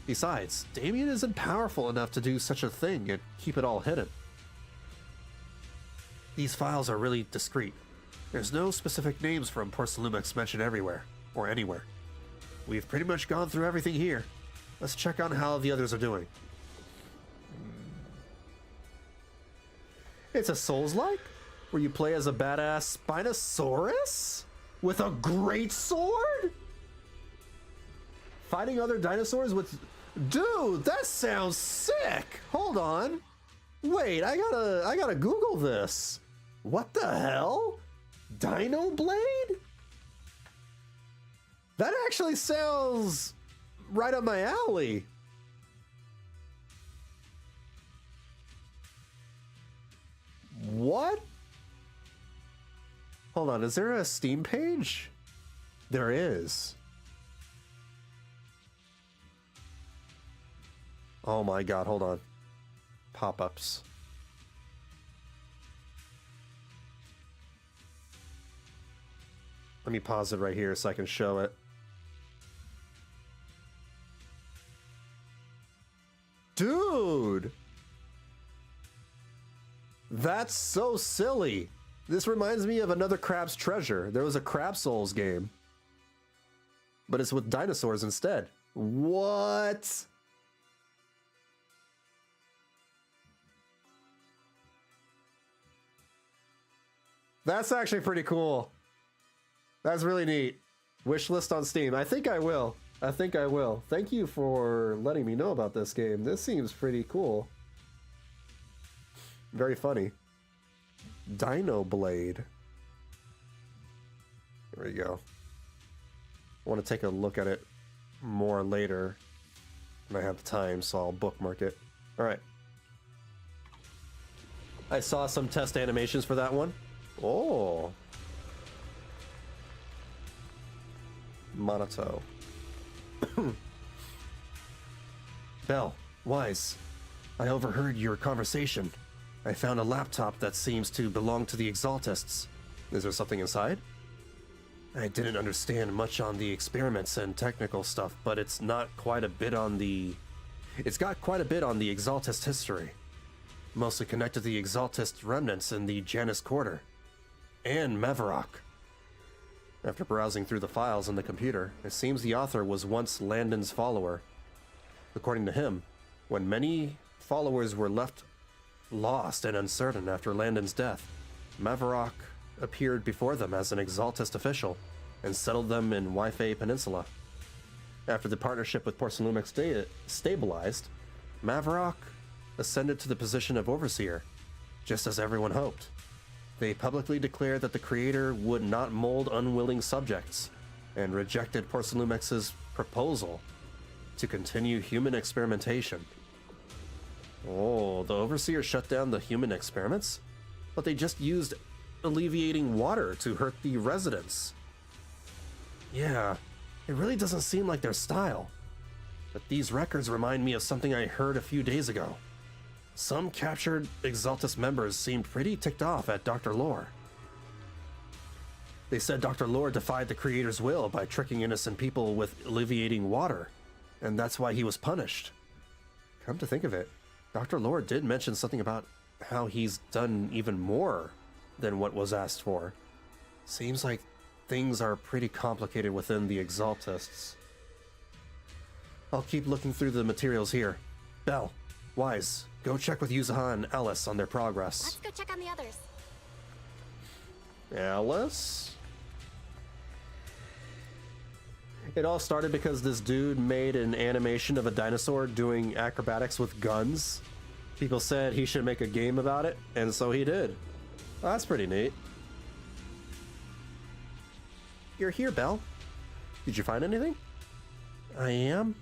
Besides, Damien isn't powerful enough to do such a thing and keep it all hidden. These files are really discreet. There's no specific names from Porcelumex mentioned everywhere, or anywhere. We've pretty much gone through everything here. Let's check on how the others are doing. It's a Souls-like, where you play as a badass Spinosaurus? With a great sword? Fighting other dinosaurs with... Dude, that sounds sick! Hold on. Wait, I gotta Google this. What the hell? Dino Blade? That actually sounds right up my alley. What? Hold on, is there a Steam page? There is. Oh my god, hold on. Pop-ups. Let me pause it right here so I can show it. Dude! That's so silly. This reminds me of another Crab's Treasure. There was a Crab Souls game, but it's with dinosaurs instead. What? That's actually pretty cool. That's really neat. Wishlist on Steam. I think I will. I think I will. Thank you for letting me know about this game. This seems pretty cool. Very funny. Dino Blade. There we go. I want to take a look at it more later when I have the time, so I'll bookmark it. Alright. I saw some test animations for that one. Oh. Monato. Belle, Wise, I overheard your conversation. I found a laptop that seems to belong to the Exaltists. Is there something inside? I didn't understand much on the experiments and technical stuff, but it's got quite a bit on the Exaltist history. Mostly connected to the Exaltist remnants in the Janus Quarter. And Mavarok. After browsing through the files in the computer, it seems the author was once Landon's follower. According to him, when many followers were left lost and uncertain after Landon's death, Mavarok appeared before them as an Exaltist official and settled them in Waifei Peninsula. After the partnership with Porcelumex stabilized, Mavarok ascended to the position of overseer, just as everyone hoped. They publicly declared that the creator would not mold unwilling subjects and rejected Porcelumex's proposal to continue human experimentation. Oh, the overseer shut down the human experiments? But they just used alleviating water to hurt the residents. Yeah, it really doesn't seem like their style. But these records remind me of something I heard a few days ago. Some captured Exaltus members seemed pretty ticked off at Dr. Lore. They said Dr. Lore defied the creator's will by tricking innocent people with alleviating water, and that's why he was punished. Come to think of it, Dr. Lore did mention something about how he's done even more than what was asked for. Seems like things are pretty complicated within the Exaltists. I'll keep looking through the materials here. Belle, Wise, go check with Yuzuha and Alice on their progress. Let's go check on the others. Alice? It all started because this dude made an animation of a dinosaur doing acrobatics with guns. People said he should make a game about it, and so he did. Well, that's pretty neat. You're here, Belle. Did you find anything? I am?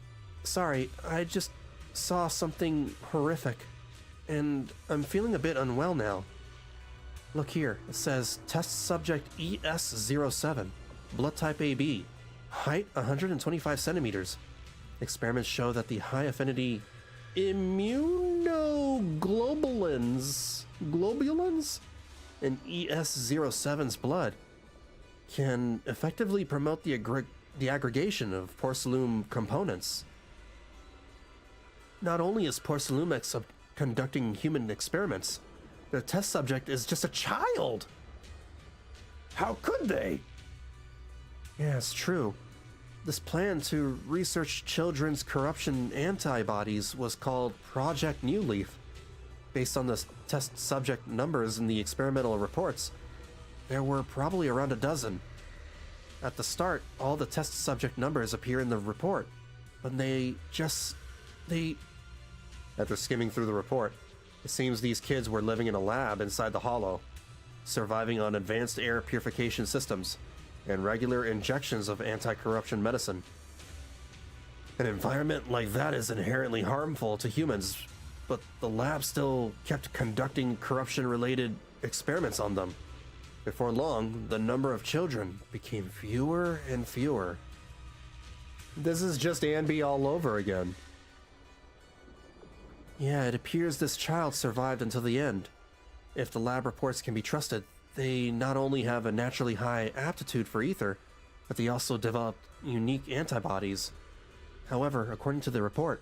Sorry, I just saw something horrific, and I'm feeling a bit unwell now. Look here, it says test subject ES07, blood type AB, height 125 centimeters. Experiments show that the high affinity immunoglobulins in ES07's blood can effectively promote the aggregation of Porcelume components. Not only is Porcelumex conducting human experiments, the test subject is just a child. How could they? Yeah, it's true. This plan to research children's corruption antibodies was called Project New Leaf. Based on the test subject numbers in the experimental reports, there were probably around a dozen. At the start, all the test subject numbers appear in the report, but After skimming through the report, it seems these kids were living in a lab inside the Hollow, surviving on advanced air purification systems and regular injections of anti-corruption medicine. An environment like that is inherently harmful to humans, but the lab still kept conducting corruption-related experiments on them. Before long, the number of children became fewer and fewer. This is just Anby all over again. Yeah, it appears this child survived until the end. If the lab reports can be trusted, they not only have a naturally high aptitude for ether, but they also developed unique antibodies. However, according to the report,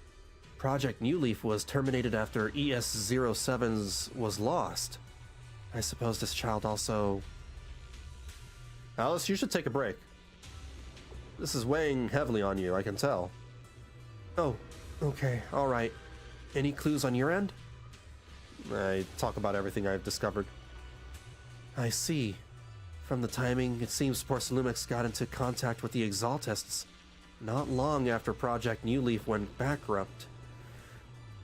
Project New Leaf was terminated after ES07's was lost. I suppose this child also... Alice, you should take a break. This is weighing heavily on you, I can tell. Oh, okay, alright. Any clues on your end? I talk about everything I've discovered. I see. From the timing, it seems Porcelumex got into contact with the Exaltists not long after Project New Leaf went bankrupt.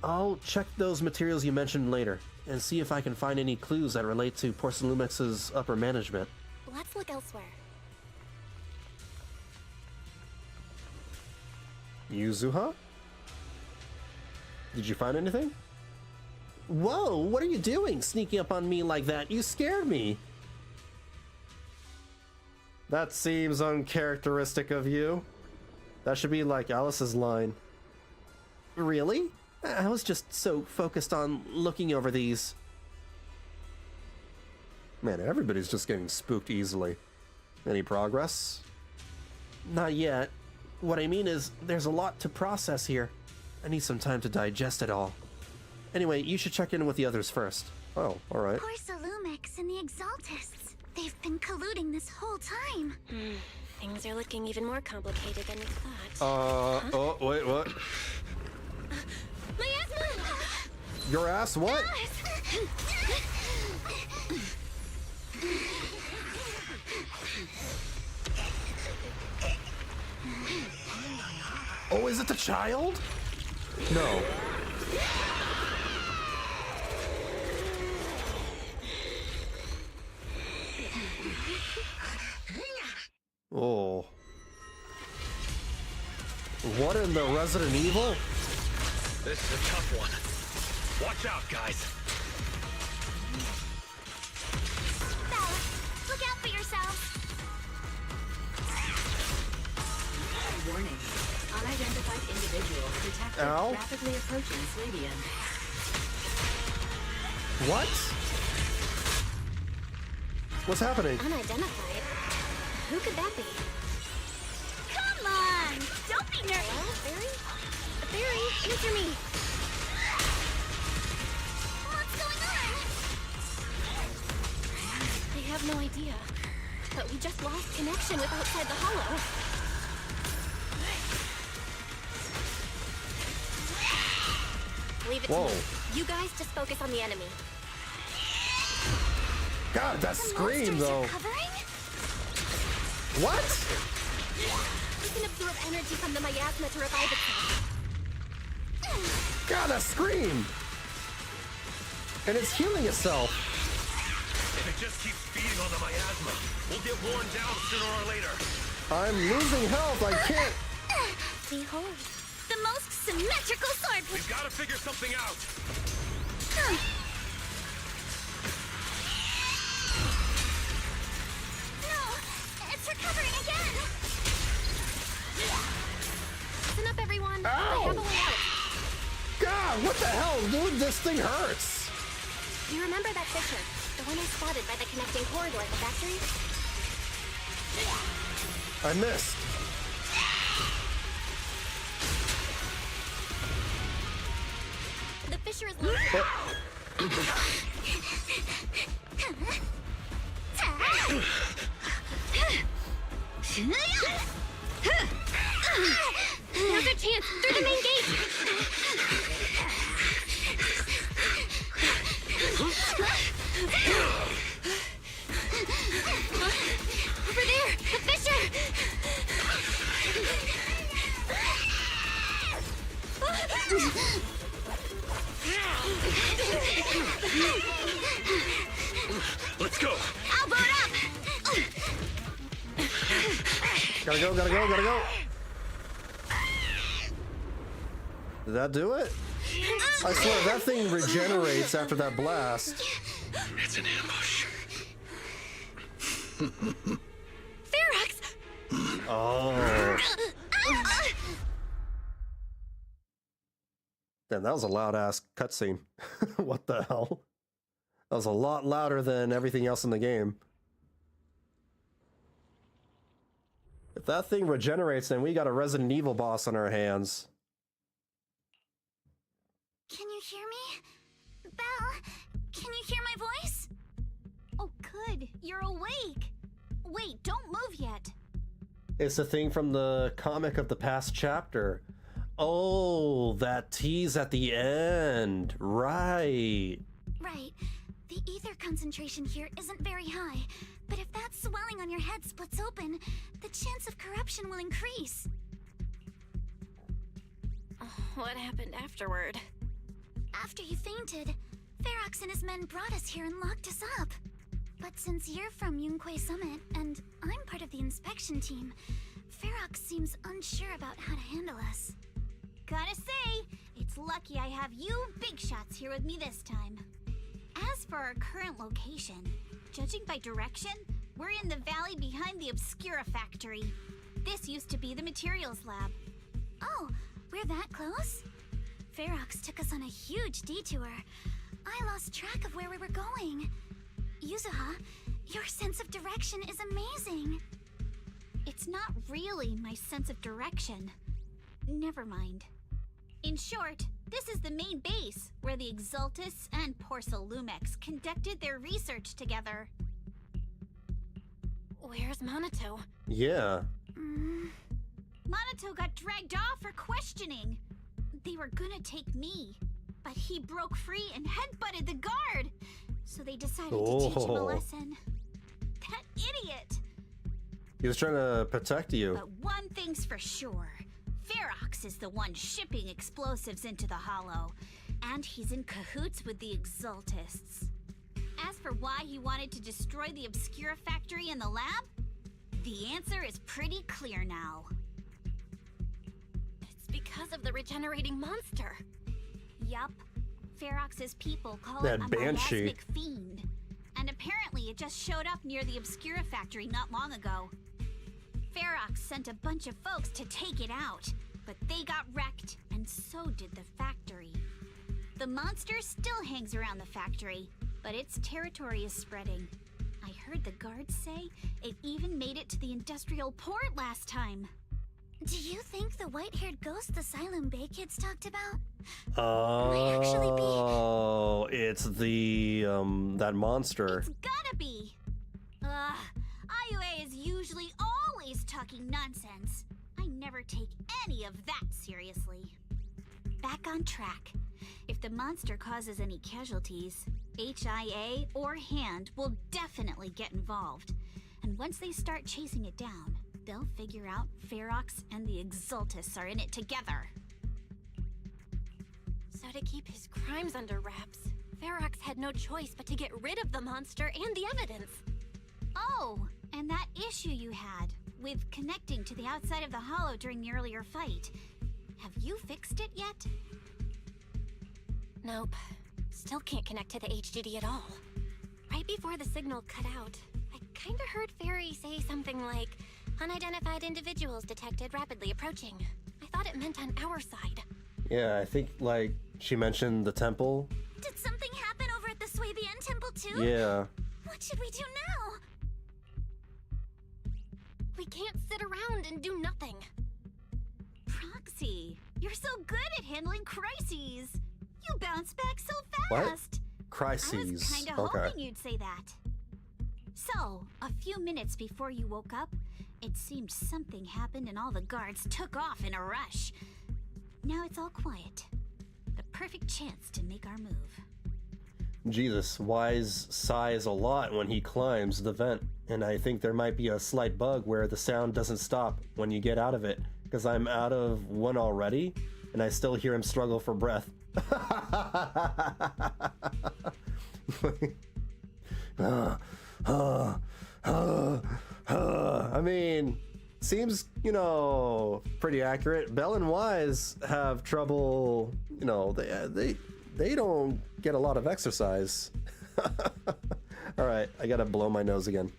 I'll check those materials you mentioned later, and see if I can find any clues that relate to Porcelumex's upper management. Let's look elsewhere. Yuzuha? Did you find anything? Whoa, what are you doing sneaking up on me like that? You scared me. That seems uncharacteristic of you. That should be like Alice's line. Really? I was just so focused on looking over these. Man, everybody's just getting spooked easily. Any progress? Not yet. What I mean is, there's a lot to process here. I need some time to digest it all. Anyway, you should check in with the others first. Oh, alright. Porcelumix and the Exaltists. They've been colluding this whole time. Things are looking even more complicated than we thought. Oh, wait, what? My asthma! Your ass what? Oh, is it the child? No. Oh. What in the Resident Evil? This is a tough one. Watch out, guys. Bella, look out for yourself. Warning. Unidentified individual detected Ow. rapidly approaching Slavian. What? What's happening? Unidentified? Who could that be? Come on! Don't be nervous! Barry? Barry, answer me! What's going on? I have no idea. But we just lost connection with outside the Hollow. Leave it to me. You guys just focus on the enemy. God, that scream though. What? You can absorb energy from the miasma to revive itself. God, that scream! And it's healing itself. If it just keeps feeding on the miasma, we'll get worn down sooner or later. I'm losing health, I can't. Behold, the most symmetrical sword. We've got to figure something out. No, it's recovering again. Listen up, everyone. I have a way out. God, what the hell, dude? This thing hurts. You remember that fissure? The one I spotted by the connecting corridor at the factory? I missed. The fissure is loose. Now's our chance! Through the main gate! Over there! The fissure! Let's go. I'll board up! Gotta go, gotta go, gotta go. Did that do it? I swear, that thing regenerates after that blast. It's an ambush. Ferox! Oh. Damn, that was a loud-ass cutscene. What the hell? That was a lot louder than everything else in the game. If that thing regenerates, then we got a Resident Evil boss on our hands. Can you hear me? Belle, can you hear my voice? Oh, good. You're awake. Wait, don't move yet. It's the thing from the comic of the past chapter. Oh, that tease at the end. Right. Right. The ether concentration here isn't very high, but if that swelling on your head splits open, the chance of corruption will increase. What happened afterward? After you fainted, Ferox and his men brought us here and locked us up. But since you're from Yunquay Summit, and I'm part of the inspection team, Ferox seems unsure about how to handle us. Gotta say, it's lucky I have you big shots here with me this time. As for our current location, judging by direction, we're in the valley behind the Obscura factory. This used to be the materials lab. Oh, we're that close? Ferox took us on a huge detour. I lost track of where we were going. Yuzuha, your sense of direction is amazing. It's not really my sense of direction. Never mind. In short, this is the main base, where the Exaltus and Porcelumex conducted their research together. Where's Monato? Yeah. Monato got dragged off for questioning. They were gonna take me, but he broke free and headbutted the guard. So they decided to teach him a lesson. That idiot! He was trying to protect you. But one thing's for sure. Ferox is the one shipping explosives into the Hollow, and he's in cahoots with the Exaltists. As for why he wanted to destroy the Obscura factory and the lab, the answer is pretty clear now. It's because of the regenerating monster. Yup. Ferox's people call That it a banshee. miasmic fiend. And apparently it just showed up near the Obscura factory not long ago. Ferox sent a bunch of folks to take it out, but they got wrecked, and so did the factory. The monster still hangs around the factory, but its territory is spreading. I heard the guards say it even made it to the industrial port last time. Do you think the white-haired ghost the Asylum Bay kids talked about? Oh, it's the that monster. It's gotta be. IUA is usually always talking nonsense. I never take any of that seriously. Back on track. If the monster causes any casualties, HIA or HAND will definitely get involved. And once they start chasing it down, they'll figure out Ferox and the Exaltus are in it together. So to keep his crimes under wraps, Ferox had no choice but to get rid of the monster and the evidence. Oh, and that issue you had. with connecting to the outside of the hollow during the earlier fight. Have you fixed it yet? Nope. Still can't connect to the HDD at all. Right before the signal cut out, I kinda heard Fairy say something like, unidentified individuals detected rapidly approaching. I thought it meant on our side. Yeah, I think, like, she mentioned the temple. Did something happen over at the Swabian temple too? Yeah. What should we do now? We can't sit around and do nothing. Proxy, you're so good at handling crises. You bounce back so What? fast. Crises. I was kinda Okay. hoping you'd say that. So, a few minutes before you woke up, it seemed something happened and all the guards took off in a rush. Now it's all quiet. The perfect chance to make our move. Jesus, Wise sighs a lot when he climbs the vent, and I think there might be a slight bug where the sound doesn't stop when you get out of it, because I'm out of one already, and I still hear him struggle for breath. I mean, seems, you know, pretty accurate. Bell and Wise have trouble, you know, they don't get a lot of exercise. All right, I gotta blow my nose again.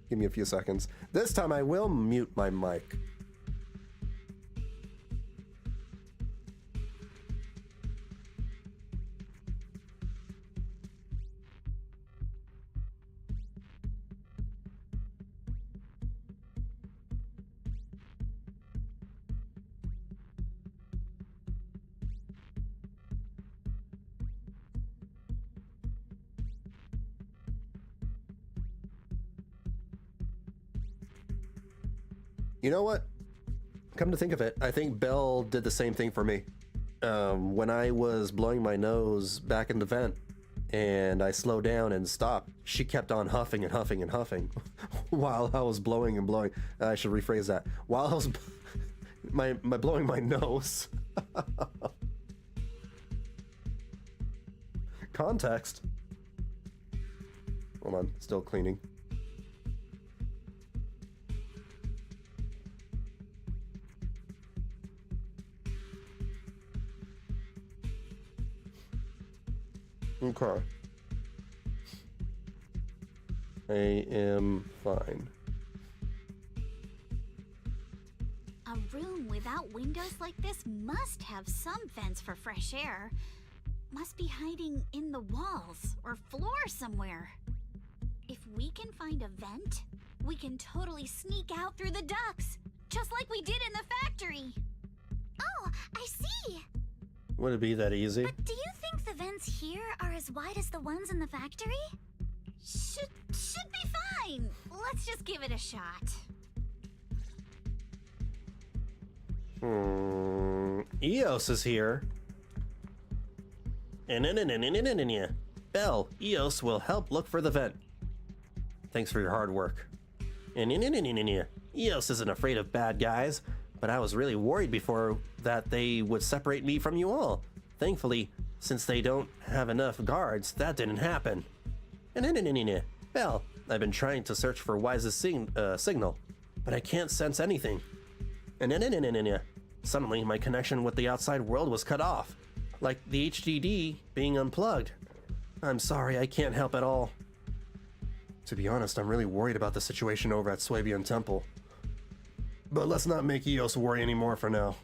Give me a few seconds. This time I will mute my mic. You know what? Come to think of it, I think Belle did the same thing for me. When I was blowing my nose back in the vent and I slowed down and stopped, she kept on huffing and huffing and huffing while I was blowing and blowing. I should rephrase that. While I was my blowing my nose. Context. Hold on, still cleaning. Okay. I am fine. A room without windows like this must have some vents for fresh air. Must be hiding in the walls or floor somewhere. If we can find a vent, we can totally sneak out through the ducts, just like we did in the factory. Oh, I see! Would it be that easy? But do you think the vents here are as wide as the ones in the factory? Should be fine. Let's just give it a shot. Eos is here. Belle, Eos will help look for the vent. Thanks for your hard work. Eos isn't afraid of bad guys, but I was really worried before that they would separate me from you all. Thankfully, since they don't have enough guards, that didn't happen. Belle, I've been trying to search for Wise's signal, but I can't sense anything. Suddenly, my connection with the outside world was cut off, like the HDD being unplugged. I'm sorry, I can't help at all. To be honest, I'm really worried about the situation over at Swabian Temple. But let's not make Eos worry anymore for now.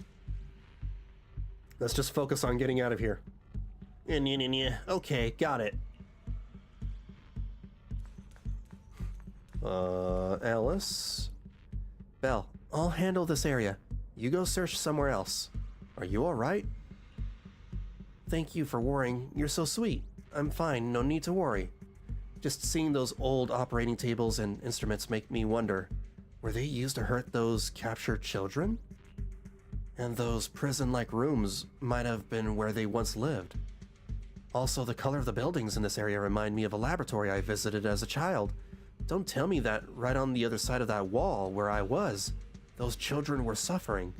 Let's just focus on getting out of here. Okay, got it. Alice? Belle, I'll handle this area. You go search somewhere else. Are you alright? Thank you for worrying. You're so sweet. I'm fine, no need to worry. Just seeing those old operating tables and instruments make me wonder, were they used to hurt those captured children? And those prison-like rooms might have been where they once lived. Also, the color of the buildings in this area remind me of a laboratory I visited as a child. Don't tell me that right on the other side of that wall where I was, those children were suffering.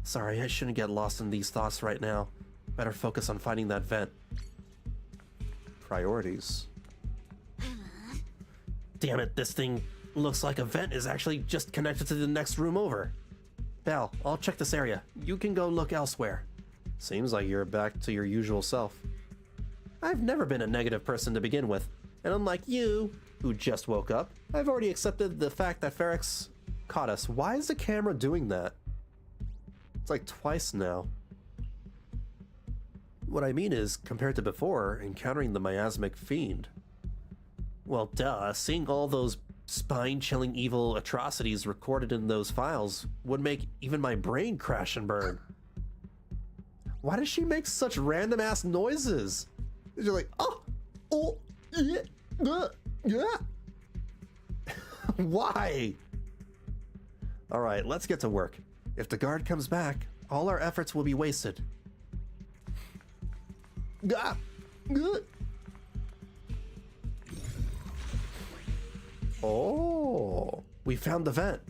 Sorry, I shouldn't get lost in these thoughts right now. Better focus on finding that vent. Priorities. Damn it, this thing looks like a vent is actually just connected to the next room over. Belle, I'll check this area. You can go look elsewhere. Seems like you're back to your usual self. I've never been a negative person to begin with, and unlike you, who just woke up, I've already accepted the fact that Ferox caught us. Why is the camera doing that? It's like twice now. What I mean is, compared to before, encountering the miasmic fiend. Well, duh, seeing all those spine-chilling evil atrocities recorded in those files would make even my brain crash and burn. Why does she make such random-ass noises? You're like, oh, yeah. Why? Alright, let's get to work. If the guard comes back, all our efforts will be wasted. Oh, we found the vent.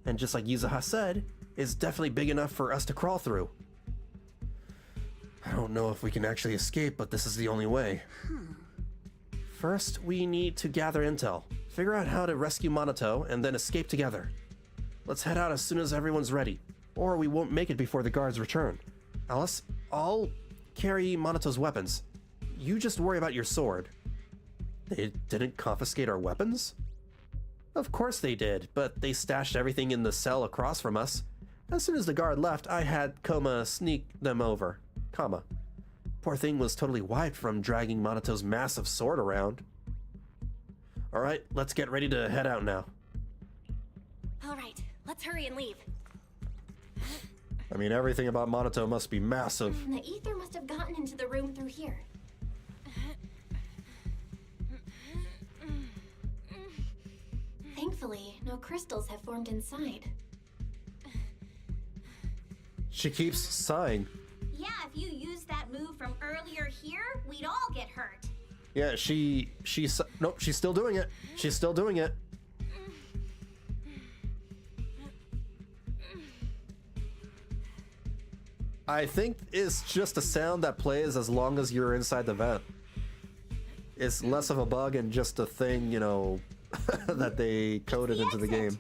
And just like Yuzuha said, it's definitely big enough for us to crawl through. I don't know if we can actually escape, but this is the only way. First, we need to gather intel, figure out how to rescue Monato, and then escape together. Let's head out as soon as everyone's ready, or we won't make it before the guards return. Alice, I'll carry Monato's weapons. You just worry about your sword. They didn't confiscate our weapons? Of course they did, but they stashed everything in the cell across from us. As soon as the guard left, I had Koma sneak them over. Poor thing was totally wiped from dragging Monato's massive sword around. Alright, let's get ready to head out now. Alright, let's hurry and leave. I mean, everything about Monato must be massive. The ether must have gotten into the room through here. Thankfully, no crystals have formed inside. She keeps sighing. Yeah, if you used that move from earlier here, we'd all get hurt. Yeah, nope, she's still doing it. She's still doing it. I think it's just a sound that plays as long as you're inside the vent. It's less of a bug and just a thing, you know, that they coded into the game.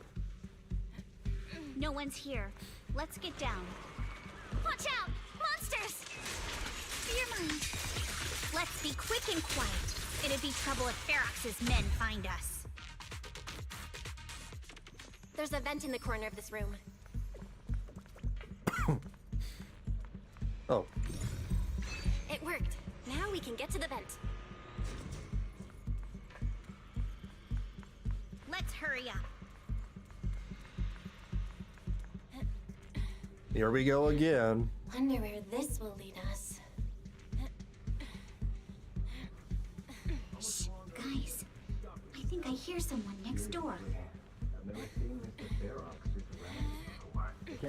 No one's here. Let's get down. Watch out! Monsters! Fear mine. Let's be quick and quiet. It'd be trouble if Ferox's men find us. There's a vent in the corner of this room. Oh. It worked. Now we can get to the vent. Let's hurry up. Here we go again. Wonder where this will lead us. Shh, guys. I think I hear someone next door.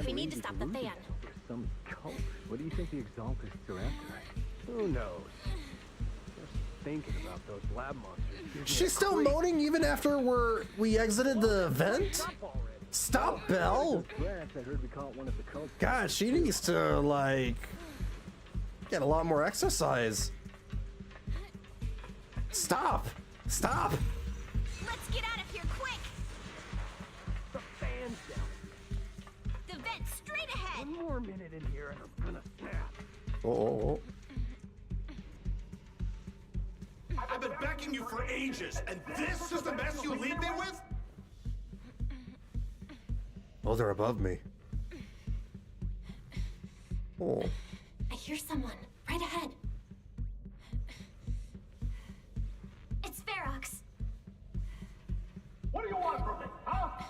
We need to stop the fan. Some cult. What do you think the Exaltists are after? Who knows? Just thinking about those lab monsters. She's still moaning even after we exited the vent? Stop, Belle! God, she needs to, like, get a lot more exercise. Stop! Stop! Let's get out of here quick! The fan's down. The vent straight ahead! One more minute in here and I'm gonna snap. Oh. I've been backing you for ages, and this is the mess you leave me with? Oh, they're above me. Oh. I hear someone right ahead. It's Ferox. What do you want from me, huh?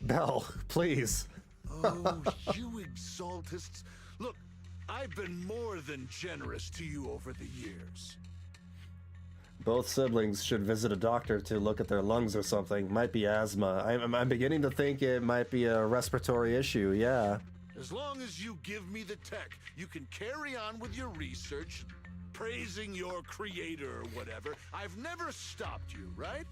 Belle, please. Oh, you Exaltists. Look, I've been more than generous to you over the years. Both siblings should visit a doctor to look at their lungs or something. Might be asthma. I'm beginning to think it might be a respiratory issue, yeah. As long as you give me the tech, you can carry on with your research, praising your creator or whatever. I've never stopped you, right?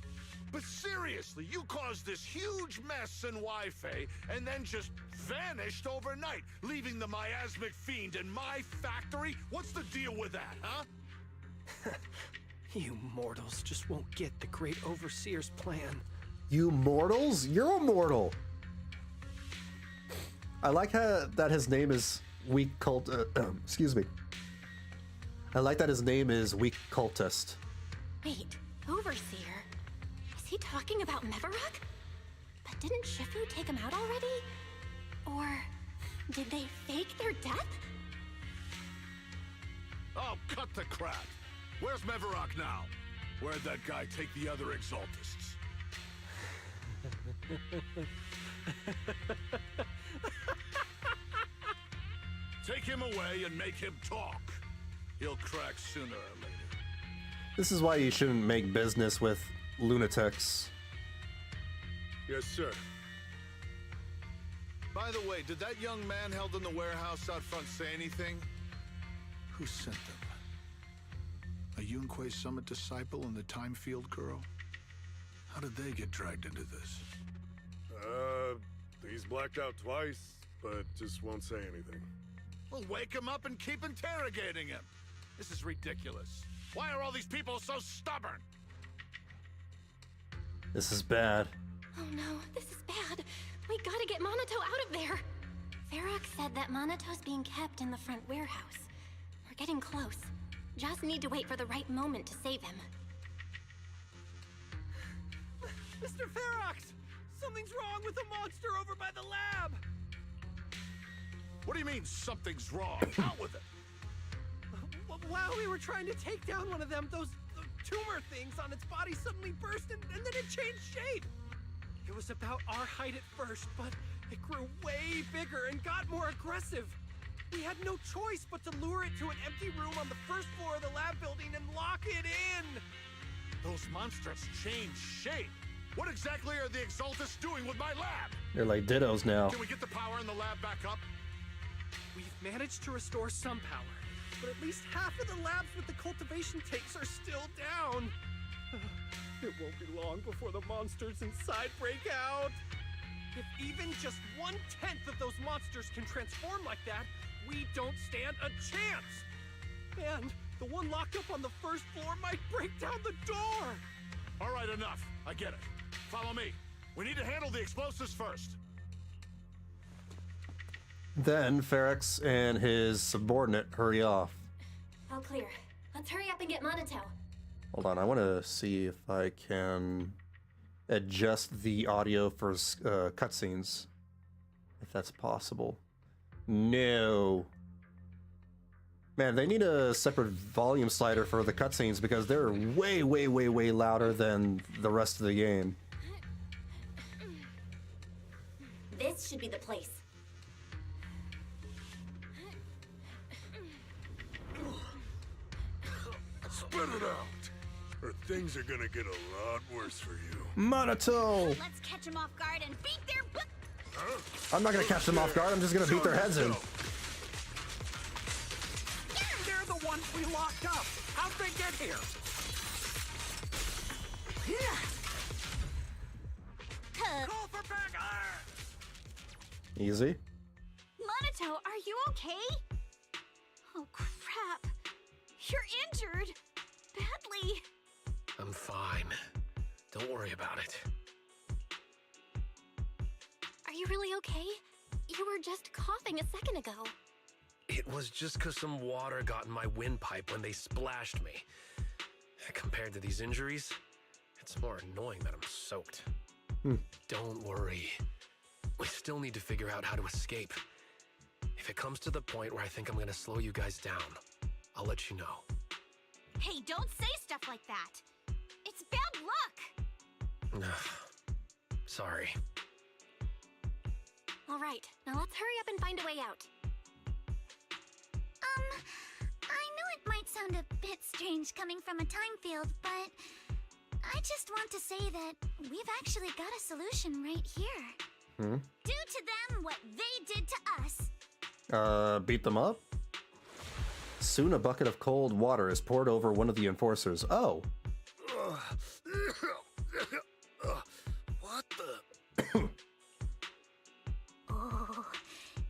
But seriously, you caused this huge mess in Wi-Fi and then just vanished overnight, leaving the miasmic fiend in my factory? What's the deal with that, huh? You mortals just won't get the Great Overseer's plan. You mortals? You're a mortal. I like that his name is Weak Cult. Excuse me. I like that his name is Weak Cultist. Wait, Overseer? Is he talking about Mevaruk? But didn't Shifu take him out already? Or did they fake their death? Oh, cut the crap. Where's Mevaruk now? Where'd that guy take the other Exaltists? Take him away and make him talk. He'll crack sooner or later. This is why you shouldn't make business with lunatics. Yes, sir. By the way, did that young man held in the warehouse out front say anything? Who sent them? A Yunquei Summit disciple and the Time Field girl? How did they get dragged into this? He's blacked out twice, but just won't say anything. Well, wake him up and keep interrogating him. This is ridiculous. Why are all these people so stubborn? This is bad. Oh no, this is bad. We gotta get Monato out of there. Varrock said that Monato's being kept in the front warehouse. We're getting close. Just need to wait for the right moment to save him. Mr. Ferox! Something's wrong with the monster over by the lab! What do you mean, something's wrong? Out with it! While we were trying to take down one of them, those tumor things on its body suddenly burst and then it changed shape. It was about our height at first, but it grew way bigger and got more aggressive. We had no choice but to lure it to an empty room on the first floor of the lab building and lock it in. Those monsters change shape. What exactly are the Exaltists doing with my lab? They're like dittos now. Can we get the power in the lab back up? We've managed to restore some power, but at least half of the labs with the cultivation tanks are still down. It won't be long before the monsters inside break out. If even just 1/10 of those monsters can transform like that, we don't stand a chance. And the one locked up on the first floor might break down the door. All right, enough. I get it. Follow me. We need to handle the explosives first. Then Ferox and his subordinate hurry off. All clear. Let's hurry up and get Monato. Hold on, I want to see if I can adjust the audio for cutscenes, if that's possible. No. Man, they need a separate volume slider for the cutscenes because they're way, way, way, way louder than the rest of the game. This should be the place. Spit it out, or things are gonna get a lot worse for you. Monato! Let's catch them off guard and beat their butt. I'm not gonna catch them off guard, I'm just gonna beat their heads in. They're the ones we locked up. How'd they get here? Call for backup! Easy. Monato, are you okay? Oh crap. You're injured. Badly. I'm fine. Don't worry about it. Are you really okay? You were just coughing a second ago. It was just 'cause some water got in my windpipe when they splashed me. Compared to these injuries, it's more annoying that I'm soaked. Don't worry. We still need to figure out how to escape. If it comes to the point where I think I'm gonna slow you guys down, I'll let you know. Hey, don't say stuff like that. It's bad luck. Sorry. All right, now let's hurry up and find a way out. I know it might sound a bit strange coming from a time field, but I just want to say that we've actually got a solution right here. Do to them what they did to us. Beat them up? Soon a bucket of cold water is poured over one of the enforcers. Oh. What the? Oh,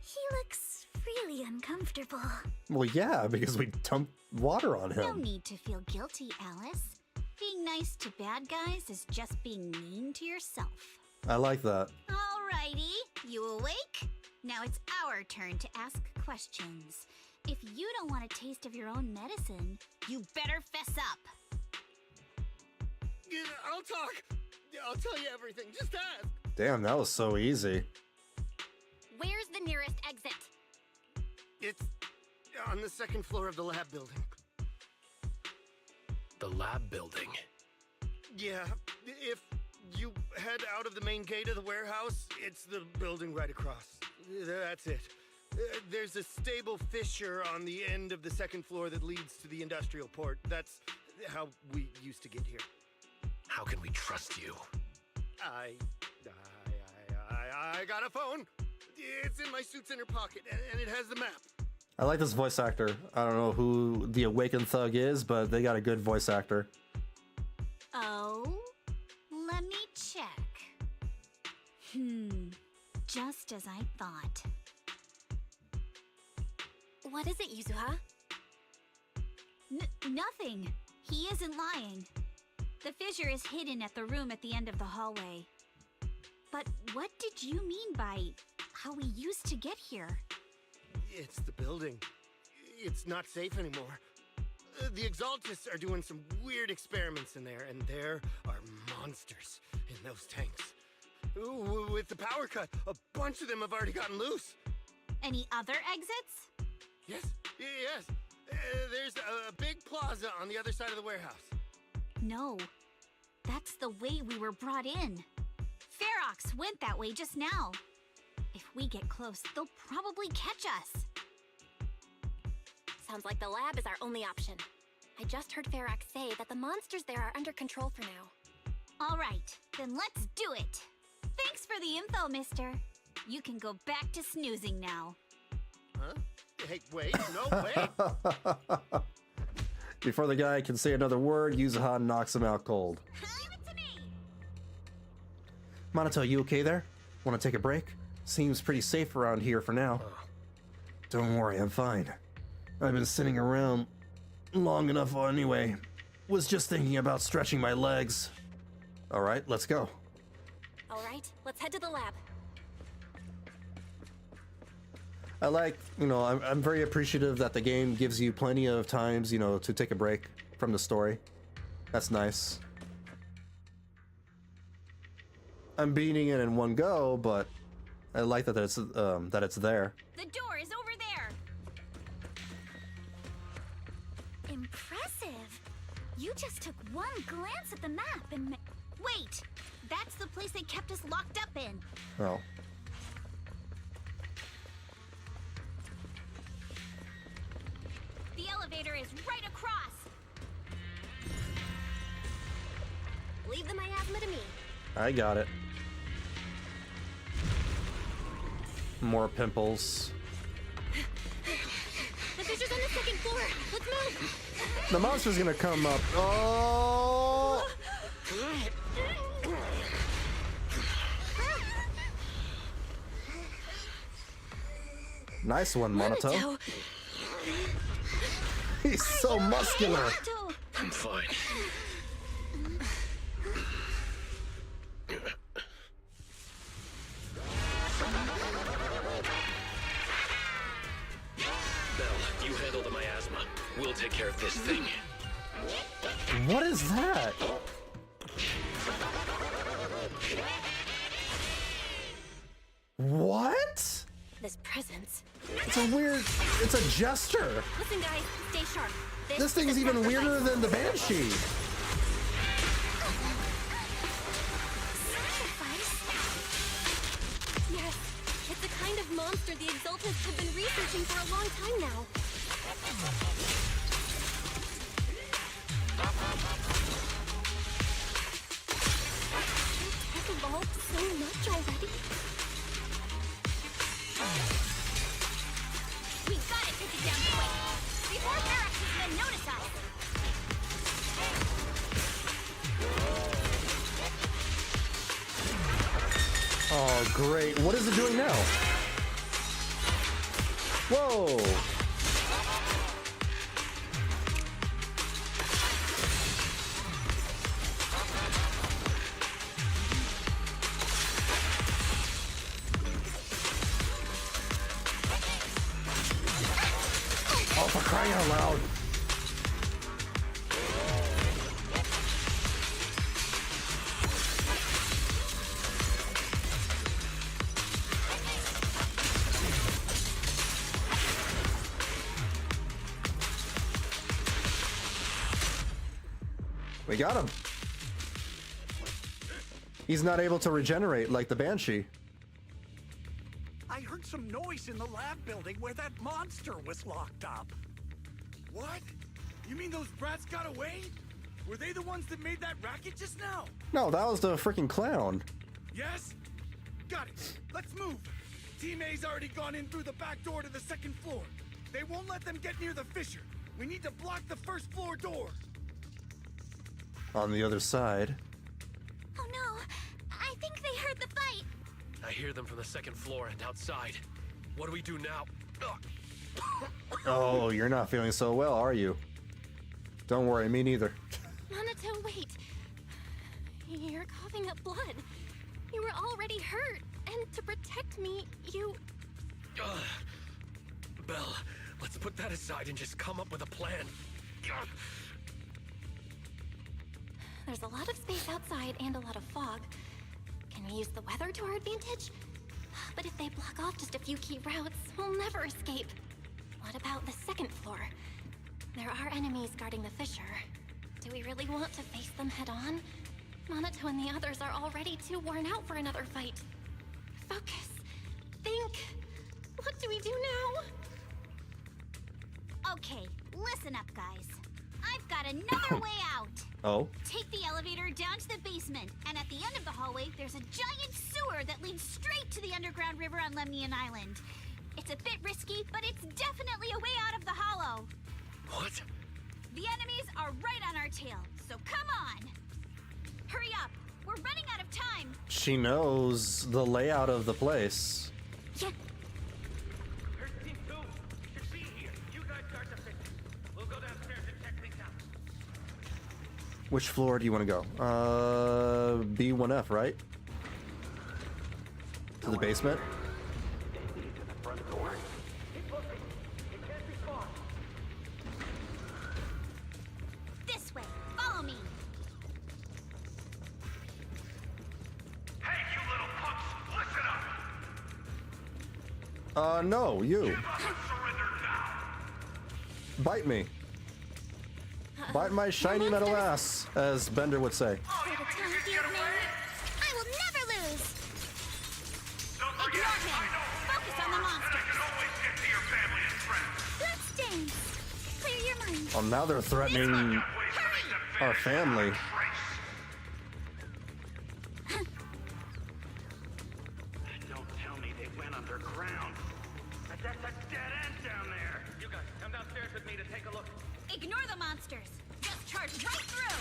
he looks really uncomfortable. Well, yeah, because we dumped water on No him. need to feel guilty, Alice. Being nice to bad guys is just being mean to yourself. I like that. Alrighty, you awake? Now it's our turn to ask questions. If you don't want a taste of your own medicine, you better fess up. Yeah, I'll talk. I'll tell you everything. Just ask. Damn, that was so easy. Where's the nearest exit? It's on the second floor of the lab building. The lab building? Yeah, if you head out of the main gate of the warehouse, it's the building right across. That's it. There's a stable fissure on the end of the second floor that leads to the industrial port. That's how we used to get here. How can we trust you? I got a phone. It's in my suit's inner pocket, and it has the map. I like this voice actor. I don't know who the Awakened Thug is, but they got a good voice actor. Oh, let me check. Just as I thought. What is it, Yuzuha? Nothing. He isn't lying. The fissure is hidden at the room at the end of the hallway. But what did you mean by how we used to get here? It's the building. It's not safe anymore. The Exaltists are doing some weird experiments in there, and there are monsters in those tanks. Ooh, with the power cut, a bunch of them have already gotten loose. Any other exits? Yes. There's a big plaza on the other side of the warehouse. No, that's the way we were brought in. Ferox went that way just now. If we get close, they'll probably catch us. Sounds like the lab is our only option. I just heard Ferox say that the monsters there are under control for now. All right, then let's do it. Thanks for the info, mister. You can go back to snoozing now. Huh? Hey, wait, no, wait. Before the guy can say another word, Yuzuha knocks him out cold. Minato, you okay there? Want to take a break? Seems pretty safe around here for now. Don't worry, I'm fine. I've been sitting around long enough anyway. Was just thinking about stretching my legs. All right, let's go. All right, let's head to the lab. I like, I'm very appreciative that the game gives you plenty of times, to take a break from the story. That's nice. I'm beating it in one go, but I like that it's there. The door is over there. Impressive. You just took one glance at the map and wait, that's the place they kept us locked up in. Oh. The elevator is right across. Leave the miasma to me. I got it. More pimples. The fissure's on the second floor. Let's move. The monster's gonna come up. Oh! Nice one, Minato. He's so muscular. I'm fine. Belle, you handle the miasma. We'll take care of this thing. What is that? What? This presence. It's a gesture. Listen, guys, stay sharp. This thing is even weirder than the Banshee. Yes, it's the kind of monster the Exaltists have been researching for a long time now. It has evolved so much already. We gotta take it down quick before Ferox's men notice us. Oh, great. What is it doing now? Whoa. for crying out loud. We got him. He's not able to regenerate like the Banshee. I heard some noise in the lab building where that monster was locked up. What? You mean those brats got away? Were they the ones that made that racket just now? No, that was the freaking clown. Yes? Got it. Let's move. Team A's already gone in through the back door to the second floor. They won't let them get near the fissure. We need to block the first floor door. On the other side. Oh no, I think they heard the fight. I hear them from the second floor and outside. What do we do now? Oh, you're not feeling so well, are you? Don't worry, me neither. Minato, wait. You're coughing up blood. You were already hurt, and to protect me, you... Belle, let's put that aside and just come up with a plan. There's a lot of space outside and a lot of fog. Can we use the weather to our advantage? But if they block off just a few key routes, we'll never escape. What about the second floor? There are enemies guarding the fissure. Do we really want to face them head on? Minato and the others are already too worn out for another fight. Focus. Think. What do we do now? Okay, listen up, guys. I've got another way out. Oh? Take the elevator down to the basement, and at the end of the hallway, there's a giant sewer that leads straight to the underground river on Lemnian Island. It's a bit risky, but it's definitely a way out of the hollow. What? The enemies are right on our tail, so come on! Hurry up! We're running out of time! She knows the layout of the place. Yeah. There's team 2. You're seen here. You guys start the fix. We'll go downstairs and check things out. Which floor do you want to go? B1F, right? To the basement? This way. Follow me. Hey, you little punks! Listen up! No, you. Give up and surrender now! Bite me. Bite my shiny metal ass, as Bender would say. I will never lose! Ignore him! Focus on the monster! Always get to your family and friends! Let's dance! Clear your mind! Well, now they're threatening our family. Don't tell me they went underground. That's a dead end down there. You guys, come downstairs with me to take a look. Ignore the monsters! Just charge right through!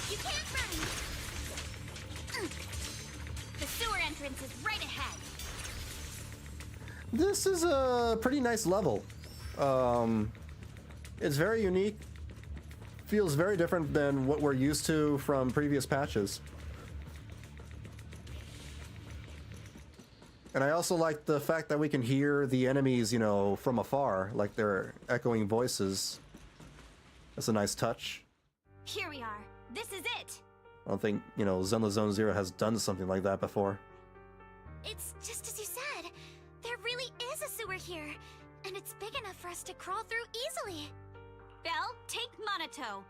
You can't run! The sewer entrance is right ahead! This is a pretty nice level. It's very unique. Feels very different than what we're used to from previous patches. And I also like the fact that we can hear the enemies, you know, from afar, like they're echoing voices. That's a nice touch. Here we are. This is it! I don't think, you know, Zenless Zone Zero has done something like that before. It's just as you said. There really is a sewer here. And it's big enough for us to crawl through easily. Belle, take Minato.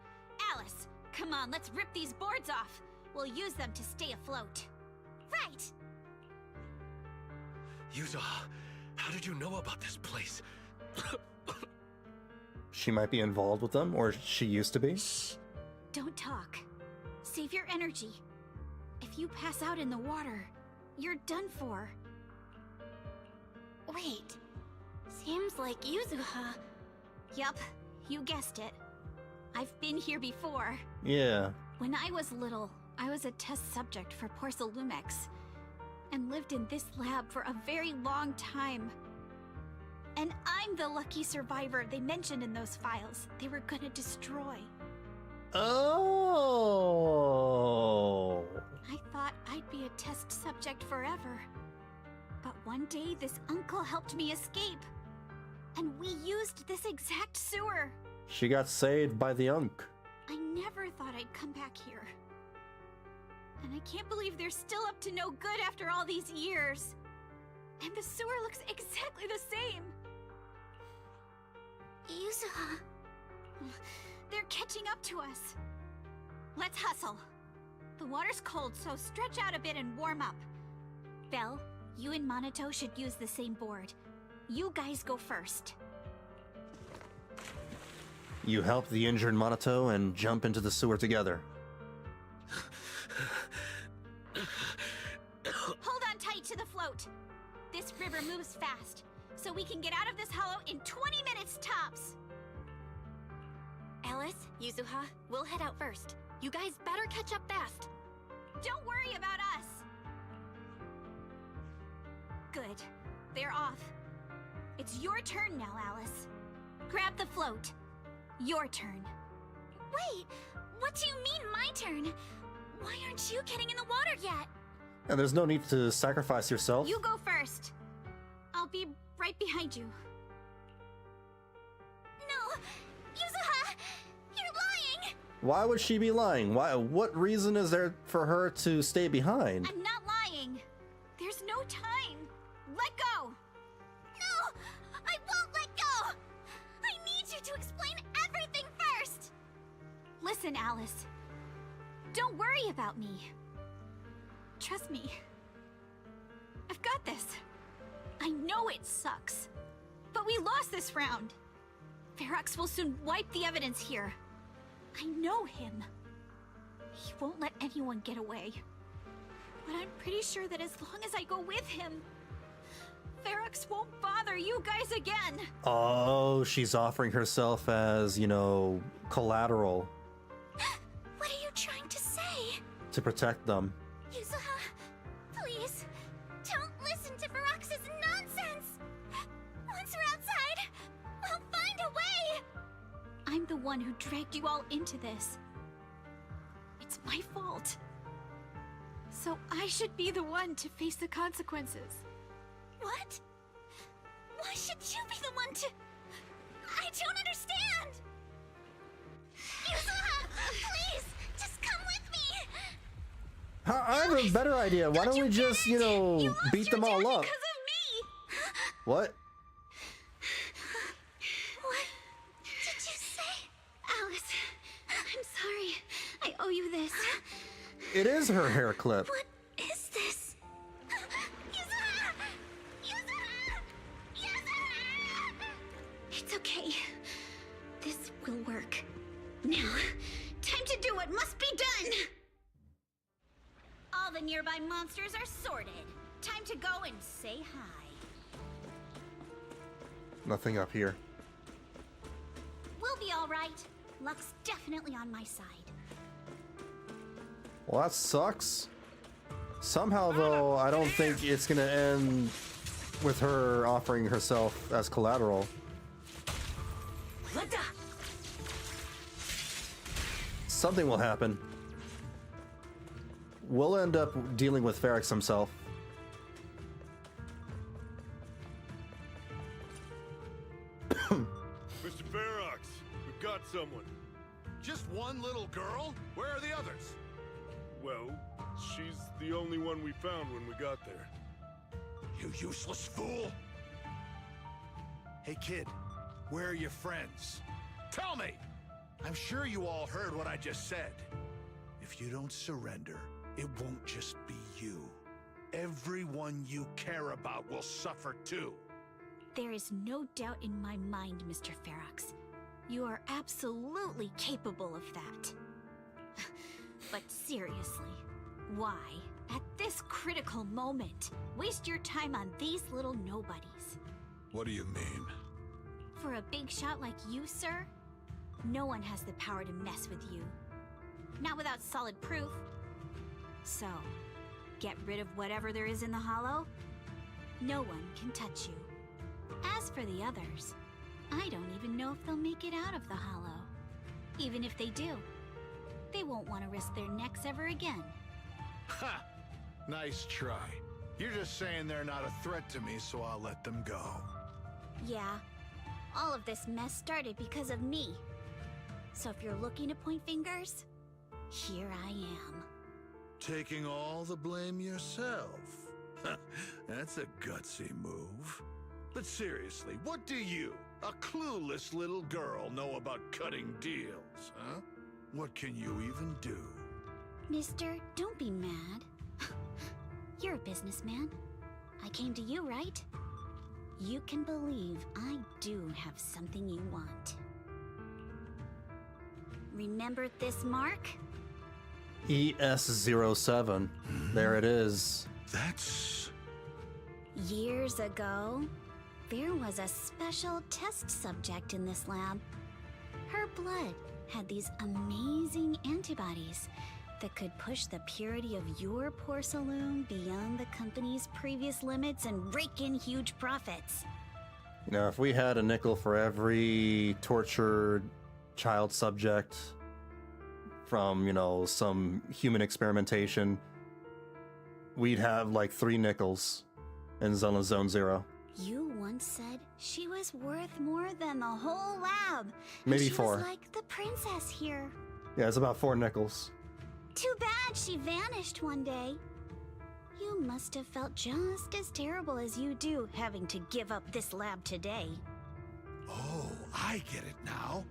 Alice, come on, let's rip these boards off. We'll use them to stay afloat. Right! Yuzuha, how did you know about this place? She might be involved with them, or she used to be. Don't talk. Save your energy. If you pass out in the water, you're done for. Wait. Seems like Yuzuha. Yup, you guessed it. I've been here before. Yeah. When I was little, I was a test subject for Porcelumex, and lived in this lab for a very long time. And I'm the lucky survivor they mentioned in those files they were gonna destroy. Oh. I thought I'd be a test subject forever. But one day this uncle helped me escape. And we used this exact sewer. She got saved by the Unk. I never thought I'd come back here. And I can't believe they're still up to no good after all these years. And the sewer looks exactly the same. Yuzuha. They're catching up to us. Let's hustle. The water's cold, so stretch out a bit and warm up. Belle, you and Monato should use the same board. You guys go first. You help the injured Monato and jump into the sewer together. Hold on tight to the float. This river moves fast, so we can get out of this hollow in 20 minutes tops. Alice, Yuzuha, we'll head out first. You guys better catch up fast. Don't worry about us. Good. They're off. It's your turn now, Alice. Grab the float. Your turn. Wait, what do you mean my turn? Why aren't you getting in the water yet? And there's no need to sacrifice yourself. You go first. I'll be right behind you. No! Yuzuha! You're lying! Why would she be lying? Why? What reason is there for her to stay behind? I'm not lying. There's no time. Let go! No! I won't let go! I need you to explain everything first! Listen, Alice. Don't worry about me. Trust me. I've got this. I know it sucks. But we lost this round. Ferox will soon wipe the evidence here. I know him. He won't let anyone get away. But I'm pretty sure that as long as I go with him, Ferox won't bother you guys again. Oh, she's offering herself as, you know, collateral. What are you trying to say? To protect them. Yuzuha, please, don't listen to Ferox's nonsense. Once we're outside, we'll find a way. I'm the one who dragged you all into this. It's my fault. So I should be the one to face the consequences. What? Why should you be the one to... I don't understand! Yuzuha, please, just come with me! I have a better idea. Why don't we just, you know, beat them all up? Because of me! What? What did you say? Alice, I'm sorry. I owe you this. It is her hair clip. What is this? Yuzuha! Yuzuha! Yuzuha! It's okay. This will work. Now, time to do what must be done! All the nearby monsters are sorted. Time to go and say hi. Nothing up here. We'll be all right. Luck's definitely on my side. Well, that sucks. Somehow, though, I don't think it's gonna end with her offering herself as collateral. Something will happen. We'll end up dealing with Ferox himself. Mr. Ferox, we've got someone. Just one little girl? Where are the others? Well, she's the only one we found when we got there. You useless fool! Hey kid, where are your friends? Tell me! I'm sure you all heard what I just said. If you don't surrender, it won't just be you. Everyone you care about will suffer too. There is no doubt in my mind, Mr. Ferox. You are absolutely capable of that. But seriously, why, at this critical moment, waste your time on these little nobodies? What do you mean? For a big shot like you, sir, no one has the power to mess with you. Not without solid proof. So, get rid of whatever there is in the hollow. No one can touch you. As for the others, I don't even know if they'll make it out of the hollow. Even if they do, they won't want to risk their necks ever again. Ha! Nice try. You're just saying they're not a threat to me, so I'll let them go. Yeah, All of this mess started because of me. So if you're looking to point fingers, here I am. Taking all the blame yourself. That's a gutsy move. But seriously, what do you, a clueless little girl, know about cutting deals, huh? What can you even do? Mister, don't be mad. You're a businessman. I came to you, right? You can believe I do have something you want. Remember this mark? ES07. There it is. That's... Years ago, there was a special test subject in this lab. Her blood had these amazing antibodies that could push the purity of your porcelain beyond the company's previous limits and rake in huge profits. You know, if we had a nickel for every tortured child subject from, you know, some human experimentation, we'd have like 3 nickels in Zenless Zone Zero. You once said she was worth more than the whole lab. Maybe she 4. was like the princess here. Yeah, it's about 4 nickels. Too bad she vanished one day. You must have felt just as terrible as you do having to give up this lab today. Oh, I get it now.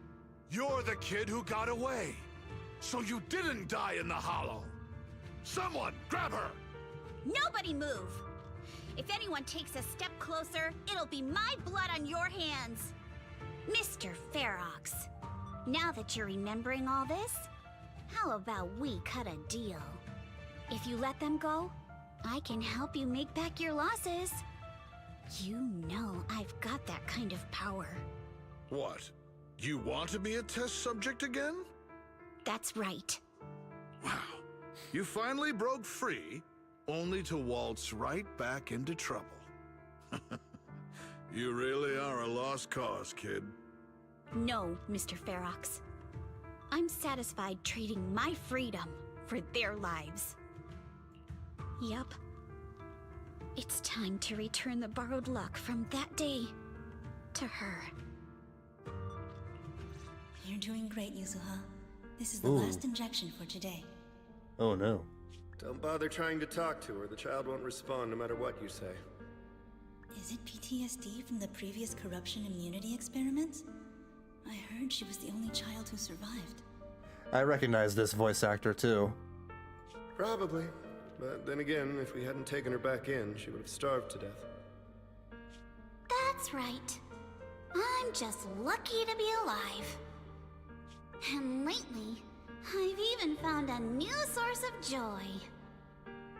You're the kid who got away. So you didn't die in the hollow. Someone, grab her! Nobody move! If anyone takes a step closer, it'll be my blood on your hands. Mr. Ferox, now that you're remembering all this, how about we cut a deal? If you let them go, I can help you make back your losses. You know I've got that kind of power. What? You want to be a test subject again? That's right. Wow. You finally broke free, only to waltz right back into trouble. You really are a lost cause, kid. No, Mr. Ferox. I'm satisfied trading my freedom for their lives. Yup. It's time to return the borrowed luck from that day to her. You're doing great, Yuzuha. This is the Ooh. last injection for today. Oh no. Don't bother trying to talk to her. The child won't respond no matter what you say. Is it PTSD from the previous corruption immunity experiments? I heard she was the only child who survived. I recognize this voice actor too. Probably. But then again, if we hadn't taken her back in, she would have starved to death. That's right. I'm just lucky to be alive. And lately, I've even found a new source of joy.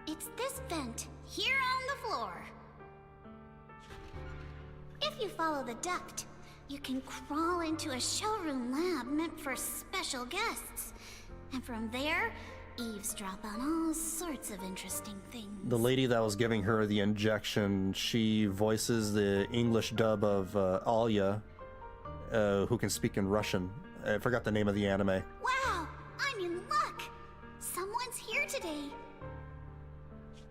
It's this vent here on the floor. If you follow the duct, you can crawl into a showroom lab meant for special guests. And from there, eavesdrop on all sorts of interesting things. The lady that was giving her the injection, she voices the English dub of Alya, who can speak in Russian. I forgot the name of the anime. Wow, I'm in luck. Someone's here today.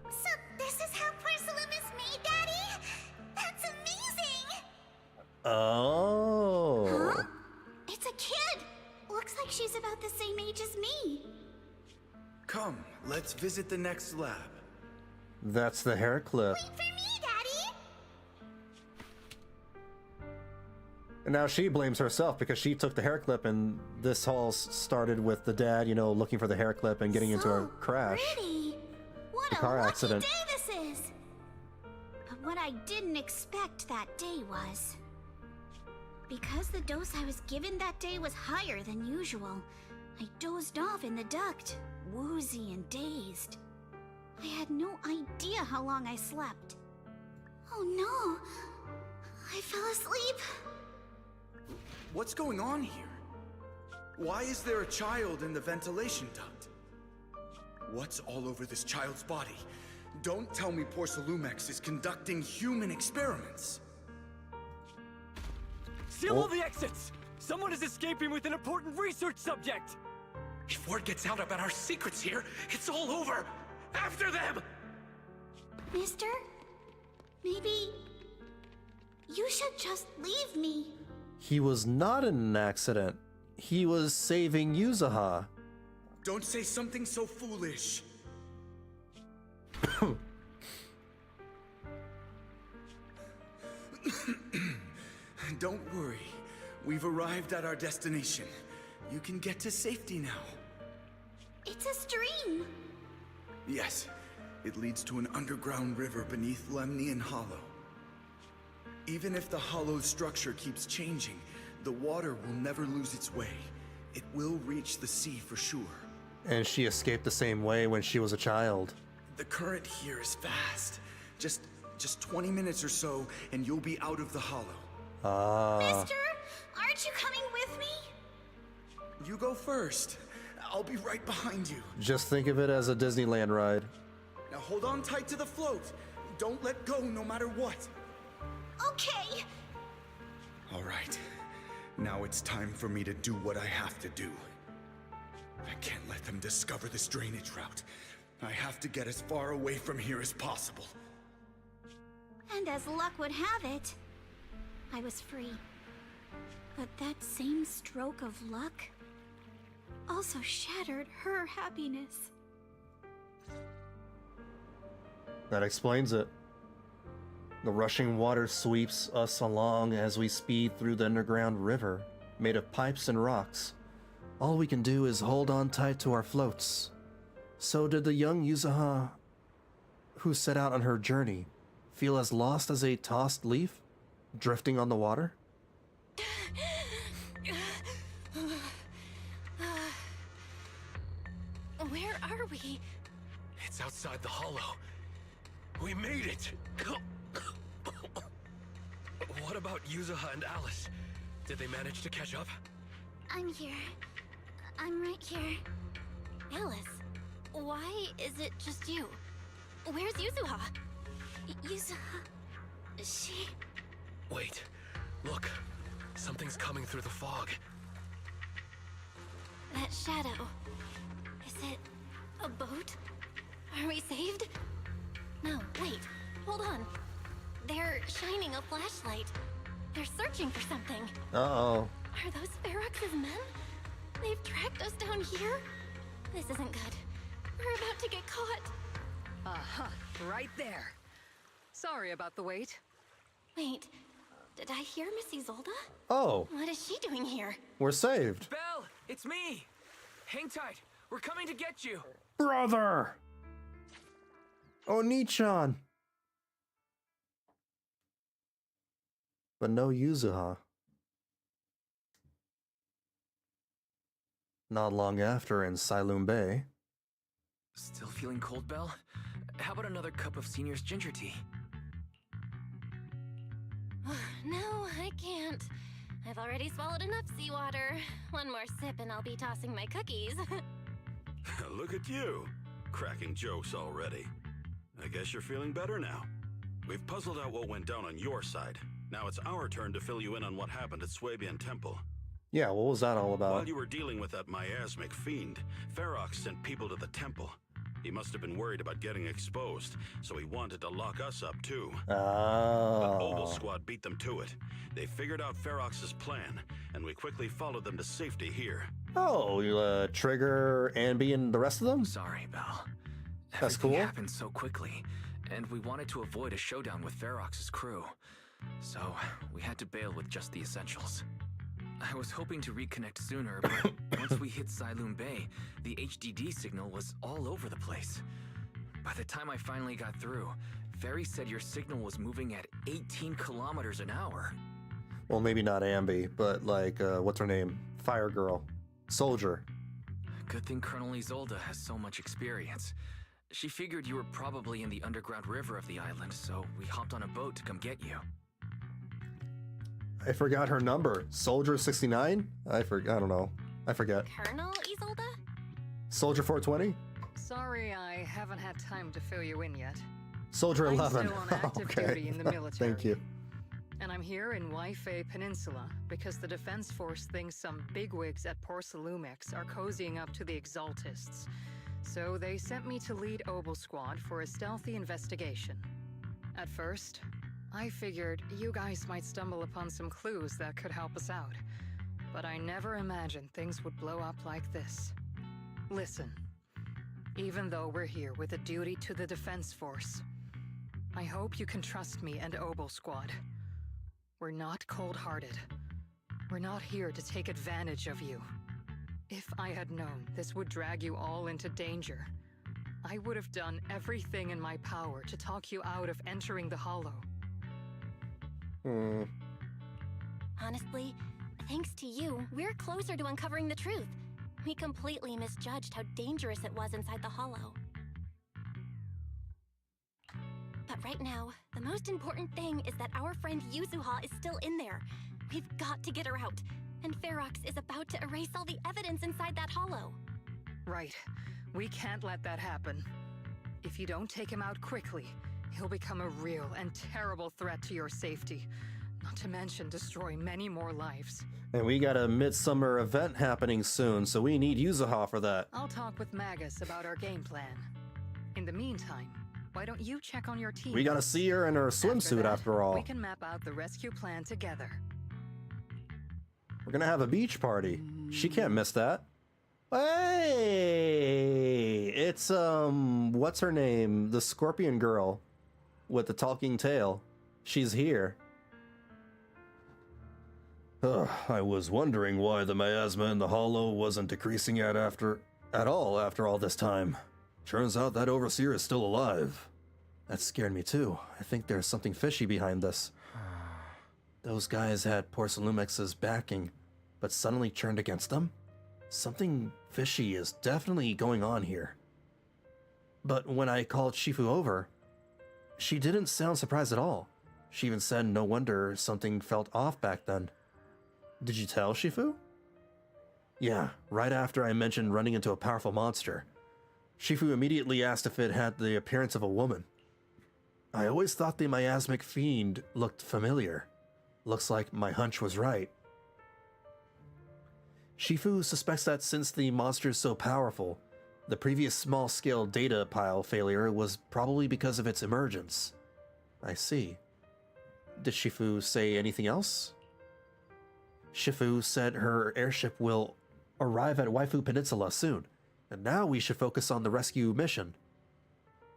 So this is how porcelain is made, Daddy? That's amazing! Oh. Huh? It's a kid. Looks like she's about the same age as me. Come, let's visit the next lab. That's the hair clip. Wait for me, Daddy! And now she blames herself because she took the hair clip, and this all started with the dad, you know, looking for the hair clip and getting into a crash. Pretty. What The a car lucky accident. day this is. But what I didn't expect that day was... because the dose I was given that day was higher than usual, I dozed off in the duct, woozy and dazed. I had no idea how long I slept. Oh no! I fell asleep. What's going on here? Why is there a child in the ventilation duct? What's all over this child's body? Don't tell me Porcelumex is conducting human experiments. Seal all the exits! Someone is escaping with an important research subject! If word gets out about our secrets here, it's all over! After them! Mister? Maybe... you should just leave me. He was not in an accident. He was saving Yuzuha. Don't say something so foolish. Don't worry. We've arrived at our destination. You can get to safety now. It's a stream. Yes, it leads to an underground river beneath Lemnian Hollow. Even if the hollow's structure keeps changing, the water will never lose its way. It will reach the sea for sure. And she escaped the same way when she was a child. The current here is fast. Just 20 minutes or so, and you'll be out of the hollow. Mister, aren't you coming with me? You go first. I'll be right behind you. Just think of it as a Disneyland ride. Now hold on tight to the float. Don't let go no matter what. Okay. All right. Now it's time for me to do what I have to do. I can't let them discover this drainage route. I have to get as far away from here as possible. And as luck would have it, I was free. But that same stroke of luck also shattered her happiness. That explains it. The rushing water sweeps us along as we speed through the underground river, made of pipes and rocks. All we can do is hold on tight to our floats. So did the young Yuzuha, who set out on her journey, feel as lost as a tossed leaf, drifting on the water? Where are we? It's outside the hollow. We made it! What about Yuzuha and Alice? Did they manage to catch up? I'm here. I'm right here. Alice, why is it just you? Where's Yuzuha? Yuzuha... She... Wait. Look. Something's coming through the fog. That shadow. Is it a boat? Are we saved? No, wait. Hold on. They're shining a flashlight. They're searching for something. Uh-oh. Are those Ferox's men? They've tracked us down here? This isn't good. We're about to get caught. Uh-huh. Right there. Sorry about the wait. Wait. Did I hear Miss Isolde? Oh. What is she doing here? We're saved. Belle, it's me. Hang tight. We're coming to get you. Brother! Oni-chan! But no Yuzuha. Not long after in Sailoon Bay. Still feeling cold, Belle? How about another cup of Senior's ginger tea? No, I can't. I've already swallowed enough seawater. One more sip and I'll be tossing my cookies. Look at you, cracking jokes already. I guess you're feeling better now. We've puzzled out what went down on your side. Now it's our turn to fill you in on what happened at Swabian Temple. Yeah, what was that all about? While you were dealing with that miasmic fiend, Ferox sent people to the temple. He must have been worried about getting exposed, so he wanted to lock us up too. Oh. The Oval Squad beat them to it. They figured out Ferox's plan, and we quickly followed them to safety here. Oh, Trigger, Anby, and the rest of them? Sorry, Belle. That's Everything cool. happened so quickly, and we wanted to avoid a showdown with Ferox's crew. So, we had to bail with just the essentials. I was hoping to reconnect sooner, but once we hit Sailoon Bay, the HDD signal was all over the place. By the time I finally got through, Ferry said your signal was moving at 18 kilometers an hour. Well, maybe not Anby, but like, what's her name? Fire Girl. Soldier. Good thing Colonel Isolde has so much experience. She figured you were probably in the underground river of the island, so we hopped on a boat to come get you. I forgot her number. Soldier 69? I don't know. I forget. Colonel Isolde? Soldier 420? Sorry, I haven't had time to fill you in yet. Soldier 11. I'm still on active duty in the military. Thank you. And I'm here in Waifei Peninsula because the Defense Force thinks some bigwigs at Porcelumex are cozying up to the Exaltists. So they sent me to lead Obel Squad for a stealthy investigation. At first, I figured you guys might stumble upon some clues that could help us out. But I never imagined things would blow up like this. Listen, even though we're here with a duty to the Defense Force, I hope you can trust me and Obo Squad. We're not cold-hearted. We're not here to take advantage of you. If I had known this would drag you all into danger, I would have done everything in my power to talk you out of entering the Hollow. Honestly, thanks to you, we're closer to uncovering the truth. We completely misjudged how dangerous it was inside the Hollow. But right now, the most important thing is that our friend Yuzuha is still in there. We've got to get her out. And Ferox is about to erase all the evidence inside that Hollow. Right. We can't let that happen. If you don't take him out quickly, he'll become a real and terrible threat to your safety. Not to mention destroy many more lives. And we got a midsummer event happening soon, so we need Yuzuha for that. I'll talk with Magus about our game plan. In the meantime, why don't you check on your team? We gotta see her in her swimsuit after all. We can map out the rescue plan together. We're gonna have a beach party. She can't miss that. Hey! It's, what's her name? The scorpion girl with the talking tail. She's here. I was wondering why the miasma in the Hollow wasn't decreasing at all after all this time. Turns out that overseer is still alive. That scared me too. I think there's something fishy behind this. Those guys had Porcelumex's backing, but suddenly turned against them? Something fishy is definitely going on here. But when I called Shifu over, she didn't sound surprised at all. She even said no wonder something felt off back then. Did you tell Shifu? Yeah, right after I mentioned running into a powerful monster. Shifu immediately asked if it had the appearance of a woman. I always thought the miasmic fiend looked familiar. Looks like my hunch was right. Shifu suspects that since the monster is so powerful, the previous small-scale data pile failure was probably because of its emergence. I see. Did Shifu say anything else? Shifu said her airship will arrive at Waifu Peninsula soon, and now we should focus on the rescue mission.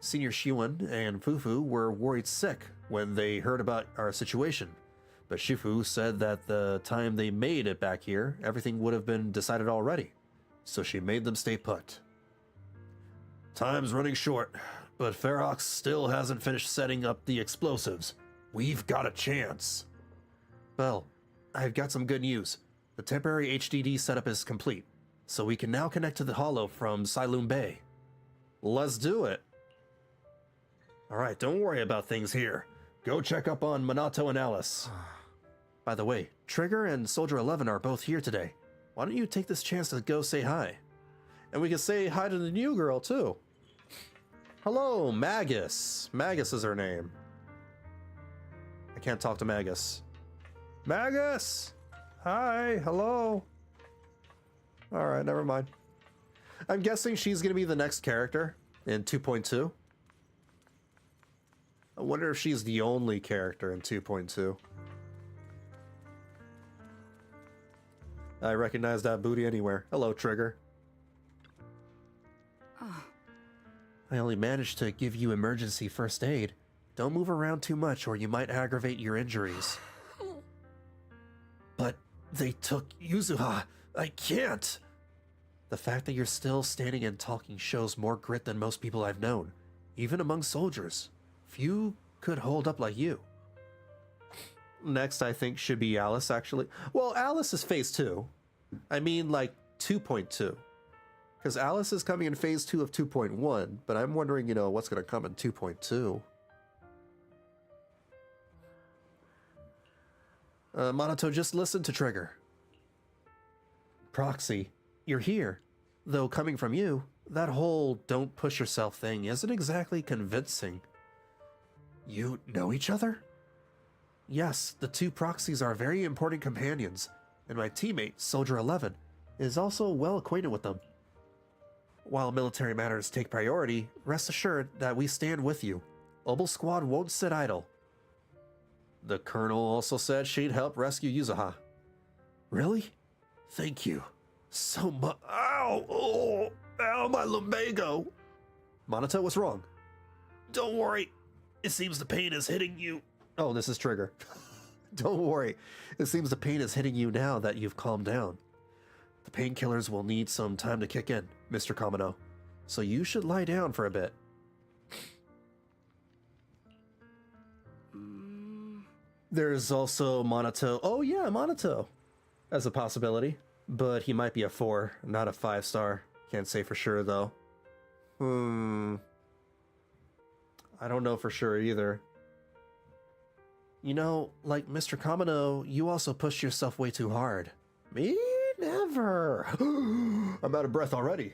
Senior Shiwen and Fufu were worried sick when they heard about our situation, but Shifu said that the time they made it back here, everything would have been decided already, so she made them stay put. Time's running short, but Ferox still hasn't finished setting up the explosives. We've got a chance. Well, I've got some good news. The temporary HDD setup is complete, so we can now connect to the Hollow from Siloon Bay. Let's do it. Alright, don't worry about things here. Go check up on Minato and Alice. By the way, Trigger and Soldier 11 are both here today. Why don't you take this chance to go say hi? And we can say hi to the new girl, too. Hello, Magus. Magus is her name. I can't talk to Magus. Magus! Hi, hello. Alright, never mind. I'm guessing she's going to be the next character in 2.2. I wonder if she's the only character in 2.2. I recognize that booty anywhere. Hello, Trigger. Oh. I only managed to give you emergency first aid. Don't move around too much or you might aggravate your injuries. But they took Yuzuha. I can't. The fact that you're still standing and talking shows more grit than most people I've known, even among soldiers. Few could hold up like you. Next, I think, should be Alice, actually. Well, Alice is phase 2. I mean, like, 2.2. Because Alice is coming in phase 2 of 2.1, but I'm wondering, you know, what's going to come in 2.2. Minato, just listen to Trigger. Proxy, you're here. Though coming from you, that whole don't push yourself thing isn't exactly convincing. You know each other? Yes, the two proxies are very important companions, and my teammate, Soldier 11, is also well acquainted with them. While military matters take priority, rest assured that we stand with you. Obo Squad won't sit idle. The Colonel also said she'd help rescue Yuzuha. Really? Thank you. So much. Ow! Oh! Ow, my lumbago! Monato, what's wrong? Don't worry. It seems the pain is hitting you. Oh, this is Trigger. Don't worry. It seems the pain is hitting you now that you've calmed down. The painkillers will need some time to kick in, Mr. Kamino. So you should lie down for a bit. There's also Monato. Oh yeah, Monato. As a possibility. But he might be a 4, not a 5-star. Can't say for sure though. I don't know for sure either. You know, like Mr. Kamino, you also pushed yourself way too hard. Me? Never. I'm out of breath already.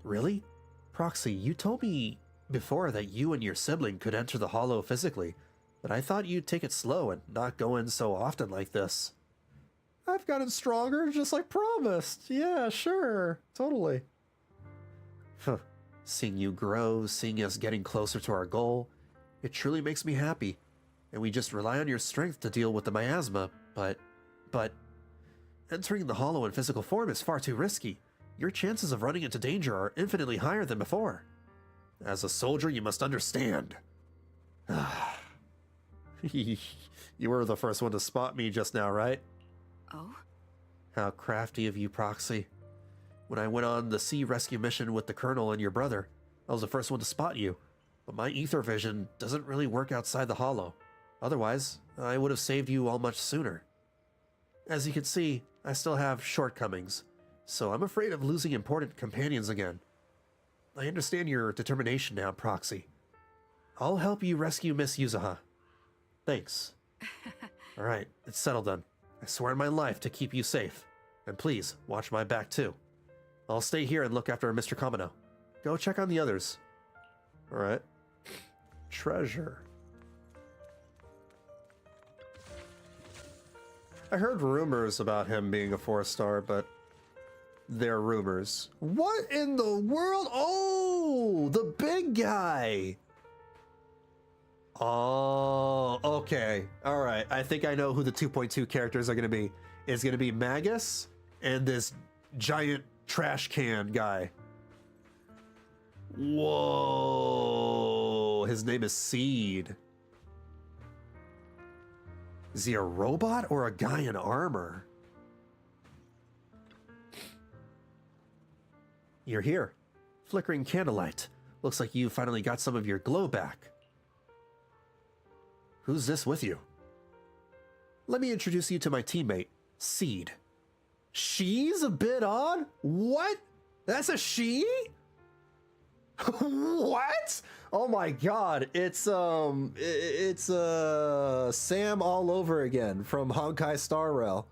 Really? Proxy, you told me before that you and your sibling could enter the hollow physically, but I thought you'd take it slow and not go in so often like this. I've gotten stronger just like promised. Yeah, sure. Totally. Huh. Seeing you grow, seeing us getting closer to our goal, it truly makes me happy. And we just rely on your strength to deal with the miasma, but entering the hollow in physical form is far too risky. Your chances of running into danger are infinitely higher than before. As a soldier, you must understand. You were the first one to spot me just now, right? Oh? How crafty of you, Proxy. When I went on the sea rescue mission with the Colonel and your brother, I was the first one to spot you. But my ether vision doesn't really work outside the hollow. Otherwise, I would have saved you all much sooner. As you can see, I still have shortcomings, so I'm afraid of losing important companions again. I understand your determination now, Proxy. I'll help you rescue Miss Yuzuha. Thanks. Alright, it's settled then. I swear on my life to keep you safe. And please, watch my back too. I'll stay here and look after Mr. Kamino. Go check on the others. Alright. Treasure. I heard rumors about him being a 4-star, but they're rumors. What in the world? Oh, the big guy. Oh, okay. All right. I think I know who the 2.2 characters are going to be. It's going to be Magus and this giant trash can guy. Whoa. His name is Seed. Is he a robot or a guy in armor? You're here. Flickering candlelight. Looks like you finally got some of your glow back. Who's this with you? Let me introduce you to my teammate, Seed. She's a bit odd? What? That's a she? What? Oh my god, it's Sam all over again from Honkai Star Rail.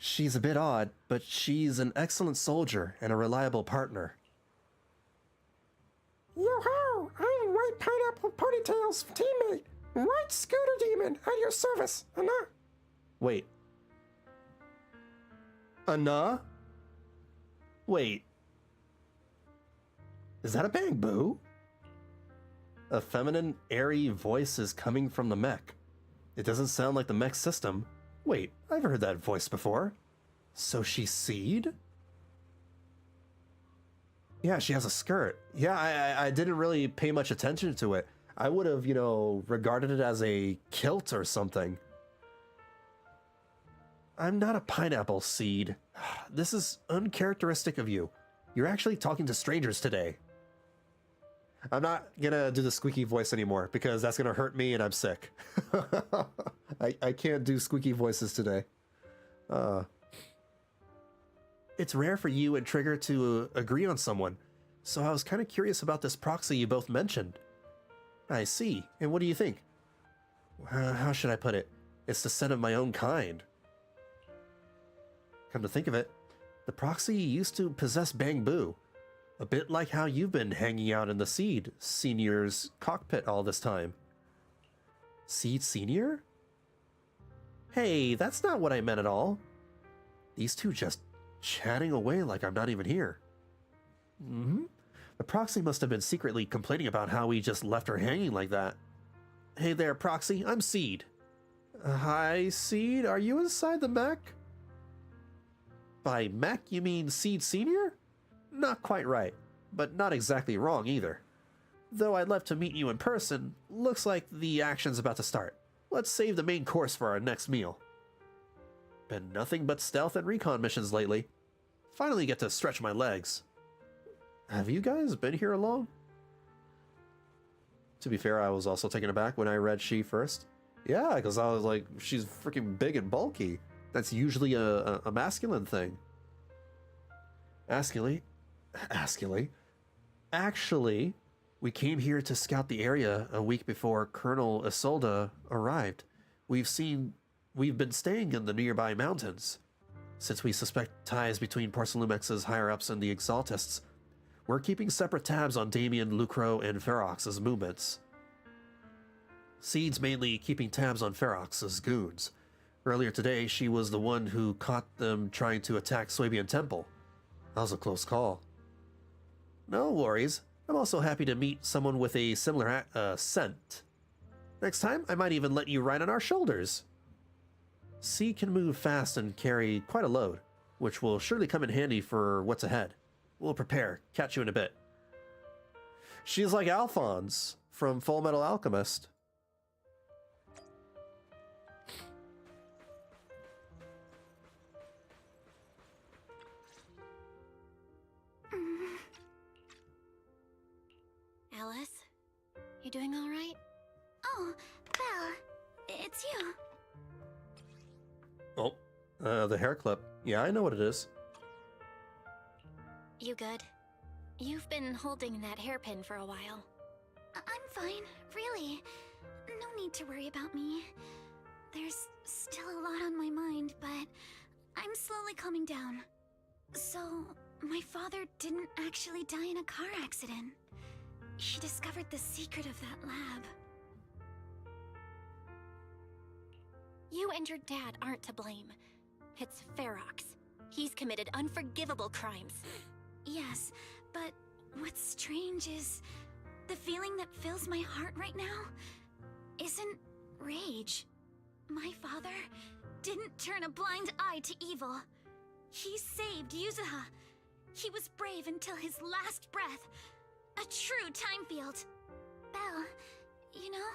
She's a bit odd, but she's an excellent soldier and a reliable partner. Yo-ho! I am White Pineapple Ponytail's teammate, White Scooter Demon, at your service, Anna. Wait. Anna? Wait. Is that a Bang Boo? A feminine, airy voice is coming from the mech. It doesn't sound like the mech system. Wait, I've heard that voice before. So she's Seed? Yeah, she has a skirt. Yeah, I didn't really pay much attention to it. I would have, regarded it as a kilt or something. I'm not a pineapple, Seed. This is uncharacteristic of you. You're actually talking to strangers today. I'm not gonna do the squeaky voice anymore because that's gonna hurt me and I'm sick. I can't do squeaky voices today. It's rare for you and Trigger to agree on someone, so I was kind of curious about this proxy you both mentioned. I see. And what do you think? How should I put it? It's the scent of my own kind. Come to think of it, the proxy used to possess Bang Boo. A bit like how you've been hanging out in the Seed Senior's cockpit all this time. Seed Senior? Hey, that's not what I meant at all. These two just chatting away like I'm not even here. Mm-hmm. The Proxy must have been secretly complaining about how we just left her hanging like that. Hey there, Proxy, I'm Seed. Hi, Seed, are you inside the mech? By mech, you mean Seed Senior? Not quite right, but not exactly wrong either. Though I'd love to meet you in person, looks like the action's about to start. Let's save the main course for our next meal. Been nothing but stealth and recon missions lately. Finally get to stretch my legs. Have you guys been here long? To be fair, I was also taken aback when I read she first. Yeah, because I was like, she's freaking big and bulky. That's usually a masculine thing. Actually, we came here to scout the area a week before Colonel Isolde arrived. We've been staying in the nearby mountains. Since we suspect ties between Porcelumex's higher-ups and the Exaltists, we're keeping separate tabs on Damien, Lucro, and Ferox's movements. Seed's mainly keeping tabs on Ferox's goons. Earlier today, she was the one who caught them trying to attack Swabian Temple. That was a close call. No worries. I'm also happy to meet someone with a similar scent. Next time, I might even let you ride on our shoulders. Seed can move fast and carry quite a load, which will surely come in handy for what's ahead. We'll prepare. Catch you in a bit. She's like Alphonse from Full Metal Alchemist. Alice? You doing all right? Oh, Belle, it's you. Oh, the hair clip. Yeah, I know what it is. You good? You've been holding that hairpin for a while. I'm fine, really. No need to worry about me. There's still a lot on my mind, but I'm slowly calming down. So, my father didn't actually die in a car accident. He discovered the secret of that lab. You and your dad aren't to blame. It's Ferox. He's committed unforgivable crimes. Yes, but what's strange is the feeling that fills my heart right now isn't rage. My father didn't turn a blind eye to evil. He saved Yuzuha. He was brave until his last breath. A true time field. Belle, you know,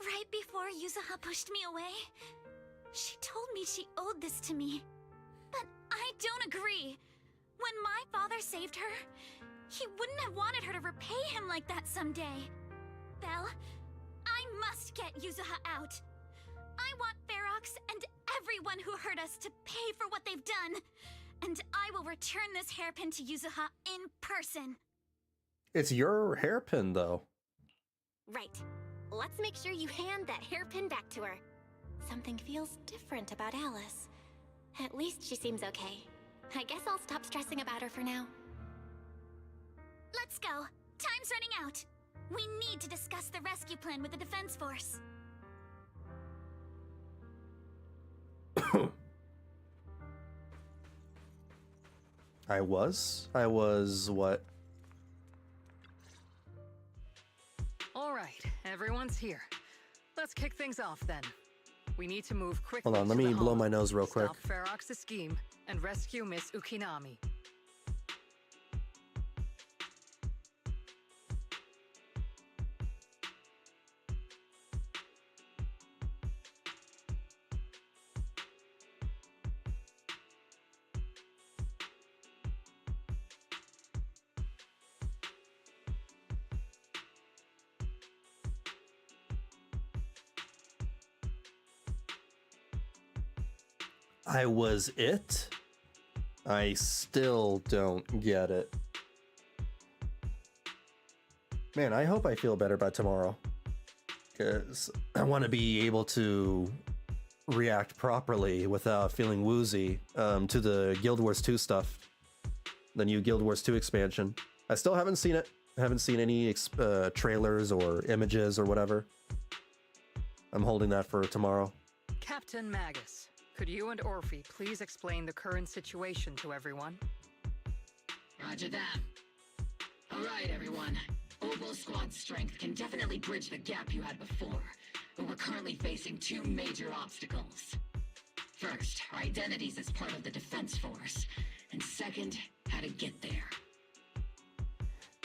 right before Yuzuha pushed me away, she told me she owed this to me. But I don't agree. When my father saved her, he wouldn't have wanted her to repay him like that someday. Belle, I must get Yuzuha out. I want Ferox and everyone who hurt us to pay for what they've done. And I will return this hairpin to Yuzuha in person. It's your hairpin, though. Right. Let's make sure you hand that hairpin back to her. Something feels different about Alice. At least she seems okay. I guess I'll stop stressing about her for now. Let's go. Time's running out. We need to discuss the rescue plan with the Defense Force. I was what? All right, everyone's here. Let's kick things off then. We need to move quickly. Hold on, let me blow my nose real quick. Stop Ferox's scheme and rescue Miss Ukinami. I was it? I still don't get it. Man, I hope I feel better by tomorrow. Because I want to be able to react properly without feeling woozy to the Guild Wars 2 stuff. The new Guild Wars 2 expansion. I still haven't seen it. I haven't seen any trailers or images or whatever. I'm holding that for tomorrow. Captain Magus, could you and Orphe please explain the current situation to everyone? Roger that. Alright, everyone. Opal Squad's strength can definitely bridge the gap you had before, but we're currently facing two major obstacles. First, our identities as part of the defense force, and second, how to get there.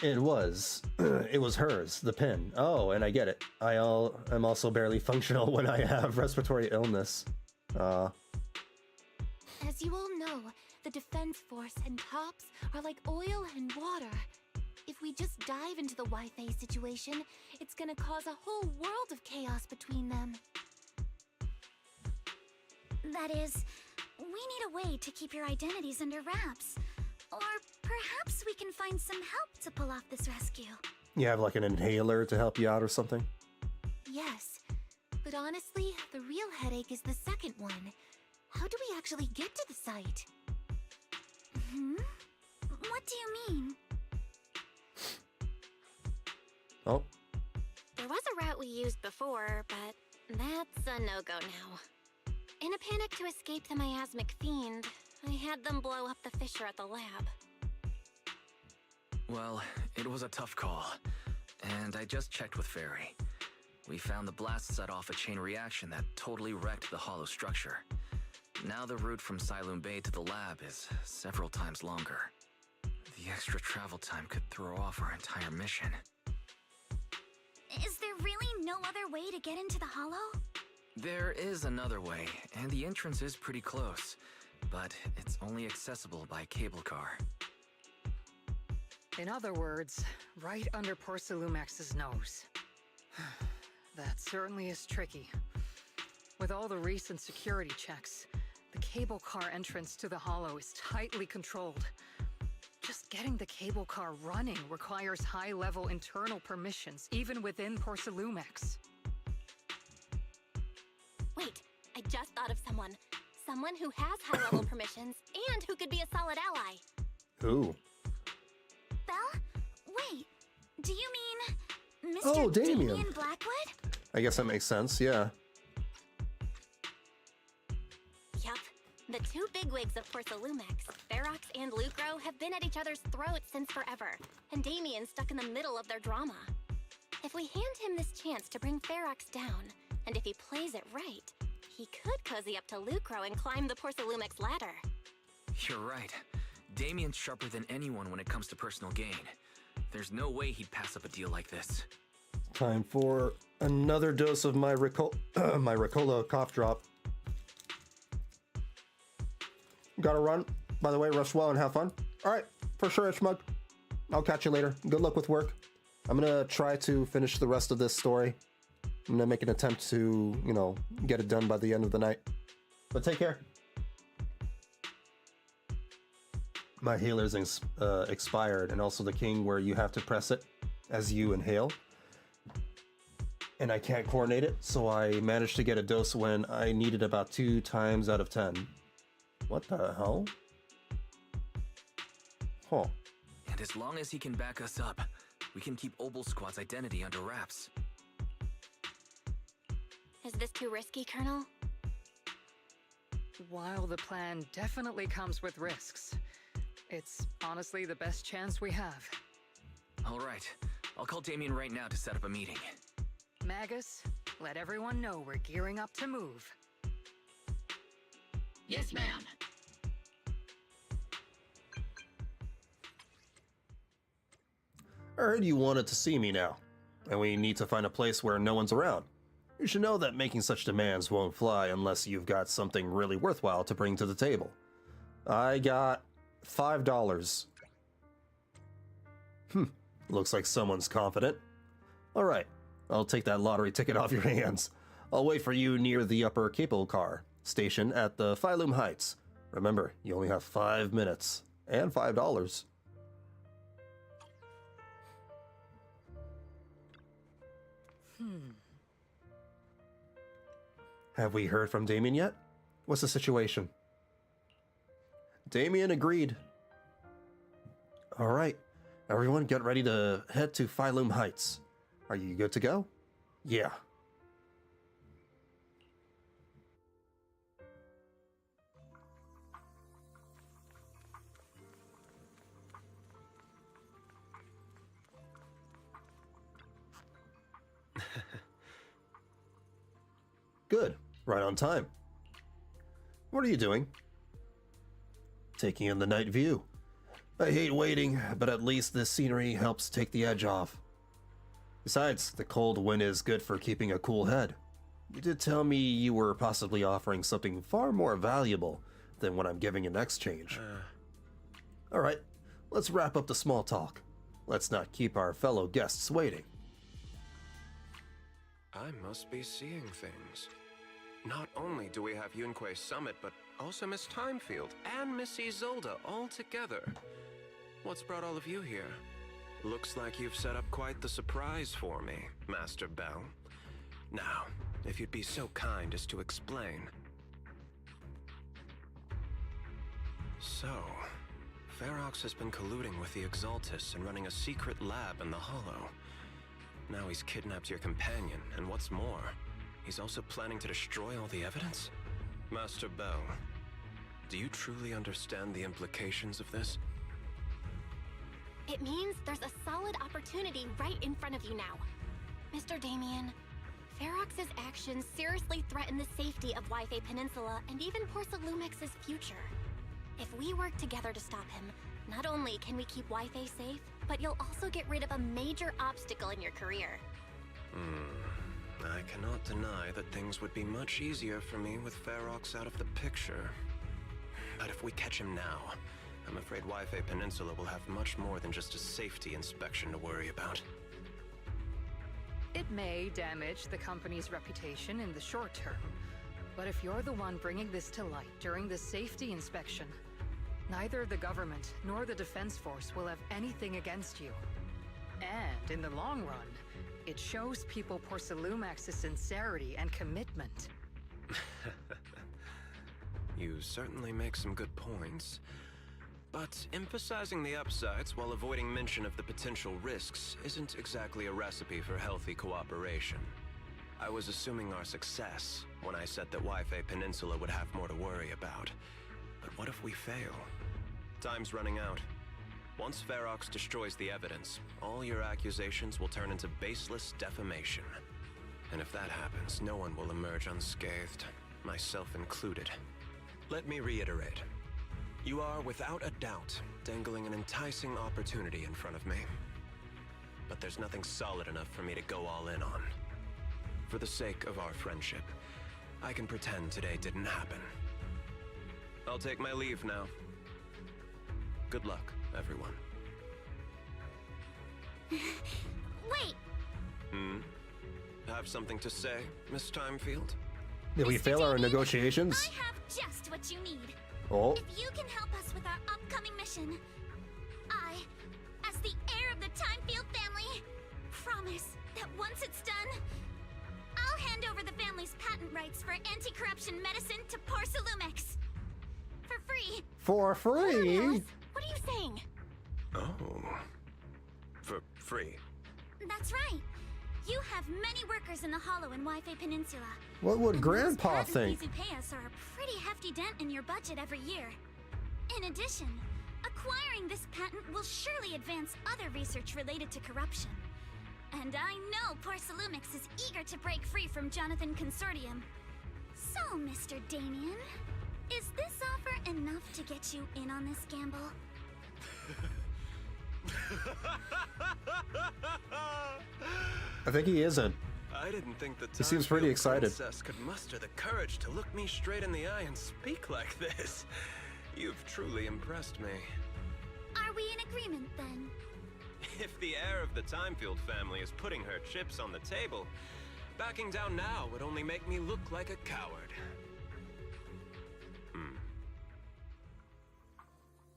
It was hers, the pin. Oh, and I get it. I'm also barely functional when I have respiratory illness. As you all know, the defense force and Tops are like oil and water. If we just dive into the Wi-Fi situation, it's gonna cause a whole world of chaos between them. That is, we need a way to keep your identities under wraps. Or perhaps we can find some help to pull off this rescue. You have like an inhaler to help you out or something? Yes, but honestly, the real headache is the second one. How do we actually get to the site? What do you mean? Oh. There was a route we used before, but that's a no-go now. In a panic to escape the miasmic fiend, I had them blow up the fissure at the lab. Well, it was a tough call, and I just checked with Fairy. We found the blast set off a chain reaction that totally wrecked the hollow structure. Now the route from Siloam Bay to the lab is several times longer. The extra travel time could throw off our entire mission. Is there really no other way to get into the hollow? There is another way, and the entrance is pretty close, but it's only accessible by cable car. In other words, right under Porcelumex's nose. That certainly is tricky. With all the recent security checks, the cable car entrance to the hollow is tightly controlled. Just getting the cable car running requires high-level internal permissions, even within Porcelumex. Wait, I just thought of someone. Someone who has high-level permissions and who could be a solid ally. Ooh. Belle? Wait, do you mean Mr. Oh, Damien. Damien Blackwood? I guess that makes sense, yeah. Yup. The two bigwigs of Porcelumex, Ferox and Lucro, have been at each other's throats since forever, and Damien's stuck in the middle of their drama. If we hand him this chance to bring Ferox down, and if he plays it right, he could cozy up to Lucro and climb the Porcelumex ladder. You're right. Damien's sharper than anyone when it comes to personal gain. There's no way he'd pass up a deal like this. Time for another dose of my my Ricola cough drop. Gotta run. By the way, rest well and have fun. Alright, for sure, Schmug. I'll catch you later. Good luck with work. I'm gonna try to finish the rest of this story. I'm gonna make an attempt to, get it done by the end of the night. But take care. My healer's expired, and also the king where you have to press it as you inhale. And I can't coordinate it, so I managed to get a dose when I needed about 2 times out of 10. What the hell? Huh. And as long as he can back us up, we can keep Opal Squad's identity under wraps. Is this too risky, Colonel? While the plan definitely comes with risks, it's honestly the best chance we have. All right. I'll call Damien right now to set up a meeting. Magus, let everyone know we're gearing up to move. Yes, ma'am. I heard you wanted to see me now, and we need to find a place where no one's around. You should know that making such demands won't fly unless you've got something really worthwhile to bring to the table. I got $5. Looks like someone's confident. Alright, I'll take that lottery ticket off your hands. I'll wait for you near the upper cable car station at the Phylum Heights. Remember, you only have 5 minutes and $5. Have we heard from Damien yet? What's the situation? Damien agreed. Alright, everyone get ready to head to Phylum Heights. Are you good to go? Yeah. Good. Right on time. What are you doing? Taking in the night view. I hate waiting, but at least this scenery helps take the edge off. Besides, the cold wind is good for keeping a cool head. You did tell me you were possibly offering something far more valuable than what I'm giving in exchange. Alright, let's wrap up the small talk. Let's not keep our fellow guests waiting. I must be seeing things. Not only do we have Yunquei Summit, but also Miss Timefield and Miss Isolde all together. What's brought all of you here? Looks like you've set up quite the surprise for me, Master Bell. Now, if you'd be so kind as to explain. So, Ferox has been colluding with the Exaltus and running a secret lab in the Hollow. Now he's kidnapped your companion, and what's more, he's also planning to destroy all the evidence? Master Bell, do you truly understand the implications of this? It means there's a solid opportunity right in front of you now. Mr. Damien, Ferox's actions seriously threaten the safety of Wi-Fi Peninsula and even Porcelumex's future. If we work together to stop him, not only can we keep Wi-Fi safe, but you'll also get rid of a major obstacle in your career. I cannot deny that things would be much easier for me with Ferox out of the picture. But if we catch him now, I'm afraid Wi-Fi Peninsula will have much more than just a safety inspection to worry about. It may damage the company's reputation in the short term, but if you're the one bringing this to light during the safety inspection, neither the government nor the Defense Force will have anything against you. And in the long run, it shows people Porcelumex's sincerity and commitment. You certainly make some good points. But emphasizing the upsides while avoiding mention of the potential risks isn't exactly a recipe for healthy cooperation. I was assuming our success when I said that Wi-Fi Peninsula would have more to worry about. But what if we fail? Time's running out. Once Ferox destroys the evidence, all your accusations will turn into baseless defamation. And if that happens, no one will emerge unscathed, myself included. Let me reiterate. You are, without a doubt, dangling an enticing opportunity in front of me. But there's nothing solid enough for me to go all in on. For the sake of our friendship, I can pretend today didn't happen. I'll take my leave now. Good luck, everyone. Wait! Have something to say, Miss Timefield? Did we fail our negotiations? I have just what you need. Oh. If you can help us with our upcoming mission, I, as the heir of the Timefield family, promise that once it's done, I'll hand over the family's patent rights for anti-corruption medicine to Porcelumex. For free. For free? What are you saying? Oh. For free? That's right. You have many workers in the Hollow and Wi-Fi Peninsula. What would Grandpa think? Fees you pay us are a pretty hefty dent in your budget every year. In addition, acquiring this patent will surely advance other research related to corruption. And I know Porcelumix is eager to break free from Jonathan Consortium. So, Mr. Damien, is this offer enough to get you in on this gamble? I think he isn't. I didn't think the He seems pretty Timefield excited. Princess could muster the courage to look me straight in the eye and speak like this. You've truly impressed me. Are we in agreement then? If the heir of the Timefield family is putting her chips on the table, backing down now would only make me look like a coward.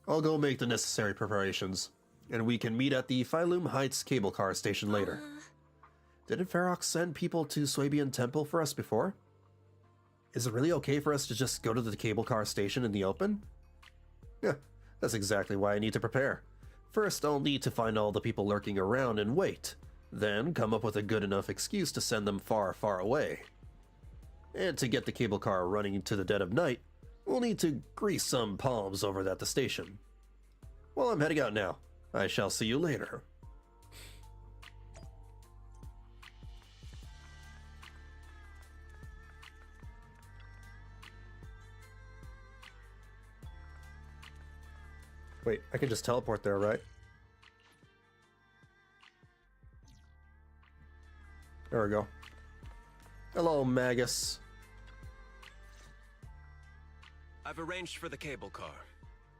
I'll go make the necessary preparations, and we can meet at the Phylum Heights cable car station later. Didn't Ferox send people to Swabian Temple for us before? Is it really okay for us to just go to the cable car station in the open? Yeah, that's exactly why I need to prepare. First, I'll need to find all the people lurking around and wait. Then, come up with a good enough excuse to send them far, far away. And to get the cable car running into the dead of night, we'll need to grease some palms over at the station. Well, I'm heading out now. I shall see you later. Wait, I can just teleport there, right? There we go. Hello, Magus. I've arranged for the cable car.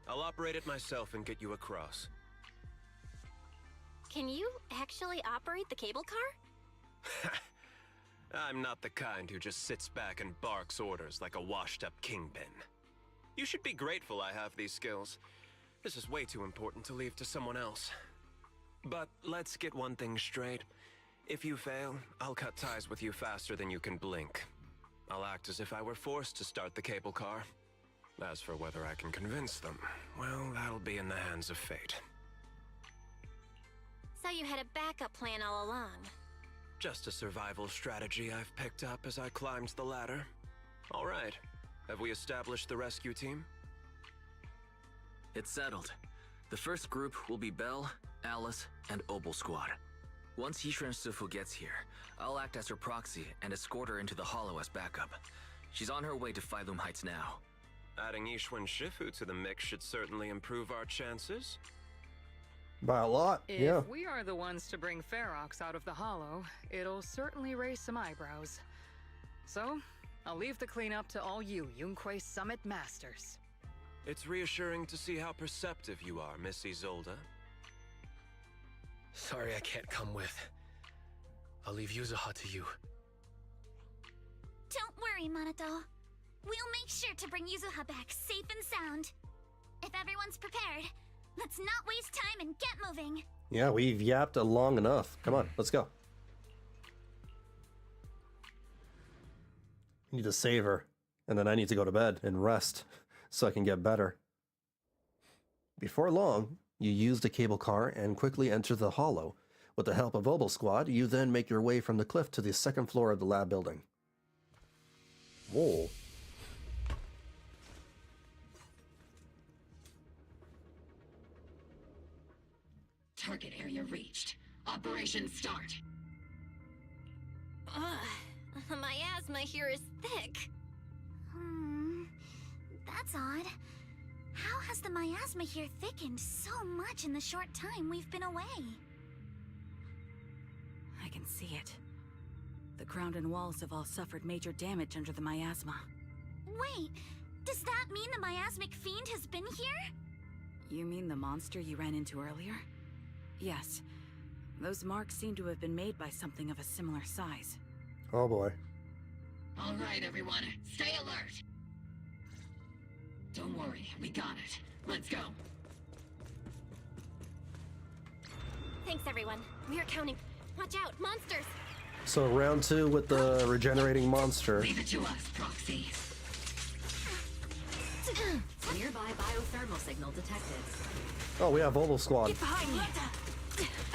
I'll operate it myself and get you across. Can you actually operate the cable car? I'm not the kind who just sits back and barks orders like a washed-up kingpin. You should be grateful I have these skills. This is way too important to leave to someone else. But let's get one thing straight. If you fail, I'll cut ties with you faster than you can blink. I'll act as if I were forced to start the cable car. As for whether I can convince them, well, that'll be in the hands of fate. So you had a backup plan all along. Just a survival strategy I've picked up as I climbed the ladder. All right. Have we established the rescue team? It's settled. The first group will be Belle, Alice, and Obel Squad. Once Yisha and Sufu gets here, I'll act as her proxy and escort her into the Hollow as backup. She's on her way to Phylum Heights now. Adding Yishun and Shifu to the mix should certainly improve our chances. By a lot, yeah. If we are the ones to bring Ferox out of the Hollow, it'll certainly raise some eyebrows. So, I'll leave the cleanup to all you Yunquei Summit Masters. It's reassuring to see how perceptive you are, Miss Isolde. Sorry I can't come with. I'll leave Yuzuha to you. Don't worry, Monoto. We'll make sure to bring Yuzuha back safe and sound. If everyone's prepared, let's not waste time and get moving. Yeah, we've yapped long enough. Come on, let's go. I need to save her, and then I need to go to bed and rest so I can get better. Before long, you use the cable car and quickly enter the Hollow. With the help of Obel Squad, you then make your way from the cliff to the second floor of the lab building. Whoa. Target area reached. Operation start. My asthma here is thick. That's odd. How has the miasma here thickened so much in the short time we've been away? I can see it. The ground and walls have all suffered major damage under the miasma. Wait, does that mean the miasmic fiend has been here? You mean the monster you ran into earlier? Yes. Those marks seem to have been made by something of a similar size. Oh boy. All right, everyone. Stay alert. Don't worry, we got it. Let's go. Thanks, everyone. We're counting. Watch out, monsters! So round 2 with the regenerating monster. Leave it to us, Proxy. Nearby biothermal signal detected. Oh, we have Obel Squad. Get behind me!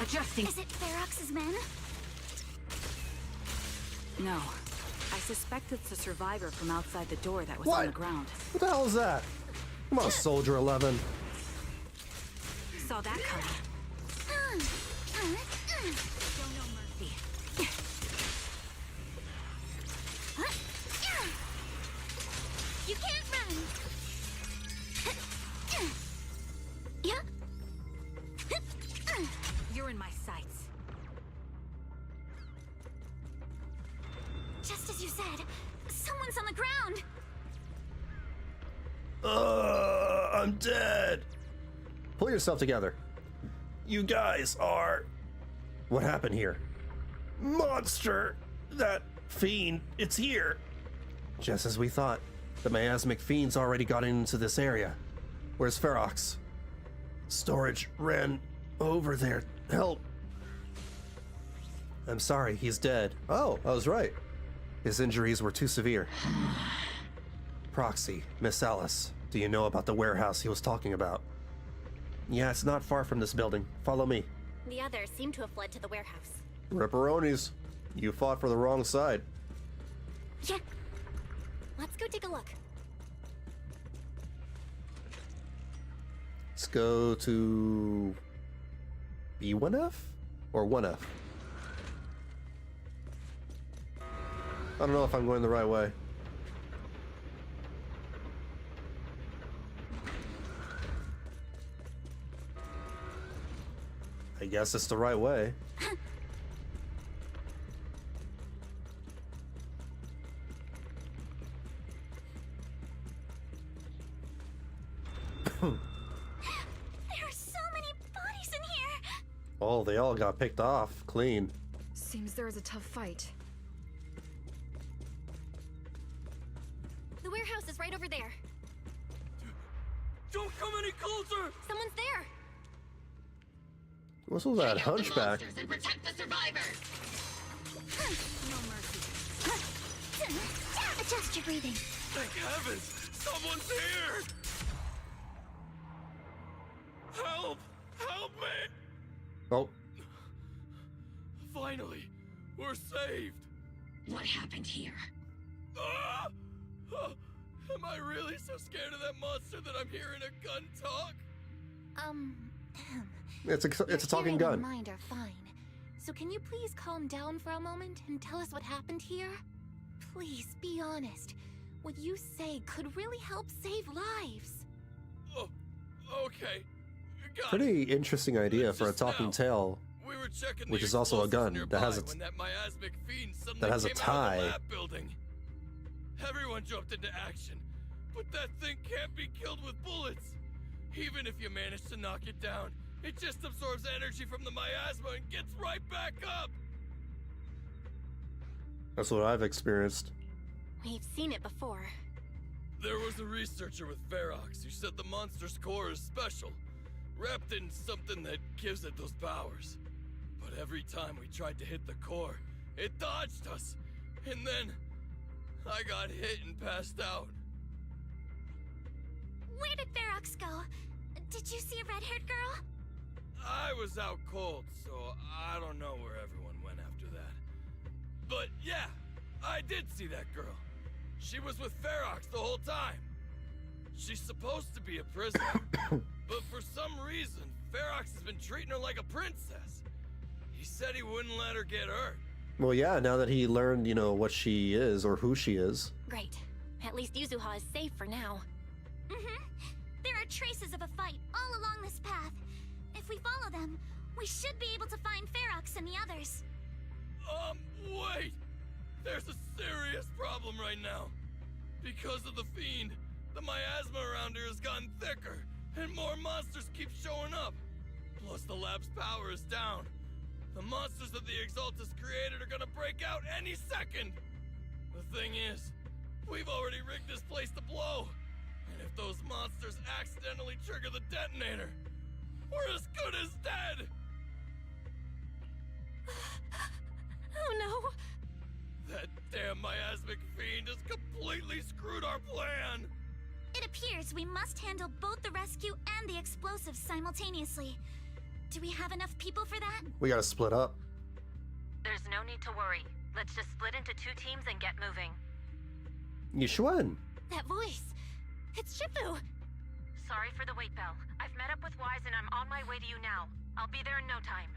Adjusting. Is it Ferox's men? No. I suspect it's a survivor from outside the door that was What? on the ground. What the hell is that? Come on, Soldier 11. Saw that coming. Show no mercy. You can't run! Yeah? You're in my sights. Just as you said, someone's on the ground! I'm dead. Pull yourself together. You guys are... What happened here? Monster! That fiend, it's here! Just as we thought. The miasmic fiend's already got into this area. Where's Ferox? Storage ran over there. Help! I'm sorry, he's dead. Oh, I was right. His injuries were too severe. Proxy, Miss Alice, do you know about the warehouse he was talking about? Yeah, it's not far from this building. Follow me. The others seem to have fled to the warehouse. Ripperonis, you fought for the wrong side. Yeah. Let's go take a look. Let's go to B1F or 1F? I don't know if I'm going the right way. I guess it's the right way. There are so many bodies in here! Oh, they all got picked off clean. Seems there is a tough fight. The warehouse is right over there. Don't come any closer! Someone's there! What's with that hunchback? And protect the survivors. No mercy. Adjust your breathing. Thank heavens! Someone's here! Help! Help me! Oh. Finally, we're saved! What happened here? Ah! Oh, am I really so scared of that monster that I'm hearing a gun talk? It's a Your talking hearing gun. and mind are fine. So can you please calm down for a moment and tell us what happened here? Please, be honest. What you say could really help save lives. Oh, okay. Got Pretty interesting idea for a talking tail, We were checking which the is also a gun explosives that has a nearby when that miasmic fiend suddenly that has a came out of the tie. lab building. Everyone jumped into action, but that thing can't be killed with bullets. Even if you manage to knock it down, it just absorbs energy from the miasma and gets right back up. That's what I've experienced. We've seen it before. There was a researcher with Ferox who said the monster's core is special, wrapped in something that gives it those powers. But every time we tried to hit the core, it dodged us. And then I got hit and passed out. Where did Ferox go? Did you see a red-haired girl? I was out cold, so I don't know where everyone went after that. But yeah, I did see that girl. She was with Ferox the whole time. She's supposed to be a prisoner, but for some reason, Ferox has been treating her like a princess. He said he wouldn't let her get hurt. Well, yeah, now that he learned, you know, what she is or who she is. Great. At least Yuzuha is safe for now. There are traces of a fight all along this path. If we follow them, we should be able to find Ferox and the others. Wait! There's a serious problem right now. Because of the fiend, the miasma around here has gotten thicker, and more monsters keep showing up. Plus the lab's power is down. The monsters that the Exaltus created are gonna break out any second. The thing is, we've already rigged this place to blow. And if those monsters accidentally trigger the detonator, we're as good as dead! Oh no! That damn miasmic fiend has completely screwed our plan! It appears we must handle both the rescue and the explosives simultaneously. Do we have enough people for that? We gotta split up. There's no need to worry. Let's just split into 2 teams and get moving. Yishuan. That voice! It's Shifu! Sorry for the wait, Belle. I've met up with Wise and I'm on my way to you now. I'll be there in no time.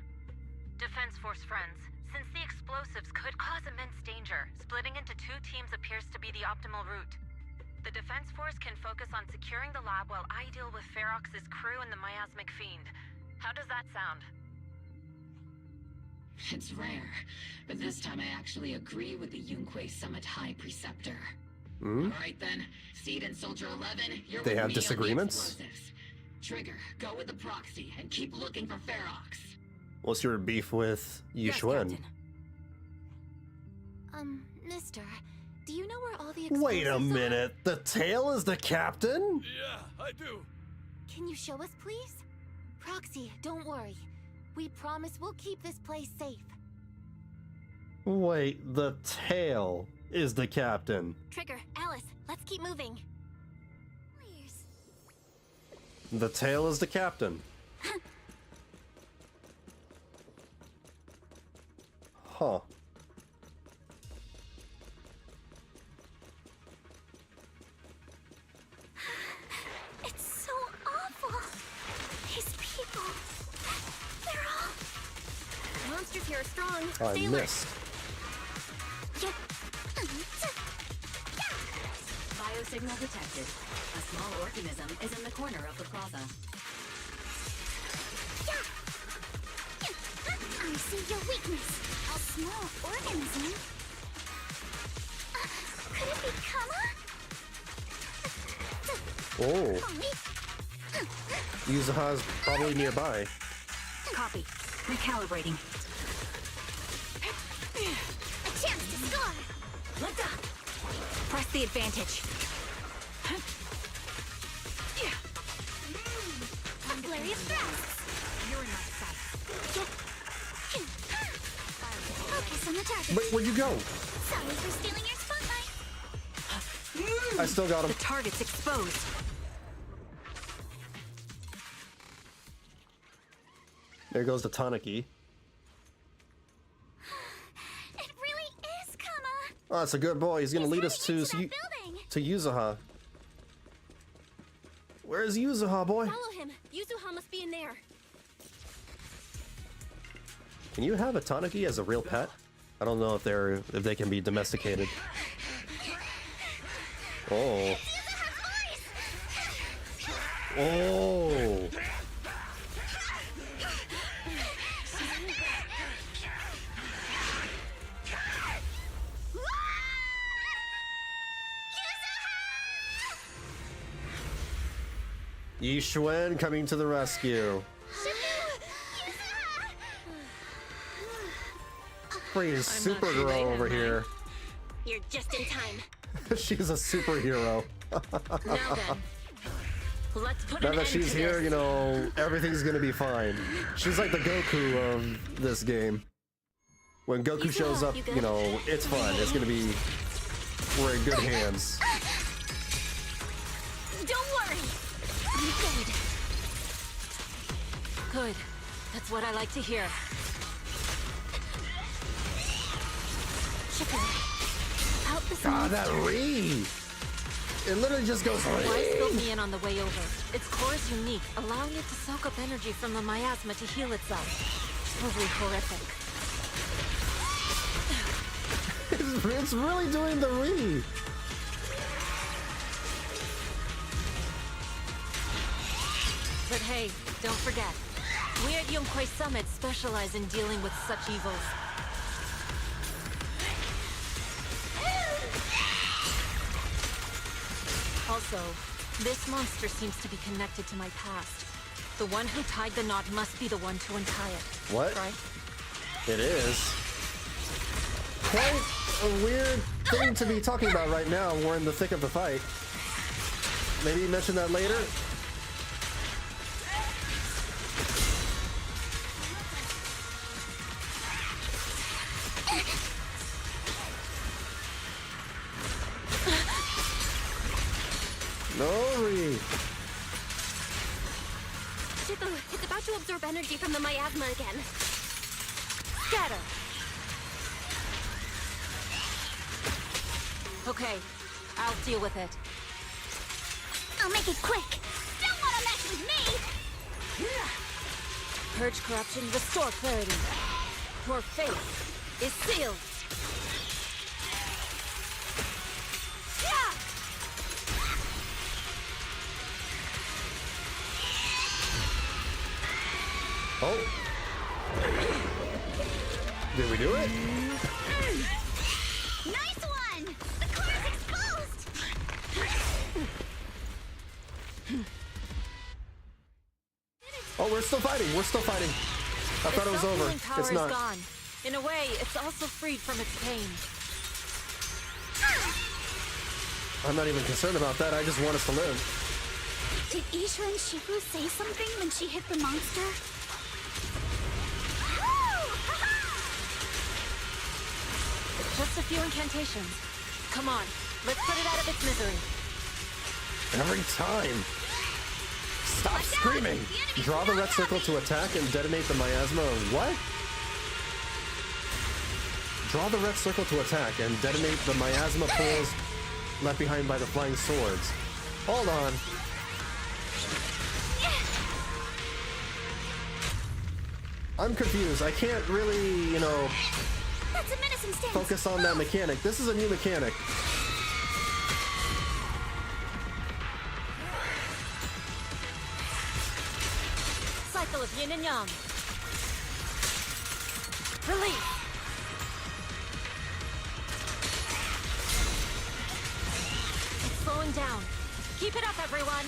Defense Force friends, since the explosives could cause immense danger, splitting into 2 teams appears to be the optimal route. The Defense Force can focus on securing the lab while I deal with Ferox's crew and the miasmic fiend. How does that sound? It's rare, but this time I actually agree with the Yunquei Summit High Preceptor. Hmm? Alright then, Seed and Soldier 11, you're They with have me on the disagreements? explosives. Trigger, go with the proxy and keep looking for Ferox. What's your beef with Yishuan? Mister, do you know where all the explosives Wait a minute. The tail is the captain? Yeah, I do. Can you show us, please? Proxy, don't worry. We promise we'll keep this place safe. Wait, the tail is the captain. Trigger, Alice, let's keep moving. The tail is the captain. Huh. It's so awful. These people, they're all... Monsters here are strong. I Stay alert. missed. Biosignal detected. A small organism is in the corner of the plaza. your weakness. A small organism? Could it be Kama? Oh. Yuzuha's probably nearby. Copy. Recalibrating. A chance to score! Press the advantage. Flurry of thrusts! You're in my sight. Focus on the target. Wait, where'd you go? Sorry for stealing your spotlight. I still got him. The target's exposed. There goes the Tanaki. It really is Kama. Oh, that's a good boy. He's gonna lead us to Yuzuha. Where's Yuzuha, boy? Follow him. Yuzuha must be in there. Can you have a Tanaki as a real pet? I don't know if they can be domesticated. Oh. Oh. Yi Xuan coming to the rescue. Freaking Supergirl over here. You're just in time. She's a superhero. Now then, let's put Now an that end she's to here, this. you know, everything's gonna be fine. She's like the Goku of this game. When Goku shows up, you know, it's fun. It's gonna be... We're in good hands. Don't worry. I'm good. Good. That's what I like to hear. Chicken. Out the God, that Ree! It literally just goes Wise filled Ree! me in on the way over. Its core is unique, allowing it to soak up energy from the miasma to heal itself. Totally horrific. It's really doing the Ree! But hey, don't forget, we at Yunquei Summit specialize in dealing with such evils. Also, this monster seems to be connected to my past. The one who tied the knot must be the one to untie it. What? Right? It is. Quite a weird thing to be talking about right now. We're in the thick of the fight. Maybe mention that later? Nori! Shifu, it's about to absorb energy from the miasma again. Scatter! Okay, I'll deal with it. I'll make it quick. Don't want to mess with me. Purge corruption, restore clarity. Your fate is sealed. Oh. Did we do it? Nice one. The core is exposed. Oh, we're still fighting. We're still fighting. I thought it was over. Self-healing power It's is not. gone. In a way, it's also freed from its pain. I'm not even concerned about that. I just want us to live. Did Isha and Shifu say something when she hit the monster? Just a few incantations. Come on, let's put it out of its misery. Every time. Stop screaming! Draw the red circle to attack and detonate the miasma of what? Draw the red circle to attack and detonate the miasma pools left behind by the flying swords. Hold on. I'm confused. I can't really, you know, That's a menacing stance. focus on that mechanic. This is a new mechanic. Cycle of yin and yang. Release! It's slowing down. Keep it up, everyone!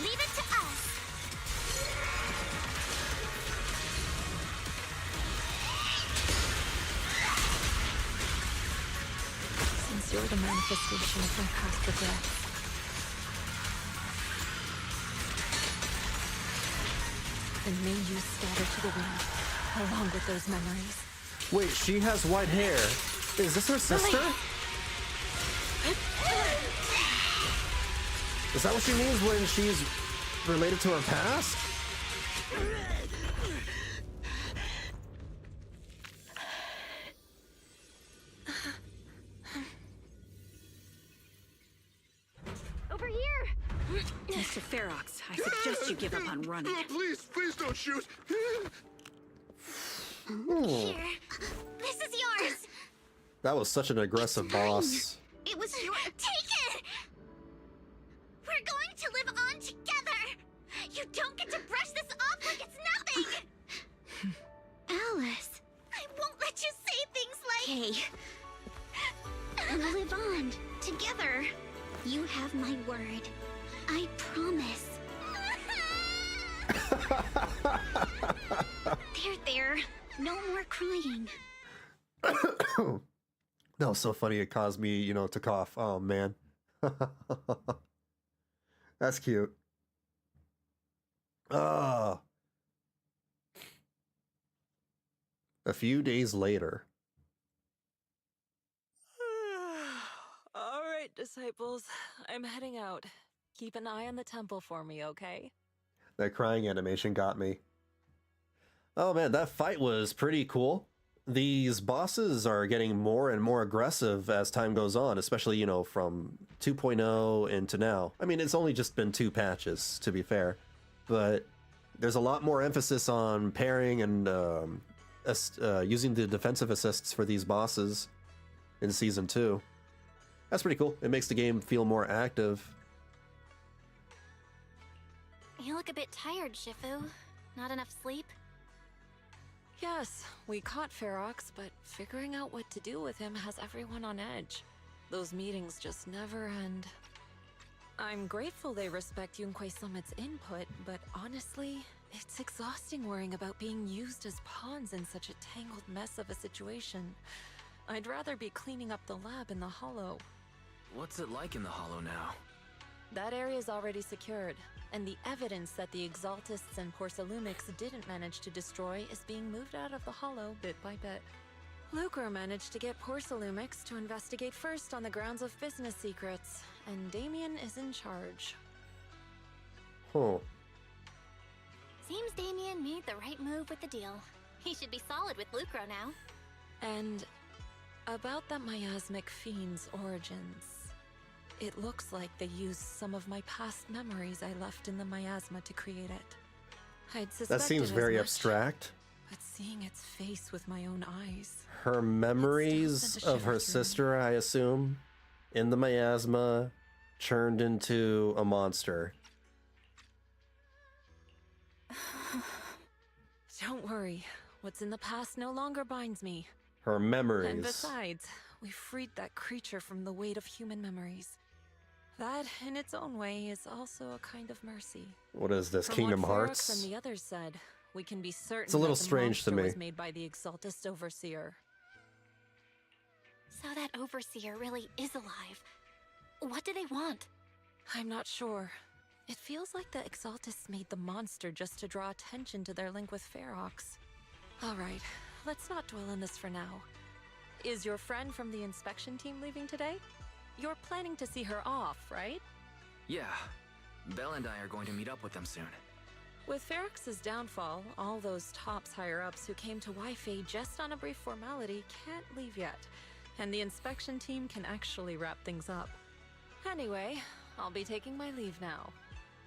Leave it to us. Since you're the manifestation of my past regrets, then may you scatter to the wind, along with those memories. Wait, she has white hair. Is this her sister? Is that what she means when she's related to her past? Over here! Mr. Ferox, I suggest you give up on running. Please, please don't shoot. Here. This is yours. That was such an aggressive boss. It was your. Take it! We're going to live on together! You don't get to brush this off like it's nothing! Alice, I won't let you say things like. Hey. We'll live on together. You have my word. I promise. There. No more crying. That was so funny. It caused me, to cough. Oh, man. That's cute. A few days later. All right, disciples. I'm heading out. Keep an eye on the temple for me, okay? That crying animation got me. Oh man, that fight was pretty cool. These bosses are getting more and more aggressive as time goes on, especially, from 2.0 into now. I mean, it's only just been 2 patches, to be fair. But there's a lot more emphasis on pairing and using the defensive assists for these bosses in Season 2. That's pretty cool. It makes the game feel more active. You look a bit tired, Shifu. Not enough sleep? Yes, we caught Ferox, but figuring out what to do with him has everyone on edge. Those meetings just never end. I'm grateful they respect Yunquei Summit's input, but honestly, it's exhausting worrying about being used as pawns in such a tangled mess of a situation. I'd rather be cleaning up the lab in the Hollow. What's it like in the Hollow now? That area's already secured, and the evidence that the Exaltists and Porcelumix didn't manage to destroy is being moved out of the Hollow bit by bit. Lucre managed to get Porcelumix to investigate first on the grounds of business secrets, and Damien is in charge. Huh. Seems Damien made the right move with the deal. He should be solid with Lucro now. And about that miasmic fiend's origins. It looks like they used some of my past memories I left in the miasma to create it. I'd suspected That seems very as much, abstract. but seeing its face with my own eyes. Her memories of her sister, I assume, in the miasma, churned into a monster. Don't worry. What's in the past no longer binds me. Her memories. And besides, we freed that creature from the weight of human memories. That, in its own way, is also a kind of mercy. What is this, From Kingdom what Hearts? Ferox and the others said, we can be certain It's a little that the strange to monster me. was made by the Exaltist Overseer. So that Overseer really is alive. What do they want? I'm not sure. It feels like the Exaltists made the monster just to draw attention to their link with Ferox. Alright, let's not dwell on this for now. Is your friend from the inspection team leaving today? You're planning to see her off, right? Yeah. Belle and I are going to meet up with them soon. With Ferox's downfall, all those tops higher-ups who came to Wi-Fi just on a brief formality can't leave yet, and the inspection team can actually wrap things up. Anyway, I'll be taking my leave now.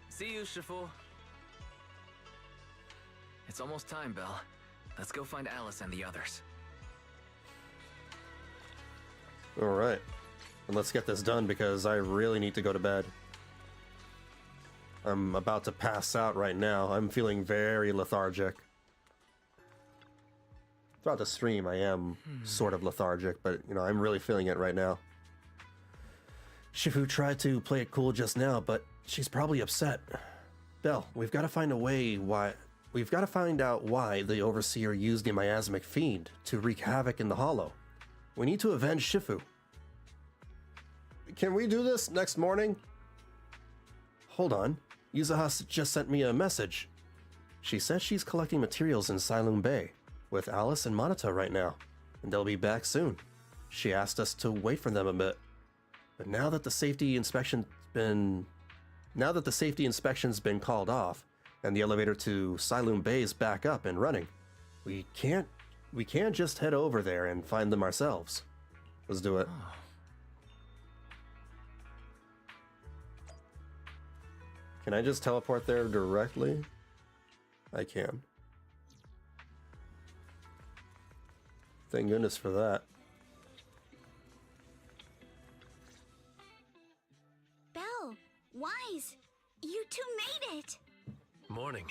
See you, Shifu. It's almost time, Belle. Let's go find Alice and the others. Alright. And let's get this done because I really need to go to bed. I'm about to pass out right now. I'm feeling very lethargic. Throughout the stream, I am sort of lethargic, but, you know, I'm really feeling it right now. Shifu tried to play it cool just now, but she's probably upset. Belle, we've got to find a way why... We've got to find out why the Overseer used the miasmic fiend to wreak havoc in the Hollow. We need to avenge Shifu. Can we do this next morning? Hold on. Yuzuha just sent me a message. She says she's collecting materials in Silum Bay with Alice and Monata right now, and they'll be back soon. She asked us to wait for them a bit. But now that the safety inspection's been called off, and the elevator to Silum Bay is back up and running, we can't just head over there and find them ourselves. Let's do it. Can I just teleport there directly? I can. Thank goodness for that. Belle, Wise, you two made it! Morning.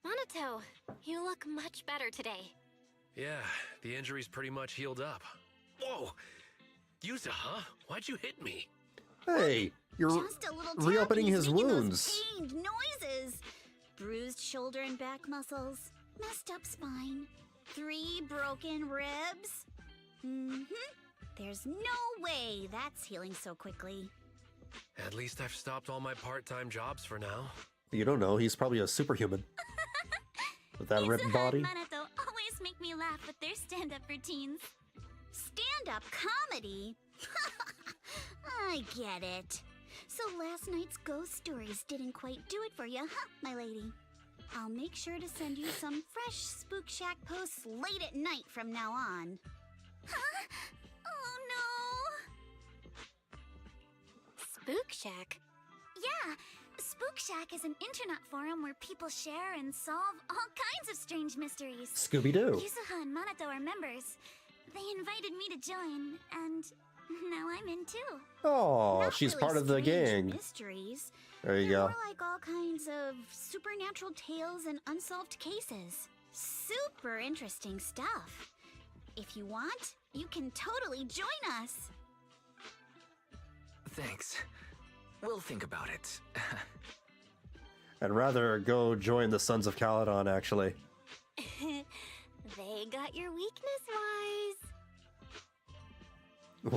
Monato, you look much better today. Yeah, the injury's pretty much healed up. Whoa! Yuzuha, why'd you hit me? Hey, you're Just a little reopening tapping, his making wounds. those pained noises. Bruised shoulder and back muscles, messed up spine, 3 broken ribs. There's no way that's healing so quickly. At least I've stopped all my part-time jobs for now. You don't know, he's probably a superhuman. With that ripped body. Monato always make me laugh with their stand-up routines. Stand-up comedy? I get it. So last night's ghost stories didn't quite do it for you, huh, my lady? I'll make sure to send you some fresh Spook Shack posts late at night from now on. Huh? Oh no! Spook Shack? Yeah, Spook Shack is an internet forum where people share and solve all kinds of strange mysteries. Scooby-Doo. Yuzuha and Monato are members. They invited me to join, and now I'm in too. Oh, Not she's really part of the strange gang. Mysteries. There you They're go. more like all kinds of supernatural tales and unsolved cases. Super interesting stuff. If you want, you can totally join us. Thanks. We'll think about it. I'd rather go join the Sons of Caledon, actually. They got your weakness, Wise.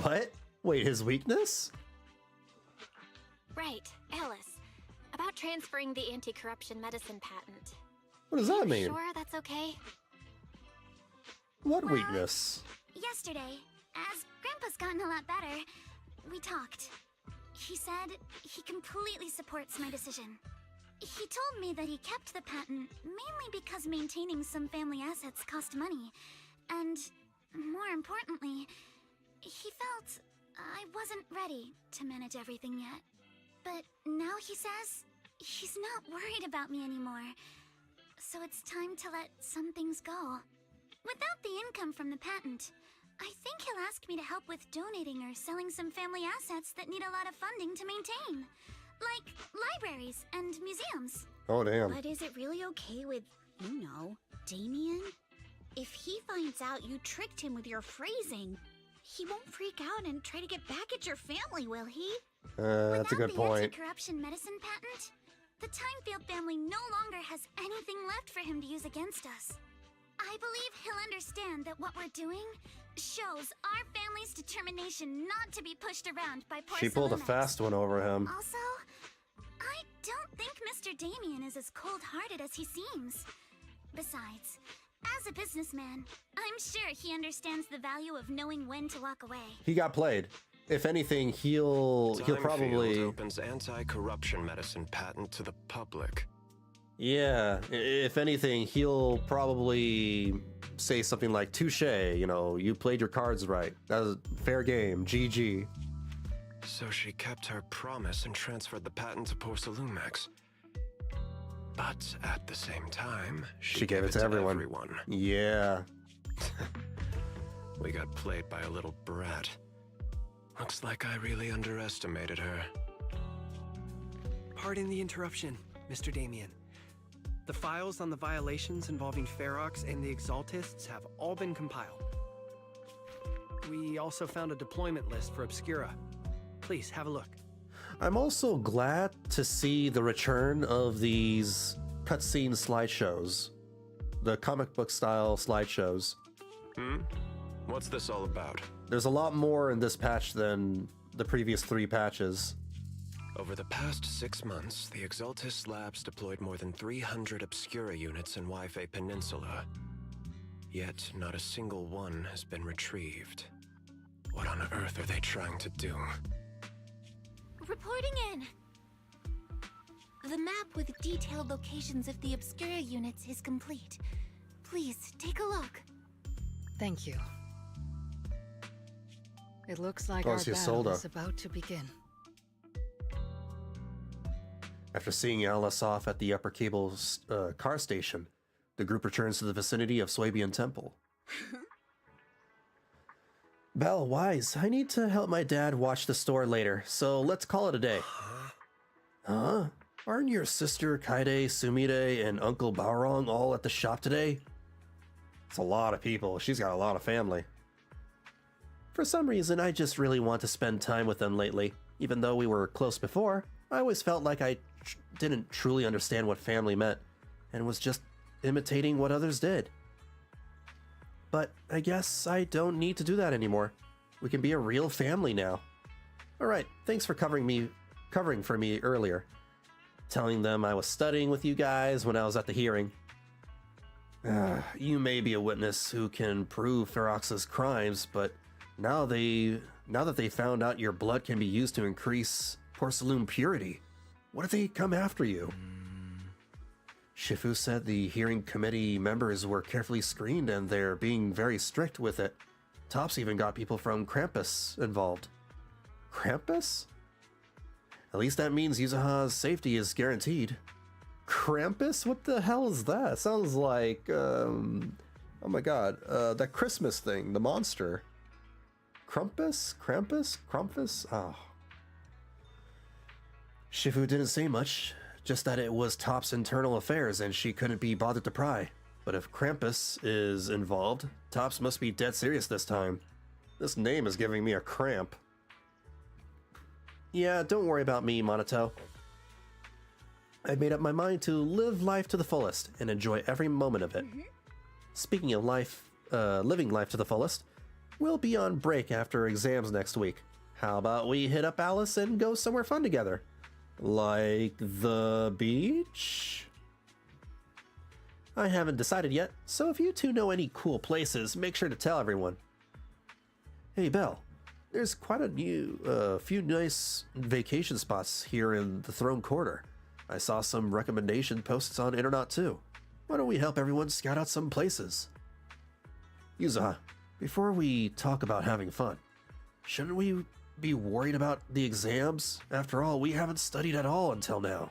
What? Wait, his weakness? Right, Alice. About transferring the anti-corruption medicine patent. What does that mean? Sure that's okay? What weakness? Yesterday, as Grandpa's gotten a lot better, we talked. He said he completely supports my decision. He told me that he kept the patent mainly because maintaining some family assets cost money. And, more importantly, he felt I wasn't ready to manage everything yet. But now he says he's not worried about me anymore. So it's time to let some things go. Without the income from the patent, I think he'll ask me to help with donating or selling some family assets that need a lot of funding to maintain. Like libraries and museums. Oh, damn. But is it really okay with, Damien? If he finds out you tricked him with your phrasing, he won't freak out and try to get back at your family, will he? That's a good Without the point. anti-corruption medicine patent, the Timefield family no longer has anything left for him to use against us. I believe he'll understand that what we're doing shows our family's determination not to be pushed around by poor She pulled a Salomex. fast one over him. Also, I don't think Mr. Damien is as cold-hearted as he seems. Besides, as a businessman, I'm sure he understands the value of knowing when to walk away. He got played. If anything, he'll probably... Timefield opens anti-corruption medicine patent to the public. Yeah, if anything, he'll probably say something like, touche, you played your cards right. That was fair game, GG. So she kept her promise and transferred the patent to Porcelumex. But at the same time, she gave it to everyone. Yeah. We got played by a little brat. Looks like I really underestimated her. Pardon the interruption, Mr. Damien. The files on the violations involving Ferox and the Exaltists have all been compiled. We also found a deployment list for Obscura. Please, have a look. I'm also glad to see the return of these cutscene slideshows. The comic book style slideshows. What's this all about? There's a lot more in this patch than the previous 3 patches. Over the past 6 months, the Exaltis Labs deployed more than 300 Obscura units in Wi-Fi Peninsula. Yet, not a single one has been retrieved. What on earth are they trying to do? Reporting in. The map with detailed locations of the Obscura units is complete. Please, take a look. Thank you. It looks like our battle is about to begin. After seeing Alice off at the Upper Cable car station, the group returns to the vicinity of Swabian Temple. Belle, Wise, I need to help my dad watch the store later, so let's call it a day. Huh? Aren't your sister Kaide, Sumire, and Uncle Baorong all at the shop today? It's a lot of people. She's got a lot of family. For some reason, I just really want to spend time with them lately. Even though we were close before, I always felt like I didn't truly understand what family meant, and was just imitating what others did. But I guess I don't need to do that anymore. We can be a real family now. Alright, thanks for covering for me earlier. Telling them I was studying with you guys when I was at the hearing. You may be a witness who can prove Ferox's crimes, but now that they found out your blood can be used to increase Porcelain purity, what if they come after you? Shifu said the hearing committee members were carefully screened and they're being very strict with it. Tops even got people from Krampus involved. Krampus? At least that means Yuzuha's safety is guaranteed. Krampus? What the hell is that? Sounds like, oh my god, that Christmas thing, the monster. Krampus? Krampus? Krampus? Oh. Shifu didn't say much, just that it was Top's internal affairs and she couldn't be bothered to pry. But if Krampus is involved, Tops must be dead serious this time. This name is giving me a cramp. Yeah, don't worry about me, Monato. I've made up my mind to live life to the fullest and enjoy every moment of it. Speaking of life, living life to the fullest, we'll be on break after exams next week. How about we hit up Alice and go somewhere fun together? Like the beach? I haven't decided yet, so if you two know any cool places, make sure to tell everyone. Hey Belle, there's quite a few nice vacation spots here in the Throne Quarter. I saw some recommendation posts on Internet too. Why don't we help everyone scout out some places? Yuzuha, before we talk about having fun, shouldn't we be worried about the exams? After all, we haven't studied at all until now.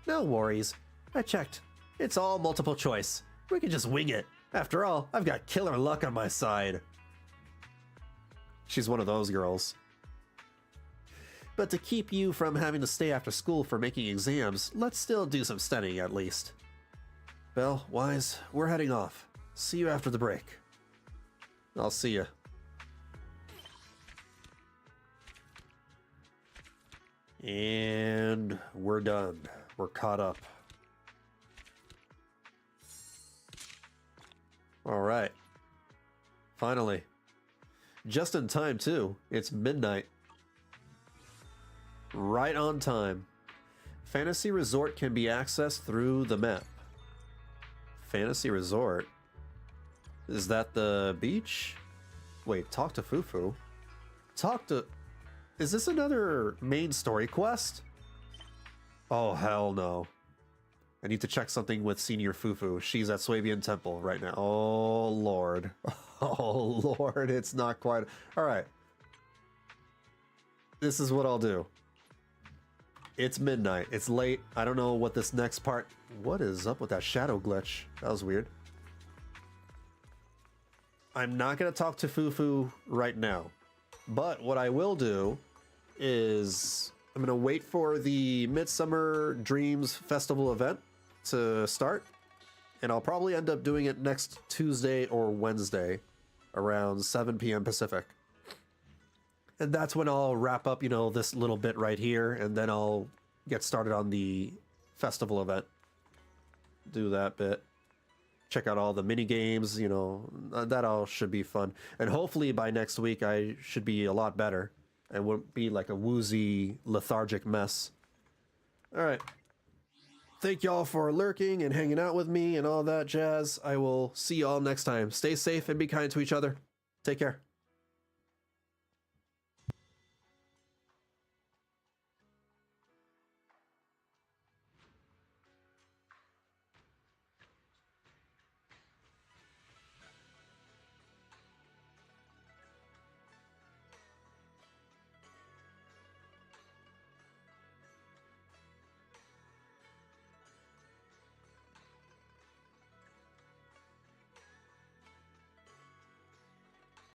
No worries. I checked. It's all multiple choice. We can just wing it. After all, I've got killer luck on my side. She's one of those girls. But to keep you from having to stay after school for making exams, let's still do some studying at least. Belle, Wise, we're heading off. See you after the break. I'll see ya. And we're done. We're caught up. All right. Finally. Just in time, too. It's midnight. Right on time. Fantasy Resort can be accessed through the map. Fantasy Resort? Is that the beach? Wait, talk to Fufu. Talk to... Is this another main story quest? Oh, hell no. I need to check something with Senior Fufu. She's at Swabian Temple right now. Oh, Lord. Oh, Lord, it's not quite... Alright. This is what I'll do. It's midnight. It's late. I don't know what this next part... What is up with that shadow glitch? That was weird. I'm not going to talk to Fufu right now. But what I will do is I'm gonna wait for the Midsummer Dreams Festival event to start, and I'll probably end up doing it next Tuesday or Wednesday around 7 p.m. Pacific. And that's when I'll wrap up, you know, this little bit right here, and then I'll get started on the festival event. Do that bit. Check out all the mini games, you know, that all should be fun. And hopefully by next week I should be a lot better and won't be like a woozy, lethargic mess. All right. Thank y'all for lurking and hanging out with me and all that jazz. I will see y'all next time. Stay safe and be kind to each other. Take care.